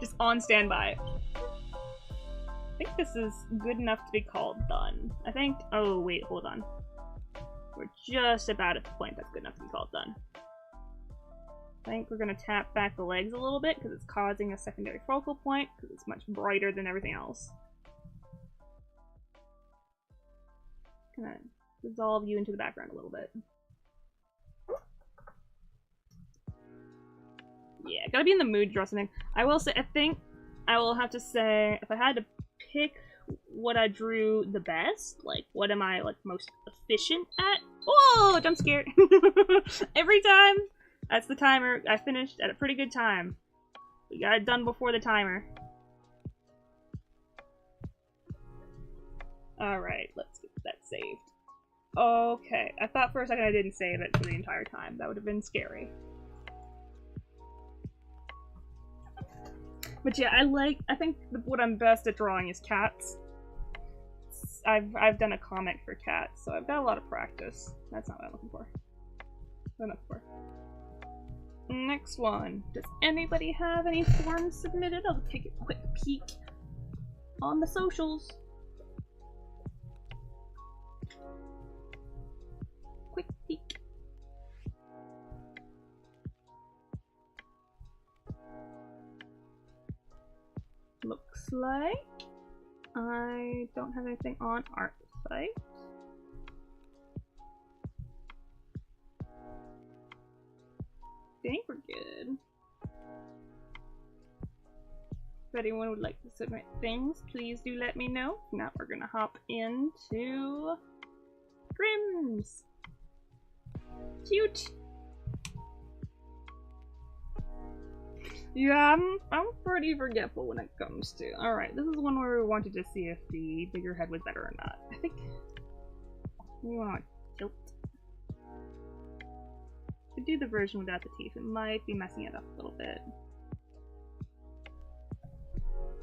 just on standby. I think this is good enough to be called done. I think, oh wait, hold on. We're just about at the point that's good enough to be called done. I think we're gonna tap back the legs a little bit because it's causing a secondary focal point because it's much brighter than everything else. Gonna dissolve you into the background a little bit. Yeah, gotta be in the mood to draw something. I will say, I think I will have to say, if I had to pick what I drew the best, like, what am I, like, most efficient at? Oh, jump scare! Every time, that's the timer. I finished at a pretty good time. We got it done before the timer. Alright, let's get that saved. Okay, I thought for a second I didn't save it for the entire time. That would have been scary. But yeah, I think what I'm best at drawing is cats. I've done a comic for cats, so I've got a lot of practice. That's not what I'm looking for. What I'm looking for. Next one. Does anybody have any forms submitted? I'll take a quick peek on the socials. Quick peek. Looks like I don't have anything on ARTFIGHT. I think we're good. If anyone would like to submit things, please do let me know. Now we're gonna hop into Grimm's. Cute. Yeah, I'm pretty forgetful when it comes to. Alright, this is one where we wanted to see if the bigger head was better or not. I think we want to tilt. To do the version without the teeth, it might be messing it up a little bit.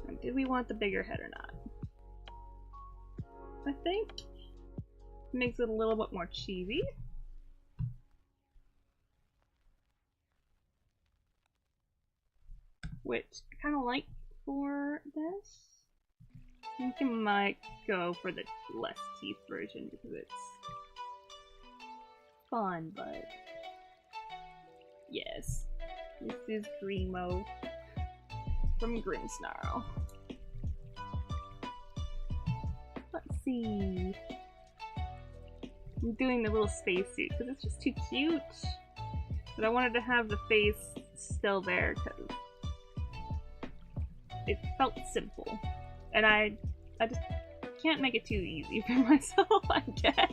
And did we want the bigger head or not? I think it makes it a little bit more cheesy. Which I kind of like for this. I think I might go for the less teeth version because it's fun, but yes, this is Grimo from Grimmsnarl. Let's see. I'm doing the little spacesuit because it's just too cute, but I wanted to have the face still there because it felt simple, and I just can't make it too easy for myself, I guess.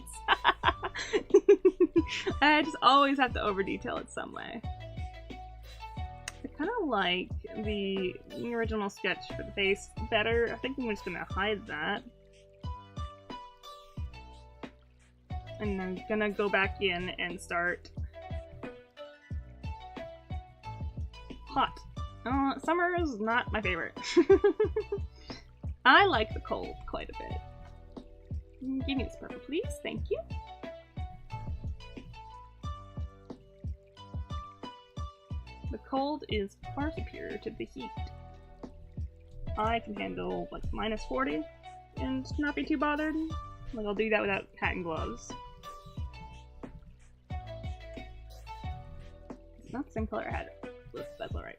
I just always have to over detail it some way. I kind of like the original sketch for the face better. I think I'm just gonna hide that. And I'm gonna go back in and start hot. Summer is not my favorite. I like the cold quite a bit. Give me this purple, please. Thank you. The cold is far superior to the heat. I can handle like -40 and not be too bothered. Like I'll do that without hat and gloves. It's not the same color I had it. That's alright.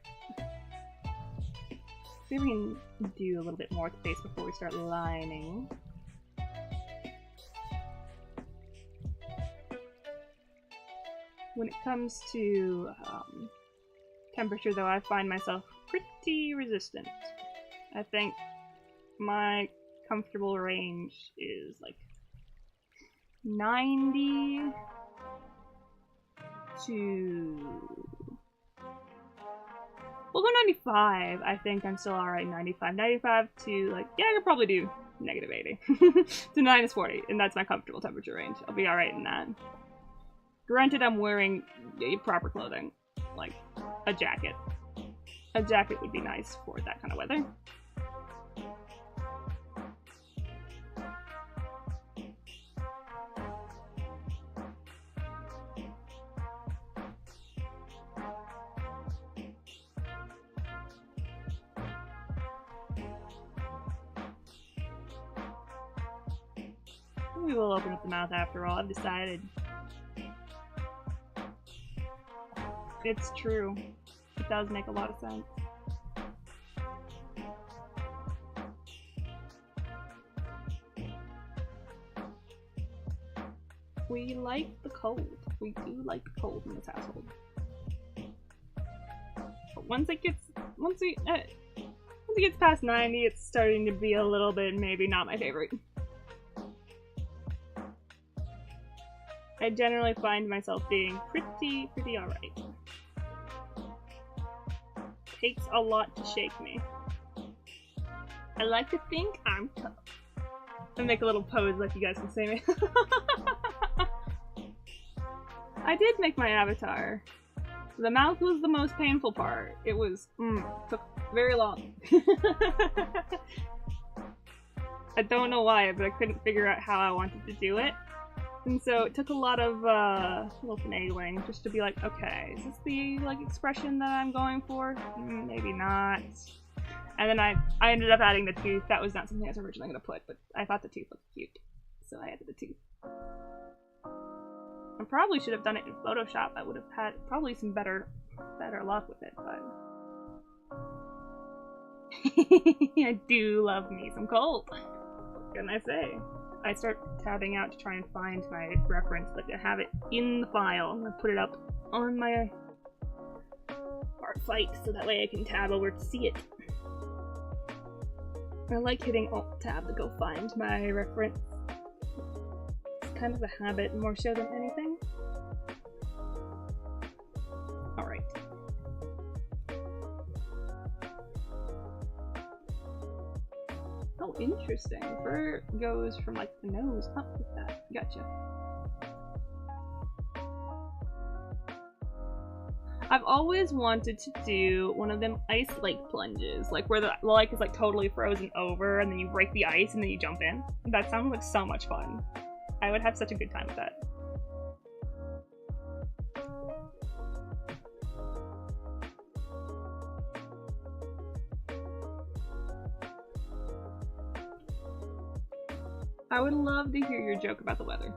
See if we can do a little bit more with the face before we start lining. When it comes to temperature, though, I find myself pretty resistant. I think my comfortable range is like 90 to... We'll go 95. I think I'm still alright. 95. 95 to, like, yeah, I could probably do negative 80 to minus 40, and that's my comfortable temperature range. I'll be alright in that. Granted, I'm wearing proper clothing, like a jacket. A jacket would be nice for that kind of weather. We will open up the mouth after all, I've decided. It's true. It does make a lot of sense. We like the cold. We do like the cold in this household. But once it gets past 90, it's starting to be a little bit maybe not my favorite. I generally find myself being pretty alright. Takes a lot to shake me. I like to think I'm tough. I make a little pose like you guys can see me. I did make my avatar. The mouth was the most painful part. It was, took very long. I don't know why, but I couldn't figure out how I wanted to do it. And so it took a lot of little finagling just to be like, okay, is this the like expression that I'm going for? Maybe not. And then I ended up adding the tooth. That was not something I was originally going to put, but I thought the tooth looked cute, so I added the tooth. I probably should have done it in Photoshop. I would have had probably some better luck with it, but I do love me some cold. What can I say? I start tabbing out to try and find my reference, like I have it in the file. I'm gonna put it up on my ARTFIGHT so that way I can tab over to see it. I like hitting Alt-Tab to go find my reference. It's kind of a habit more so than anything. Alright. Oh, interesting. Fur goes from like the nose up with that. Gotcha. I've always wanted to do one of them ice lake plunges, like where the lake is like totally frozen over and then you break the ice and then you jump in. That sounds like so much fun. I would have such a good time with that. I would love to hear your joke about the weather.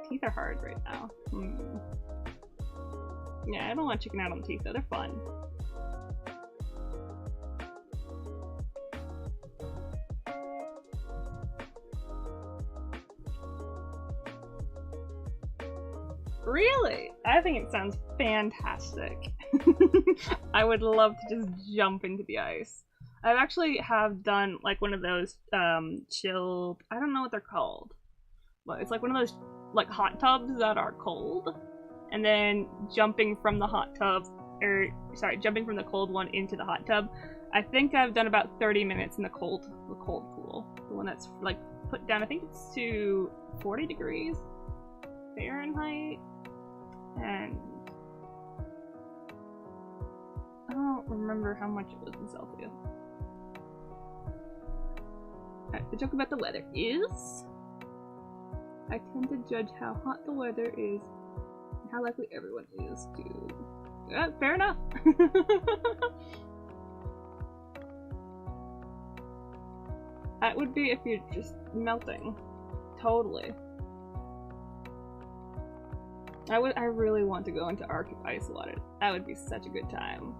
Teeth are hard right now. Yeah, I don't want to chicken out on the teeth though, they're fun. Really? I think it sounds fantastic. I would love to just jump into the ice. I actually have done like one of those chilled, I don't know what they're called, but it's like one of those like hot tubs that are cold, and then jumping from the hot tub, jumping from the cold one into the hot tub. I think I've done about 30 minutes in the cold pool. The one that's like put down, I think it's to 40 degrees Fahrenheit. And I don't remember how much it was in Celsius. Alright, the joke about the weather is I tend to judge how hot the weather is and how likely everyone is to... fair enough. That would be if you're just melting. Totally. I really want to go into Arctic ice water. That would be such a good time.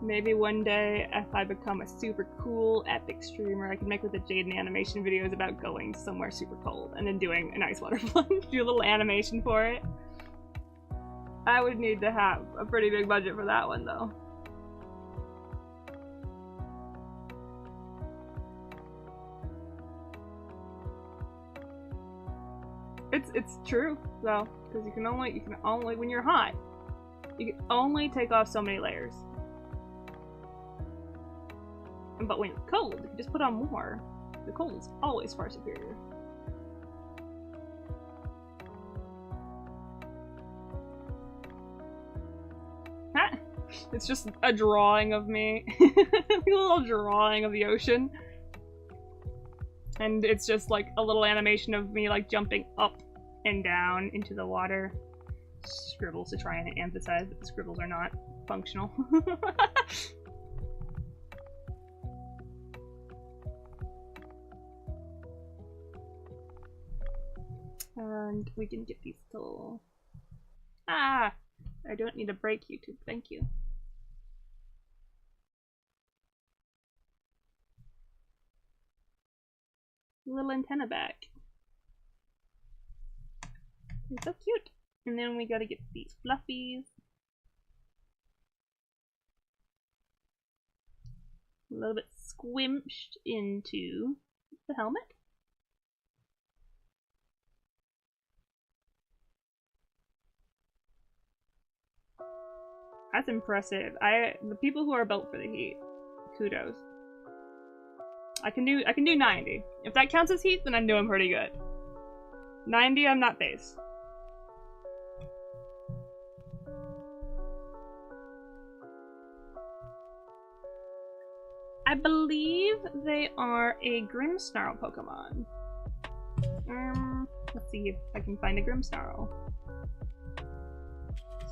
Maybe one day, if I become a super cool, epic streamer, I can make with the Jaden animation videos about going somewhere super cold and then doing an ice water plunge, do a little animation for it. I would need to have a pretty big budget for that one, though. It's true though, because you can only when you're hot, you can only take off so many layers. But when you're cold, you can just put on more. The cold is always far superior. Ha! It's just a drawing of me. A little drawing of the ocean. And it's just like a little animation of me like jumping up and down into the water. Scribbles to try and emphasize that the scribbles are not functional. And we can get these little... Ah! I don't need a break, YouTube. Thank you. Little antenna back. It's so cute. And then we gotta get these fluffies. A little bit squimped into the helmet. That's impressive. The people who are built for the heat, kudos. I can do 90. If that counts as heat, then I'm doing pretty good. 90, I'm not base. I believe they are a Grimmsnarl Pokemon. Let's see if I can find a Grimmsnarl.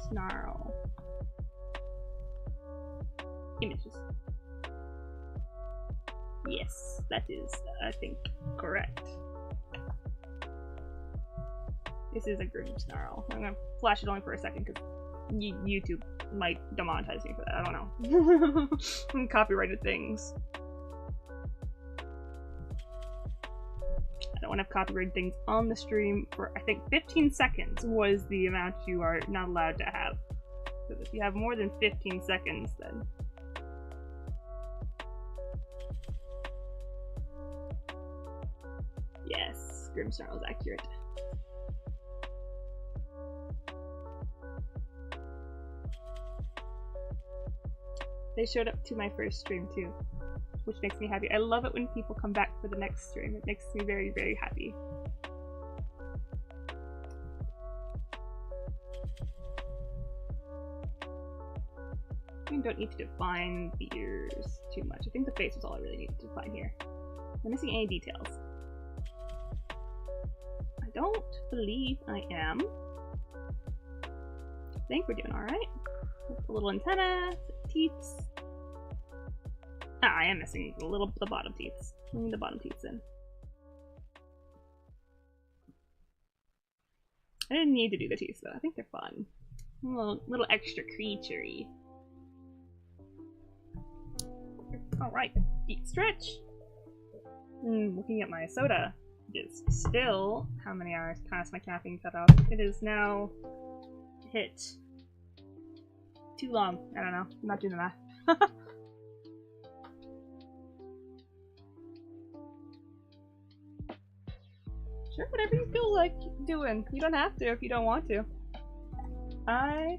Snarl. Images. Yes, that is, I think, correct. This is a Grimmsnarl. I'm gonna flash it only for a second because YouTube might demonetize me for that. I don't know. Copyrighted things. I don't want to have copyrighted things on the stream for, I think, 15 seconds was the amount you are not allowed to have. Because if you have more than 15 seconds, then... Yes, Grimmsnarl is accurate. They showed up to my first stream too, which makes me happy. I love it when people come back for the next stream. It makes me very, very happy. I don't need to define the ears too much. I think the face is all I really need to define here. I'm missing any details. I don't believe I am. I think we're doing alright. A little antenna, teeths. Ah, I am missing the bottom teeths. Bring the bottom teeths in. I didn't need to do the teeths though. I think they're fun. A little extra creature-y. Alright, feet stretch. Looking at my soda, it is still how many hours past my caffeine cutoff? It is now hit too long. I don't know. I'm not doing the math. Sure, whatever you feel like doing. You don't have to if you don't want to. I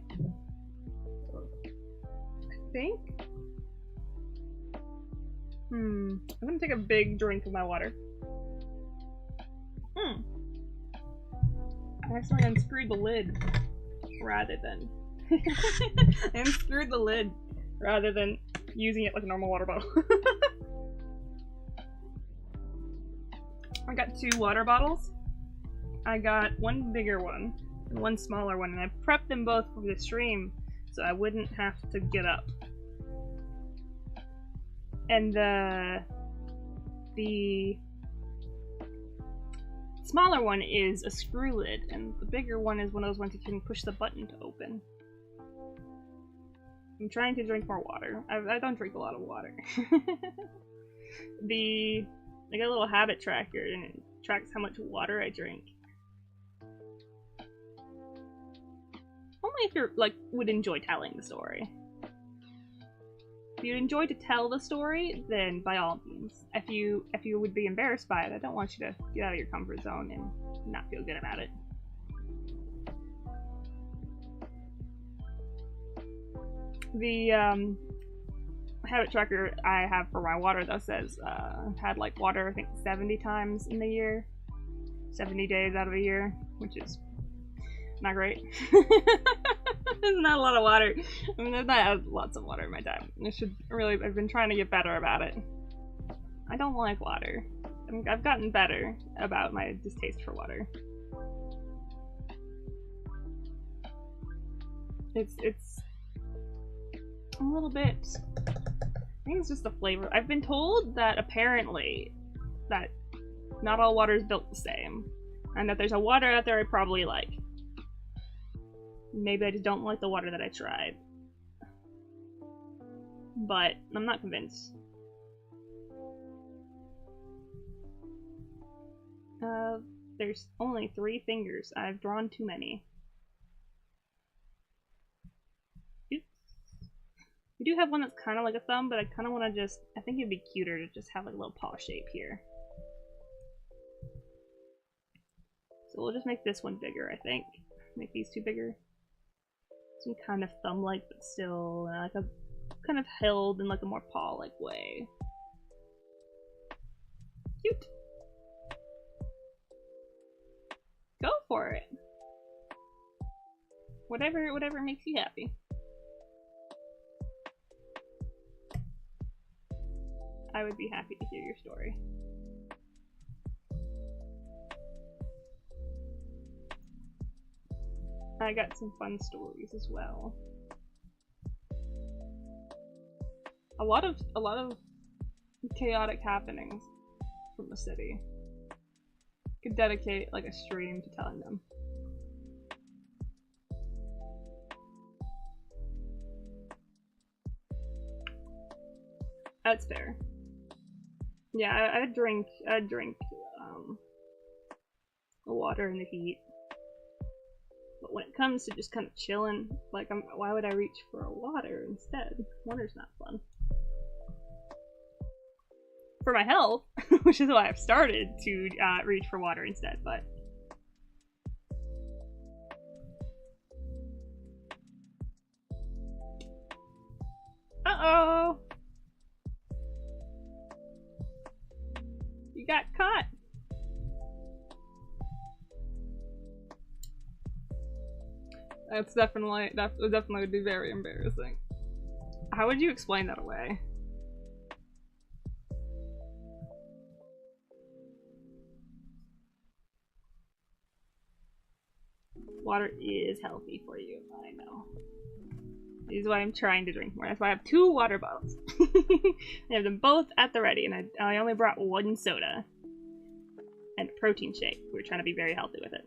think... I'm gonna take a big drink of my water. I accidentally unscrewed the lid rather than... I unscrewed the lid rather than using it like a normal water bottle. I got 2 water bottles. I got one bigger one and one smaller one, and I prepped them both for the stream so I wouldn't have to get up. And the smaller one is a screw lid, and the bigger one is one of those ones you can push the button to open. I'm trying to drink more water. I don't drink a lot of water. I got a little habit tracker and it tracks how much water I drink. Only if you're like would enjoy telling the story. If you enjoy to tell the story, then by all means. If you would be embarrassed by it, I don't want you to get out of your comfort zone and not feel good about it. The habit tracker I have for my water though says I've had like water I think 70 times in the year, 70 days out of a year, which is not great. There's not a lot of water. I mean, I've not had lots of water in my time. I've been trying to get better about it. I don't like water. I've gotten better about my distaste for water. It's a little bit, I think it's just the flavor. I've been told that apparently that not all water is built the same, and that there's a water out there I probably like. Maybe I just don't like the water that I tried. But I'm not convinced. There's only 3 fingers. I've drawn too many. Oops. We do have one that's kind of like a thumb, but I kind of want to just, I think it'd be cuter to just have like a little paw shape here. So we'll just make this one bigger, I think. Make these 2 bigger. Some kind of thumb-like, but still like a kind of held in like a more paw-like way. Cute. Go for it. Whatever makes you happy. I would be happy to hear your story. I got some fun stories as well. A lot of chaotic happenings from the city. Could dedicate like a stream to telling them. That's fair. Yeah, I'd drink water in the heat. But when it comes to just kind of chilling, like, why would I reach for a water instead? Water's not fun. For my health, which is why I've started to reach for water instead, but... Uh-oh! You got caught! That definitely would be very embarrassing. How would you explain that away? Water is healthy for you, I know. This is why I'm trying to drink more. That's why I have 2 water bottles. I have them both at the ready, and I only brought 1 soda. And a protein shake. We're trying to be very healthy with it.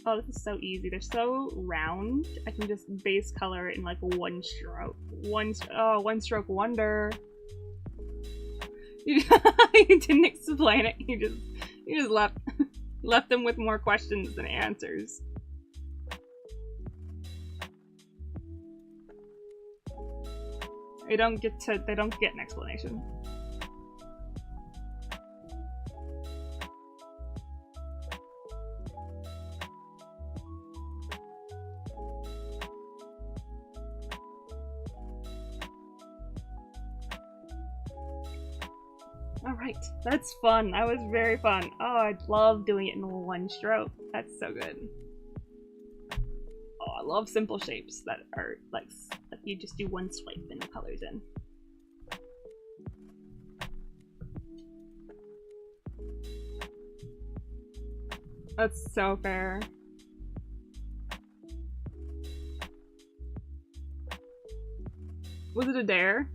Oh, this is so easy. They're so round. I can just base color in like 1 stroke. One stroke wonder. You didn't explain it. You just left them with more questions than answers. They don't get an explanation. Alright, that's fun. That was very fun. Oh, I love doing it in 1 stroke. That's so good. Oh, I love simple shapes that are like you just do 1 swipe and the color's in. That's so fair. Was it a dare?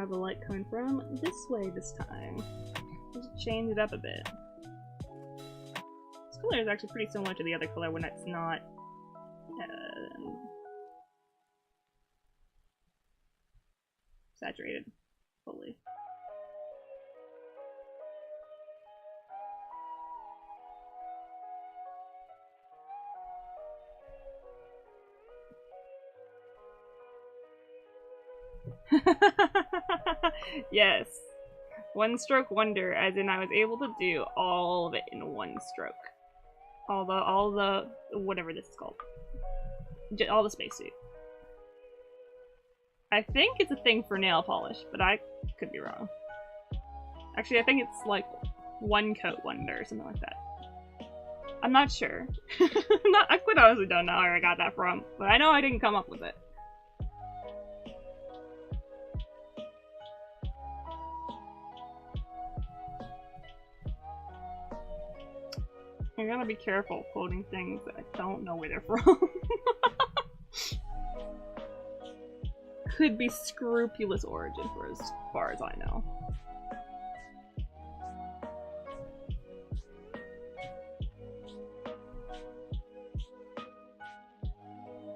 have the light coming from this way this time. Just change it up a bit. This color is actually pretty similar to the other color when it's not saturated fully. Yes. One stroke wonder, as in I was able to do all of it in one stroke. All the whatever this is called. All the spacesuit. I think it's a thing for nail polish, but I could be wrong. Actually, I think it's like one coat wonder or something like that. I'm not sure. I quite honestly don't know where I got that from, but I know I didn't come up with it. I gotta be careful quoting things that I don't know where they're from. Could be scrupulous origin for as far as I know.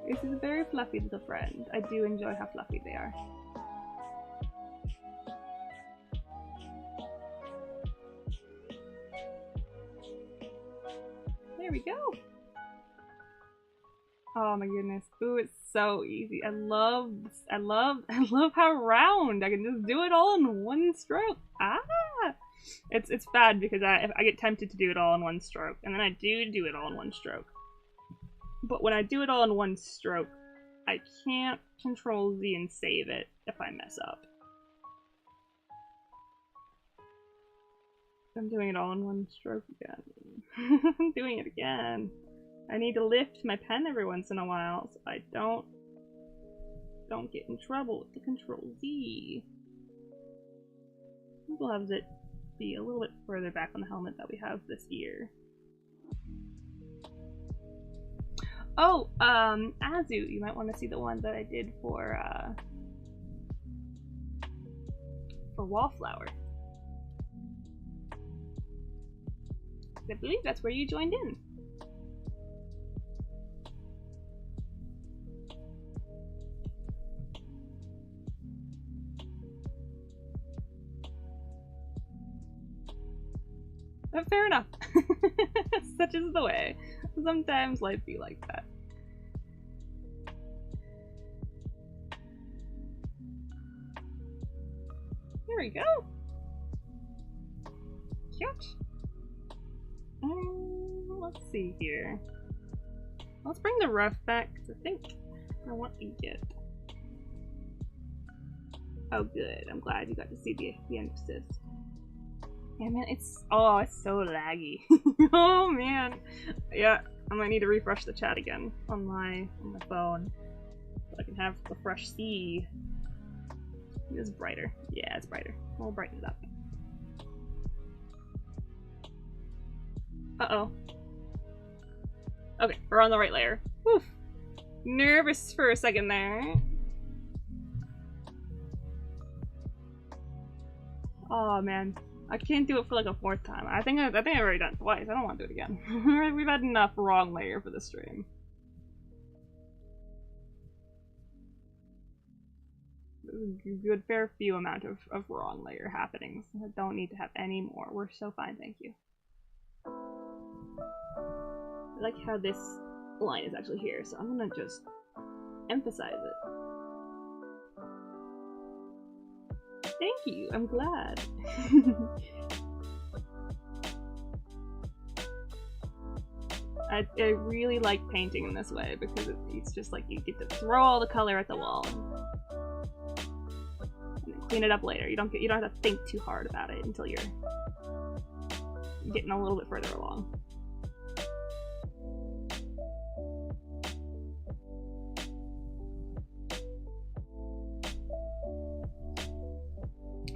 This is a very fluffy little friend. I do enjoy how fluffy they are. There we go. Oh my goodness. Ooh, it's so easy. I love how round. I can just do it all in one stroke. Ah! It's bad because I get tempted to do it all in one stroke, and then I do it all in one stroke. But when I do it all in one stroke, I can't Control Z and save it if I mess up. I'm doing it all in one stroke again. I'm doing it again. I need to lift my pen every once in a while so I don't get in trouble with the Control Z. We'll have it be a little bit further back on the helmet that we have this ear. Oh, Azu, you might want to see the one that I did for Wallflower. I believe that's where you joined in. But fair enough. Such is the way. Sometimes life be like that. Here we go. Cute. Let's see here. Let's bring the rough back because I think I want to get. Oh, good. I'm glad you got to see the emphasis. Yeah, man, it's so laggy. Oh man, yeah, I might need to refresh the chat again on my phone so I can have the fresh see. It is brighter. Yeah, it's brighter. We'll brighten it up. Uh-oh. Okay, we're on the right layer. Woof. Nervous for a second there. Oh man. I can't do it for like a fourth time. I think I've already done it twice. I don't want to do it again. We've had enough wrong layer for the stream. A good fair few amount of wrong layer happenings. I don't need to have any more. We're so fine, thank you. I like how this line is actually here, so I'm gonna just emphasize it. Thank you, I'm glad. I really like painting in this way because it's just like you get to throw all the color at the wall and then clean it up later. You don't have to think too hard about it until you're getting a little bit further along.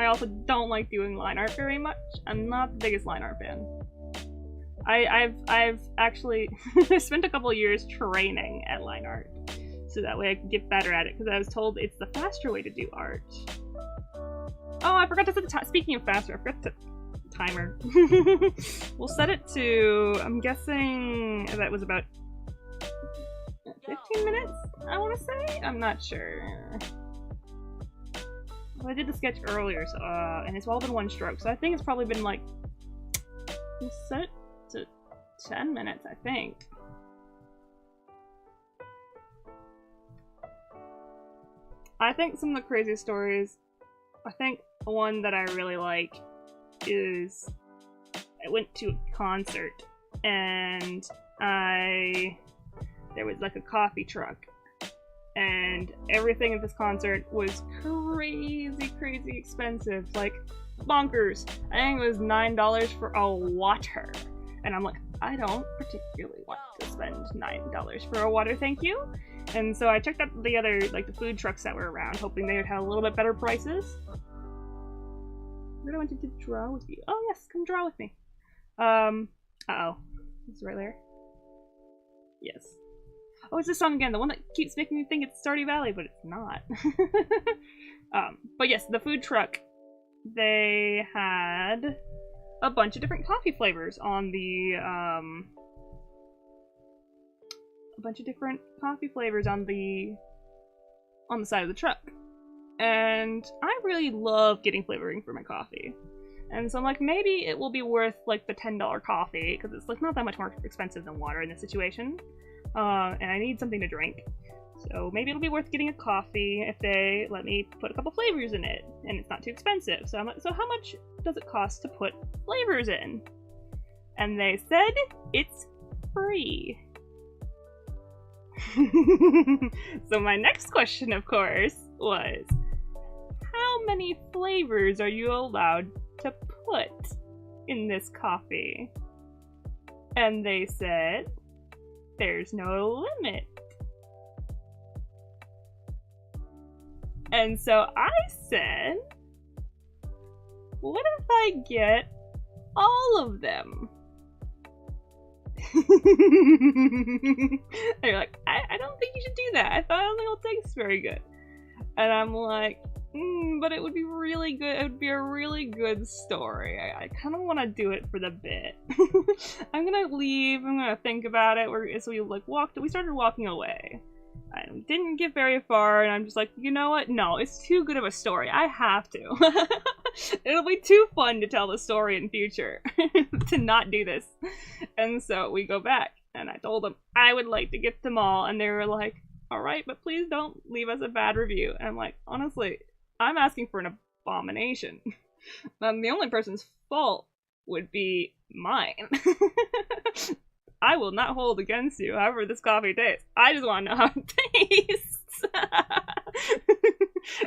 I also don't like doing line art very much. I'm not the biggest line art fan. I've actually spent a couple of years training at line art, so that way I can get better at it, because I was told it's the faster way to do art. Oh, I forgot to set the time. Speaking of faster, I forgot to timer. We'll set it to, I'm guessing that was about 15 minutes, I want to say? I'm not sure. Well, I did the sketch earlier, so, and it's all been one stroke, so I think it's probably been like, set it to 10 minutes, I think. I think some of the craziest stories, I think the one that I really like is I went to a concert and there was like a coffee truck and everything at this concert was crazy expensive, like bonkers. I think it was $9 for a water, and I'm like, I don't particularly want to spend $9 for a water, thank you. And so I checked out the other, like the food trucks that were around, hoping they would have a little bit better prices. Where do I want to draw with you? Oh yes, come draw with me. Uh-oh. Is it right there? Yes. Oh, it's this song again, the one that keeps making me think it's Stardew Valley, but it's not. But yes, the food truck, they had a bunch of different coffee flavors on the, on the side of the truck. And I really love getting flavoring for my coffee. And so I'm like, maybe it will be worth like the $10 coffee, because it's like not that much more expensive than water in this situation. And I need something to drink. So maybe it'll be worth getting a coffee if they let me put a couple flavors in it, and it's not too expensive. So I'm like, so how much does it cost to put flavors in? And they said, it's free. So my next question, of course, was, how many flavors are you allowed to put in this coffee? And they said, there's no limit. And so I said, what if I get all of them? They're like, I don't think you should do that. I don't think it'll taste very good. And I'm like, but it would be really good. It would be a really good story. I kind of want to do it for the bit. I'm gonna leave. I'm gonna think about it. So we started walking away. I didn't get very far, and I'm just like, you know what? No, it's too good of a story. I have to. It'll be too fun to tell the story in future to not do this. And so we go back, and I told them I would like to get them all, and they were like, all right, but please don't leave us a bad review. And I'm like, honestly, I'm asking for an abomination. The only person's fault would be mine. I will not hold against you however this coffee tastes. I just want to know how it tastes.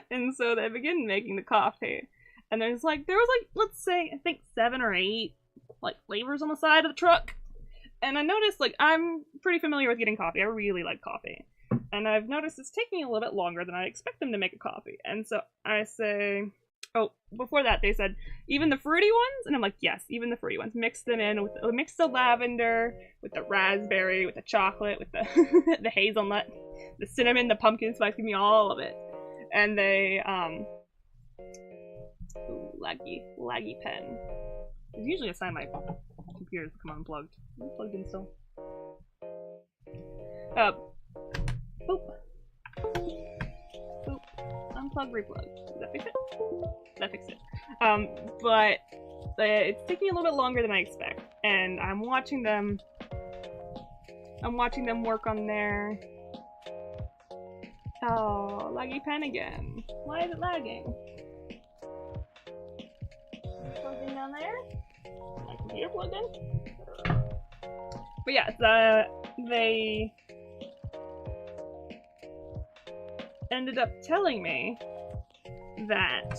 And so they begin making the coffee. And there was like, let's say, I think 7 or 8 like flavors on the side of the truck. And I noticed, like, I'm pretty familiar with getting coffee. I really like coffee. And I've noticed it's taking a little bit longer than I expect them to make a coffee. And so I say, oh, before that they said, even the fruity ones? And I'm like, yes, even the fruity ones. Mix them in with, mix the lavender, with the raspberry, with the chocolate, with the, the hazelnut, the cinnamon, the pumpkin spice, give me all of it. And they, ooh, laggy pen. There's usually a sign my computer's become unplugged. Is it plugged in still? Boop. Boop. Unplug, replug. Does that fix it? That fixed it. But it's taking a little bit longer than I expect. And I'm watching them work on their... Oh, laggy pen again. Why is it lagging? Plugged in down there? My computer plugged in? But yeah, they ended up telling me that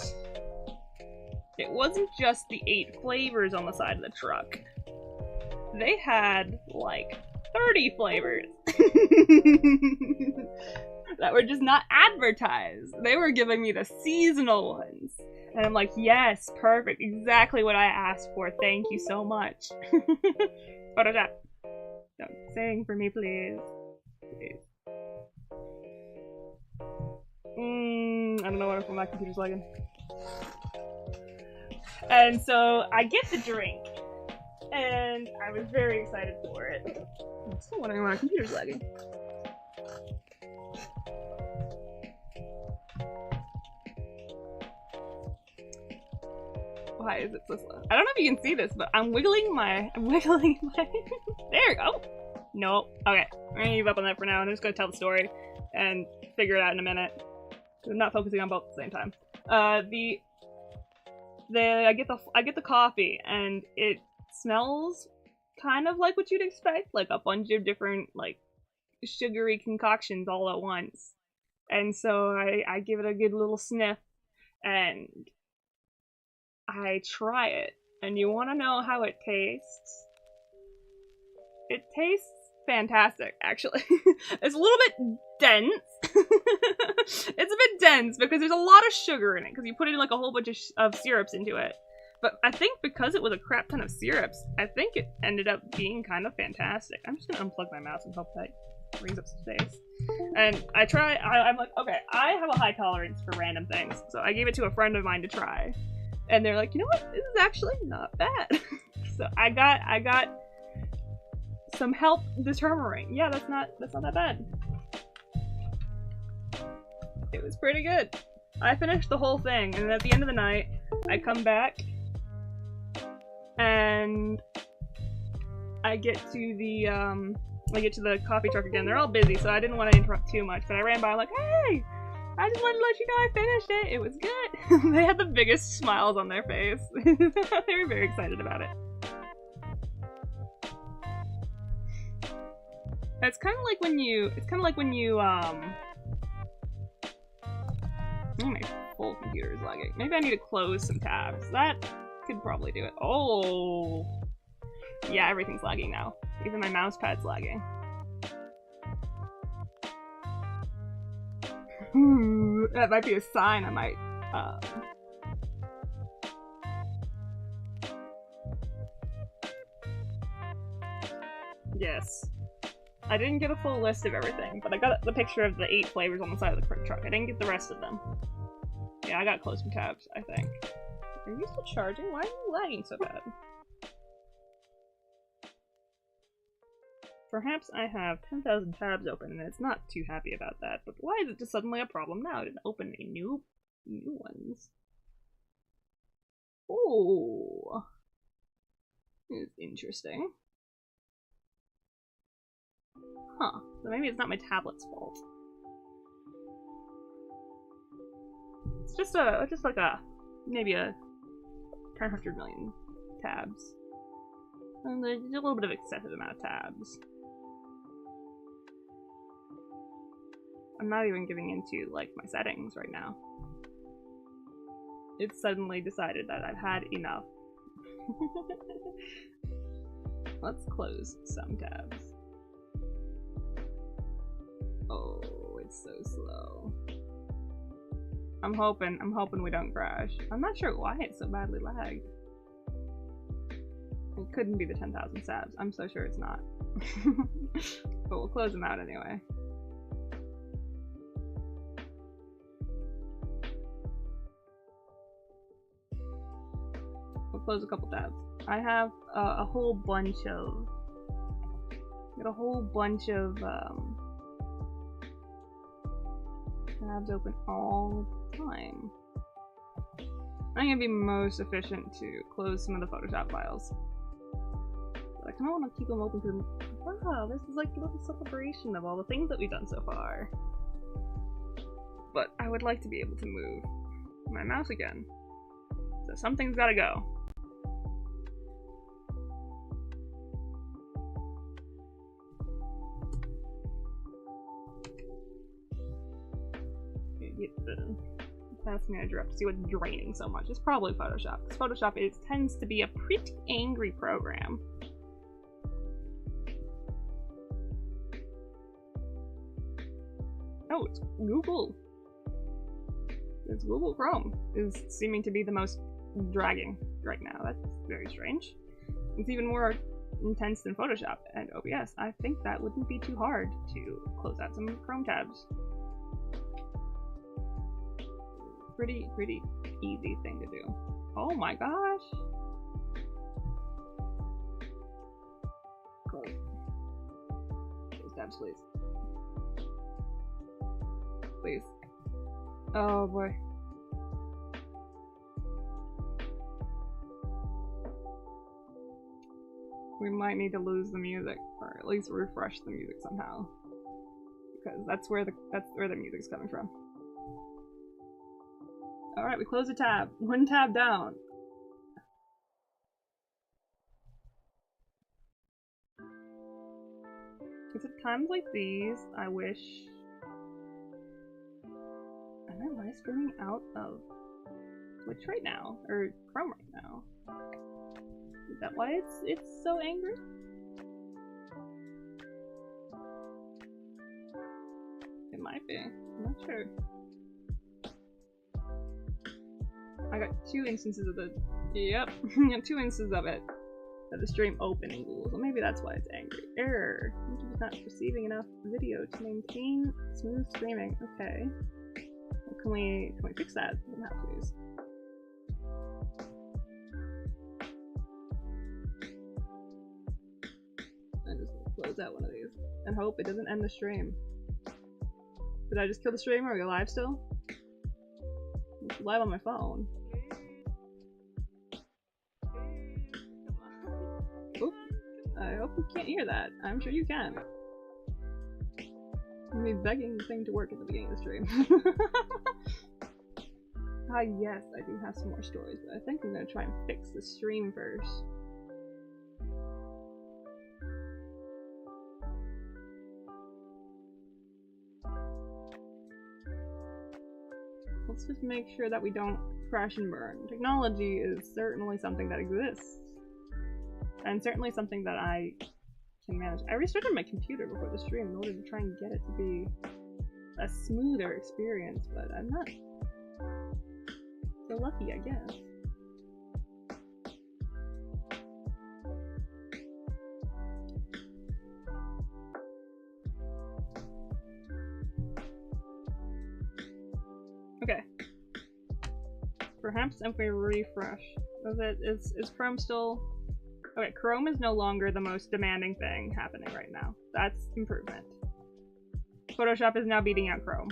it wasn't just the 8 flavors on the side of the truck. They had like 30 flavors that were just not advertised. They were giving me the seasonal ones. And I'm like, yes, perfect. Exactly what I asked for. Thank you so much. Photoshop. Don't sing for me, please. Please. I don't know what my computer's lagging. And so I get the drink, and I was very excited for it. I'm still wondering why my computer's lagging. Why is it so slow? I don't know if you can see this, but I'm wiggling my there we go. Nope. Okay, we're gonna give up on that for now, and I'm just gonna tell the story and figure it out in a minute. I'm not focusing on both at the same time. I get the coffee, and it smells kind of like what you'd expect, like a bunch of different like sugary concoctions all at once. And so I give it a good little sniff, and I try it. And you want to know how it tastes? It tastes fantastic, actually. It's a little bit dense. It's a bit dense because there's a lot of sugar in it, because you put in like a whole bunch of syrups into it. But I think because it was a crap ton of syrups, I think it ended up being kind of fantastic. I'm just gonna unplug my mouse and hope that brings up space. And I'm like, okay, I have a high tolerance for random things, so I gave it to a friend of mine to try. And they're like, you know what, this is actually not bad. So I got some help determining, yeah, that's not that bad. It was pretty good. I finished the whole thing, and at the end of the night, I come back, and I get to the coffee truck again. They're all busy, so I didn't want to interrupt too much, but I ran by like, hey! I just wanted to let you know I finished it. It was good. They had the biggest smiles on their face. They were very excited about it. It's kind of like when you, oh, my full computer is lagging. Maybe I need to close some tabs. That could probably do it. Oh, yeah, everything's lagging now. Even my mouse pad's lagging. That might be a sign I might, Yes. I didn't get a full list of everything, but I got the picture of the 8 flavors on the side of the truck. I didn't get the rest of them. Yeah, I got close some tabs, I think. Are you still charging? Why are you lagging so bad? Perhaps I have 10,000 tabs open and it's not too happy about that, but why is it just suddenly a problem now? I didn't open any new ones. Oh, it's interesting. Huh, so maybe it's not my tablet's fault. It's just like maybe a 100 million tabs. And there's a little bit of excessive amount of tabs. I'm not even giving into, like, my settings right now. It's suddenly decided that I've had enough. Let's close some tabs. Oh, it's so slow. I'm hoping we don't crash. I'm not sure why it's so badly lagged. It couldn't be the 10,000 tabs. I'm so sure it's not. But we'll close them out anyway. We'll close a couple tabs. I have a whole bunch of tabs open all the time. I'm gonna be most efficient to close some of the Photoshop files. But I kinda wanna keep them open because, wow, this is like a little celebration of all the things that we've done so far. But I would like to be able to move my mouse again. So something's gotta go. Get the task manager up to see what's draining so much. It's probably Photoshop, because Photoshop tends to be a pretty angry program. Oh, it's Google. It's Google Chrome is seeming to be the most dragging right now. That's very strange. It's even more intense than Photoshop and OBS. I think that wouldn't be too hard to close out some Chrome tabs. Pretty easy thing to do. Oh my gosh. Close. Close tabs, please. Please. Oh boy. We might need to lose the music, or at least refresh the music somehow, because that's where the music's coming from. All right, we close a tab. One tab down. It's at times like these I wish. Am I live streaming out of Twitch right now, or Chrome right now? Is that why it's so angry? It might be. I'm not sure. I got 2 instances of the. Yep, 2 instances of it. Of the stream open in Google, so maybe that's why it's angry. Error. YouTube is not receiving enough video to maintain smooth streaming. Okay. Well, can we fix that somehow, please? I'm just gonna close out one of these and hope it doesn't end the stream. Did I just kill the stream? Are we alive still? It's live on my phone. Oop. I hope you can't hear that. I'm sure you can. I'm gonna be begging the thing to work at the beginning of the stream. Yes, I do have some more stories, but I think I'm gonna try and fix the stream first. Let's just make sure that we don't crash and burn. Technology is certainly something that exists. And certainly something that I can manage. I restarted my computer before the stream in order to try and get it to be a smoother experience, but I'm not so lucky, I guess. Okay. Perhaps if we refresh. Is Chrome still... Okay, Chrome is no longer the most demanding thing happening right now. That's improvement. Photoshop is now beating out Chrome.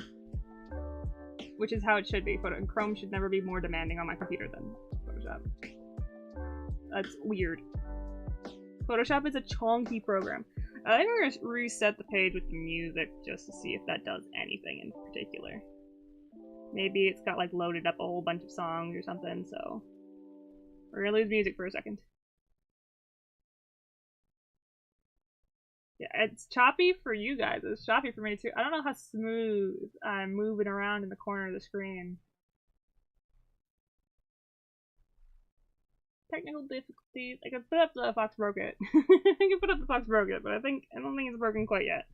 Which is how it should be. Chrome should never be more demanding on my computer than Photoshop. That's weird. Photoshop is a chonky program. I'm gonna reset the page with the music just to see if that does anything in particular. Maybe it's got like loaded up a whole bunch of songs or something, so we're gonna lose music for a second. Yeah, it's choppy for you guys. It's choppy for me too. I don't know how smooth I'm moving around in the corner of the screen. Technical difficulties. I can put up the Fox broke it. I can put up the Fox broke it, but I don't think it's broken quite yet.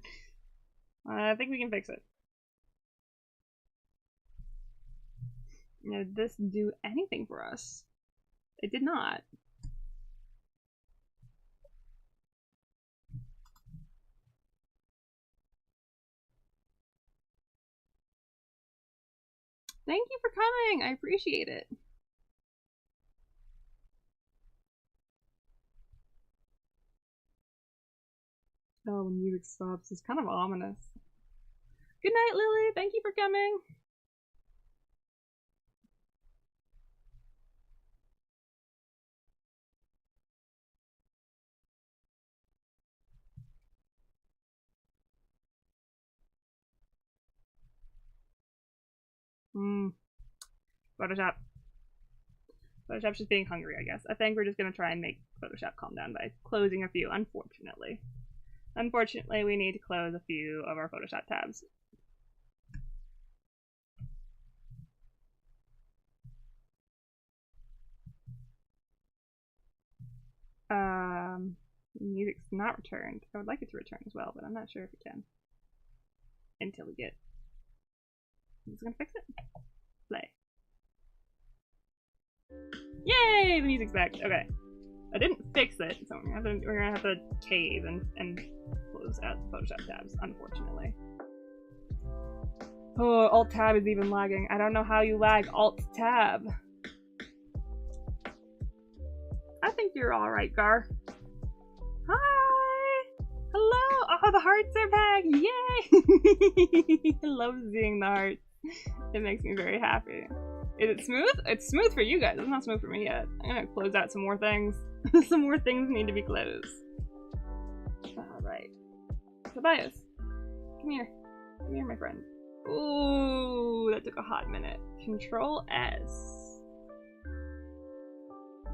I think we can fix it. Did this do anything for us? It did not. Thank you for coming! I appreciate it. Oh, when music stops. It's kind of ominous. Good night, Lily! Thank you for coming! Photoshop. Photoshop's just being hungry, I guess. I think we're just gonna try and make Photoshop calm down by closing a few, unfortunately. Unfortunately, we need to close a few of our Photoshop tabs. Music's not returned. I would like it to return as well, but I'm not sure if it can. Until we get... I'm just gonna fix it. Play. Yay! The music's back. Okay. I didn't fix it, so we're gonna have to cave and close out the Photoshop tabs, unfortunately. Oh, Alt-Tab is even lagging. I don't know how you lag Alt-Tab. I think you're alright, Gar. Hi! Hello! Oh, the hearts are back! Yay! I love seeing the hearts. It makes me very happy. Is it smooth? It's smooth for you guys. It's not smooth for me yet. I'm gonna close out some more things. Some more things need to be closed. Alright. Tobias. Come here. Come here, my friend. Ooh, that took a hot minute. Control S.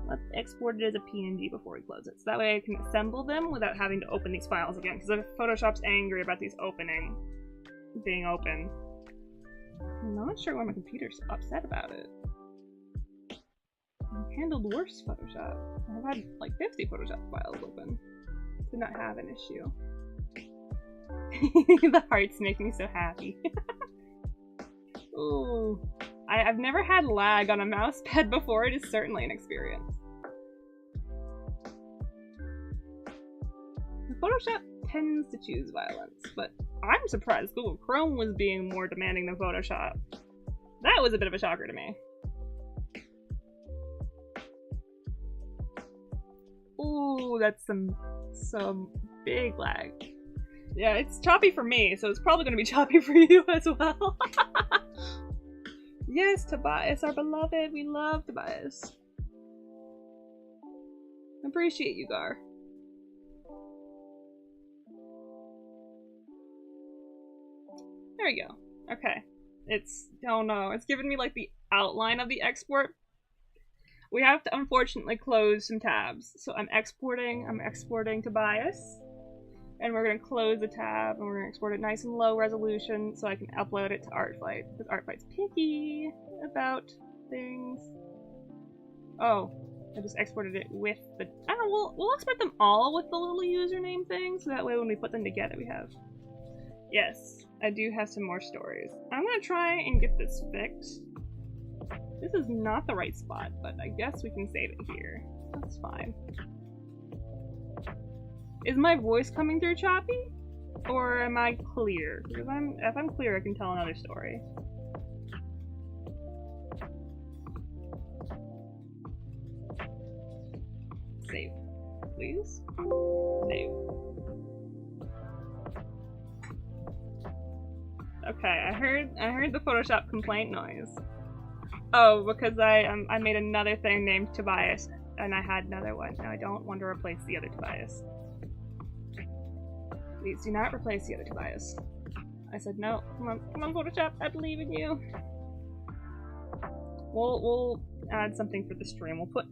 Let's export it as a PNG before we close it. So that way I can assemble them without having to open these files again. Because if Photoshop's angry about these being open. I'm not sure why my computer's upset about it. I've handled worse Photoshop. I've had like 50 Photoshop files open. Did not have an issue. The hearts make me so happy. Ooh. I've never had lag on a mouse pad before. It is certainly an experience. Photoshop tends to choose violence, but I'm surprised Google Chrome was being more demanding than Photoshop. That was a bit of a shocker to me. Ooh, that's some big lag. Yeah, it's choppy for me, so it's probably going to be choppy for you as well. Yes, Tobias, our beloved. We love Tobias. Appreciate you, Gar. There we go. Okay. Oh no, it's giving me like the outline of the export. We have to unfortunately close some tabs. So I'm exporting Tobias. And we're gonna close the tab and we're gonna export it nice and low resolution so I can upload it to ARTFIGHT. Because ARTFIGHT's picky about things. Oh, I just exported it with the, I don't know, we'll export them all with the little username thing so that way when we put them together we have. Yes, I do have some more stories. I'm gonna try and get this fixed. This is not the right spot, but I guess we can save it here. That's fine. Is my voice coming through choppy? Or am I clear? Because if I'm clear, I can tell another story. Save, please. Save. Okay, I heard the Photoshop complaint noise. Oh, because I made another thing named Tobias, and I had another one. Now I don't want to replace the other Tobias. Please do not replace the other Tobias. I said no. Come on, Photoshop. I believe in you. We'll add something for the stream. We'll put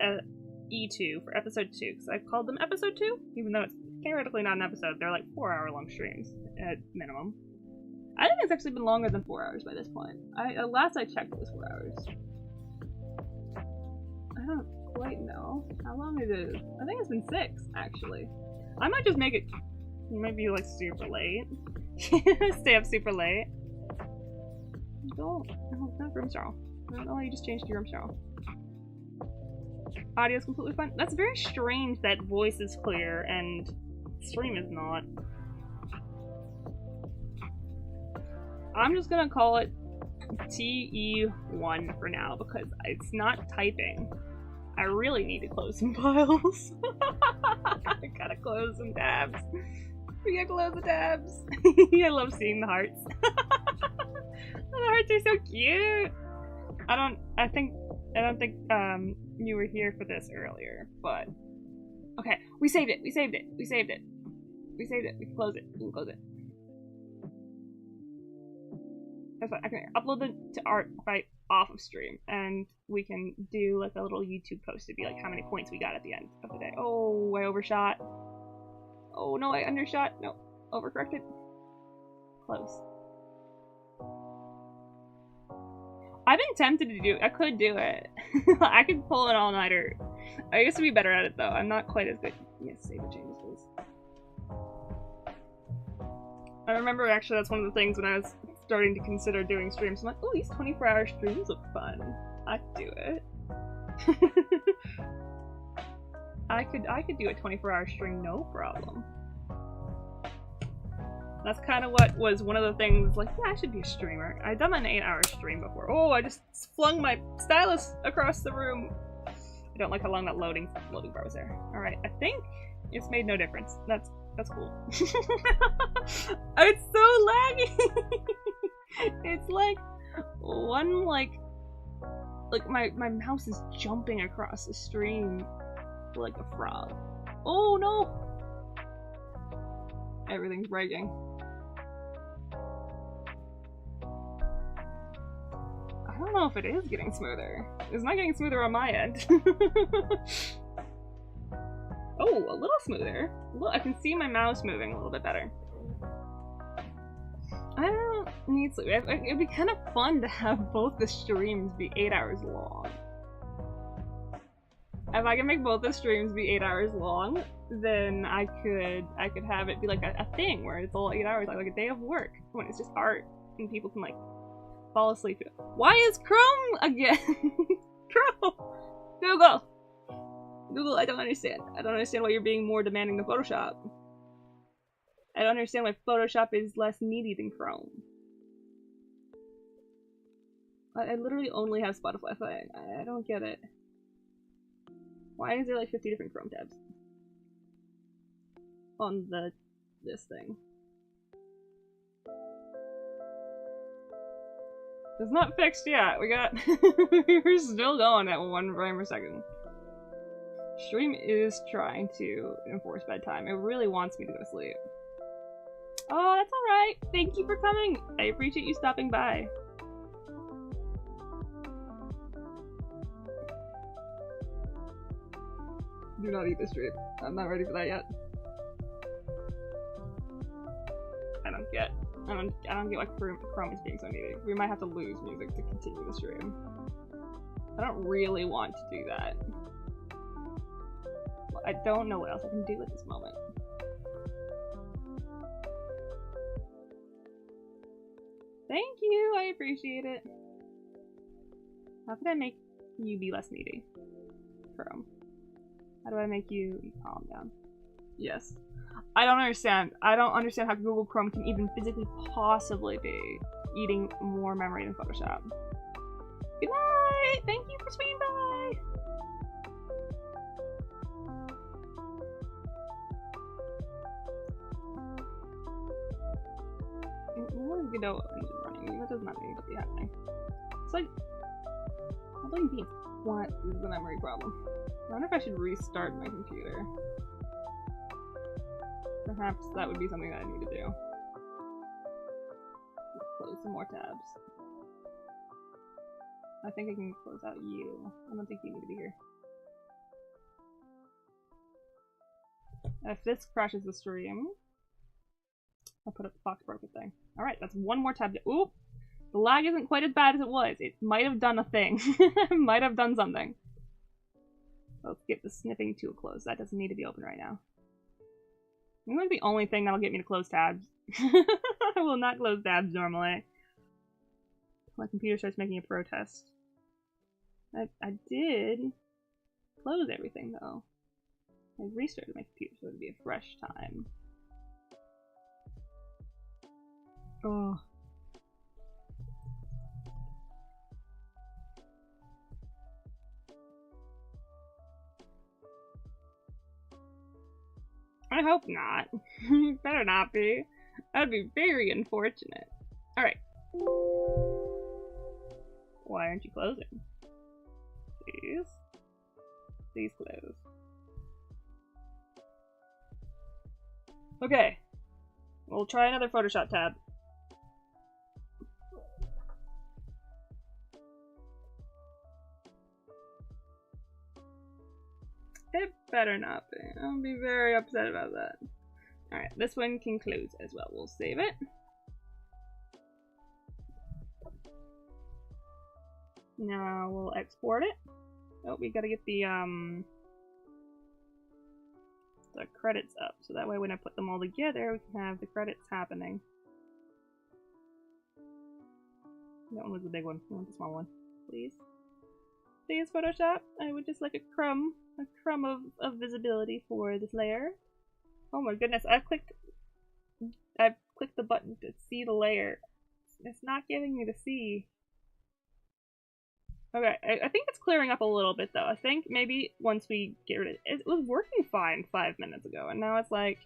E2 for episode 2 because I've called them episode 2, even though it's theoretically not an episode. They're like 4-hour-long streams at minimum. I think it's actually been longer than 4 hours by this point. Last I checked, it was 4 hours. I don't quite know how long it is. I think it's been 6, actually. I might just make it. It might be like super late. Stay up super late. Oh, not room style. I don't know why you just changed your room style. Audio's completely fine. That's very strange that voice is clear and stream is not. I'm just gonna call it TE1 for now because it's not typing. I really need to close some files. I gotta close some tabs. We gotta close the tabs. I love seeing the hearts. The hearts are so cute. I don't think you were here for this earlier, but okay, we saved it. We can close it. That's fine. I can upload it to ARTFIGHT off of stream, and we can do like a little YouTube post to be like how many points we got at the end of the day. Oh, I overshot. Oh no, I undershot. No, overcorrected. Close. I've been tempted to do it. I could do it. I could pull an all-nighter. I used to be better at it though. I'm not quite as good. Yes, save the changes, please. I remember actually that's one of the things when I was starting to consider doing streams. I'm like, oh, these 24-hour streams look fun. I'd do it. I could do a 24-hour stream, no problem. That's kind of what was one of the things, like, yeah, I should be a streamer. I've done an 8-hour stream before. Oh, I just flung my stylus across the room. I don't like how long that loading bar was there. Alright, I think it's made no difference. That's cool. It's so laggy! It's like one like my mouse is jumping across the stream like a frog. Oh no! Everything's breaking. I don't know if it is getting smoother. It's not getting smoother on my end. Oh, a little smoother. Look, I can see my mouse moving a little bit better. I don't need sleep. It'd be kind of fun to have both the streams be 8 hours long. If I can make both the streams be 8 hours long, then I could have it be like a thing where it's all 8 hours, like a day of work when it's just art and people can like fall asleep. Why is Chrome again? Chrome! Google, I don't understand. I don't understand why you're being more demanding than Photoshop. I don't understand why Photoshop is less needy than Chrome. I literally only have Spotify playing. I don't get it. Why is there like 50 different Chrome tabs on this thing? It's not fixed yet. We're still going at 1 frame per second. Stream is trying to enforce bedtime. It really wants me to go to sleep. Oh, that's alright. Thank you for coming. I appreciate you stopping by. Do not eat this stream. I'm not ready for that yet. I don't get why Chrome is being so needy. We might have to lose music to continue the stream. I don't really want to do that. I don't know what else I can do at this moment. Thank you, I appreciate it. How can I make you be less needy? Chrome. How do I make you calm down? Yes. I don't understand. I don't understand how Google Chrome can even physically possibly be eating more memory than Photoshop. Good night! Thank you for swinging by! Godot engine running. That does not need to be happening. It's like, I'm playing beans. What is the memory problem? I wonder if I should restart my computer. Perhaps that would be something that I need to do. Let's close some more tabs. I think I can close out you. I don't think you need to be here. If this crashes the stream, I'll put up the box broken thing. Alright, that's one more tab. Oop! The lag isn't quite as bad as it was. It might have done a thing. It might have done something. Let's get the snipping to a close. That doesn't need to be open right now. I think that's the only thing that'll get me to close tabs. I will not close tabs normally. My computer starts making a protest. I did close everything though. I restarted my computer so it'd be a fresh time. Oh. I hope not. It better not be. That'd be very unfortunate. Alright. Why aren't you closing? Please? Please close. Okay. We'll try another Photoshop tab. It better not be. I'll be very upset about that. Alright, this one can close as well. We'll save it. Now we'll export it. Oh, we gotta get the credits up, so that way when I put them all together, we can have the credits happening. That one was the big one. I want the small one. Please. Please, Photoshop. I would just like a crumb of visibility for this layer. Oh my goodness, I've clicked the button to see the layer. It's not giving me to see. Okay, I think it's clearing up a little bit though. I think maybe once we get rid of it, it was working fine 5 minutes ago, and now it's like,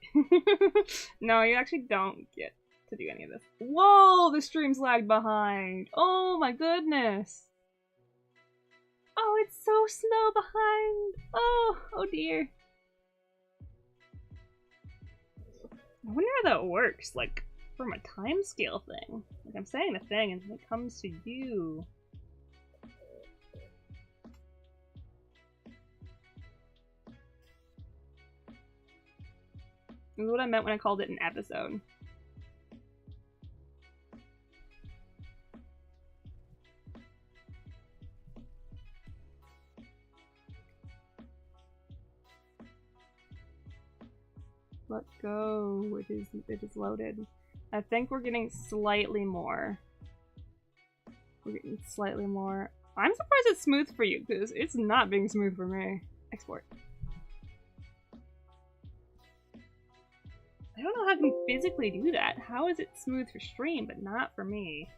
no, you actually don't get to do any of this. Whoa, the stream's lagged behind. Oh my goodness. Oh, it's so slow behind. Oh dear. I wonder how that works, like, from a timescale thing. Like, I'm saying the thing, and when it comes to you. This is what I meant when I called it an episode. Let's go. It is loaded. I think we're getting slightly more. We're getting slightly more. I'm surprised it's smooth for you, because it's not being smooth for me. Export. I don't know how I can physically do that. How is it smooth for stream, but not for me?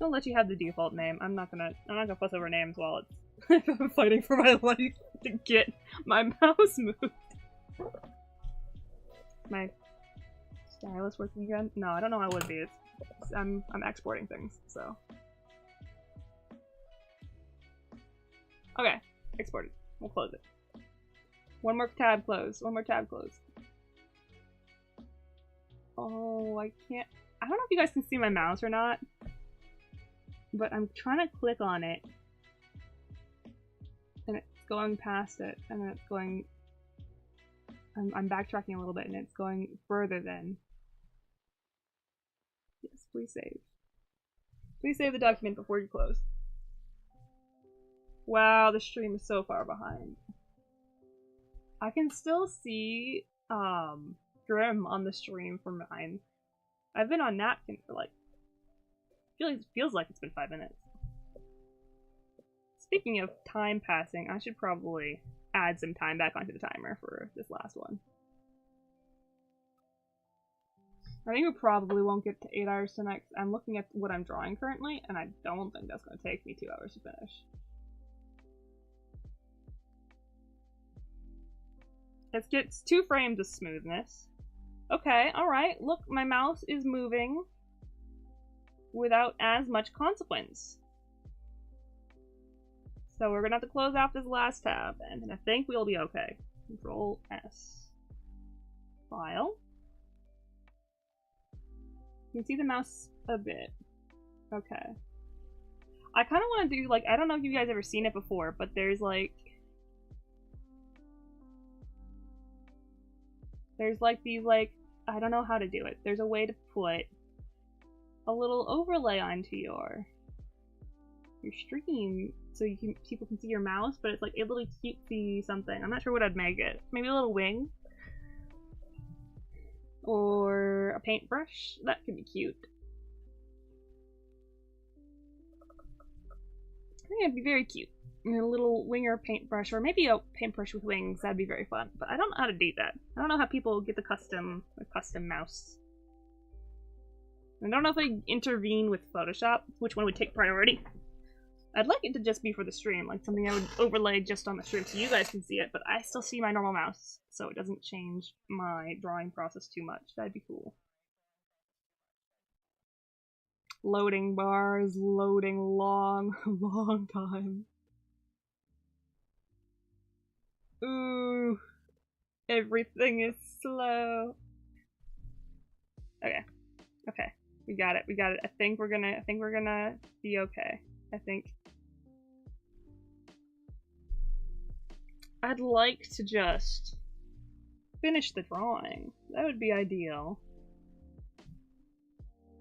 I'll let you have the default name. I'm not gonna fuss over names while it's I'm fighting for my life to get my mouse moved. My stylus working again? No, I don't know how it would be. I'm exporting things, so. Okay, exported. We'll close it. One more tab closed. One more tab closed. Oh, I can't. I don't know if you guys can see my mouse or not, but I'm trying to click on it, and it's going past it, and then it's going. I'm backtracking a little bit, and it's going further than. Yes, please save. Please save the document before you close. Wow, the stream is so far behind. I can still see Grim on the stream for mine. I've been on Napkin for like feels like it's been 5 minutes. Speaking of time passing, I should probably add some time back onto the timer for this last one. I think we probably won't get to 8 hours tonight. I'm looking at what I'm drawing currently, and I don't think that's going to take me 2 hours to finish. It gets 2 frames of smoothness. Okay, alright. Look, my mouse is moving without as much consequence. So we're gonna have to close off this last tab, and I think we'll be okay. Control S. File. You can see the mouse a bit. Okay. I kind of want to do, like, I don't know if you guys ever seen it before, but there's like these, like, I don't know how to do it. There's a way to put a little overlay onto your stream so people can see your mouse, but it's like a little cutesy something. I'm not sure what I'd make it. Maybe a little wing? Or a paintbrush? That could be cute. I think it'd be very cute. A little wing or paintbrush, or maybe a paintbrush with wings. That'd be very fun. But I don't know how to do that. I don't know how people get the custom mouse. I don't know if I intervene with Photoshop, which one would take priority. I'd like it to just be for the stream, like something I would overlay just on the stream so you guys can see it, but I still see my normal mouse, so it doesn't change my drawing process too much. That'd be cool. Loading bars, loading long time. Ooh, everything is slow. Okay, we got it. I think we're gonna be okay. I think. I'd like to just finish the drawing. That would be ideal.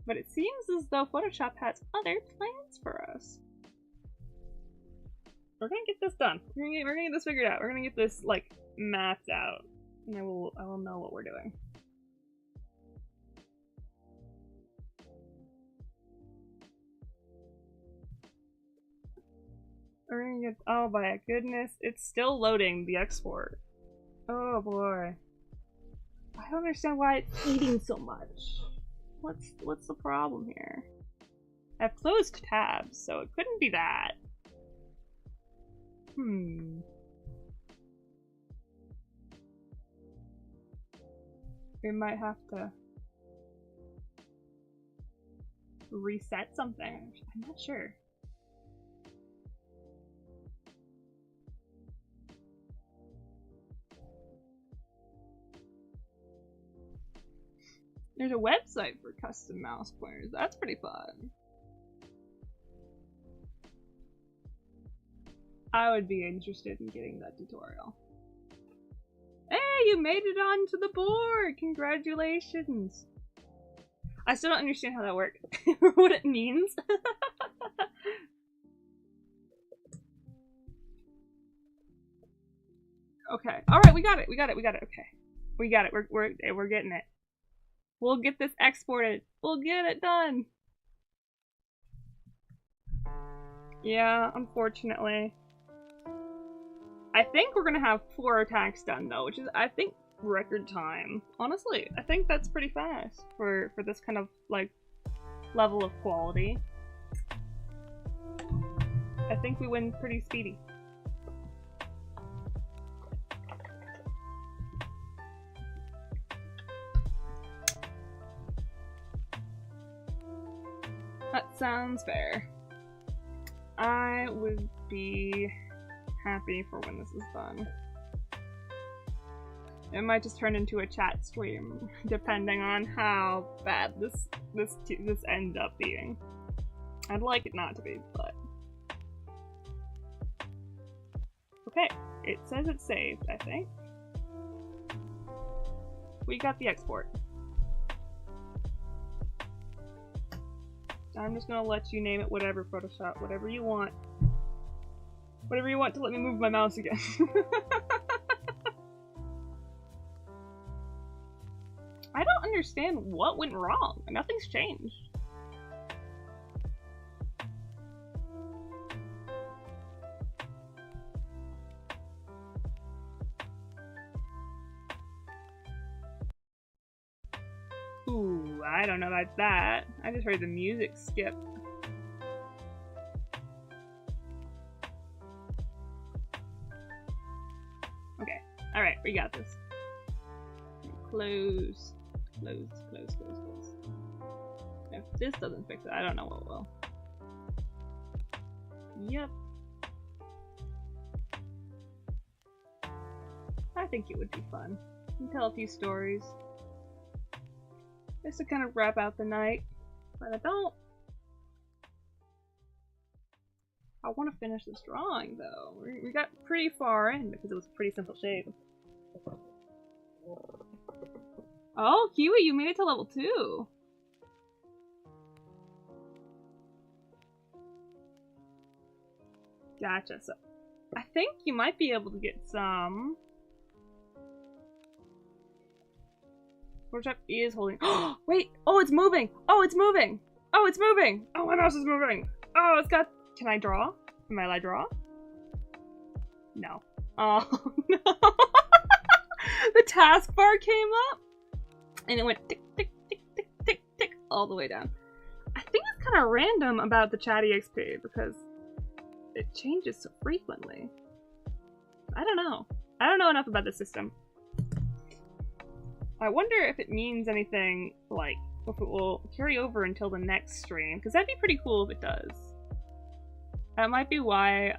But it seems as though Photoshop has other plans for us. We're gonna get this done. We're gonna get this figured out. We're gonna get this, like, mapped out. And I will know what we're doing. We're gonna get, oh my goodness, it's still loading the export. Oh boy. I don't understand why it's eating so much. What's the problem here? I've closed tabs, so it couldn't be that. We might have to reset something. I'm not sure. There's a website for custom mouse pointers. That's pretty fun. I would be interested in getting that tutorial. Hey, you made it onto the board! Congratulations! I still don't understand how that works, or what it means. Okay, alright, we got it, okay. We got it, we're getting it. We'll get this exported. We'll get it done! Yeah, unfortunately. I think we're gonna have 4 attacks done though, which is, I think, record time. Honestly, I think that's pretty fast for this kind of, like, level of quality. I think we win pretty speedy. That sounds fair. I would be happy for when this is done. It might just turn into a chat stream, depending on how bad this ends up being. I'd like it not to be, but... Okay, it says it's saved, I think. We got the export. I'm just gonna let you name it whatever, Photoshop, whatever you want. Whatever you want to let me move my mouse again. I don't understand what went wrong. Nothing's changed. Ooh, I don't know about that. I just heard the music skip. Okay, alright, we got this. Close. If this doesn't fix it, I don't know what will. Yep. I think it would be fun. You can tell a few stories. Just to kind of wrap out the night. But I don't... I want to finish this drawing, though. We got pretty far in because it was a pretty simple shape. Oh, Kiwi, you made it to level 2! Gotcha, so... I think you might be able to get some... Photoshop is holding... Oh, wait! Oh, it's moving! Oh, it's moving! Oh, it's moving! Oh, my mouse is moving! Oh, it's got... Can I draw? Am I allowed to draw? No. Oh, no! The taskbar came up! And it went tick, tick, tick, tick, tick, tick, all the way down. I think it's kind of random about the chatty XP because it changes so frequently. I don't know. I don't know enough about the system. I wonder if it means anything, like, if it will carry over until the next stream, because that'd be pretty cool if it does. That might be why,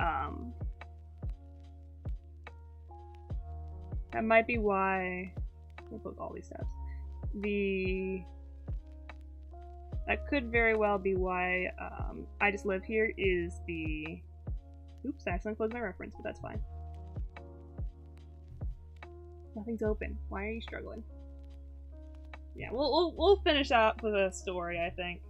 we'll put all these tabs. That could very well be why, I Just Live Here is the... Oops, I accidentally closed my reference, but that's fine. Nothing's open. Why are you struggling? Yeah, we'll finish out with the story, I think.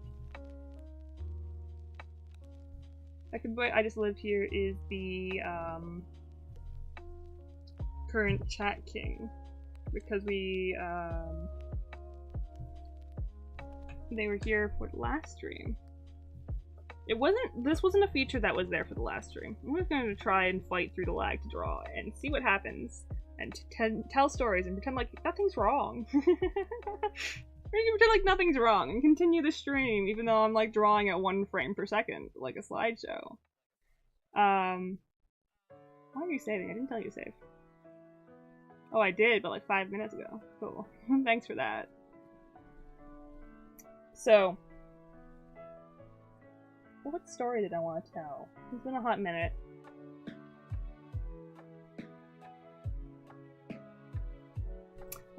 I Just Live Here is the current chat king because they were here for the last stream. This wasn't a feature that was there for the last stream. I'm just going to try and fight through the lag to draw and see what happens. And tell stories and pretend like nothing's wrong. Or you can pretend like nothing's wrong and continue the stream, even though I'm like drawing at 1 frame per second, like a slideshow. Why are you saving? I didn't tell you to save. Oh, I did, but like 5 minutes ago. Cool. Thanks for that. So, what story did I want to tell? It's been a hot minute.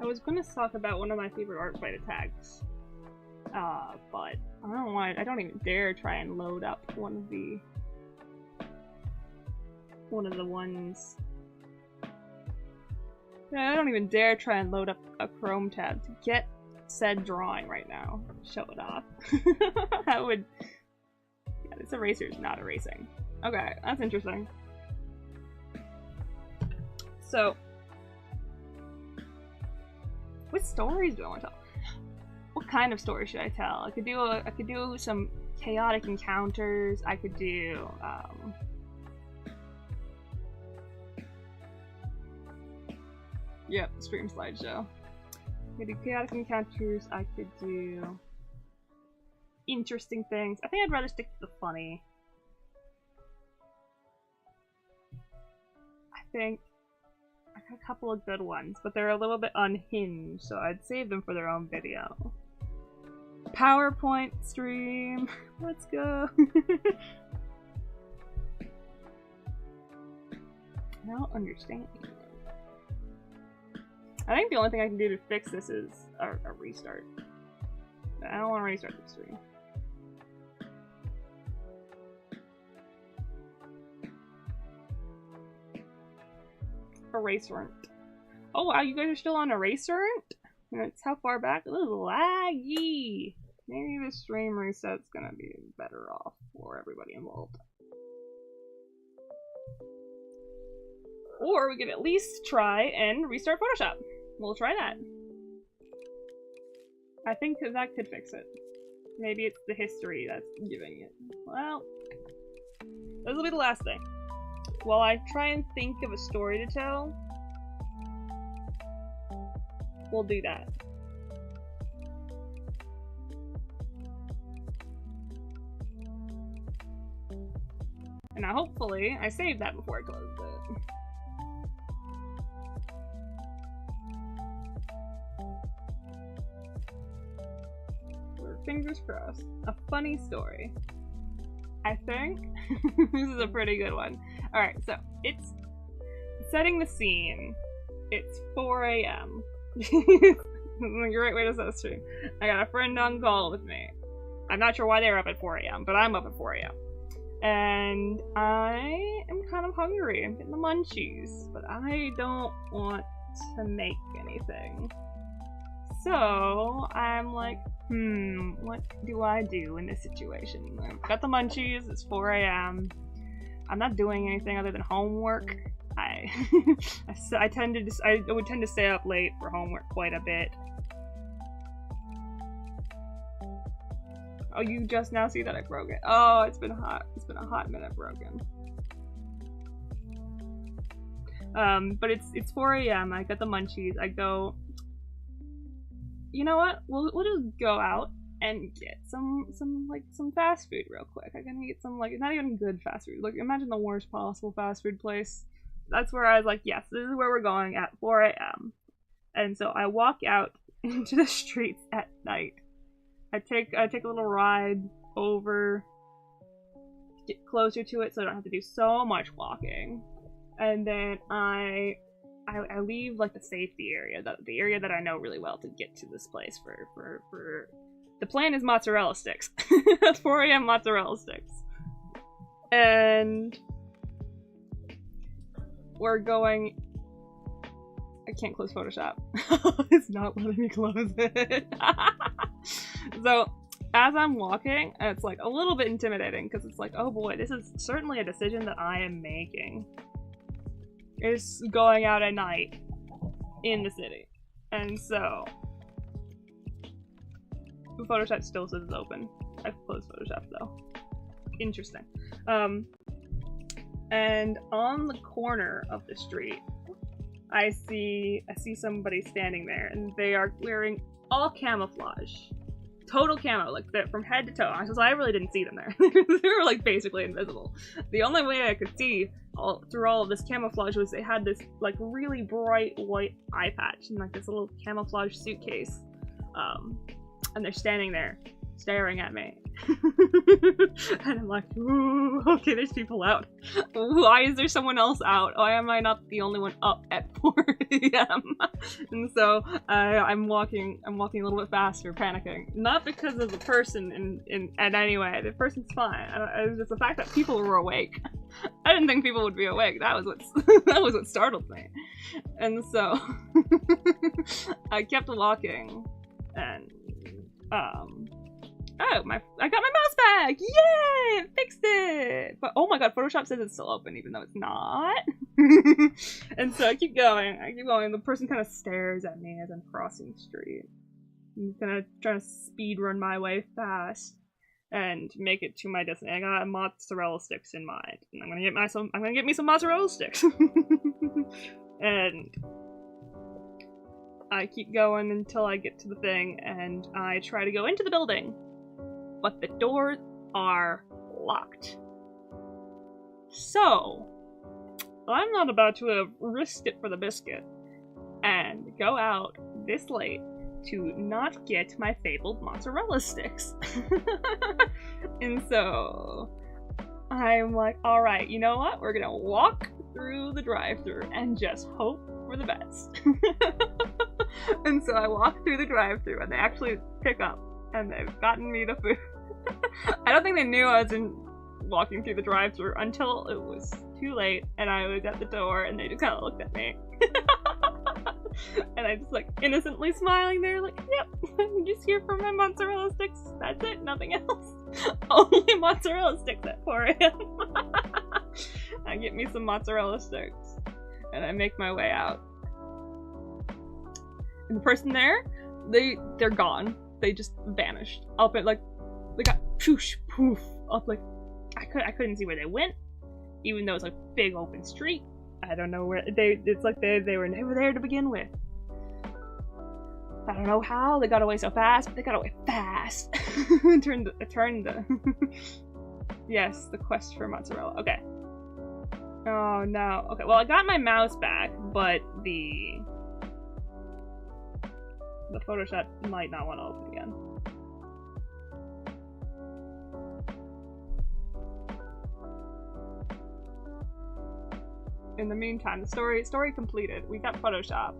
I was going to talk about one of my favorite ARTFIGHT attacks, but I don't even dare try and load up one of the ones. Yeah, I don't even dare try and load up a Chrome tab to get said drawing right now. Show it off. That would... Yeah, this eraser is not erasing. Okay, that's interesting. So... what stories do I want to tell? What kind of story should I tell? I could do some chaotic encounters. I could do yep, stream slideshow. I could do chaotic encounters. I could do interesting things. I think I'd rather stick to the funny. I think I got a couple of good ones, but they're a little bit unhinged, so I'd save them for their own video. PowerPoint stream. Let's go. I don't understand. I think the only thing I can do to fix this is a restart. I don't want to restart the stream. Eraserant. Oh wow, you guys are still on Eraserant? That's how far back? It was laggy. Maybe the stream reset's gonna be better off for everybody involved. Or we could at least try and restart Photoshop. We'll try that. I think that could fix it. Maybe it's the history that's giving it. Well, this will be the last thing. While I try and think of a story to tell, we'll do that. And now hopefully I saved that before I closed it. Fingers crossed. A funny story. I think this is a pretty good one. Alright, so it's setting the scene. It's 4 AM. A great way to set the stream. I got a friend on call with me. I'm not sure why they're up at 4 AM, but I'm up at 4 AM. And I am kind of hungry. I'm getting the munchies, but I don't want to make anything. So I'm like, what do I do in this situation? I've got the munchies, it's 4 AM. I'm not doing anything other than homework. I would tend to stay up late for homework quite a bit. Oh, you just now see that I broke it. Oh, it's been hot. It's been a hot minute broken. But it's 4 AM. I got the munchies. I go, you know what? We'll just go out and get some fast food real quick. I'm gonna get some, like, not even good fast food. Like, imagine the worst possible fast food place. That's where I was like, yes, this is where we're going at 4 AM. And so I walk out into the streets at night. I take a little ride over to get closer to it so I don't have to do so much walking. And then I leave, like, the safety area, the area that I know really well, to get to this place for the plan is mozzarella sticks. 4 AM mozzarella sticks. And we're going... I can't close Photoshop. It's not letting me close it. So, as I'm walking, it's like a little bit intimidating, because it's like, oh boy, this is certainly a decision that I am making. Is going out at night in the city. And so Photoshop still says it's open. I've closed Photoshop though. Interesting. And on the corner of the street I see somebody standing there, and they are wearing all camouflage. Total camo, like from head to toe. So I really didn't see them there. They were like basically invisible. The only way I could see through all of this camouflage was they had this like really bright white eye patch and like this little camouflage suitcase. And they're standing there staring at me. And I'm like, ooh, okay, there's people out. Why is there someone else out? Why am I not the only one up at 4 a.m.? And so I'm walking a little bit faster, panicking. Not because of the person in any way. The person's fine. It was just the fact that people were awake. I didn't think people would be awake. That was what startled me. And so I kept walking, and oh, I got my mouse back! Yay! I fixed it! But oh my god, Photoshop says it's still open even though it's not. And so I keep going. The person kind of stares at me as I'm crossing the street. I'm gonna try to speed run my way fast and make it to my destination. I got mozzarella sticks in mind. And I'm gonna get me some mozzarella sticks. And I keep going until I get to the thing, and I try to go into the building. But the doors are locked. So, I'm not about to have risked it for the biscuit and go out this late to not get my fabled mozzarella sticks. And so, I'm like, alright, you know what? We're gonna walk through the drive-thru and just hope for the best. And so I walk through the drive-thru and they actually pick up. And they've gotten me the food. I don't think they knew I was walking through the drive-thru until it was too late and I was at the door and they just kind of looked at me. And I just like innocently smiling there like, yep, I'm just here for my mozzarella sticks. That's it, nothing else. Only mozzarella sticks at 4 a.m. I get me some mozzarella sticks and I make my way out. And the person there, they're gone. They just vanished. Up at like, they got poosh, poof. Up like, I couldn't see where they went, even though it's like big open street. I don't know where it's like they were never there to begin with. I don't know how they got away so fast, but they got away fast. Turned the yes, the quest for mozzarella. Okay. Oh no. Okay, well I got my mouse back, but the Photoshop might not want to open again. In the meantime, the story completed. We got Photoshop.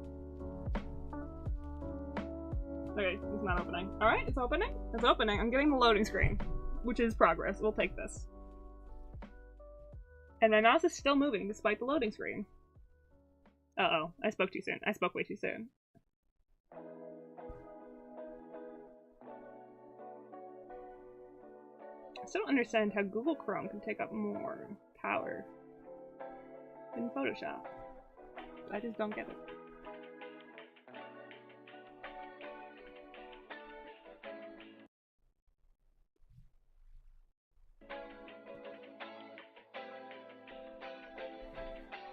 Okay, it's not opening. Alright, it's opening. It's opening. I'm getting the loading screen, which is progress. We'll take this. And my mouse is still moving despite the loading screen. Uh-oh, I spoke too soon. I spoke way too soon. I still don't understand how Google Chrome can take up more power than Photoshop. I just don't get it.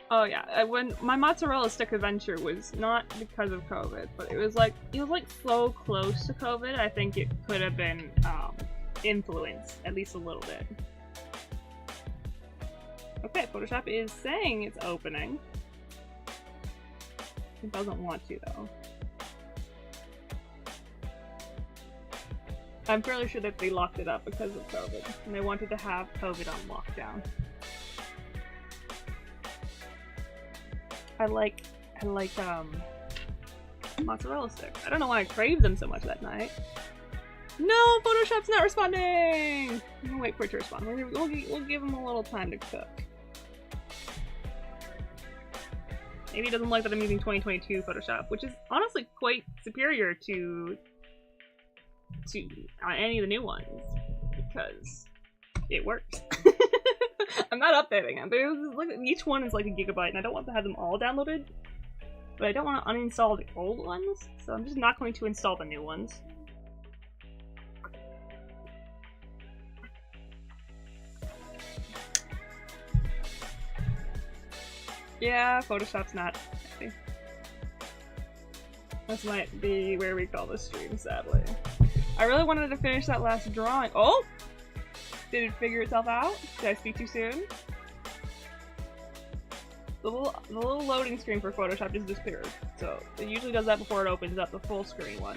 Oh yeah, when my mozzarella stick adventure was not because of COVID, but it was like so close to COVID. I think it could have been influenced at least a little bit. Okay, Photoshop is saying it's opening. It doesn't want to though. I'm fairly sure that they locked it up because of COVID, and they wanted to have COVID on lockdown. I like mozzarella sticks. I don't know why I craved them so much that night. No, Photoshop's not responding! I'm gonna wait for it to respond. We'll give them a little time to cook. Maybe it doesn't like that I'm using 2022 Photoshop, which is honestly quite superior to any of the new ones, because it works. I'm not updating them, but it was like each one is like a gigabyte, and I don't want to have them all downloaded, but I don't want to uninstall the old ones, so I'm just not going to install the new ones. Yeah, Photoshop's not happy. This might be where we call the stream, sadly. I really wanted to finish that last drawing. Oh! Did it figure itself out? Did I speak too soon? The little loading screen for Photoshop just disappeared. So it usually does that before it opens up the full screen one.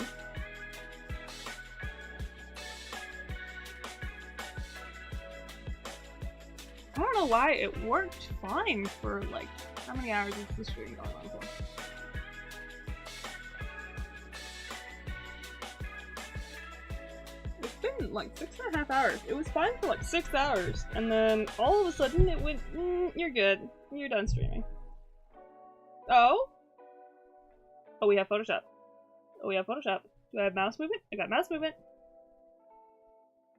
I don't know why it worked fine for like, how many hours is the stream going on for? It's been like 6.5 hours. It was fine for like 6 hours, and then all of a sudden it went, you're good. You're done streaming. Oh? Oh, we have Photoshop. Oh, we have Photoshop. Do I have mouse movement? I got mouse movement.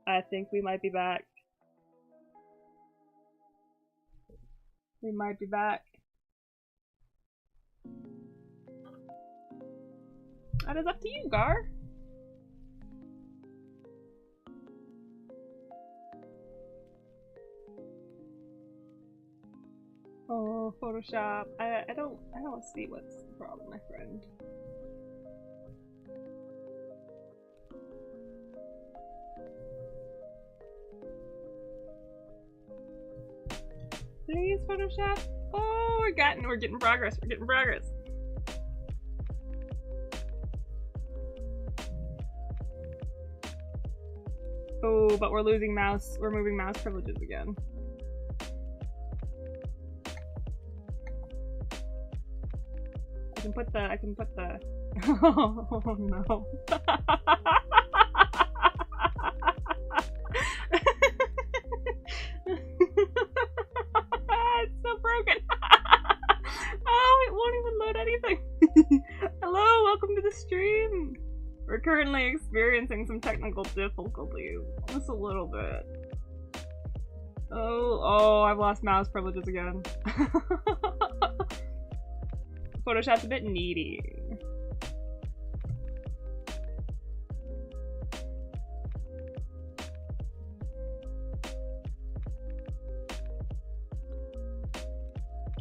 I think we might be back. We might be back. That is up to you, Gar. Oh, Photoshop. I don't see what's the problem, my friend. Please, Photoshop. Oh, we're getting progress. We're getting progress. Oh, but we're losing mouse. We're moving mouse privileges again. I can put the. Oh no. It's so broken. Oh, it won't even load anything. Hello, welcome to the stream. We're currently experiencing some technical difficulties. Just a little bit. Oh, I've lost mouse privileges again. Photoshop's a bit needy.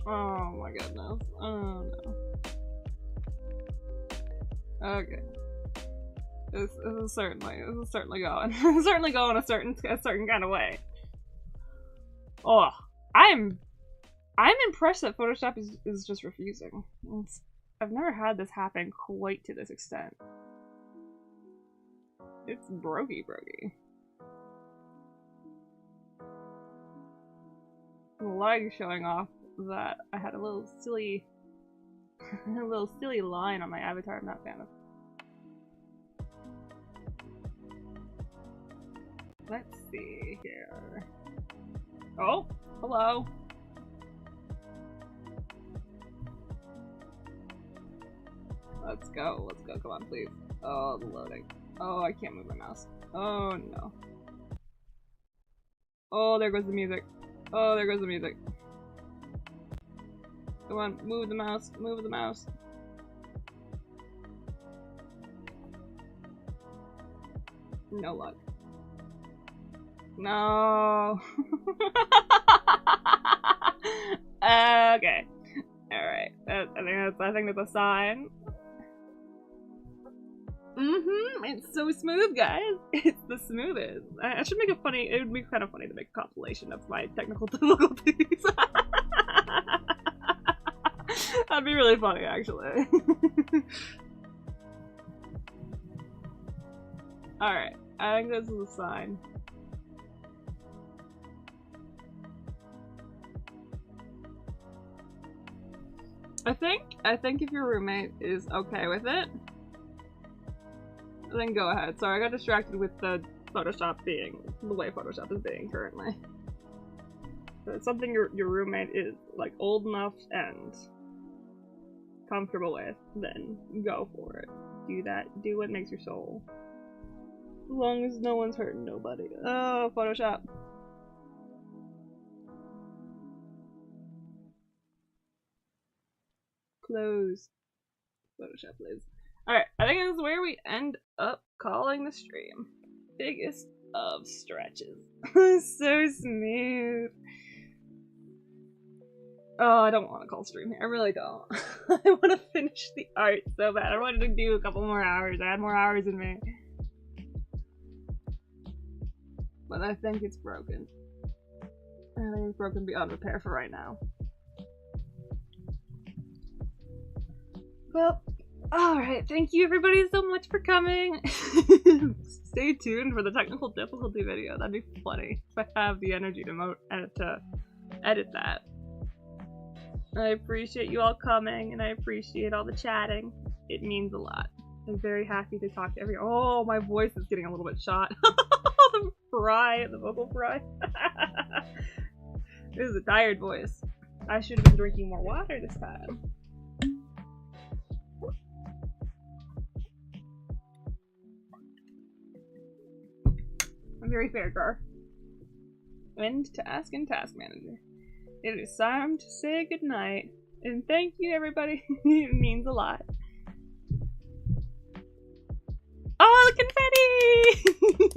Oh my goodness. Oh no. Okay. This is certainly going. Certainly going a certain kind of way. Oh, I'm impressed that Photoshop is just refusing. I've never had this happen quite to this extent. It's brokey. The leg showing off that I had a little silly line on my avatar I'm not a fan of. Let's see here. Oh, hello. Let's go, come on, please. Oh, the loading. Oh, I can't move my mouse. Oh, no. Oh, there goes the music. Oh, there goes the music. Come on, move the mouse, move the mouse. No luck. No. Okay. Alright. I think that's a sign. It's so smooth, guys. It's the smoothest. I should make a funny. It would be kind of funny to make a compilation of my technical difficulties. That'd be really funny, actually. Alright, I think this is a sign. I think if your roommate is okay with it, then go ahead. Sorry, I got distracted with the Photoshop being the way Photoshop is being currently. So it's something your roommate is like old enough and comfortable with, then go for it. Do that. Do what makes your soul. As long as no one's hurting nobody. Oh, Photoshop. Close. Photoshop, please. Alright, I think this is where we end up calling the stream. Biggest of stretches. So smooth. Oh, I don't want to call stream here. I really don't. I want to finish the art so bad. I wanted to do a couple more hours. I had more hours in me. But I think it's broken. I think it's broken beyond repair for right now. Well, alright. Thank you everybody so much for coming. Stay tuned for the technical difficulty video. That'd be funny if I have the energy to edit that. I appreciate you all coming, and I appreciate all the chatting. It means a lot. I'm very happy to talk to everyone. Oh, my voice is getting a little bit shot. The fry, the vocal fry. This is a tired voice. I should have been drinking more water this time. I'm very fair, Gar. End task and task manager. It is time to say goodnight. And thank you, everybody. It means a lot.